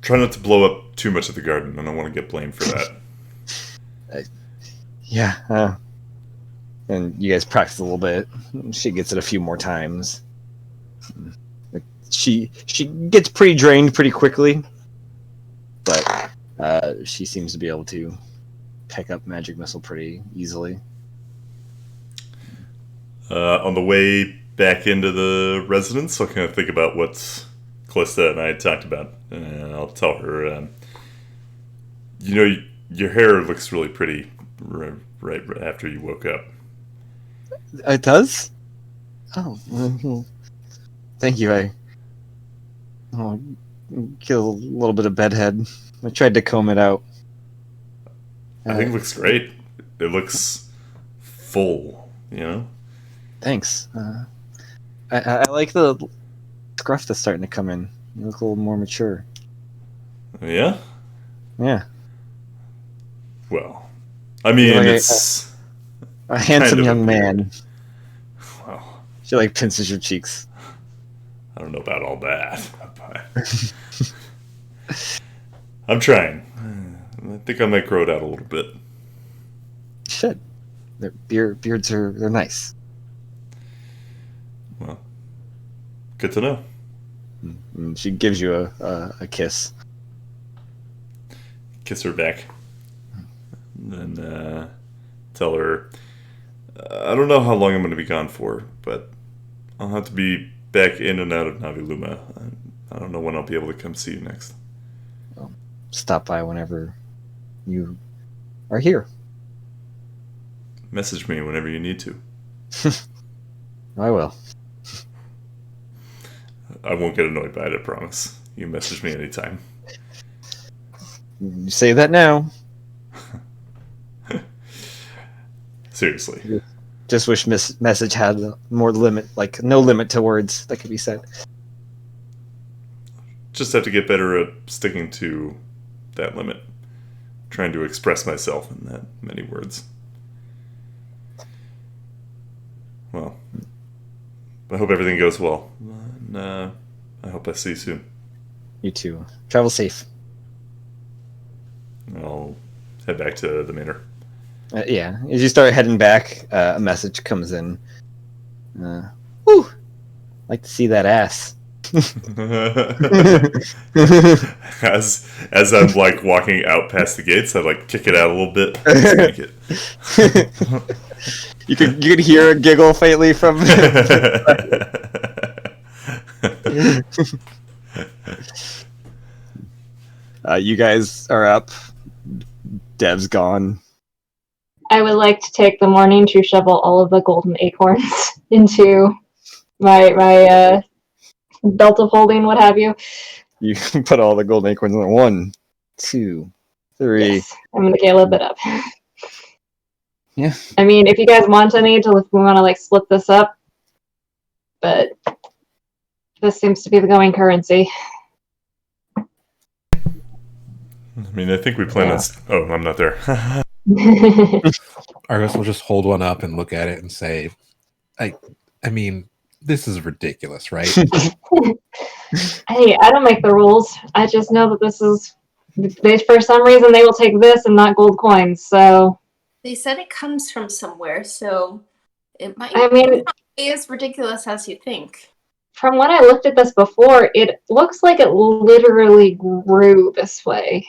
try not to blow up too much of the garden. I don't want to get blamed for that. Yeah. And you guys practice a little bit. She gets it a few more times. She gets pretty drained pretty quickly, but she seems to be able to pick up magic missile pretty easily. On the way back into the residence, I'll kind of think about what Callista and I had talked about. And I'll tell her, your hair looks really pretty right after you woke up. It does? Oh, well, thank you. I get a little bit of bedhead. I tried to comb it out. I think it looks great. It looks full, Thanks. I like the scruff that's starting to come in. You look a little more mature. Yeah? Yeah. Well, I mean, like it's a handsome young weird. man. Well, She like pinches your cheeks. I don't know about all that. But I'm trying. I think I might grow it out a little bit. You should. Beards they're nice. Well, good to know. And she gives you a kiss. Kiss her back. And then tell her, I don't know how long I'm going to be gone for, but I'll have to be back in and out of Novi'luma. I don't know when I'll be able to come see you next. Well, stop by whenever you are here. Message me whenever you need to. I will. I won't get annoyed by it, I promise. You can message me anytime. You say that now. Seriously. Just wish message had more limit, like no limit to words that could be said. Just have to get better at sticking to that limit. Trying to express myself in that many words. Well, I hope everything goes well. And I hope I see you soon. You too. Travel safe. I'll head back to the manor. Yeah, as you start heading back, a message comes in. Whew! Like to see that ass. as I'm like walking out past the gates, I like kick it out a little bit. Spank it. You could hear a giggle faintly from. You guys are up. Dev's gone. I would like to take the morning to shovel all of the golden acorns into my belt of holding, what have you. You put all the golden acorns in 1, 2, 3. Yes, I'm gonna get a little bit up. Yeah. I mean, if you guys want any, if we want to like split this up, but this seems to be the going currency. I mean, I think we plan on. Oh, I'm not there. Argus will just hold one up and look at it and say, I mean, this is ridiculous, right? Hey, I don't make the rules. I just know that this is. For some reason, they will take this and not gold coins. So They said it comes from somewhere, so it might mean, not be as ridiculous as you think. From when I looked at this before, it looks like it literally grew this way.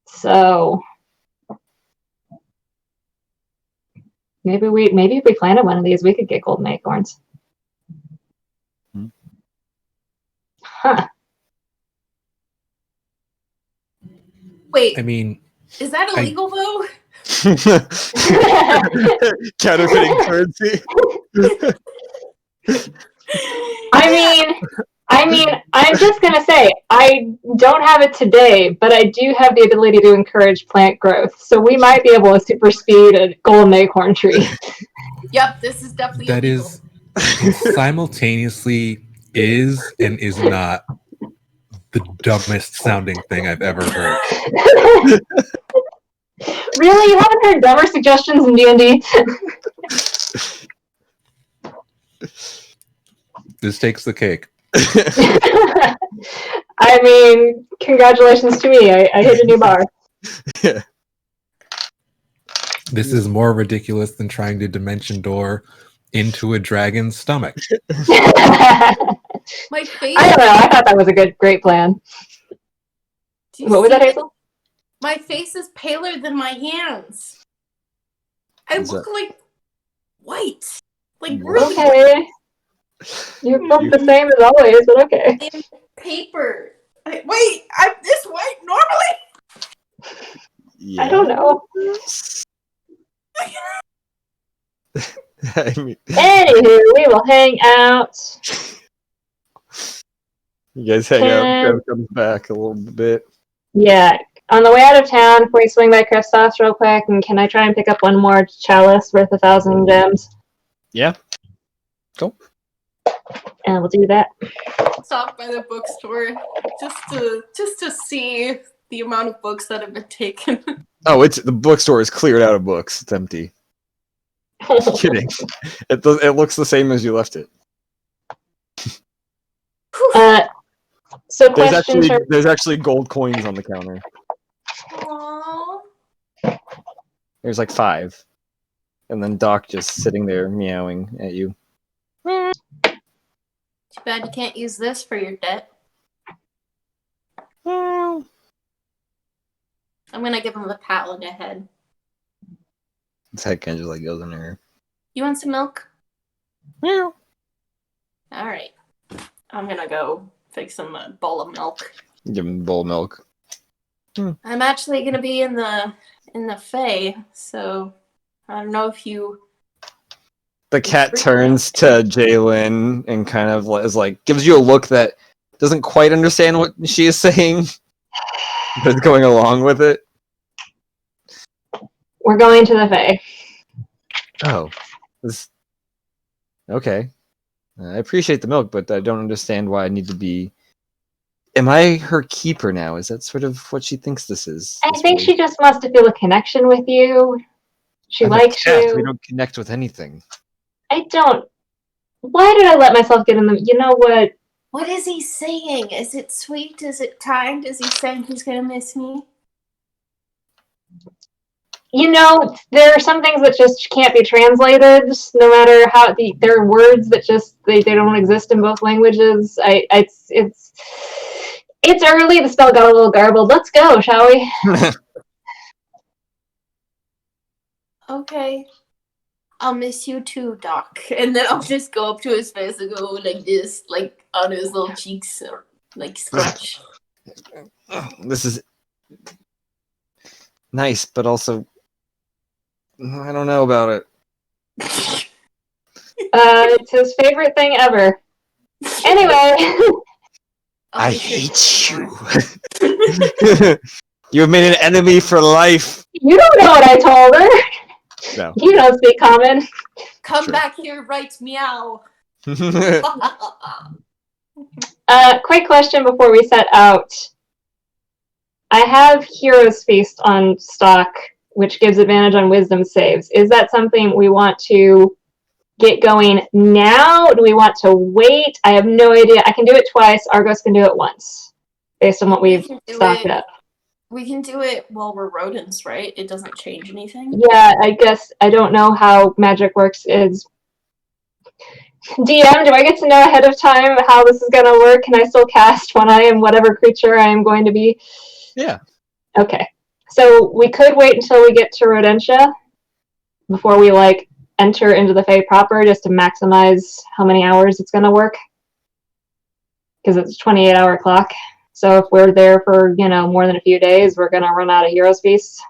So Maybe if we planted one of these, we could get golden acorns. Huh. Wait, I mean, is that illegal though? Counterfeiting currency. I mean, I'm just gonna say I don't have it today, but I do have the ability to encourage plant growth. So we might be able to super speed a golden acorn tree. Yep, this is definitely that illegal. is simultaneously is and is not the dumbest sounding thing I've ever heard. Really, you haven't heard dumber suggestions in D&D? This takes the cake. I mean, congratulations to me. I hit a new bar. Yeah. This is more ridiculous than trying to dimension door into a dragon's stomach. My face. I don't know. I thought that was a great plan. Do you What was see that, Hazel? My face is paler than my hands. I Is look that- like white. Like Yeah. really Okay. You look the same as always, but okay. thin paper. Wait, I'm this white normally? Yeah. I don't know. I mean, Anywho, we will hang out. you guys hang out. Trev comes back a little bit. Yeah. On the way out of town, can we swing by Christos real quick? And can I try and pick up one more chalice worth 1,000 gems? Yeah. Cool. And we'll do that. Stop by the bookstore just to see the amount of books that have been taken. Oh, the bookstore is cleared out of books. It's empty. Kidding. It looks the same as you left it. So There's there's actually gold coins on the counter. Aww. There's like 5. And then Doc just sitting there meowing at you. Too bad you can't use this for your debt. Well, I'm gonna give him a pat on the head. his head kind of just like goes in there. You want some milk? Meow. Alright. I'm gonna go fix him a bowl of milk. Give him a bowl of milk. I'm actually gonna be in the Fae, so I don't know if you. The cat turns to Jalen and kind of is like gives you a look that doesn't quite understand what she is saying, but is going along with it. we're going to the Fae. Oh, okay. I appreciate the milk, but I don't understand why I need to be. Am I her keeper now? Is that sort of what she thinks this is? I think she just wants to feel a connection with you. She I'm a likes cat. you. We don't connect with anything. I don't. Why did I let myself get in the? You know what? What is he saying? Is it sweet? Is it kind? Is he saying he's gonna miss me? You know, there are some things that just can't be translated, no matter how there are words that just they don't exist in both languages. It's early. The spell got a little garbled. Let's go, shall we? Okay. I'll miss you too, Doc. And then I'll just go up to his face and go like this, like on his little cheeks, or like scratch. This is nice, but also I don't know about it. It's his favorite thing ever. Anyway. I hate you. You have made an enemy for life. You don't know what I told her. No. You don't speak common. Come Sure. back here, right meow. Quick question before we set out. I have Hero's Feast on stock, which gives advantage on wisdom saves. Is that something we want to get going now? Do we want to wait? I have no idea. I can do it twice. Argos can do it once, based on what we've stocked up. We can do it while we're rodents, right? It doesn't change anything. Yeah, I guess I don't know how magic works. Is DM, do I get to know ahead of time how this is going to work? Can I still cast when I am whatever creature I am going to be? Yeah. Okay. So we could wait until we get to Rodentia before we, like, enter into the Fae proper just to maximize how many hours it's going to work. Because it's a 28-hour clock. So if we're there for, more than a few days, we're going to run out of Heroes Feasts.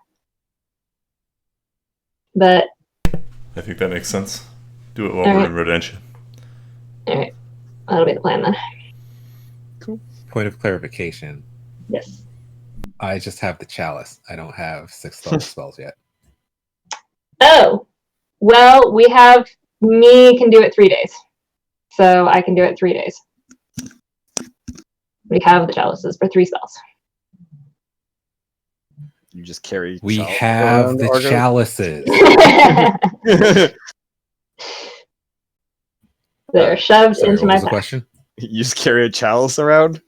But I think that makes sense. Do it while All we're right. in Rodentia. alright, that'll be the plan then. Point of clarification. Yes. I just have the chalice. I don't have 6th level spells yet. Oh, well, we have, me can do it 3 days. So I can do it 3 days. We have the chalices for 3 spells. You just carry. We chalice have around, the Argo? chalices. They're shoved Sorry, into what my was the pack. question? You just carry a chalice around.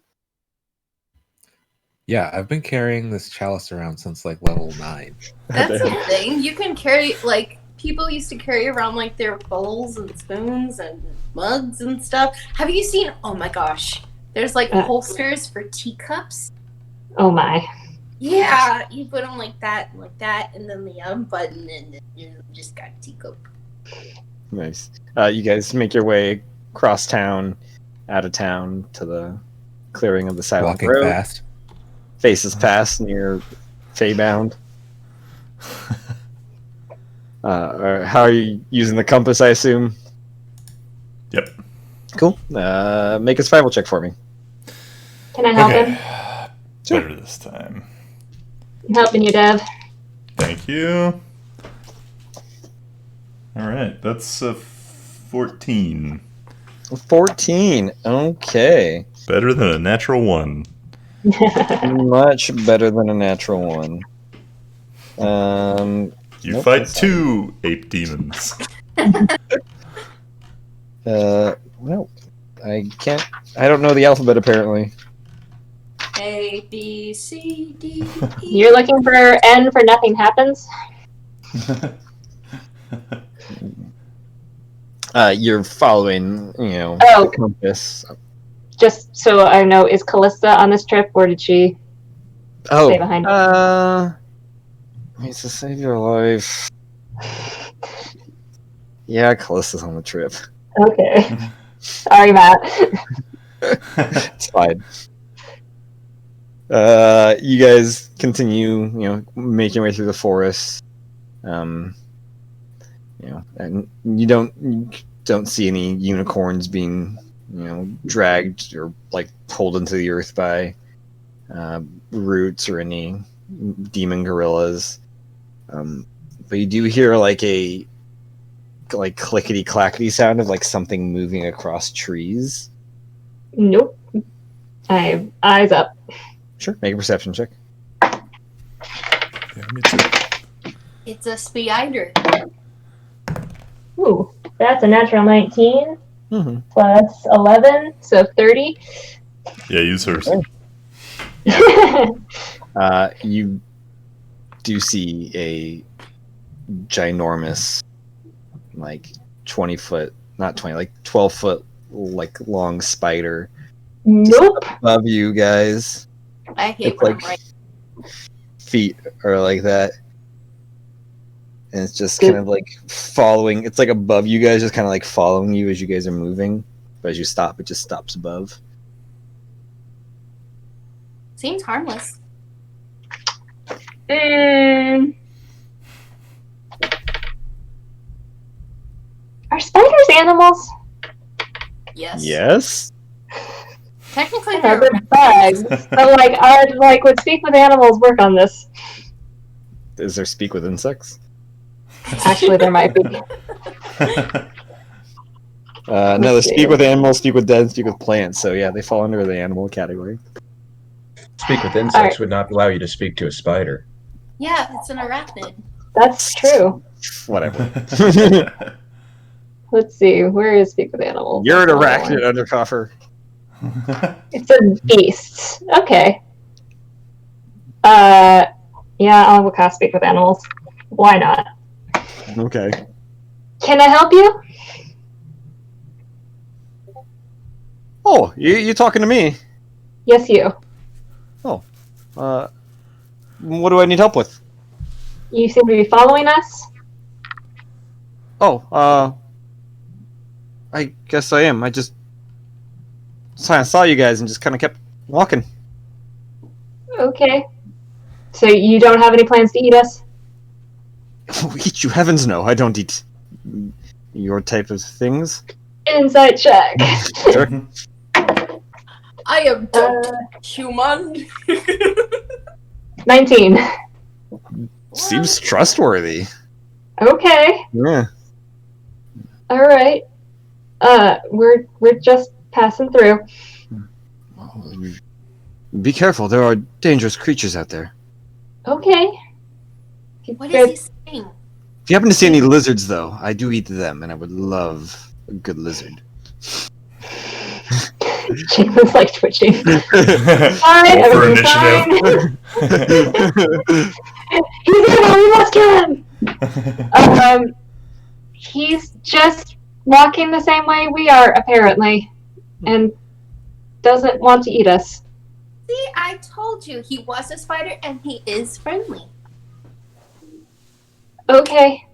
Yeah, I've been carrying this chalice around since like level 9. That's a thing. You can carry, like, people used to carry around, like, their bowls and spoons and mugs and stuff. Have you seen, oh my gosh, there's, like, holsters for teacups? Oh my. Yeah, you put them like that, and then the button, and then you just got a teacup. Nice. You guys make your way across town, out of town, to the clearing of the Silent Walking Road. fast. Faces past near Feybound. How are you using the compass, I assume? Yep. Cool. Make a survival check for me. Can I help him? Better this time. I'm helping you, Dev. Thank you. All right, that's a 14. 14. Okay. Better than a natural 1. Much better than a natural one. You Nope, fight that's 2 ape demons. Well, I can't. I don't know the alphabet apparently. A, B, C, D, E. You're looking for N for nothing happens? You're following, Oh. the compass. Just so I know, is Callista on this trip, or did she stay behind? Needs to save your life. Yeah, Callista's on the trip. Okay. Sorry, Matt. It's fine. You guys continue, making your way through the forest. And you don't see any unicorns being, dragged or like pulled into the earth by roots or any demon gorillas. But you do hear like a clickety clackety sound of like something moving across trees. Nope. I have eyes up. Sure, make a perception check. Yeah, me too. It's a spider. Ooh, that's a natural 19 Mm-hmm. plus 11, so 30. Yeah, use hers. You do see a ginormous, like 20-foot, not 20, like 12-foot, like long spider Nope. above you guys. I hate It's when like I'm right. feet or like that, and it's just kind of like following. It's like above you guys, just kind of like following you as you guys are moving. But as you stop, it just stops above. Seems harmless. Are spiders animals? Yes. Yes. Technically, They're they're bugs. So would speak with animals work on this? Is there speak with insects? Actually, there might be. No, the speak with animals, speak with dead, speak with plants. So yeah, they fall under the animal category. Speak with insects Alright. would not allow you to speak to a spider. yeah, it's an arachnid. That's true. Whatever. Let's see. Where is speak with animals? You're an arachnid, Undercoffer. It's a beast. Okay. Yeah, I'll cast speak with animals. Why not? Okay. Can I help you? Oh, you talking to me? Yes, you. What do I need help with? You seem to be following us. Oh, I guess I am. I just saw you guys and just kind of kept walking. Okay. So you don't have any plans to eat us? Oh, eat you heavens no! I don't eat your type of things. Insight check. Sure. I am don't human. 19. Seems trustworthy. Okay. Yeah. All right. We're just passing through. Be careful. There are dangerous creatures out there. Okay. What is he saying? If you happen to see any lizards, though, I do eat them, and I would love a good lizard. Jalen's like twitching. Fine, Roll for everything's initiative. fine. He's evil. We must kill him. He's just walking the same way we are, apparently, and doesn't want to eat us. See, I told you he was a spider and he is friendly. Okay.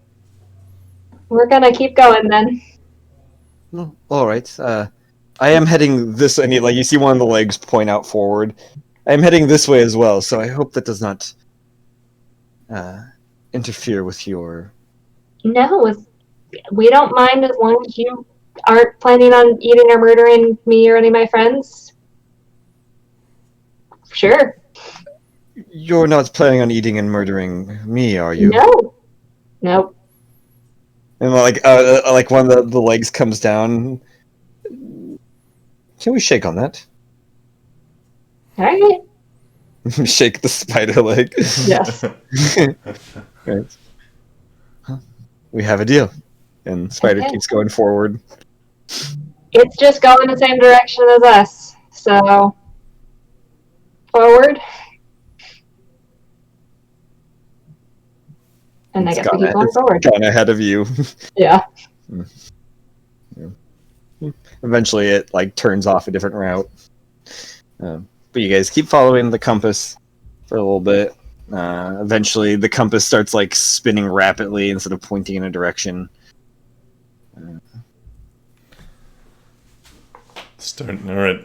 We're gonna keep going then. No, all right. I am heading this. And you see one of the legs point out forward. I am heading this way as well, so I hope that does not interfere with your. No, we don't mind as long as you aren't planning on eating or murdering me or any of my friends. Sure. You're not planning on eating and murdering me, are you? No. Nope. And like one of the legs comes down. Can we shake on that? All right. Shake the spider leg. Yes. Right. Huh. We have a deal. And spider Okay. keeps going forward. It's just going the same direction as us. So, forward. And I It's guess we keep going forward. Gone ahead of you. Yeah. Eventually, it turns off a different route. But you guys keep following the compass for a little bit. Eventually, the compass starts spinning rapidly instead of pointing in a direction. All right.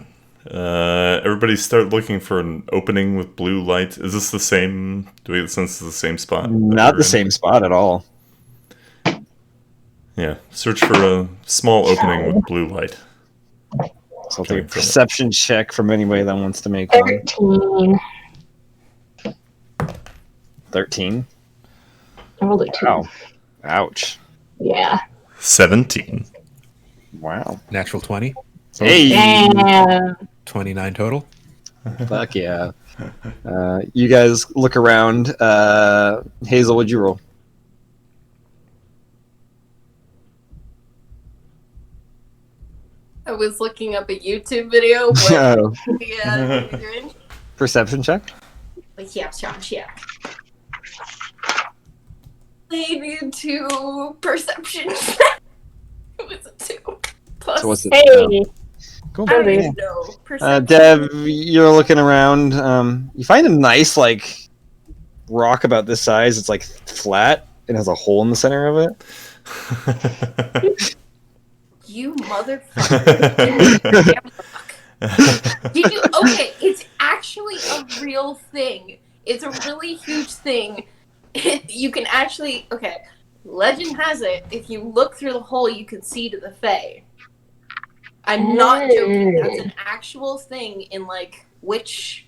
Everybody start looking for an opening with blue light. Is this the same? Do we get the sense it's the same spot? Not the same spot at all. Yeah. Search for a small opening with blue light. So I'll take a perception check from anybody that wants to make one. 13. 13? I rolled a 2. Wow. Ouch. Yeah. 17. Wow. Natural 20. Hey! Damn. 29 total. Fuck yeah. You guys look around. Hazel, what'd you roll? I was looking up a YouTube video. Oh. Yeah, you're doing? Perception check? Yeah. They need 2 perception check. It was a 2. Plus, So what's it? Hey. Cool. I don't Hey. even know. Perception. Deb, you're looking around. You find a nice rock about this size. It's flat. It has a hole in the center of it. You motherfucker. Did you? Okay, it's actually a real thing. It's a really huge thing. You can actually. Okay, legend has it, if you look through the hole, you can see to the Fae. I'm not joking. That's an actual thing in witch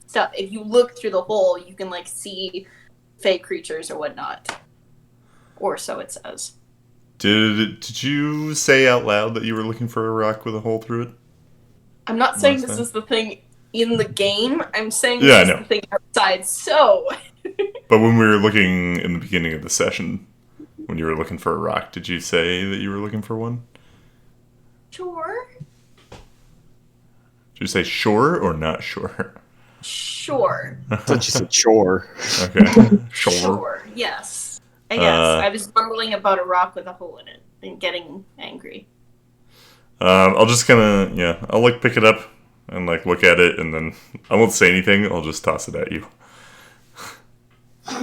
stuff. If you look through the hole, you can see Fae creatures or whatnot. Or so it says. Did you say out loud that you were looking for a rock with a hole through it? I'm not saying Last this time? is the thing in the game. I'm saying Yeah, I this is know. the thing outside. So, But when we were looking in the beginning of the session, when you were looking for a rock, did you say that you were looking for one? sure. Did you say sure or not sure? Sure. I thought you said chore. Okay. Sure. Sure. Yes. I guess. I was mumbling about a rock with a hole in it and getting angry. I'll just I'll pick it up and look at it, and then I won't say anything. I'll just toss it at you. Do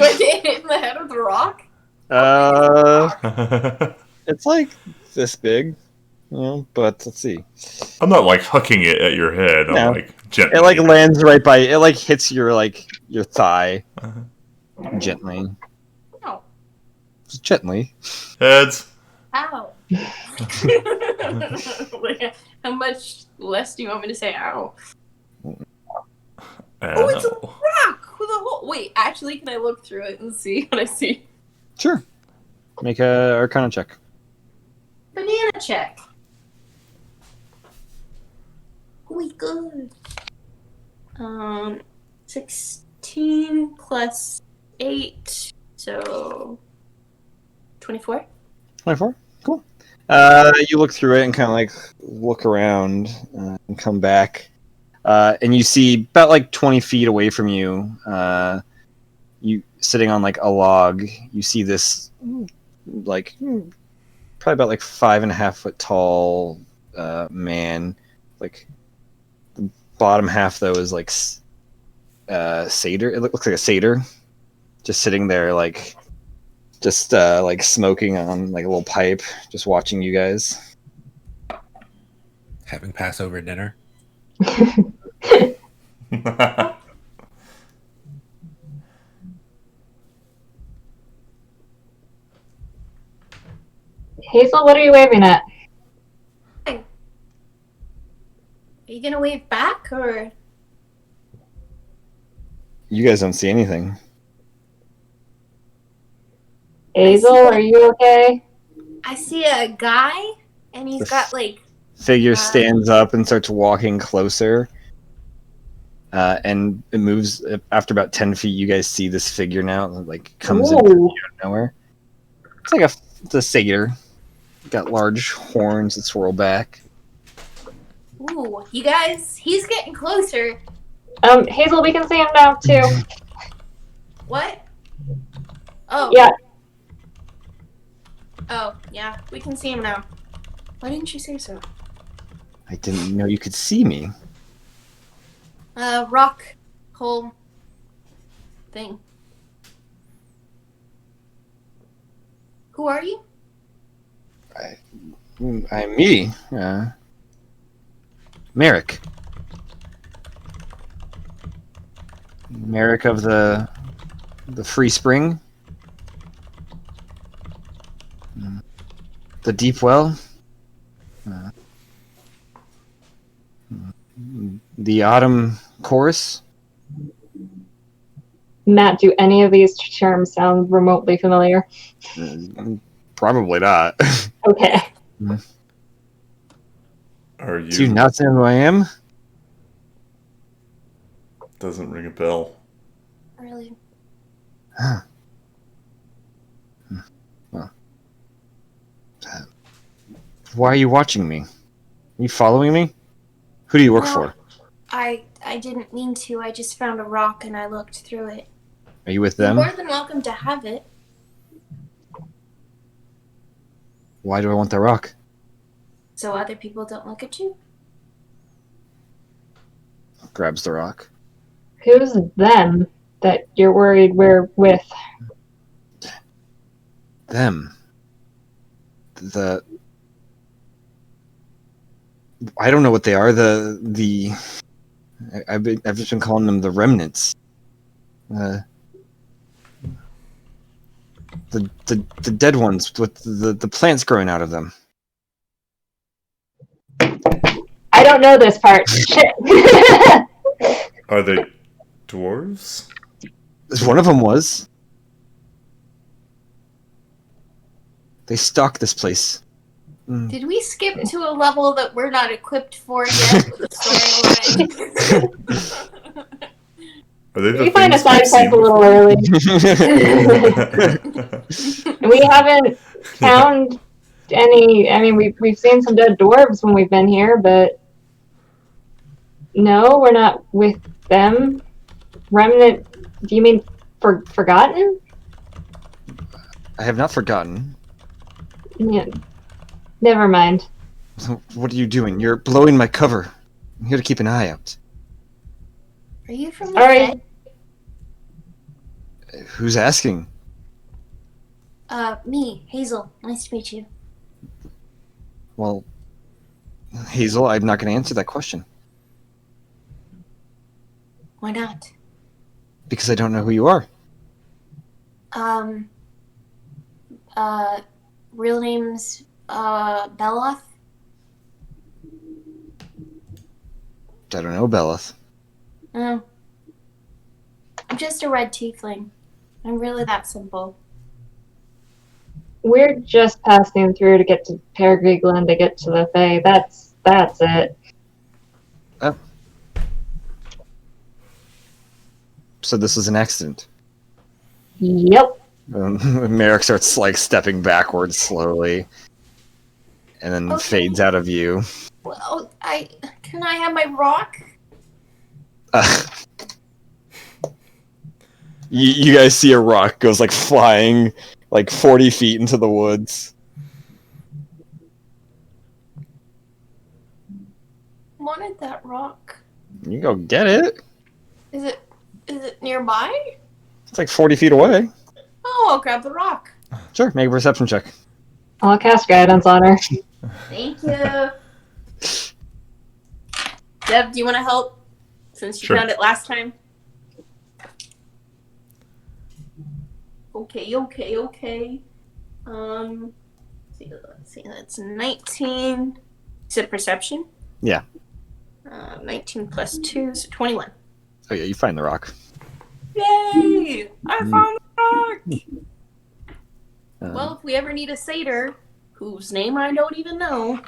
I get hit in the head with a rock? It's like this big, but let's see. I'm not like hucking it at your head. I'm No. like gently. It like lands right by it, like hits your your thigh gently. Ow. Just gently. Heads. Ow. Like, how much less do you want me to say ow? Oh, it's a rock with a hole. Wait, actually, can I look through it and see what I see? Sure. Make a Arcana check. Banana check. We good. 16 plus 8, so 24. 24. Cool. You look through it and kind of like look around and come back, and you see about like 20 feet away from you. You sitting on like a log. You see this like probably about like 5.5 foot tall man. Like the bottom half though is like satyr. It looks like a satyr, just sitting there like. Just like smoking on like a little pipe, just watching you guys. Having Passover dinner. Hazel, what are you waving at? Are you gonna wave back, or? You guys don't see anything. Hazel, are you okay? I see a guy, and he's got like... Figure stands up and starts walking closer. And it moves after about 10 feet. You guys see this figure now, like comes in out of nowhere. It's like it's a satyr. Got large horns that swirl back. Ooh, you guys, he's getting closer. Hazel, we can see him now too. What? Oh. Yeah. Oh, yeah, we can see him now. Why didn't you say so? I didn't know you could see me. Rock hole thing. Who are you? I'm me. Merrick. Merrick of the Free Spring. The Deep Well. The Autumn Chorus. Matt, do any of these terms sound remotely familiar? Probably not. Okay. Are you? Do you not know who I am? Doesn't ring a bell. Really? Huh. Well, why are you watching me? Are you following me? Who do you work for? I didn't mean to. I just found a rock and I looked through it. Are you with You're them? more than welcome to have it. Why do I want the rock? So other people don't look at you? Grabs the rock. Who's them that you're worried we're with? Them. I don't know what they are. I've just been calling them the remnants. The dead ones with the plants growing out of them. I don't know this part. Shit. Are they dwarves? One of them was. They stalk this place. Did we skip to a level that we're not equipped for yet with the storyline? Are they the We find a things we've side quest seen a little before? early. We haven't found any. I mean, we've seen some dead dwarves when we've been here, but no, we're not with them. Remnant? Do you mean forgotten? I have not forgotten. Yeah. Never mind. What are you doing? You're blowing my cover. I'm here to keep an eye out. Are you from the All right. Fae? Who's asking? Me, Hazel. Nice to meet you. Well, Hazel, I'm not going to answer that question Why not? because I don't know who you are. Um, real name's, Beloth? I don't know, Belith. Oh. I'm just a red tiefling. I'm really that simple. We're just passing through to get to Peregrine Glen to get to the Fae. That's it. So this is an accident. Yep. Merrick starts like stepping backwards slowly, and then Okay. fades out of view. Well, can I have my rock? You guys see a rock goes like flying like 40 feet into the woods. Wanted that rock. You go get it. Is it nearby? It's like 40 feet away. Oh, I'll grab the rock. Sure, make a perception check. I'll cast guidance on her. Thank you. Deb, do you want to help? Since you Sure. found it last time. Okay. Let's see, that's 19. You said perception? Yeah. 19 plus 2, so 21. Oh yeah, you find the rock. Yay! I found the rock! Well, Um, if we ever need a satyr, whose name I don't even know.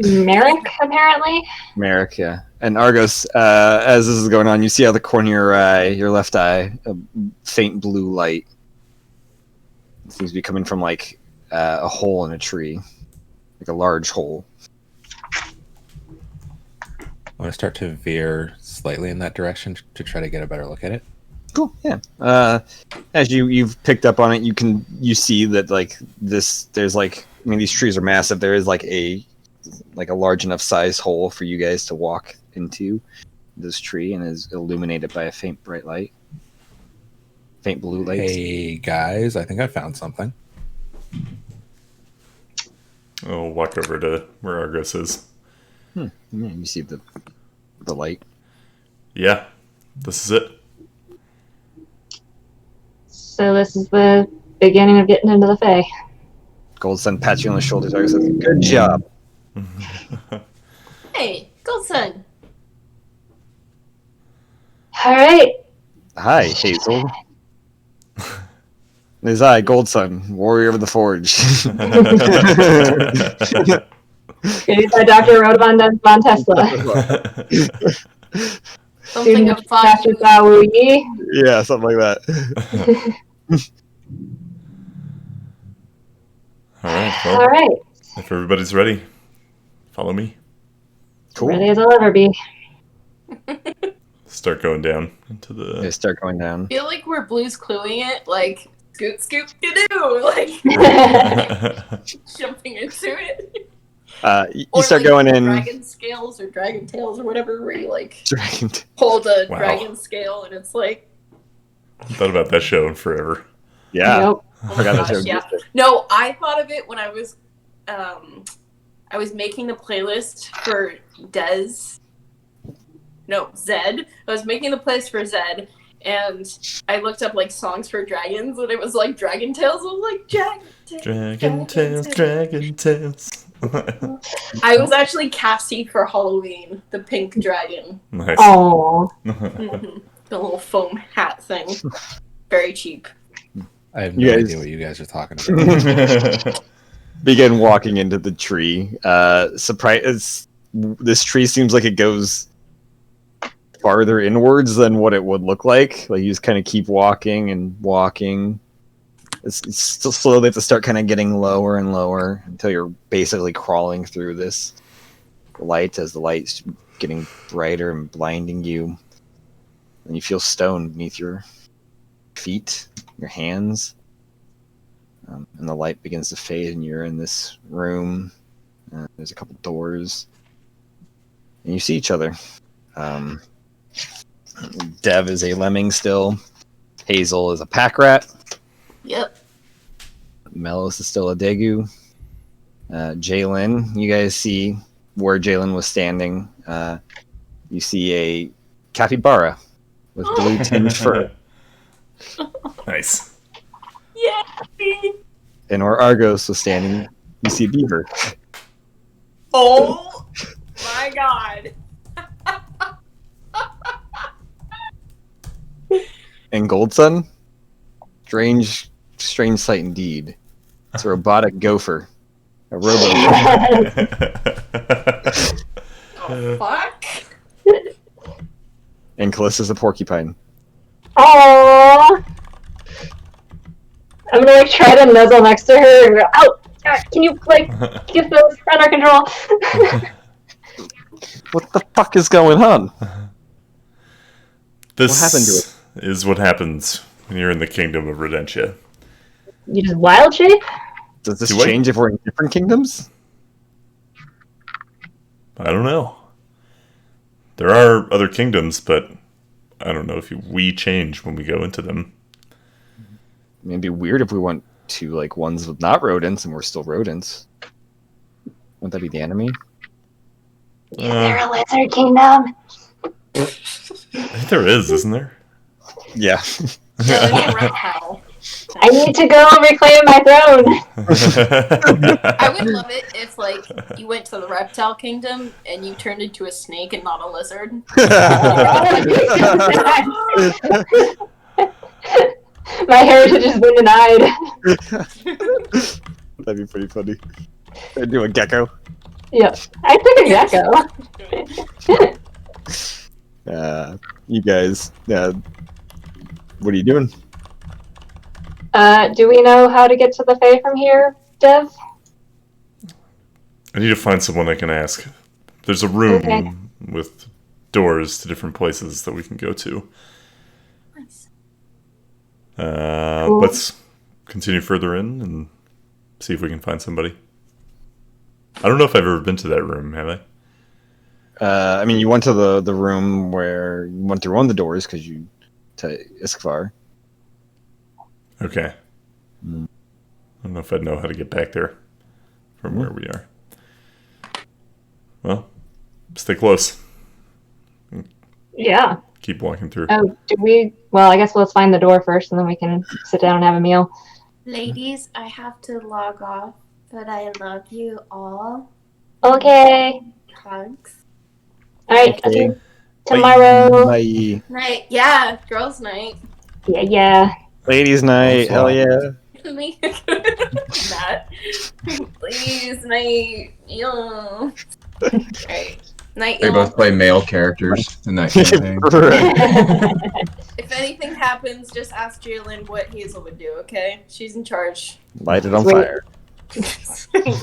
Merrick, apparently. Merrick, yeah. And Argos, as this is going on, you see out the corner of your eye, your left eye, a faint blue light. It seems to be coming from like a hole in a tree, like a large hole. I want to start to veer slightly in that direction to try to get a better look at it. Cool. Yeah. As you've picked up on it, you see that like there's like, I mean, these trees are massive. There is like a large enough size hole for you guys to walk into this tree, and is illuminated by a faint bright light, faint blue light. Hey guys, I think I found something. I'll walk over to where Argos is. Yeah, you see the light. Yeah, this is it. So this is the beginning of getting into the Fae. Goldsun pats you on the shoulder. Argos says, "Good job." Hey, Goldson. All right. Hi, Hazel. It is I, Goldsun, warrior of the forge. Created by Dr. Rhoda von Tesla. Something Student of of Master 5. Bao Wu Yi. Yeah, something like that. All right. Well, All right. if everybody's ready, follow me. Cool. Ready as I'll ever be. Start going down into They the. start going down. I feel like we're Blues Cluing it, like scoot, scoot, doo, like jumping into it. You Or start like going in. dragon scales or dragon tails or whatever, where you like Dragon. hold a Wow. dragon scale and it's like, Thought about that show in forever. Yeah. Nope. oh my Forgot that gosh, show yeah. existed. No, I thought of it when I was making the playlist for Zed. I was making the playlist for Zed, and I looked up like songs for dragons, and it was like Dragon Tales. I was like, Dragon Tales. I was actually Cassie for Halloween, the pink dragon. Nice. Oh. Mhm. The little foam hat thing. Very cheap. I have You no guys- idea what you guys are talking about. Begin walking into the tree. Surprise! This tree seems like it goes farther inwards than what it would look like. Like you just kind of keep walking and walking. It's still slowly have to start kind of getting lower and lower until you're basically crawling through this light as the light's getting brighter and blinding you. And you feel stone beneath your feet, your hands. And the light begins to fade, and you're in this room. There's a couple doors, and you see each other. Dev is a lemming still. Hazel is a pack rat. Yep. Melos is still a Daegu. Jalen, you guys see where Jalen was standing. You see a capybara with blue tinged fur. Nice. Yay! And where Argos was standing, you see a beaver. Oh my god. And Goldsun, strange sight indeed. It's a robotic gopher. A robo. Oh, fuck. And Callista's a porcupine. Aww. I'm gonna like try to nuzzle next to her and go, "Ow! Can you like get those under control?" What the fuck is going on? This What happened to it? is what happens when you're in the kingdom of Rodentia. You just wild shape? Does this Do I? change if we're in different kingdoms? I don't know. There are other kingdoms, but I don't know if we change when we go into them. It'd be weird if we went to like ones with not rodents and we're still rodents. Wouldn't that be the enemy? Is there a lizard kingdom? I think there is, isn't there? Yeah. Yeah, there's a reptile. I need to go reclaim my throne. I would love it if, like, you went to the reptile kingdom and you turned into a snake and not a lizard. My heritage has been denied. That'd be pretty funny. I'd do a gecko. Yep. I took a gecko. You guys, what are you doing? Do we know how to get to the Fae from here, Dev? I need to find someone I can ask. There's a room Okay. with doors to different places that we can go to. Nice. Cool. Let's continue further in and see if we can find somebody. I don't know if I've ever been to that room, have I? I mean, you went to the room where you went through one of the doors because you to Iskvar. Okay. I don't know if I'd know how to get back there from where we are. Well, stay close. Yeah. Keep walking through. Oh, do we? Well, I guess let's find the door first, and then we can sit down and have a meal. Ladies, I have to log off, but I love you all. Okay. Hugs. All right. Okay. See you tomorrow. Bye. Night. Yeah, girls' night. Yeah, yeah. Ladies' night. Hell yeah. Me. Matt. Please, night. Yeah. Right. Night, They y'all. both play male characters in that campaign. If anything happens, just ask Jalen what Hazel would do, okay? She's in charge. Light it on Sweet. fire.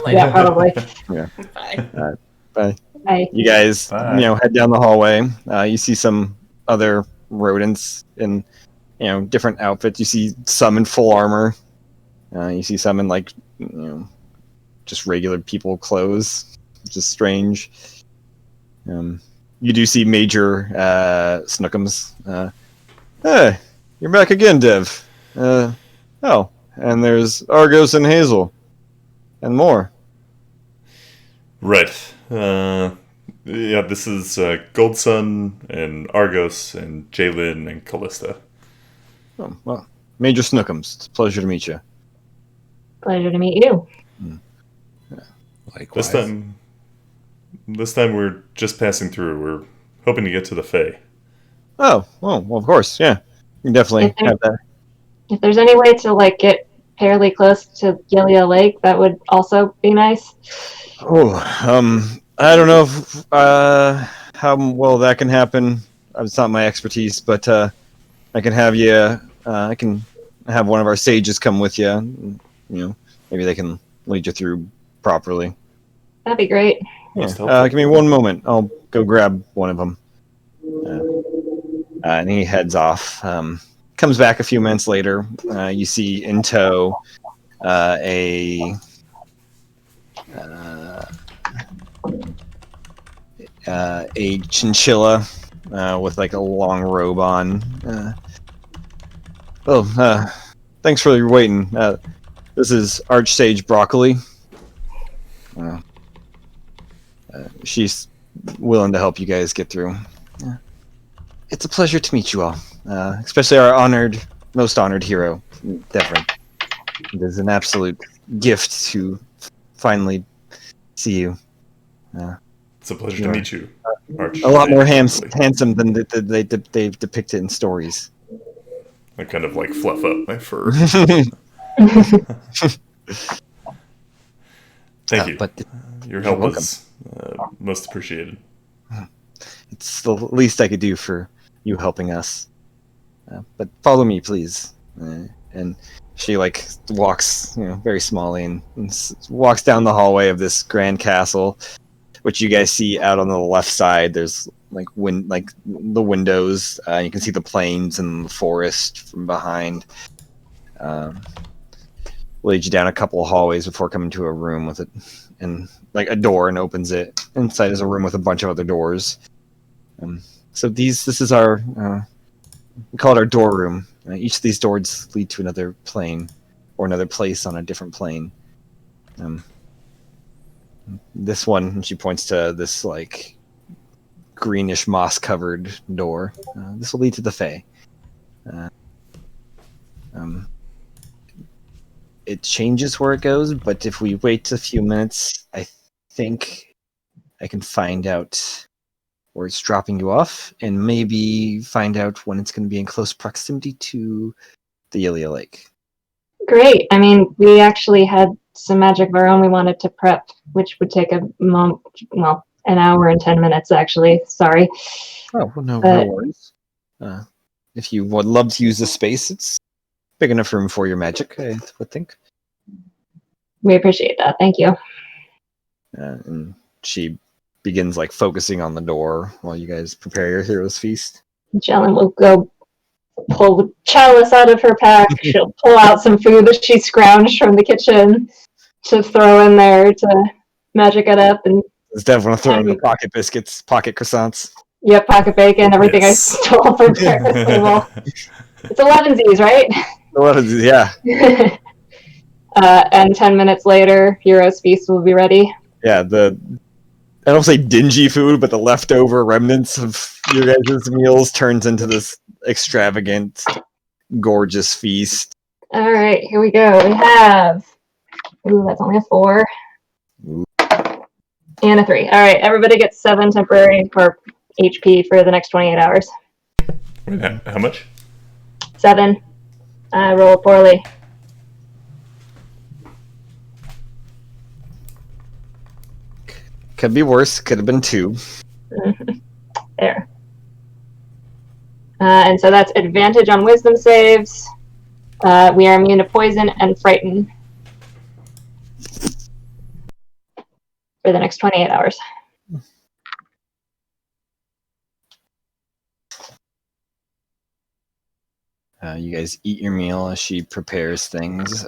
Yeah, probably. Bye. Bye. Bye. You guys, Bye. head down the hallway. You see some other rodents in, different outfits. You see some in full armor. You see some in just regular people clothes, which is strange. You do see Major Snookums. Hey, you're back again, Dev. Oh, and there's Argos and Hazel, and more. Right. Yeah, this is Goldsun and Argos and Jalen and Callista. Oh, well, Major Snookums. It's a pleasure to meet you. Pleasure to meet you. Likewise. This time we're just passing through. We're hoping to get to the Fae. Oh, well, of course, yeah. You can definitely If there- have that. If there's any way to get fairly close to Gilead Lake, that would also be nice. Oh, I don't know if, how well that can happen. It's not my expertise, but I can have you. I can have one of our sages come with you. And, maybe they can lead you through properly. That'd be great. Most Yeah. helpful. Give me one moment. I'll go grab one of them. And he heads off. Comes back a few minutes later. You see in tow a chinchilla with like a long robe on. Thanks for waiting. This is Archsage Broccoli. She's willing to help you guys get through. It's a pleasure to meet you all, especially our most honored hero, Devrin. It is an absolute gift to finally see you. It's a pleasure to meet you, Arch. A lot more handsome than they've depicted in stories. I kind of like fluff up my fur. Thank you. But your help was most appreciated. It's the least I could do for you helping us. But follow me, please. And she like walks, very smallly, and walks down the hallway of this grand castle, which you guys see out on the left side. There's like the windows. You can see the plains and the forest from behind. Leads you down a couple of hallways before coming to a room with it, and like a door, and opens it. Inside is a room with a bunch of other doors. So this is our we call it our door room. Each of these doors lead to another plane or another place on a different plane. This one, and she points to this like greenish moss covered door. This will lead to the Fae. It changes where it goes, but if we wait a few minutes, I think I can find out where it's dropping you off, and maybe find out when it's going to be in close proximity to the Ilia Lake. Great. I mean, we actually had some magic of our own we wanted to prep, which would take an hour and 10 minutes, actually. Sorry. Oh, well, no worries. If you would love to use the space, it's big enough room for your magic, I would think. We appreciate that. Thank you. And she begins like focusing on the door while you guys prepare your hero's feast. Jelen will go pull the chalice out of her pack. She'll pull out some food that she scrounged from the kitchen to throw in there to magic it up. And it's definitely throwing the pocket biscuits, pocket croissants. Yep, pocket bacon, everything I stole from breakfast table. It's 11Z's, right? 11Z's, yeah. And 10 minutes later, Hero's Feast will be ready. Yeah, I don't say dingy food, but the leftover remnants of your guys' meals turns into this extravagant, gorgeous feast. All right, here we go. We have... Ooh, that's only a 4. Ooh. And a 3. All right, everybody gets 7 temporary or HP for the next 28 hours. Wait, how much? 7. I rolled poorly. Could be worse. Could have been 2. There. And so that's advantage on wisdom saves. We are immune to poison and frighten for the next 28 hours. You guys eat your meal as she prepares things.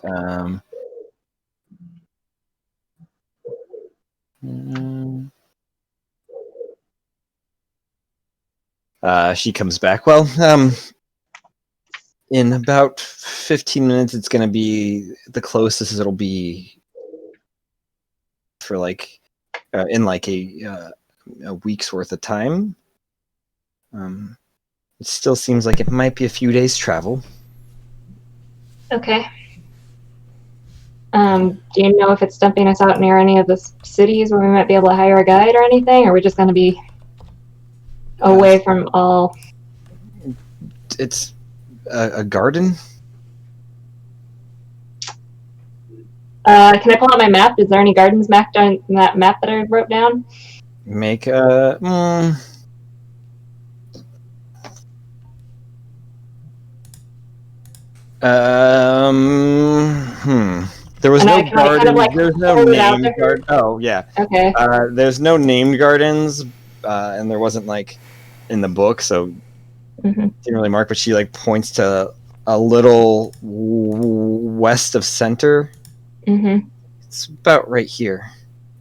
She comes back. Well, in about 15 minutes, it's going to be the closest it'll be for like in like a week's worth of time. It still seems like it might be a few days' travel. Okay. Do you know if it's dumping us out near any of the cities where we might be able to hire a guide or anything? Or are we just going to be away from all? It's a garden. Can I pull out my map? Is there any gardens mapped on that map that I wrote down? Make a... There was no garden. There's no named garden. Oh, yeah. Okay. There's no named gardens, and there wasn't like in the book, so didn't really mark. But she like points to a little west of center. It's about right here.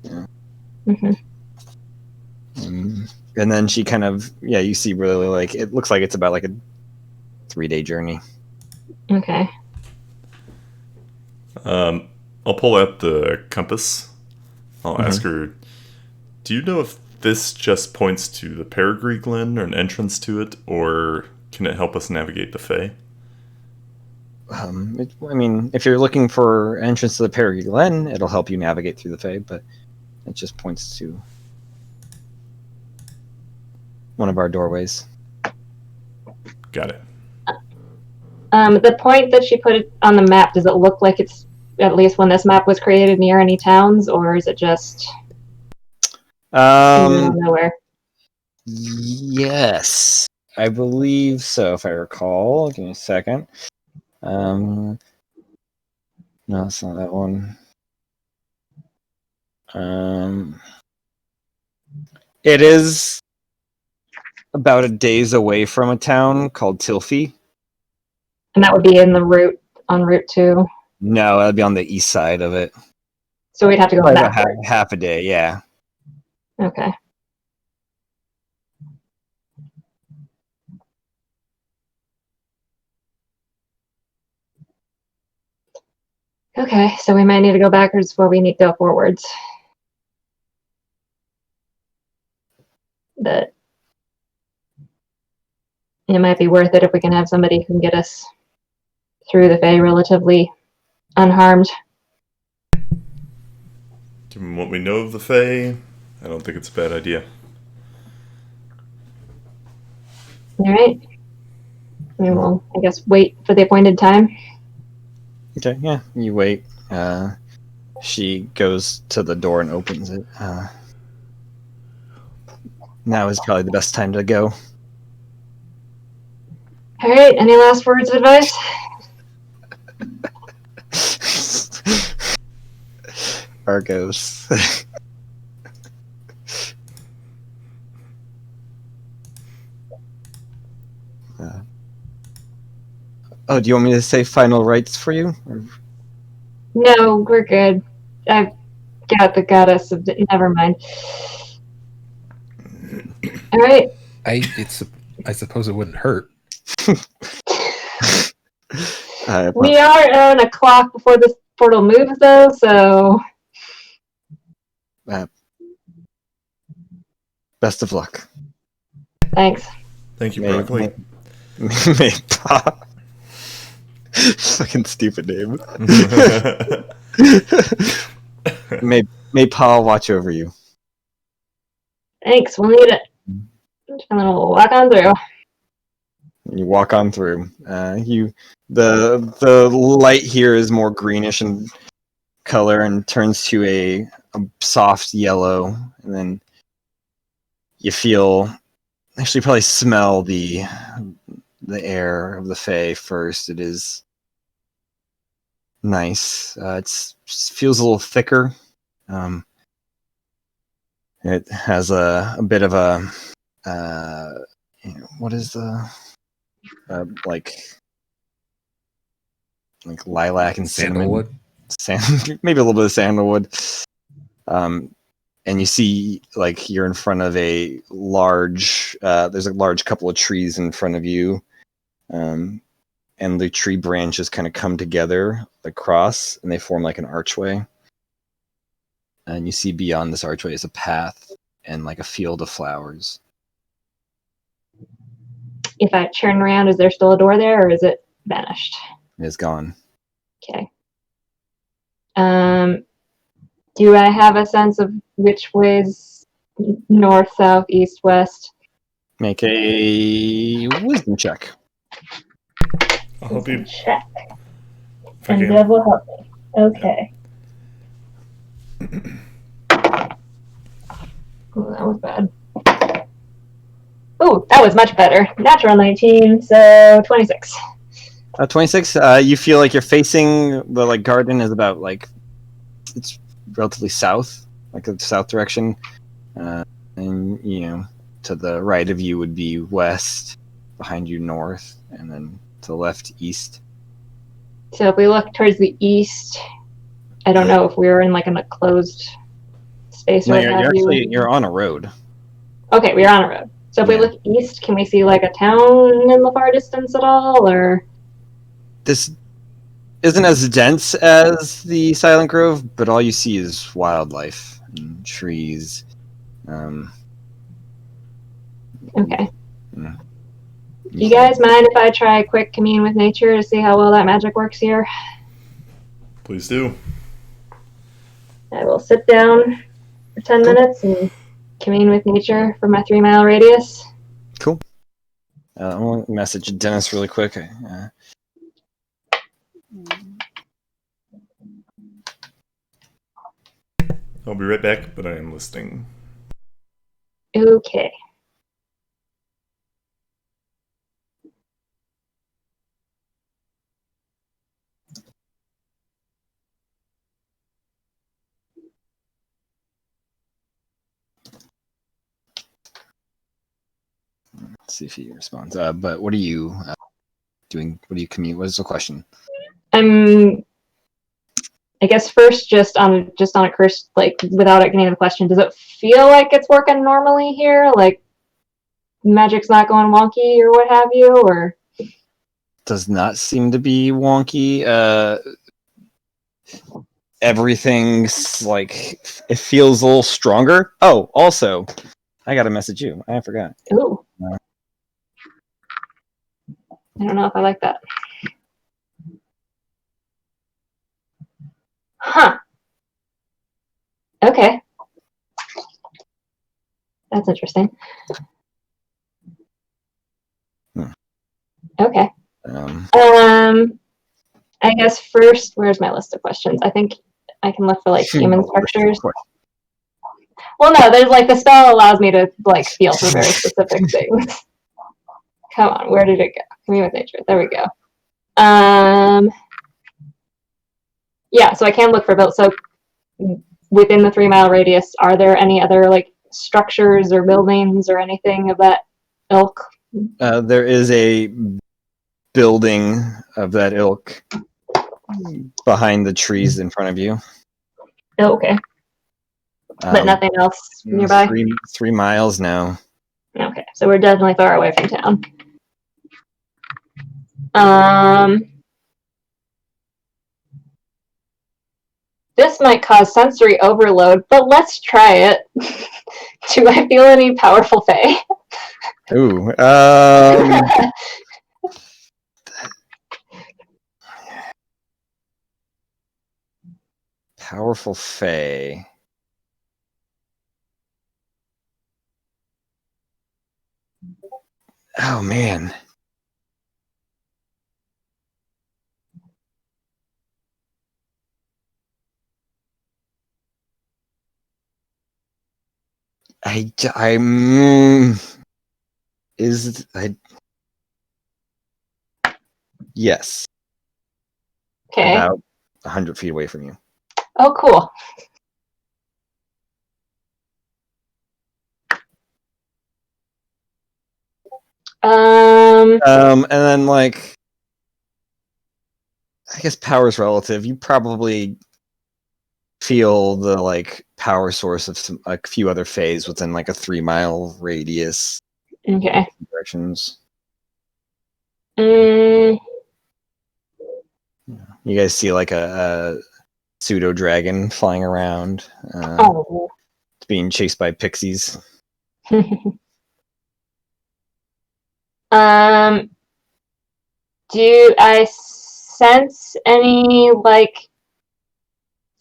Yeah. And then she kind of, you see really like, it looks like it's about like a 3-day journey. Okay. I'll pull out the compass. I'll ask her, do you know if this just points to the Peregrine Glen or an entrance to it, or can it help us navigate the Fae? If you're looking for entrance to the Peregrine Glen, it'll help you navigate through the Fae, but it just points to one of our doorways. Got it. The point that she put it on the map, does it look like it's, at least when this map was created, near any towns, or is it just in the middle of nowhere? Yes, I believe so, if I recall. Give me a second. No, it's not that one. It is about a day's away from a town called Tilfy. And that would be in the route, on Route 2. No, that'd be on the east side of it. So we'd have to go Probably back. about half a day, yeah. Okay. Okay, so we might need to go backwards before we need to go forwards. But it might be worth it if we can have somebody who can get us through the Fae relatively unharmed. Given what we know of the Fae, I don't think it's a bad idea. Alright. We will, I guess, wait for the appointed time. Okay, yeah, you wait. She goes to the door and opens it. Now is probably the best time to go. Alright, any last words of advice? Argos. Do you want me to say final rites for you? No, we're good. I've got the goddess of the... Never mind. Alright. I suppose it wouldn't hurt. We are on a clock before this portal moves, though, so... Best of luck. Thanks. Thank you, Broccoli. May Pa. Fucking stupid name. May Pa watch over you. Thanks, we'll need it. And then we'll walk on through. You walk on through. The light here is more greenish in color and turns to a soft yellow, and then you actually probably smell the air of the Fae first. It is nice. It feels a little thicker. It has a bit of a what is the like lilac and cinnamon. Maybe a little bit of sandalwood. And you see, like, you're in front of a large, there's a large couple of trees in front of you. And the tree branches kind of come together across, and they form like an archway. And you see beyond this archway is a path and like a field of flowers. If I turn around, is there still a door there, or is it vanished? It is gone. Okay. Do I have a sense of which way's north, south, east, west? Make a wisdom check. I'll help you. Check. If I And can. Dev will help me. Okay. Oh, that was bad. Oh, that was much better. Natural 19, so 26. 26. You feel like you're facing the garden is about it's relatively south, like the south direction, and to the right of you would be west, behind you north, and then to the left east. So if we look towards the east, I don't know if we're in a closed space No, right now. you're on a road. Okay, we're on a road. So if we Yeah. look east, can we see like a town in the far distance at all, or? This isn't as dense as the Silent Grove, but all you see is wildlife and trees. Okay. Yeah. Do you guys mind if I try a quick commune with nature to see how well that magic works here? Please do. I will sit down for 10 minutes and commune with nature for my 3-mile radius. Cool. I want to message Dennis really quick. I'll be right back, but I am listening. Okay. Let's see if he responds. But what are you doing? What do you commute? What is the question? I guess first, just on a curse, like without it getting the question, does it feel like it's working normally here? Like magic's not going wonky or what have you, or? Does not seem to be wonky. Everything's like it feels a little stronger. Oh, also, I gotta message you. I forgot. Ooh. I don't know if I like that. Huh. Okay. That's interesting. Okay. I guess first, where's my list of questions? I think I can look for like human structures. Well, no, there's like the spell allows me to like feel for very specific things. Come on, where did it go? Commune with nature. There we go. Yeah, so I can look for built. So within the 3-mile radius, are there any other like structures or buildings or anything of that ilk? There is a building of that ilk behind the trees in front of you. Oh, okay. But nothing else nearby? 3 miles now. Okay, so we're definitely far away from town. This might cause sensory overload, but let's try it. Do I feel any powerful fae? Ooh. Powerful fae. Oh man. Yes. Okay. About 100 feet away from you. Oh, cool. And then like, I guess power is relative. You probably feel the like power source of some, a few other phase within like a 3-mile radius. Okay. Directions. Mm. You guys see like a pseudo dragon flying around. It's being chased by pixies. Do I sense any like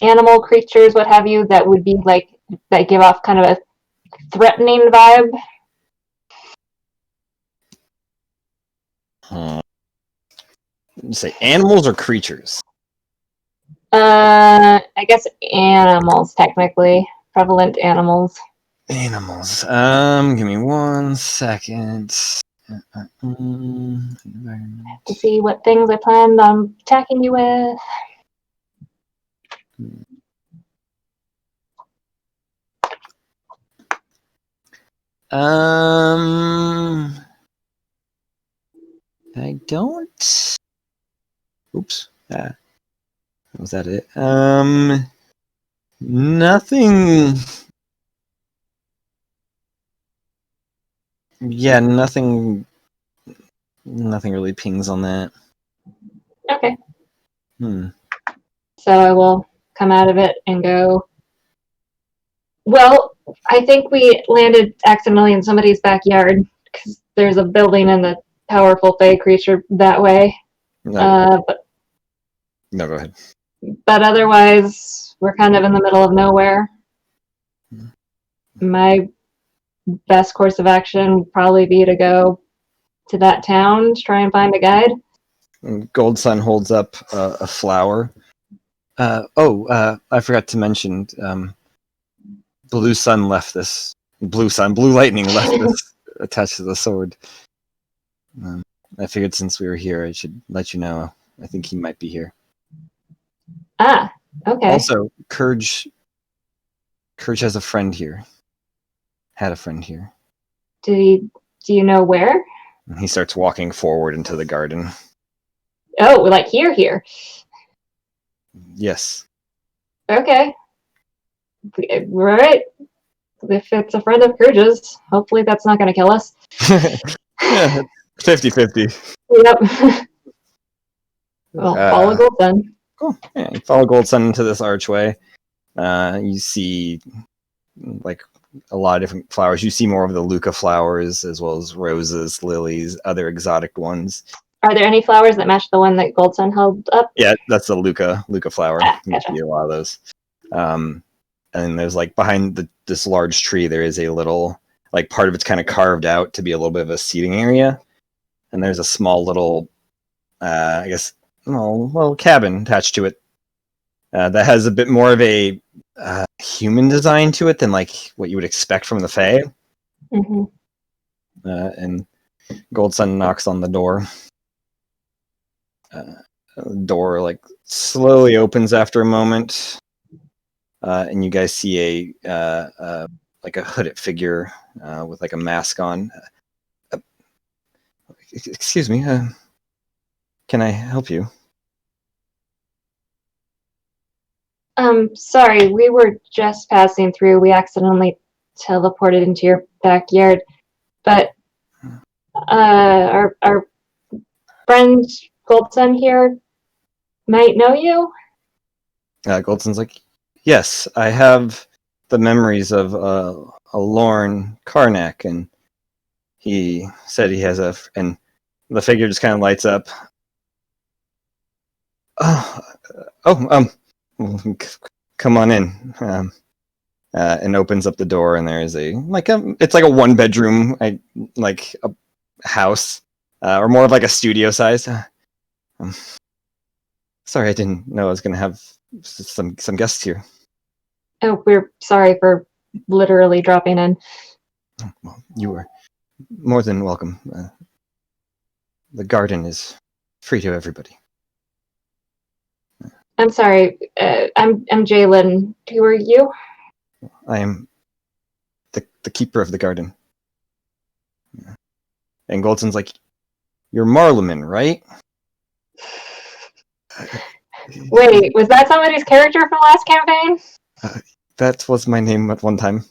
animal creatures, what have you, that would be like that give off kind of a threatening vibe? Say animals or creatures? I guess animals, technically. Prevalent animals. Animals. Give me 1 second. To see what things I planned on attacking you with. I don't. Oops. Was that it? Nothing Yeah, nothing really pings on that. Okay. Hmm. So I will come out of it and go. Well, I think we landed accidentally in somebody's backyard because there's a building and a powerful fey creature that way. No, But no, go ahead. otherwise, we're kind of in the middle of nowhere. My best course of action would probably be to go to that town to try and find a guide. Gold Sun holds up a flower. I forgot to mention. Blue Lightning left this attached to the sword. I figured since we were here, I should let you know. I think he might be here. Ah, okay. Also, Kurge has a friend here. Had a friend here. Do you know where? And he starts walking forward into the garden. Oh, like here. Yes. Okay. Right. If it's a friend of Kurge's, hopefully that's not going to kill us. Yeah, 50-50. Yep. Well, follow Gold then. Cool. Yeah, you follow Gold Sun into this archway. You see like a lot of different flowers. You see more of the Luca flowers as well as roses, lilies, other exotic ones. Are there any flowers that match the one that Gold Sun held up? Yeah, that's the Luca flower. Gotcha. You see a lot of those. And there's like behind this large tree, there is a little, like part of it's kind of carved out to be a little bit of a seating area. And there's a small little, I guess, little cabin attached to it that has a bit more of a human design to it than like what you would expect from the Fae. Mm-hmm. And Gold Sun knocks on the door. The door like slowly opens after a moment. And you guys see a like a hooded figure with like a mask on. Excuse me, can I help you? Sorry, we were just passing through. We accidentally teleported into your backyard, but our friend Gold Sun here might know you. Gold Sun's like, yes, I have the memories of a Lorne Karnak, and he said he has and the figure just kind of lights up. Come on in, and opens up the door, and there is it's like a 1-bedroom, like a house, or more of like a studio size. Sorry, I didn't know I was going to have some guests here. Oh, we're sorry for literally dropping in. Well, you were more than welcome. The garden is free to everybody. I'm sorry. I'm Jalen. Who are you? I am the keeper of the garden. And Goldson's like, you're Marleman, right? Wait, was that somebody's character from last campaign? That was my name at one time.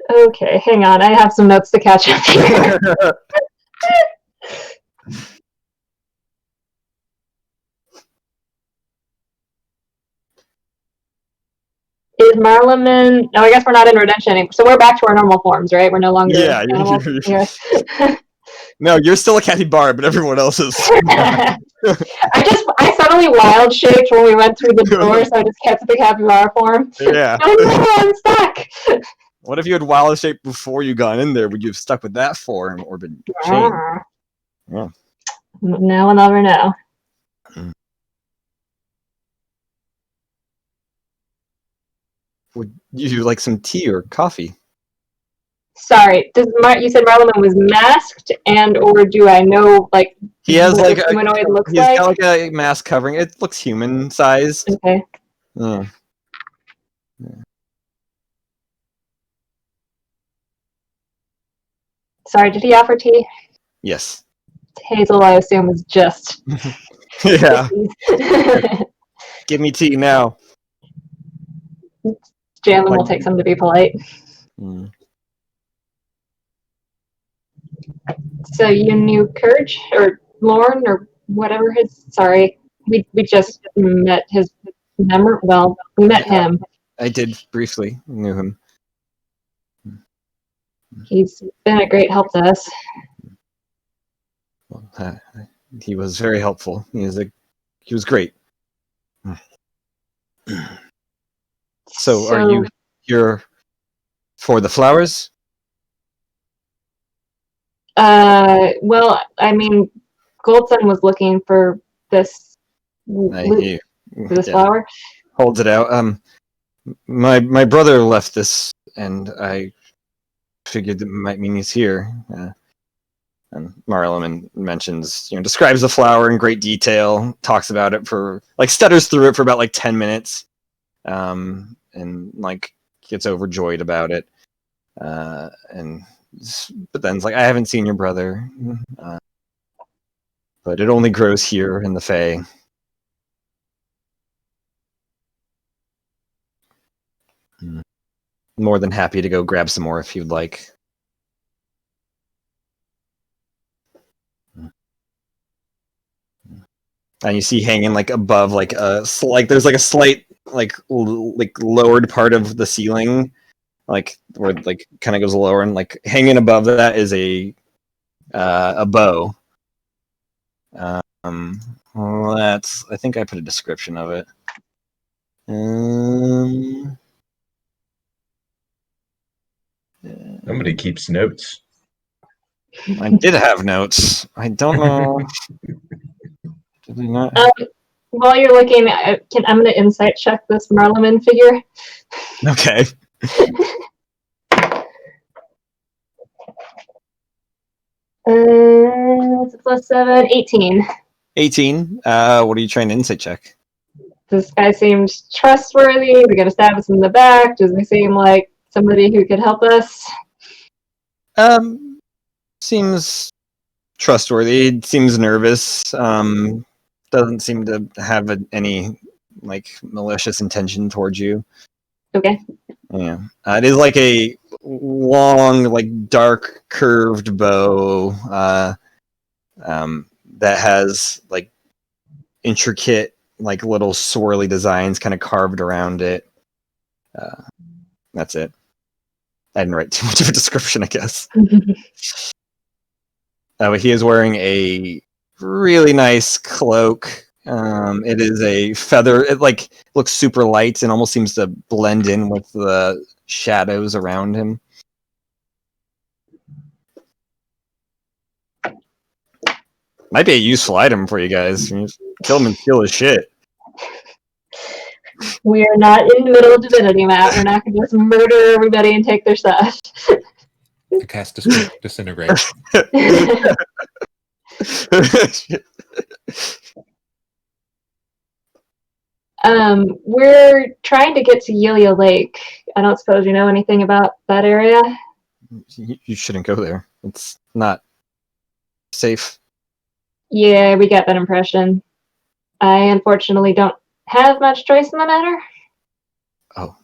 Okay, hang on. I have some notes to catch up here. Is Marleman... No, I guess we're not in Redemption anymore. So we're back to our normal forms, right? We're no longer animals. No, you're still a capybara, but everyone else is. I suddenly wild shaped when we went through the door, so I just kept the capybara form. Yeah. Oh no, I'm stuck! What if you had wild shaped before you got in there? Would you have stuck with that form or been chained? Yeah. Now we'll never know. Would you like some tea or coffee? Sorry, you said Marleman was masked, or do I know he has what a humanoid looks like? He's got like a mask covering. It looks human sized. Okay. Yeah. Sorry, did he offer tea? Yes. Hazel, I assume, is just. Yeah. Give me tea now. Jalen will take some to be polite. So you knew Courage or Lorne or whatever his. Sorry, we just met his member. Well, we met him. I did briefly knew him. He's been a great help to us. Well, he was very helpful. He was great. So, are you here for the flowers? Well, I mean, Goldson was looking for this He flower. holds it out. My brother left this, and I figured that might mean he's here. And Marlon mentions, describes the flower in great detail, talks about it stutters through it for about 10 minutes, and gets overjoyed about it. But then it's I haven't seen your brother, but it only grows here in the Fae. More than happy to go grab some more if you'd like. And you see hanging above there's a slight lowered part of the ceiling, where it kind of goes lower, and hanging above that is a bow. That's, I think I put a description of it. Nobody keeps notes. I did have notes. I don't know. Did I not? While you're looking, I'm going to insight check this Marleman figure. Okay. Plus 7, 18. 18. What are you trying to insight check? This guy seems trustworthy. We're going to stab us in the back. Does he seem like somebody who could help us? Seems trustworthy. Seems nervous. Doesn't seem to have any malicious intention towards you. Okay. Yeah. It is a long, dark curved bow that has intricate little swirly designs kind of carved around it. That's it. I didn't write too much of a description, I guess. But he is wearing a really nice cloak. It is a feather. It looks super light and almost seems to blend in with the shadows around him. Might be a useful item for you guys. Kill him and steal his shit. We are not in the middle of Divinity, Matt. We're not going to just murder everybody and take their stuff. I cast Disintegrate. We're trying to get to Yelia Lake. I don't suppose you know anything about that area? You shouldn't go there. It's not safe. Yeah, we got that impression. I unfortunately don't have much choice in the matter. Oh,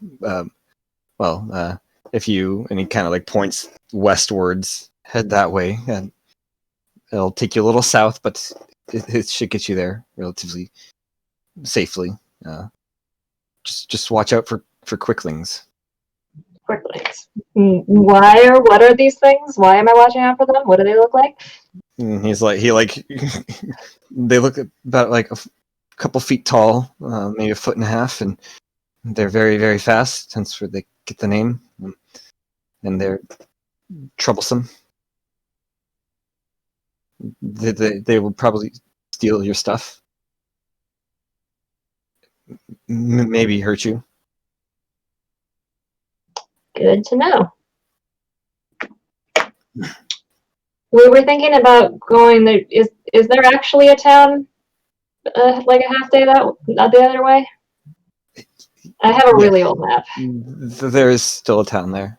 well, if you, and he kind of points westwards, head that way, and it'll take you a little south, but it should get you there relatively safely. Just watch out for quicklings. Quicklings. Why or what are these things? Why am I watching out for them? What do they look like? And he's they look about a couple feet tall, maybe a foot and a half, and they're very, very fast, hence where they get the name. And they're troublesome. They will probably steal your stuff. Maybe hurt you. Good to know. We were thinking about going there. Is there actually a town a half day the other way? I have a really old map. There is still a town there.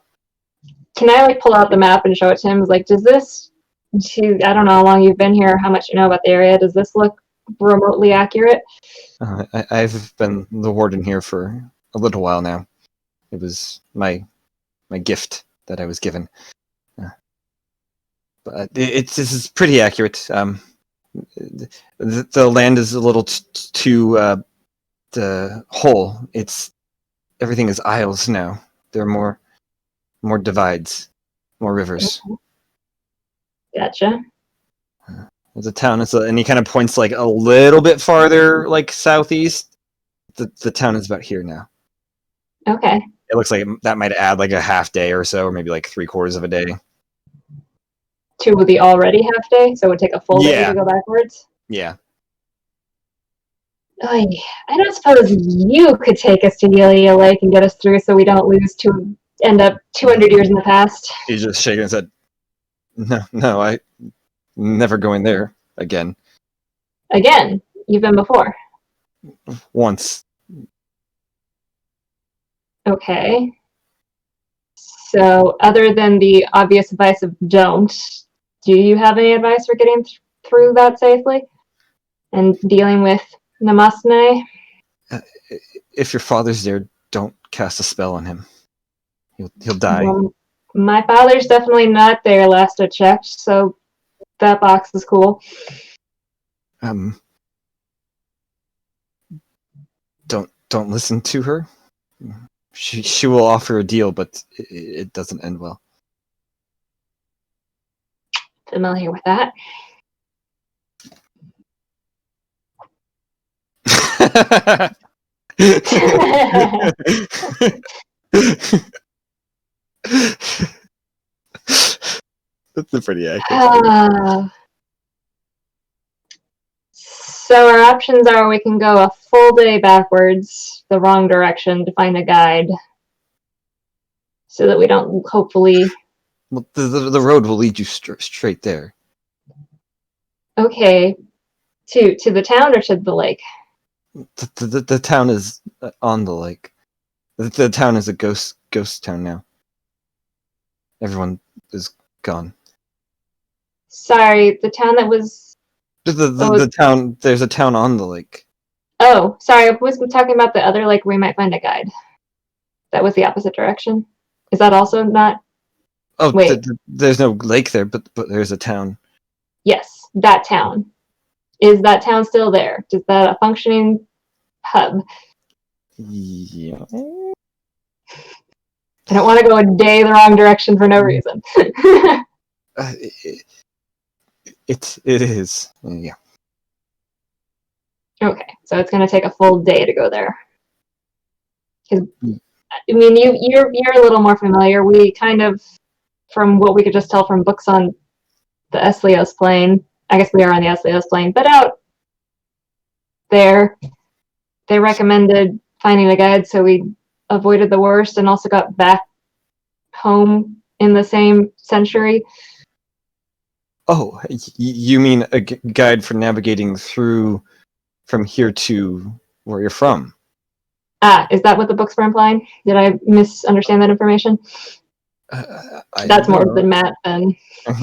Can I pull out the map and show it to him? Does this? I don't know how long you've been here, how much you know about the area. Does this look remotely accurate? I've been the warden here for a little while now. It was my gift that I was given. But this is pretty accurate. The land is a little too whole. Everything is isles now. There are more divides, more rivers. Gotcha. There's a town, and he kind of points like a little bit farther, like southeast. The town is about here now. Okay. It looks like that might add like a half day or so, or maybe like 3/4 of a day. To the already half day, so it would take a full day Yeah. to go backwards. Yeah. I don't suppose you could take us to Yelia Lake and get us through so we don't end up 200 years in the past. He's just shaking his head. No, I never going there again. Again, you've been before. Once. Okay. So, other than the obvious advice of don't, do you have any advice for getting through that safely and dealing with Namasne? If your father's there, don't cast a spell on him. He'll die. Well, my father's definitely not there last I checked, so that box is cool. Don't listen to her. She will offer a deal, but it doesn't end well. Familiar with that. That's a pretty accurate. So our options are we can go a full day backwards, the wrong direction, to find a guide, so that we don't hopefully. Well, the road will lead you straight there. Okay, to the town or to the lake? The town is on the lake. The town is a ghost town now. Everyone is gone. Sorry, the town that was. The town. There's a town on the lake. Oh, sorry. I was talking about the other lake where we might find a guide. That was the opposite direction. Is that also not? Oh, wait. There's no lake there, but there's a town. Yes, that town. Is that town still there? Is that a functioning hub? Yeah. I don't want to go a day the wrong direction for no reason. It is. Yeah. Okay, so it's going to take a full day to go there. Because I mean, you're a little more familiar. We kind of, from what we could just tell from books on the Eslios plane. I guess we are on the Eslios plane, but out there, they recommended finding a guide, so we avoided the worst and also got back home in the same century. Oh, you mean a guide for navigating through from here to where you're from? Is that what the books were implying? Did I misunderstand that information? That's more than Matt then.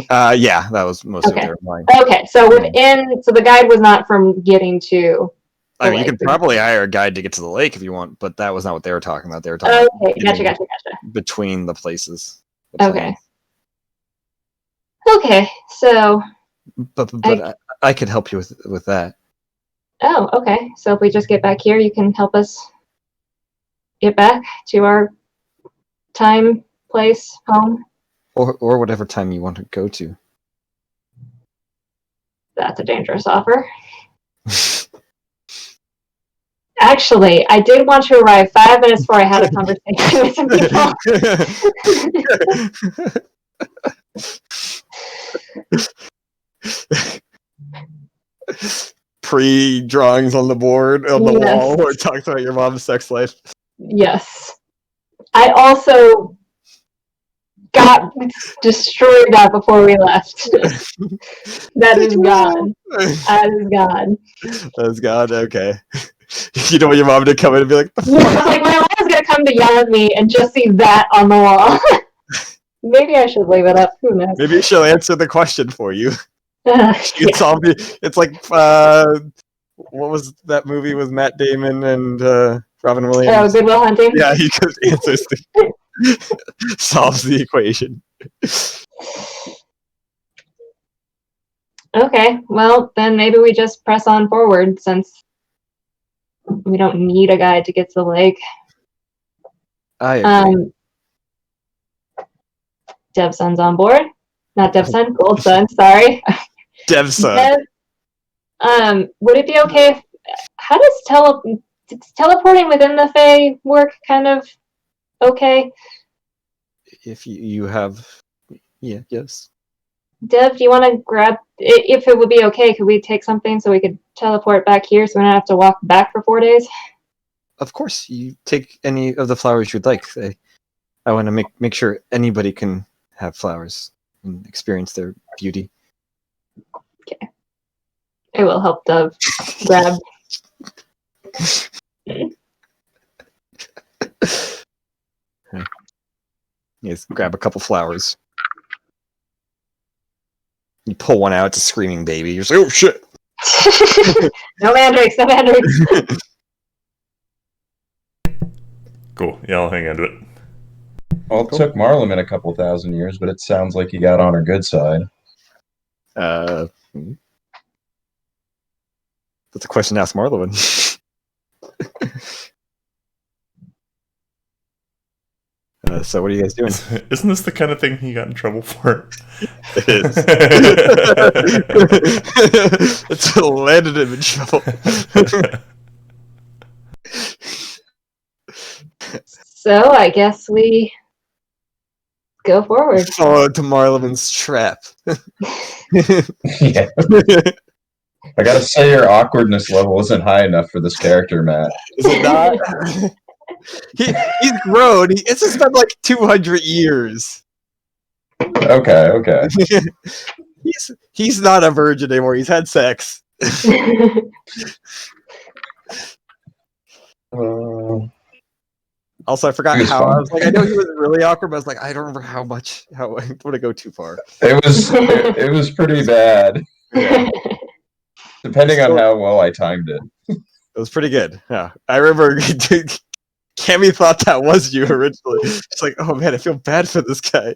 Yeah, that was most of their line. Okay, so the guide was not from getting to. I mean, you could probably hire a guide to get to the lake if you want, but that was not what they were talking about. They were talking about gotcha. between the places. Okay. Okay, so. But I could help you with that. Oh, okay. So if we just get back here, you can help us get back to our time, place, home. Or whatever time you want to go to. That's a dangerous offer. Actually, I did want to arrive 5 minutes before I had a conversation with some people. Pre-drawings on the board on the wall where it talks about your mom's sex life. Yes. I also got destroyed that before we left. That is gone. That is gone. That's gone. Okay. You don't want your mom to come in and be like, like my mom is gonna come to yell at me and just see that on the wall. Maybe I should leave it up. Who knows? Maybe she'll answer the question for you. She can solve it. It's like what was that movie with Matt Damon and Robin Williams? Oh, Good Will Hunting. Yeah, he just answers solves the equation. Okay, well, then maybe we just press on forward since we don't need a guide to get to the lake. I agree. Devsun's on board. Not Devsun, Goldsun, sorry. Devsun. Would it be okay if, how does teleporting within the Fae work kind of okay? If you have, yeah, yes. Dev, do you want to grab, if it would be okay, could we take something so we could teleport back here so we don't have to walk back for 4 days? Of course, you take any of the flowers you'd like. I want to make sure anybody can have flowers and experience their beauty. Okay. It will help Dev grab. Yes, grab a couple flowers. You pull one out, it's a screaming baby. You're just like, oh shit! No mandrakes, no mandrakes. Cool. Yeah, I'll hang on to it. Well, it took Marleman a couple thousand years, but it sounds like he got on our good side. That's a question to ask Marlon. So what are you guys doing? Isn't this the kind of thing he got in trouble for? It is. It's landed him in trouble. So I guess we go forward. Fall into Marleman's trap. Yeah. I gotta say, your awkwardness level isn't high enough for this character, Matt. Is it not? He's grown. It's just been like 200 years. Okay. He's not a virgin anymore. He's had sex. Also, I forgot how I was like. I know he was really awkward, but I was like, I don't remember how much. How I want to go too far. It was pretty bad. Yeah. Depending on how well I timed it. It was pretty good. Yeah, I remember. Cammy thought that was you originally. It's like, oh man, I feel bad for this guy.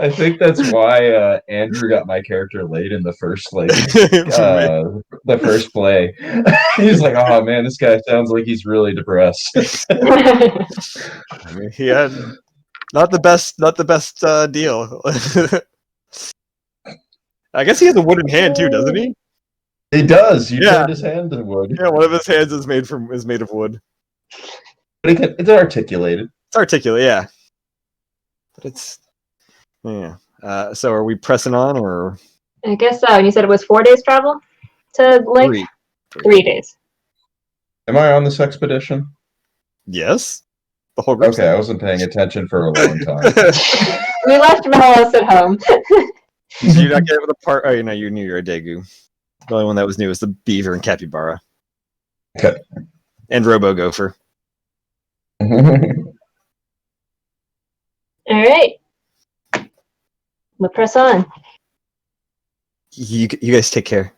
I think that's why Andrew got my character late in the first the first play. He's like, oh man, this guy sounds like he's really depressed. I mean, he had not the best deal. I guess he has a wooden hand too, doesn't he? He does. You turned his hand to wood. Yeah, one of his hands is made of wood. But it's articulated. It's articulate, yeah. But it's so are we pressing on or? I guess so. And you said it was 4 days travel to Lake? 3 days. Am I on this expedition? Yes. The whole group. Okay, I wasn't paying attention for a long time. We left Melos at home. Did you not get with the part? Oh, you knew you're a Daegu. The only one that was new was the beaver and capybara. Okay. And Robo Gopher. All right. We'll press on. You guys take care.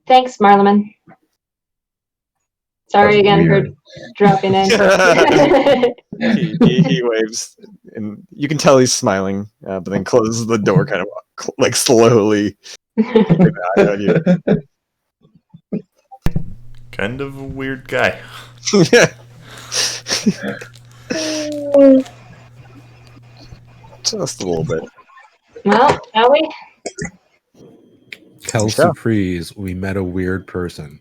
Thanks, Marleman. Sorry again for dropping in. he waves, and you can tell he's smiling, but then closes the door kind of like slowly. Kind of a weird guy. Yeah. Just a little bit. Well, shall we? Kelsey Freeze, we met a weird person.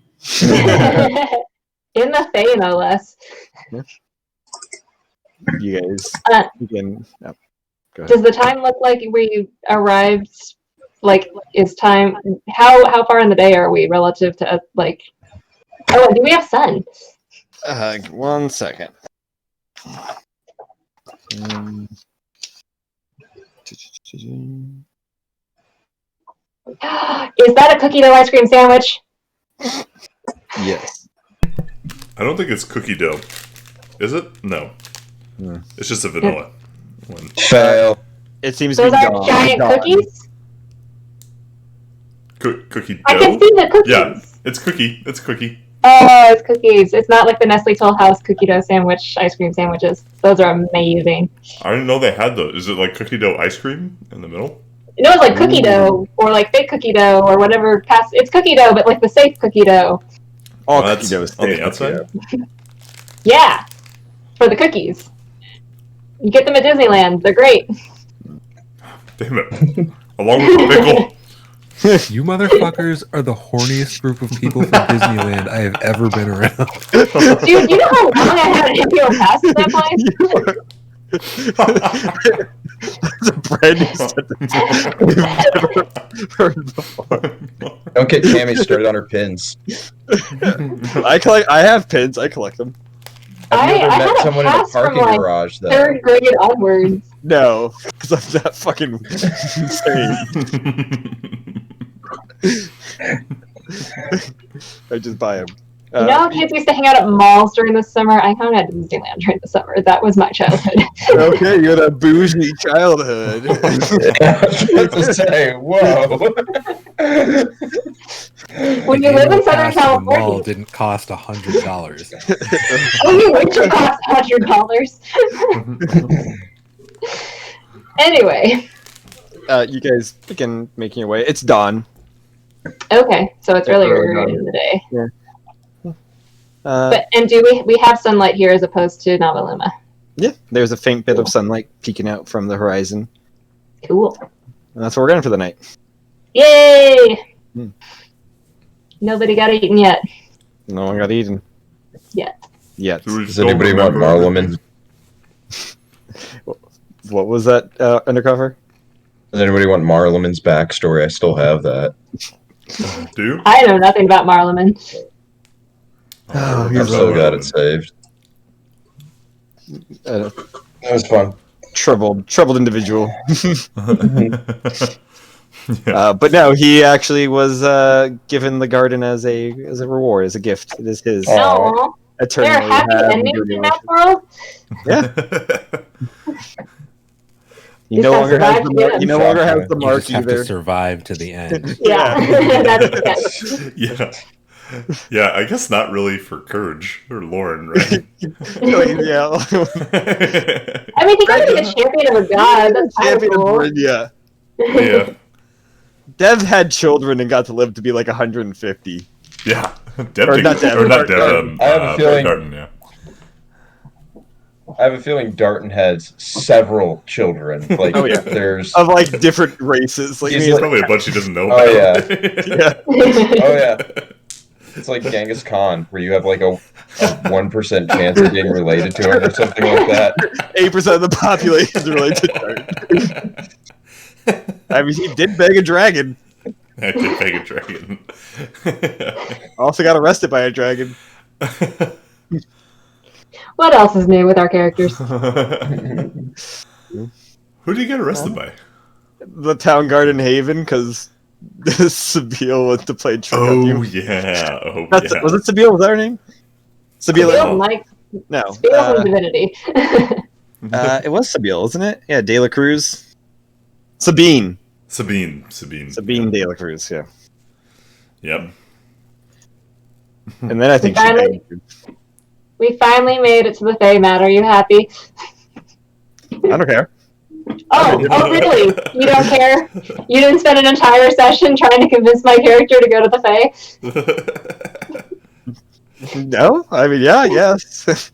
In the Fae, no less. Yeah. You guys, you can. Oh, go ahead. Does the time look like we arrived? Like, is time? How far in the day are we relative to like? Oh, do we have sun? 1 second. Is that a cookie dough ice cream sandwich? Yes. I don't think it's cookie dough. Is it? No. It's just a vanilla one. Fail. It seems Those to be are giant cookies? Cookie dough? I can see the cookies. Yeah, it's cookie. It's cookie. Oh, it's cookies. It's not like the Nestle Toll House cookie dough sandwich ice cream sandwiches. Those are amazing. I didn't know they had those. Is it like cookie dough ice cream in the middle? You know, it's like cookie dough or like fake cookie dough or whatever. It's cookie dough, but like the safe cookie dough. All Well, cookie dough is on the safe outside. cookie dough. Yeah, for the cookies. You get them at Disneyland. They're great. Damn it! Along with the pickle. You motherfuckers are the horniest group of people from Disneyland I have ever been around. Dude, you know how long I had an annual pass at that place? That's a brand new sentence we've never heard before. Don't get Tammy started on her pins. I have pins. I collect them. Have you I ever had met a someone in a pass from, parking like, garage, though? 3rd grade onwards. No, because I'm not fucking insane. I just buy them. You know how kids used to hang out at malls during the summer? I hung out at Disneyland during the summer. That was my childhood. Okay, you had a bougie childhood. I was about to say, whoa. When you live in Southern Pass to the mall California, didn't cost $100. only winter costs $100. Anyway, You guys begin making your way. It's dawn. okay, so it's really early early on. in the day. Uh, But and do we have sunlight here as opposed to Novi'luma? yeah, there's a faint bit of sunlight peeking out from the horizon. Cool. And that's where we're going for the night. Yay! Hmm. Nobody got eaten yet. No one got eaten. Yet. Yet. Do we Does still anybody want remember- Marleman? What was that undercover? Does anybody want Marleman's backstory? I still have that. Do you? I know nothing about Marleman. Oh, I've you're still got it saved. A That was fun. troubled individual. Yeah. But no, he actually was given the garden as a reward, as a gift. It is his Oh. No. eternally There are happy have endings enduring in that relationship. world? He Just no have longer has survived the to mark. the He no end. longer has the You mark just have either. to survive to the end. Yeah. That's Yeah. Yeah, I guess not really for Courage or Lauren, right? Yeah. I mean, he got to be a champion of a god. That's kind of Champion of cool. Brynja. Yeah. Dev had children and got to live to be like 150. Yeah. Deb Or did- not Deb, or not Darton. Deb. I have a feeling- Darton, yeah. I have a feeling Darton has several children. Like, Oh, yeah. there's. Of like different races. Like, He's he's There's like, probably a bunch he doesn't know Oh, about. yeah. Oh, yeah. It's like Genghis Khan, where you have like a 1% chance of being related to him or something like that. 8% of the population is related to Darton. I mean, he did beg a dragon. I did beg a dragon. Also got arrested by a dragon. What else is new with our characters? Who did you get arrested by? The town guard in Haven, because Sabine wants to play trick on Oh you. yeah. Oh That's, yeah. Was it Sabine? Was that her name? Sabine. Spiel, Mike. No. Spiel's in Divinity. It was Sabine, wasn't it? Yeah, De La Cruz. Sabine. Sabine. Sabine De La Cruz, yeah. Yep. And then I think she Finally- banged. We finally made it to the Fae Mat. Are you happy? I don't care. Oh, really? You don't care? You didn't spend an entire session trying to convince my character to go to the Fae? No? I mean, yeah, yes.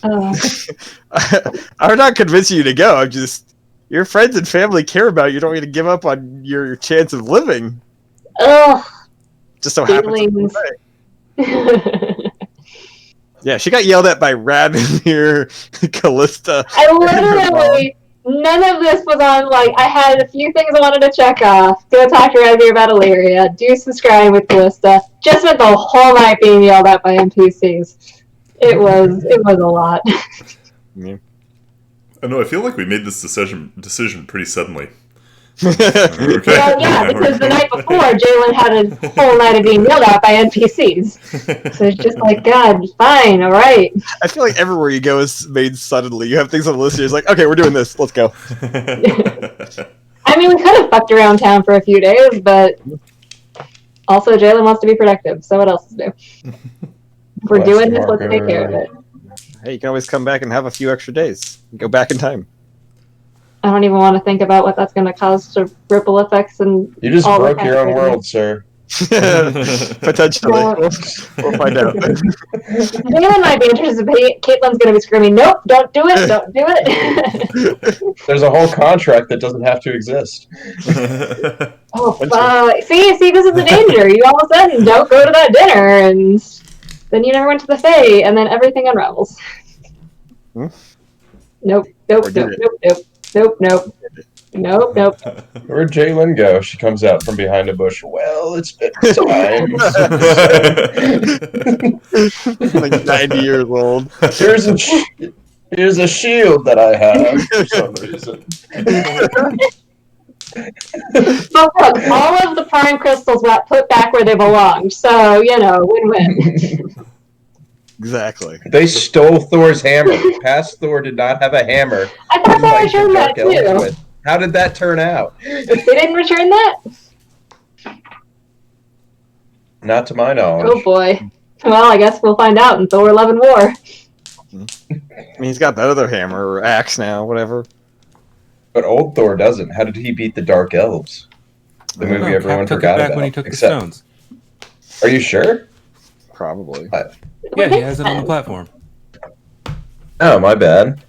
I'm not convincing you to go. I'm just, your friends and family care about you. You don't need to give up on your chance of living. Ugh. Just so happens. Feelings. Yeah, she got yelled at by Radimir, Callista. I literally, none of this was on, like, I had a few things I wanted to check off. Go talk to Radimir about Illyria. Do some scrying with Callista. Just spent the whole night being yelled at by NPCs. It was a lot. Yeah. I know. I feel like we made this decision pretty suddenly. Okay. Well, yeah, because the night before, Jalen had a whole night of being yelled at by NPCs. So it's just like, God, fine, all right. I feel like everywhere you go is made suddenly. You have things on the list. You're just like, okay, we're doing this. Let's go. I mean, we could have fucked around town for a few days, but also Jalen wants to be productive, so what else to do? If we're Bless doing your this, let's heart. take care of it. Hey, you can always come back and have a few extra days. Go back in time. I don't even want to think about what that's going to cause to ripple effects and You just all the broke your own kinds of world, sir. Potentially. No. We'll find out. Jalen might be anticipating. Caitlin's going to be screaming, "Nope, don't do it! Don't do it!" There's a whole contract that doesn't have to exist. Oh, fuck. See, this is the danger. You all of a sudden don't go to that dinner, and then you never went to the Fae, and then everything unravels. Hmm? Nope. Or did it? Nope. Where'd Jalen go? She comes out from behind a bush. Well, it's been time. Like 90 years old. Here's a shield that I have for some reason. But look, all of the prime crystals got put back where they belonged, so, win-win. Exactly. They stole Thor's hammer. Past Thor did not have a hammer. I thought to they fight the returned that, Dark Elves too. with. How did that turn out? They didn't return that? Not to my knowledge. Oh, boy. Well, I guess we'll find out in Thor: Love and War. I mean, he's got that other hammer or axe now, whatever. But old Thor doesn't. How did he beat the Dark Elves? The movie everyone took forgot it back about. when he took Except, the stones. Are you sure? Probably. Yeah, he has it on the platform. Oh, my bad.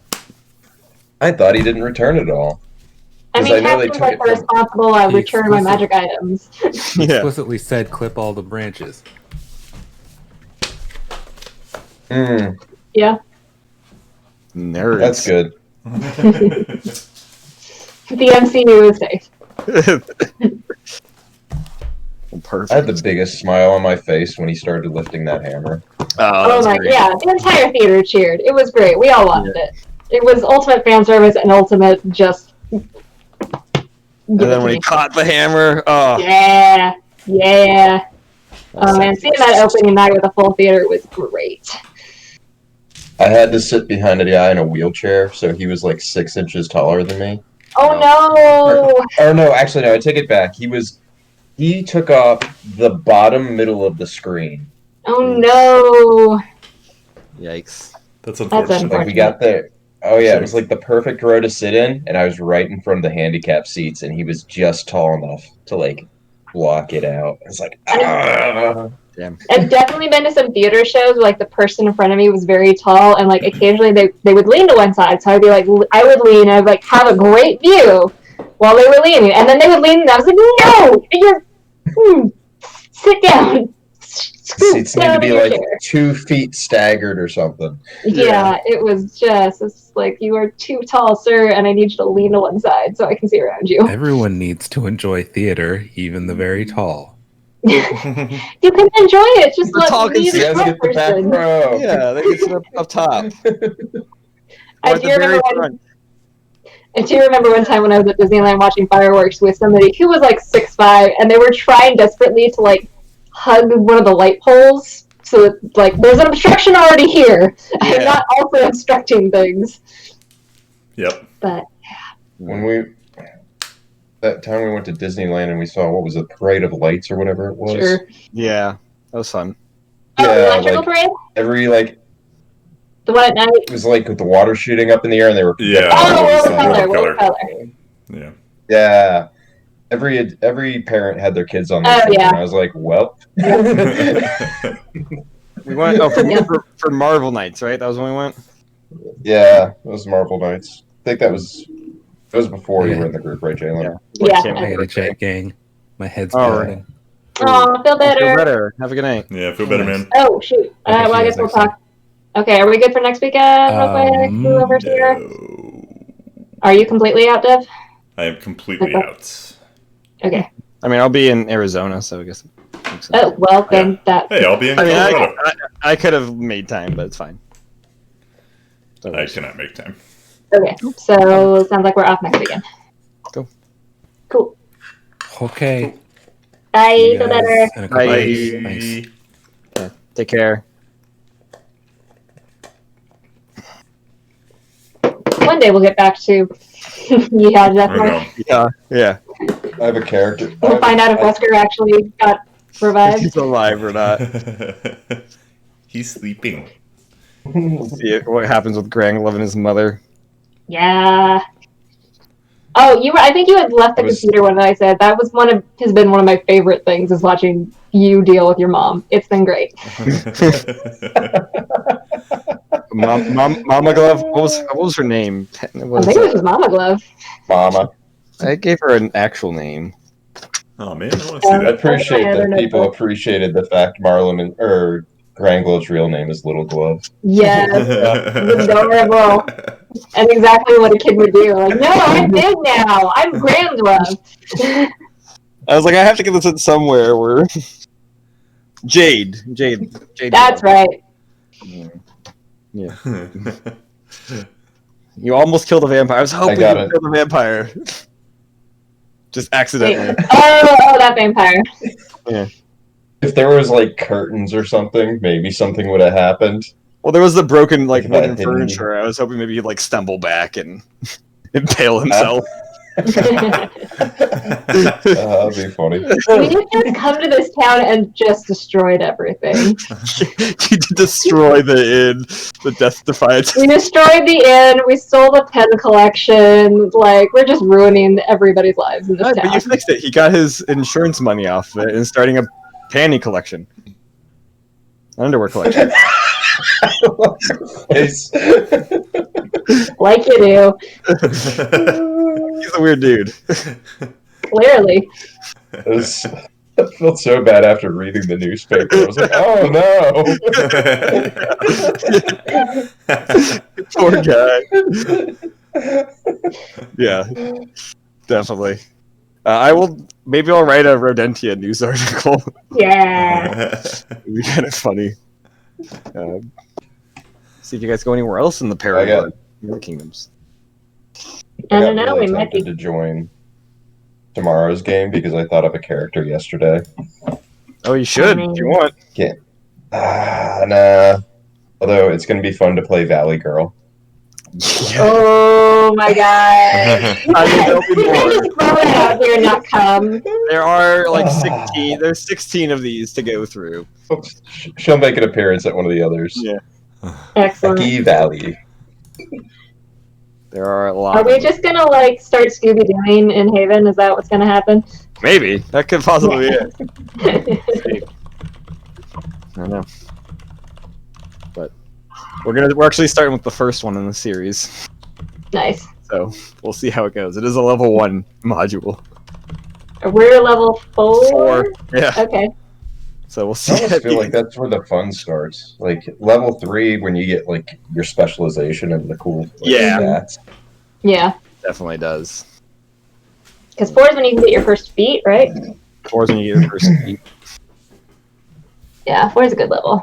I thought he didn't return it all. I 'Cause mean, I know they Captain's took like it the from- responsible He return my magic items. He Yeah. explicitly said clip all the branches. Yeah. Nerds. That's good. The MCU is safe. Well, perfect. I had the biggest smile on my face when he started lifting that hammer. Oh my, yeah, the entire theater cheered. It was great. We all wanted it. It was ultimate fan service and ultimate just. And then when he caught the hammer, oh. Yeah. Oh man, seeing that opening night with a full theater was great. I had to sit behind a guy in a wheelchair, so he was like 6 inches taller than me. Oh no! Or no, actually no, I take it back. He took off the bottom middle of the screen. Oh no! Yikes. That's That's unfortunate. Like we got there. Oh yeah, it was like the perfect row to sit in, and I was right in front of the handicap seats, and he was just tall enough to like block it out. I was like, ah. Damn. I've definitely been to some theater shows where like the person in front of me was very tall, and like occasionally they would lean to one side, so I'd be like, I would lean, I'd like have a great view while they were leaning, and then they would lean, and I was like, no, sit down. Seats need to be like 2 feet staggered or something. Yeah, it's like, you are too tall, sir, and I need you to lean to one side so I can see around you. Everyone needs to enjoy theater, even the very tall. You can enjoy it, just The let tall me You the guys tall get the back person. row. Yeah, they can sit up top. I Or at do the very remember when front. I do remember one time when I was at Disneyland watching fireworks with somebody who was like 6'5", and they were trying desperately to like hug one of the light poles. So that, like, there's an obstruction already here. I'm Yeah. not also obstructing things. Yep. But That time we went to Disneyland and we saw, what was it, Parade of Lights or whatever it was? sure. Yeah, that was fun. Oh, the Yeah, electrical like parade? every like The one at night? it was like with the water shooting up in the air and they were Yeah. Oh, it was World World of Color. Yeah. Yeah. Every parent had their kids on there, Oh, yeah. and I was like, well. We went for Marvel Nights, right? That was when we went. Yeah, it was Marvel Nights. I think it was before you were in the group, right, Jalen? Yeah. Yeah. Came I over. gotta check, gang. My head's All pounding. Oh, feel better. Feel better. Have a good night. Yeah, feel better, man. Oh, shoot. Well, I guess we'll talk. Okay, are we good for next weekend? Real quick? Whoever's here. No. Are you completely out, Dev? I am completely Okay. out. Okay. I mean, I'll be in Arizona, so I guess. It makes sense. Oh, well, then that. Hey, I'll be in I mean, Colorado. I could have made time, but it's fine. That I works. cannot make time. Okay, so it sounds like we're off next weekend. Cool. Cool. Okay. Bye, You feel guys better. in a couple Bye. days. Thanks. Yeah, take care. One day we'll get back to yeah, There definitely. we go. Yeah. I have a character. We'll find out if Wesker actually got If revived. he's alive or not. He's sleeping. We'll see what happens with Grang loving his mother. Yeah. Oh, I think you had left the It was- computer when I said that has been one of my favorite things is watching you deal with your mom. It's been great. Mama Glove. What was her name? It I was, think it was just Mama Glove. Mama. I gave her an actual name. Oh man, I want to see I that. appreciate I that don't know. people appreciated the fact Grand Glove's real name is Little Glove. Yes, adorable. And exactly what a kid would do. Like, no, I'm big now. I'm Grand Glove. I was like, I have to get this in somewhere where Jade. That's right. Yeah. You almost killed a vampire. I was hoping got you it. killed a vampire. Just accidentally. Oh, that vampire. If there was like curtains or something, maybe something would have happened. Well, there was the broken like If I wooden had furniture. I was hoping maybe he'd like stumble back and impale himself. That'd be funny. We just come to this town and just destroyed everything. You did destroy the inn, the Death Defiance. We destroyed the inn. We stole the pen collection. Like, we're just ruining everybody's lives in this But you town. fixed it. He got his insurance money off of it and starting a panty collection, underwear collection. It's- Like you do. He's a weird dude. Clearly. I felt so bad after reading the newspaper. I was like, oh no. Poor guy. Yeah, definitely. Maybe I'll write a Rodentia news article. Yeah. It'd be kind of funny. See if you guys go anywhere else in the the kingdoms. I got don't know. really We might tempted be. to join tomorrow's game because I thought of a character yesterday. Oh, you should if you want. Nah. Although it's going to be fun to play Valley Girl. Oh my god. I mean, there'll be You more. can't just throw it out here and not come. There are like 16. There's 16 of these to go through. She'll make an appearance at one of the others. Yeah. Excellent. Becky Valley. There are a lot. Are we just gonna like start Scooby Dooing in Haven? Is that what's gonna happen? Maybe that could possibly be it. I don't know. But we're actually starting with the first one in the series, Nice. so we'll see how it goes. It is a level 1 module. We're level 4. Yeah. Okay. So we'll see. I almost feel like that's where the fun starts. Like level 3 when you get like your specialization and the cool Yeah. stats. Yeah. Definitely does. Because 4 is when you can get your first feat, right? 4 is when you get your first feat. Yeah, 4 is a good level.